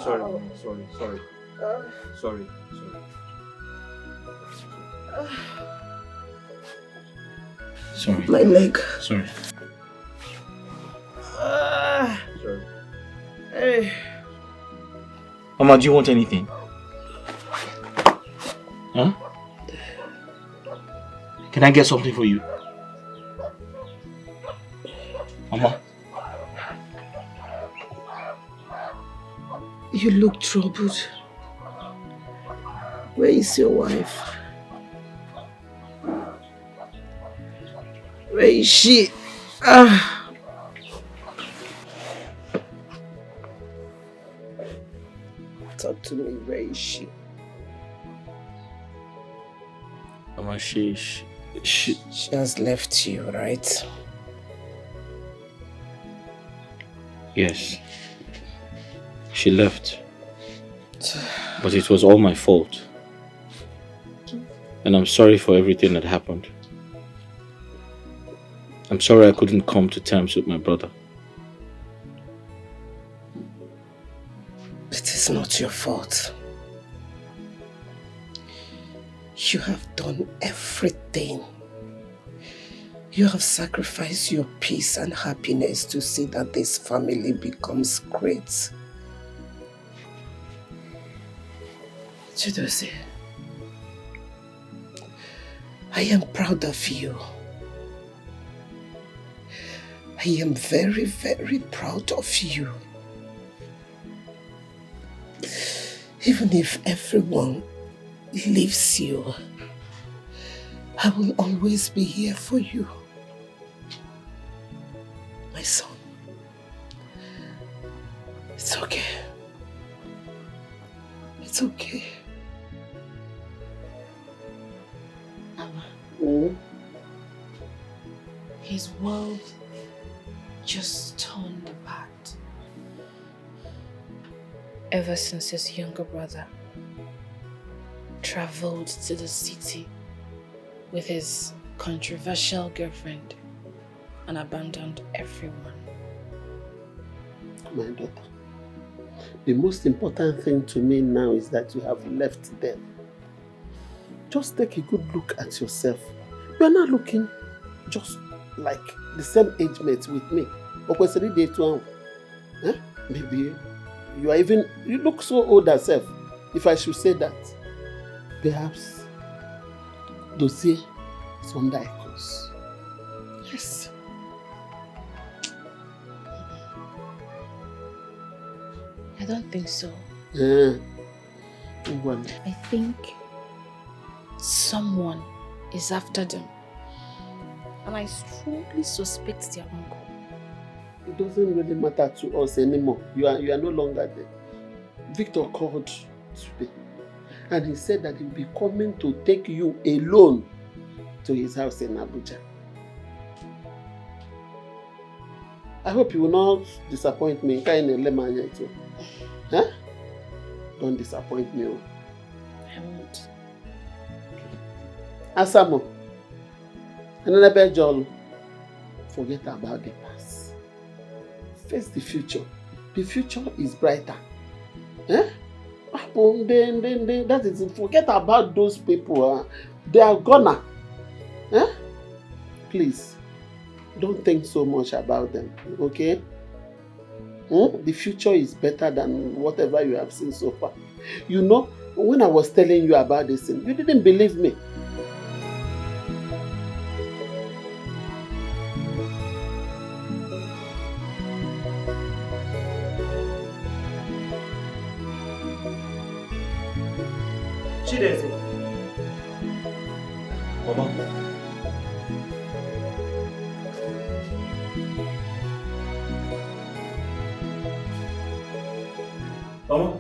Sorry, Mama. Sorry. Sorry. My leg. Sorry. Sorry. Hey. Mama, do you want anything? Huh? Can I get something for you? Mama? You look troubled. Where is your wife? Where is she? Talk to me, where is she? Mama, she has left you, right? Yes. She left. But it was all my fault. And I'm sorry for everything that happened. I'm sorry I couldn't come to terms with my brother. It is not your fault. You have done everything. You have sacrificed your peace and happiness to see that this family becomes great. Chidozie, I am proud of you. I am very, very proud of you. Even if everyone leaves you, I will always be here for you. My son, it's okay. It's okay. Mama, his world just turned apart. Ever since his younger brother traveled to the city with his controversial girlfriend, and abandoned everyone. My daughter, the most important thing to me now is that you have left them. Just take a good look at yourself. You are not looking just like the same age mate with me. Maybe you look so old yourself, if I should say that. Perhaps dossier is under a cause. Yes. I don't think so. I think someone is after them. And I strongly suspect their uncle. It doesn't really matter to us anymore. You are no longer there. Victor called today and he said that he'll be coming to take you alone to his house in Abuja. I hope you will not disappoint me. Huh? Don't disappoint me. I won't. Asamo, another John, forget about the past. Face the future. The future is brighter. Eh? That is, forget about those people. They are gonna. Eh? Please, don't think so much about them, okay? The future is better than whatever you have seen so far. You know, when I was telling you about this thing, you didn't believe me. Chideze. Mama. Mama?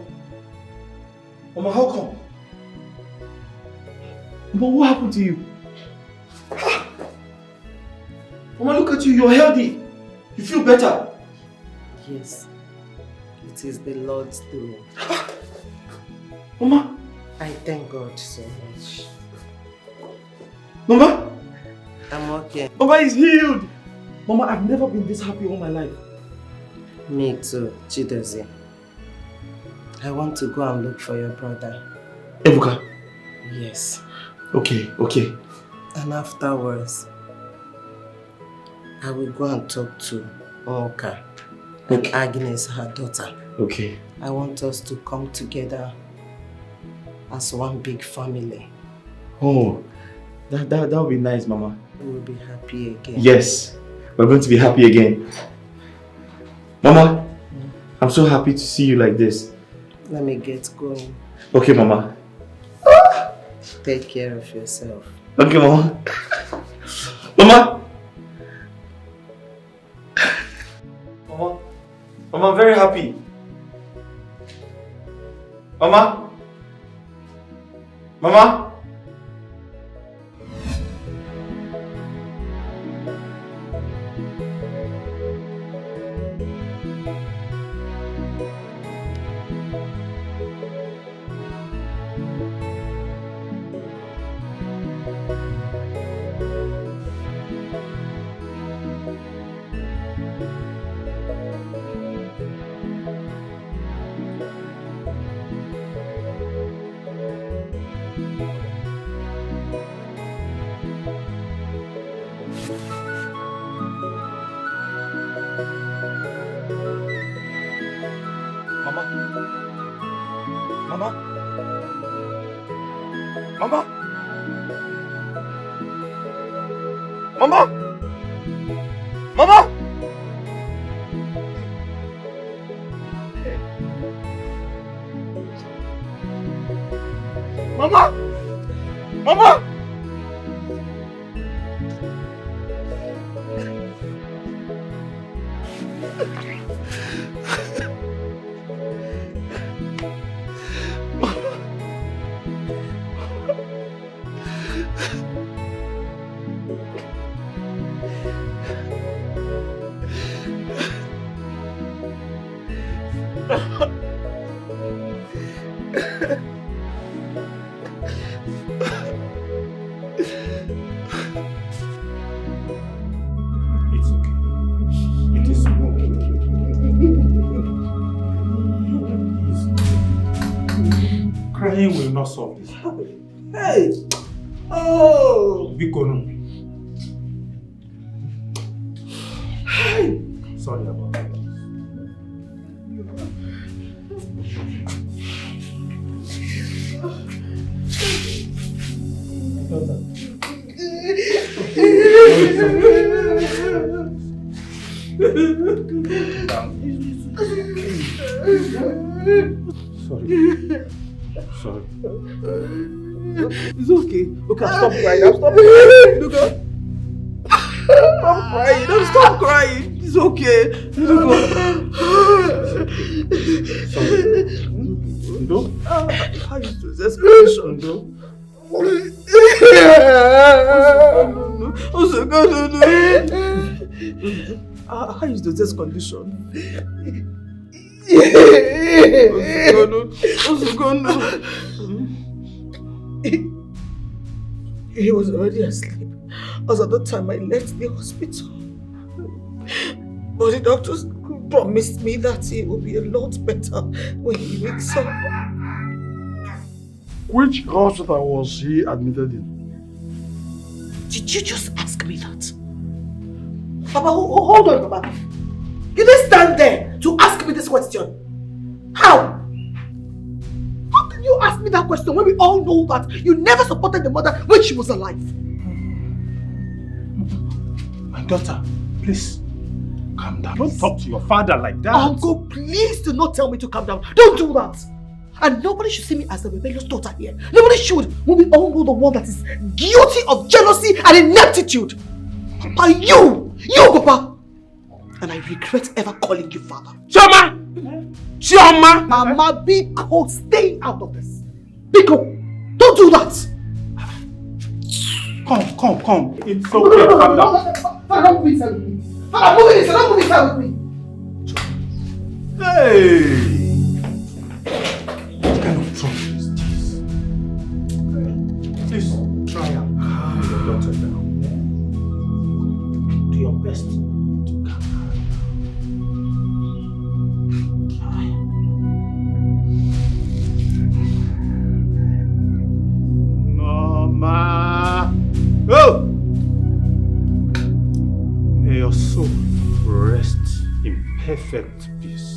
Mama, how come? Mama, what happened to you? Mama, look at you, you're healthy. You feel better. Yes, it is the Lord's doing. Mama? I thank God so much. Mama? I'm okay. Mama is healed. Mama, I've never been this happy all my life. Me too, Chidozie. I want to go and look for your brother. Ebuka? Yes. Okay. And afterwards, I will go and talk to Oka and Agnes, her daughter. Okay. I want us to come together as one big family. Oh, that would be nice, Mama. We will be happy again. Yes, we're going to be happy again. Mama, I'm so happy to see you like this. Let me get going. Okay, Mama. Take care of yourself. Okay, Mama. Mama! Mama, I'm very happy. Mama? Mama? It's Crying will not solve this. Hey! Oh! Bikono. Hey! Sorry about that. Sorry. It's okay. Okay, I'll stop crying. I'll stop crying. Look up. Stop crying. Don't stop crying. It's okay. Look up. Sorry. No? How you do this condition? No. Also, no. How is this condition? He was already asleep as at the time I left the hospital. But the doctors promised me that he will be a lot better when he wakes up. Which hospital was he admitted in? Did you just ask me that? Papa, hold on, Papa. You didn't stand there to ask me this question. How? How can you ask me that question when we all know that you never supported the mother when she was alive? My daughter, please, calm down. Don't talk to your father like that. Uncle, please do not tell me to calm down. Don't do that. And nobody should see me as a rebellious daughter here. Nobody should. When we all know the one that is guilty of jealousy and ineptitude. Papa, you, Papa. And I regret ever calling you father. Chioma! Chioma! Mama, Biko, stay out of this. Biko, don't do that. Come. It's okay, calm down. Father, don't move inside with me. Father, don't move inside with me. Hey! What kind of trouble is this? Please, try and calm your daughter down. Do your best to calm her. Mama! Oh! May your soul rest in perfect peace.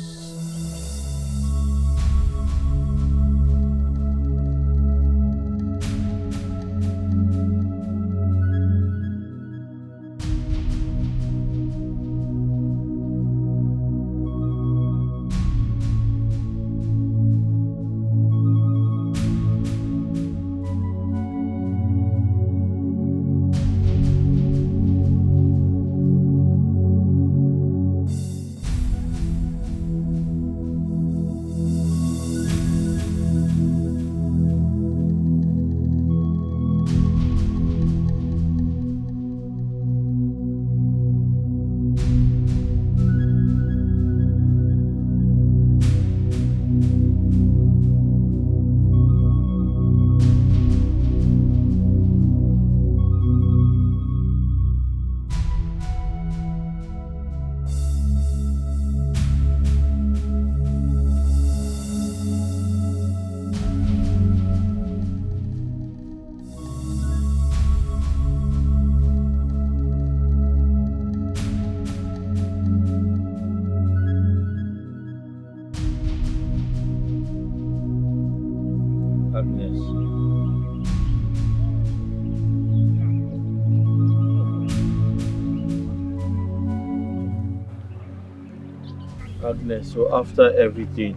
Agnes, so after everything,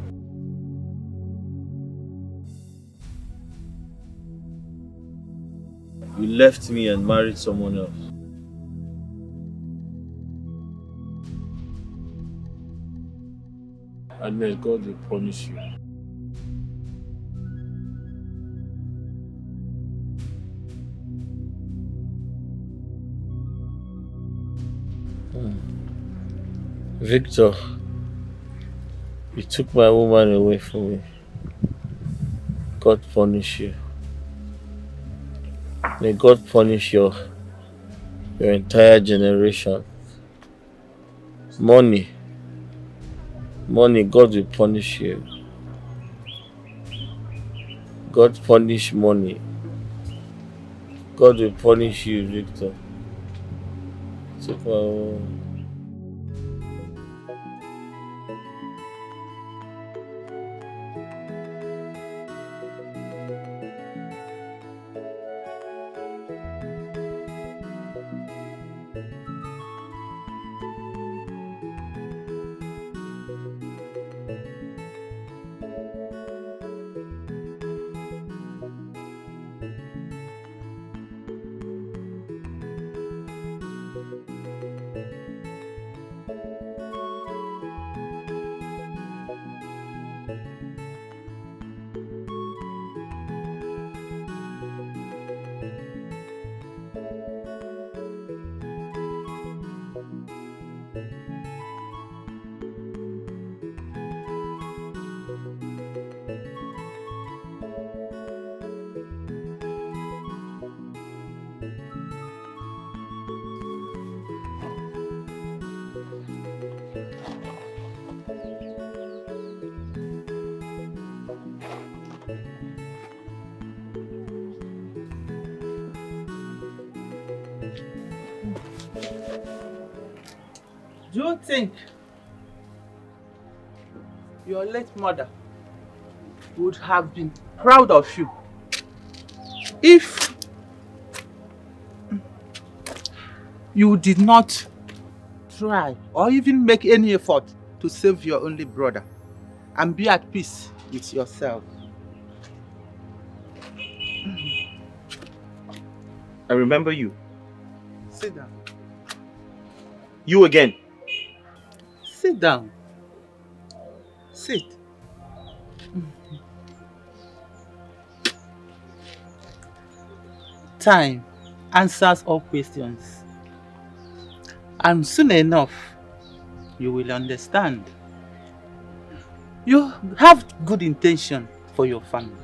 you left me and married someone else. Agnes, God will punish you. Victor, you took my woman away from me. God punish you. May God punish your entire generation. Money, God will punish you. God punish money. God will punish you, Victor. Take my own. Do you think your late mother would have been proud of you if you did not try or even make any effort to save your only brother and be at peace with yourself? I remember you. Sit down. You again. Sit down. Sit. Time answers all questions. And soon enough, you will understand. You have good intention for your family.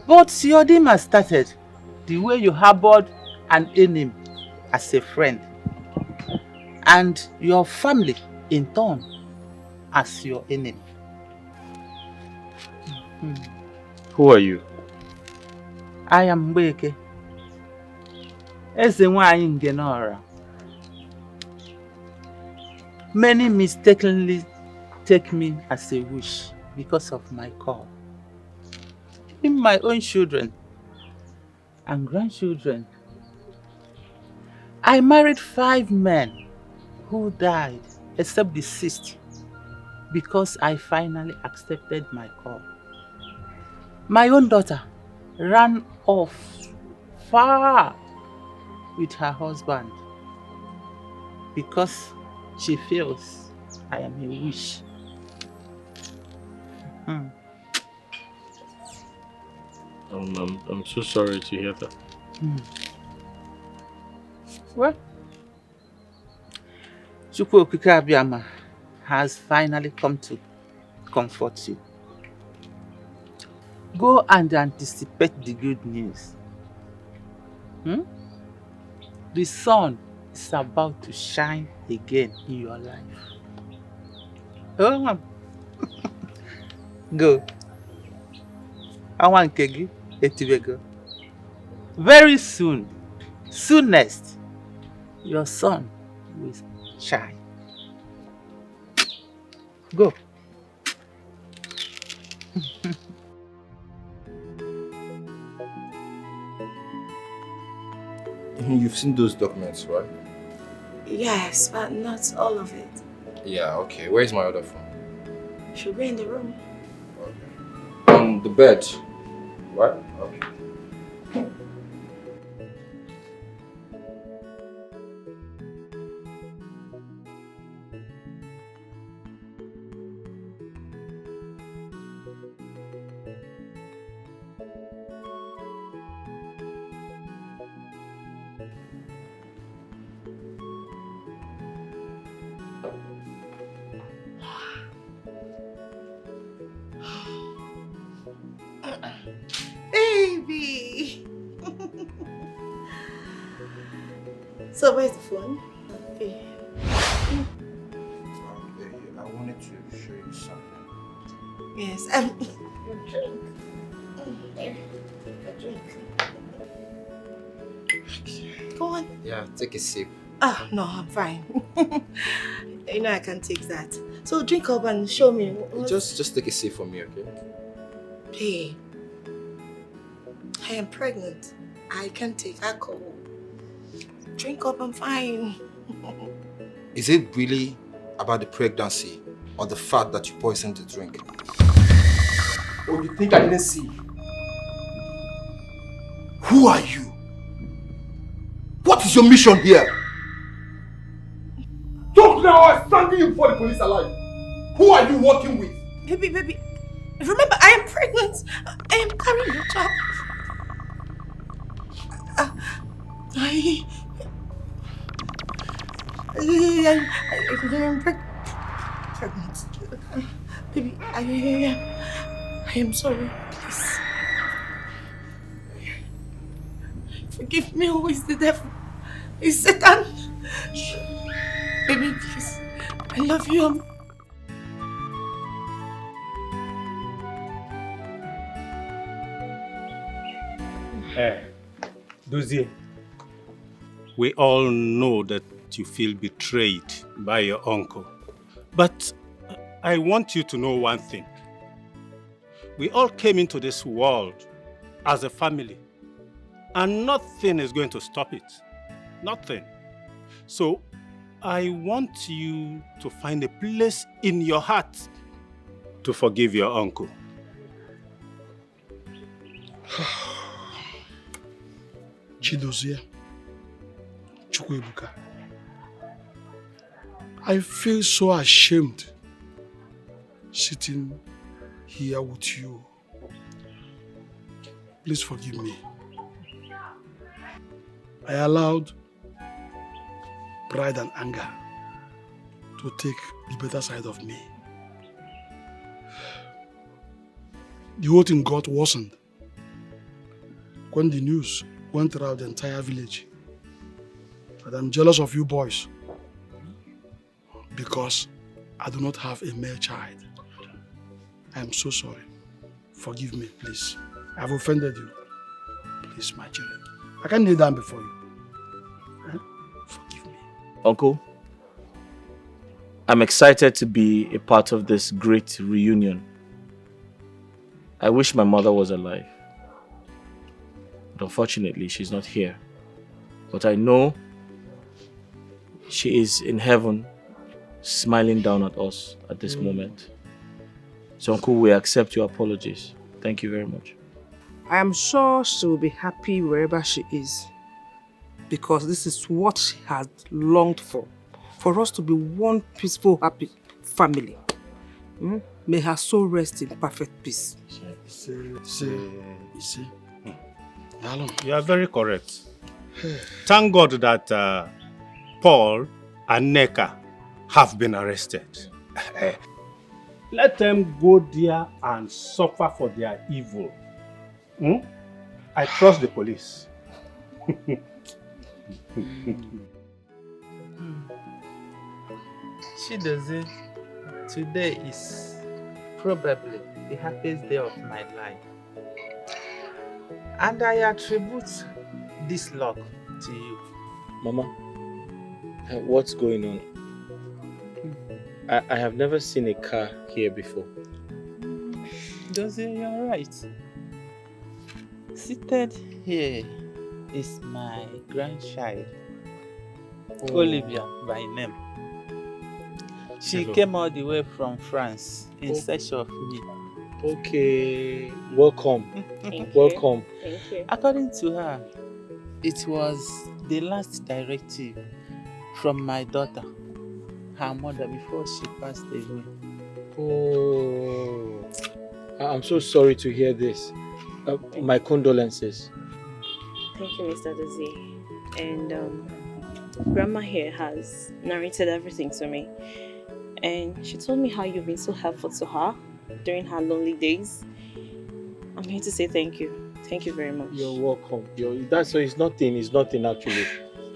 But your dream has started the way you harbored an enemy as a friend. And your family, in turn, as your enemy. Who are you? I am Mbeke. Eze nwaanyị Ngenora. Many mistakenly take me as a wish because of my call. Even my own children and grandchildren. I married 5 men who died except the 6th because I finally accepted my call. My own daughter ran off far with her husband because she feels I am a witch. I'm so sorry to hear that. Well, Chukwu Okike Abiyama has finally come to comfort you. Go and anticipate the good news. The sun is about to shine again in your life. Oh, go. I want Kegi Etibego. Very soon, soonest, your sun will shine. Go. You've seen those documents, right? Yes, but not all of it. Yeah, okay. Where's my other phone? Should be in the room. On the bed. What? Okay. Baby! So where's the phone? Okay. I wanted to show you something. Yes, drink. There. Your drink. Go on. Yeah, take a sip. Ah, no, I'm fine. You know I can take that. So drink up and show me. Just take a sip for me, okay? Hey, I am pregnant. I can take alcohol. Drink up, I'm fine. Is it really about the pregnancy or the fact that you poisoned the drink? Oh, you think I didn't see? Who are you? What is your mission here? Talk now, I'm standing you before the police alive. Who are you working with? Baby, remember I am pregnant. I am carrying your child. I am pregnant. Baby, I am sorry, please. Forgive me, who is the devil? It's Satan. Baby, please. I love you. Dozie, we all know that you feel betrayed by your uncle. But I want you to know one thing. We all came into this world as a family, and nothing is going to stop it. Nothing. So I want you to find a place in your heart to forgive your uncle. Chidozie, Chukwuebuka, I feel so ashamed sitting here with you. Please forgive me. I allowed pride and anger to take the better side of me. The whole thing got worsened when the news went around the entire village that I'm jealous of you boys because I do not have a male child. I am so sorry. Forgive me, please. I have offended you. Please, my children. I can't kneel down before you. Forgive me. Uncle, I'm excited to be a part of this great reunion. I wish my mother was alive. But unfortunately, she's not here. But I know she is in heaven, smiling down at us at this moment. So Uncle, we accept your apologies. Thank you very much. I am sure she will be happy wherever she is. Because this is what she has longed for us to be one peaceful, happy family. May her soul rest in perfect peace. You are very correct. Thank God that Paul and Neka have been arrested. Let them go there and suffer for their evil. I trust the police. Chidozie, today is probably the happiest day of my life. And I attribute this luck to you. Mama, what's going on? I have never seen a car here before. Dozie, you're right. Seated here is my grandchild, Olivia by name. She came all the way from France in search of me. Okay, welcome. Welcome. Thank you. According to her, it was the last directive from my daughter, her mother, before she passed away. Oh, I'm so sorry to hear this. My condolences. Thank you, Mr. Dozie. And Grandma here has narrated everything to me. And she told me how you've been so helpful to her during her lonely days. I'm here to say thank you. Thank you very much. You're welcome. That's so. It's nothing actually.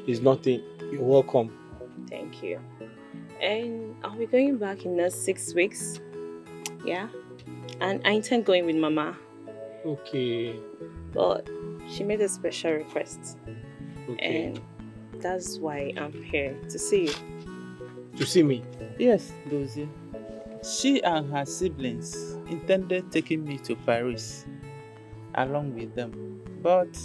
It's nothing. You're welcome. Thank you. And I'll be going back in the 6 weeks. Yeah? And I intend going with Mama. Okay. But she made a special request. Okay. And that's why I'm here, to see you. To see me? Yes, Dozie. She and her siblings intended taking me to Paris along with them. But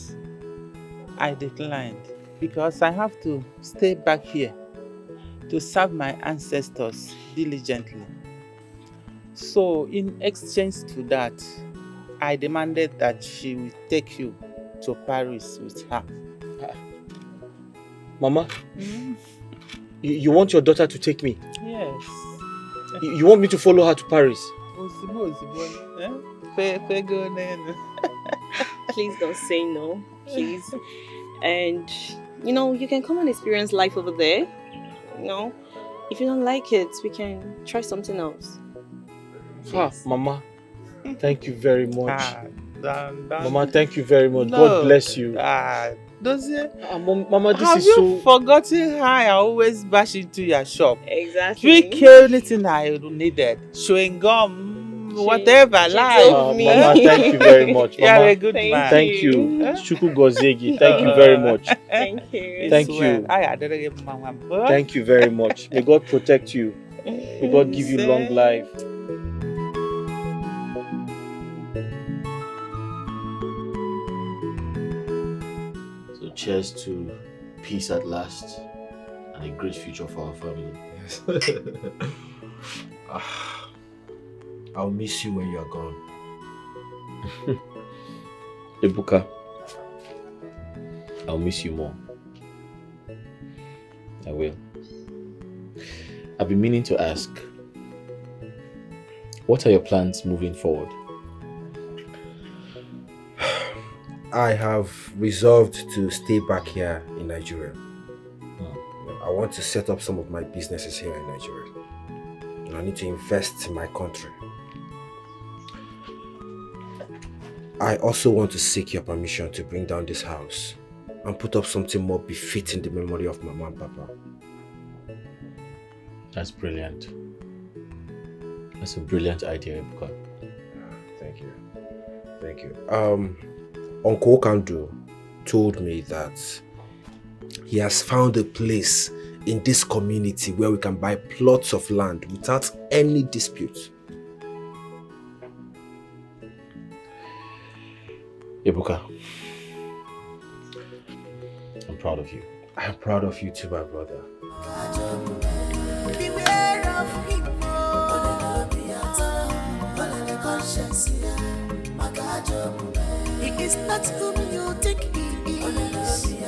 I declined because I have to stay back here to serve my ancestors diligently. So in exchange to that, I demanded that she will take you to Paris with her. Mama, you want your daughter to take me? Yes. You want me to follow her to Paris? Please don't say no, please. And, you can come and experience life over there. If you don't like it, we can try something else. Mama, thank you very much. Mama, thank you very much. God bless you. Mama, this have is you forgotten how I always bash into your shop? Exactly. Pick anything I needed. Chewing gum, whatever. Mama, thank you very much. You're Mama, a good man. Thank you. Shuku Gozegi, thank you very much. Thank you. Thank you. Thank you very much. May God protect you. May God give you long life. So cheers to peace at last and a great future for our family. Yes. I'll miss you when you're gone. Ebuka, I'll miss you more. I will. I've been meaning to ask, what are your plans moving forward? I have resolved to stay back here in Nigeria. I want to set up some of my businesses here in Nigeria. And I need to invest in my country. I also want to seek your permission to bring down this house and put up something more befitting the memory of Mama and Papa. That's brilliant. That's a brilliant idea, Ebuka. Thank you. Thank you. Uncle Kandu told me that he has found a place in this community where we can buy plots of land without any dispute. Ebuka, I'm proud of you. I'm proud of you too, my brother. Beware of him. He is not whom you think he is. He's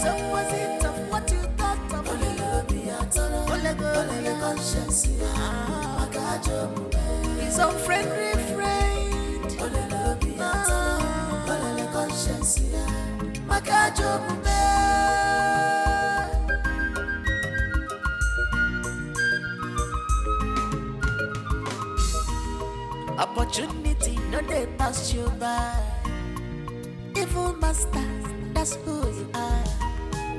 opposite of what you thought of him. He's unfriendly friend. Opportunity no they pass you by. Evil master, that's who you are.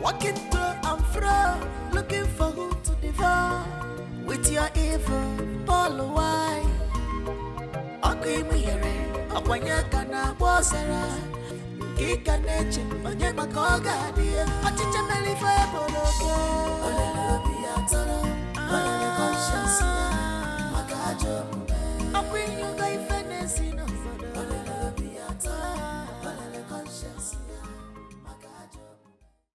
Walking to and fro, looking for who to devour. With your evil, Paul why? Okimire, Okwanyakana Bosara. Kika neche, onye makoga dia. Achicha melifa eboloke. Olele biatara, olele conscience. Makajo, akwinyo ga ifenesino.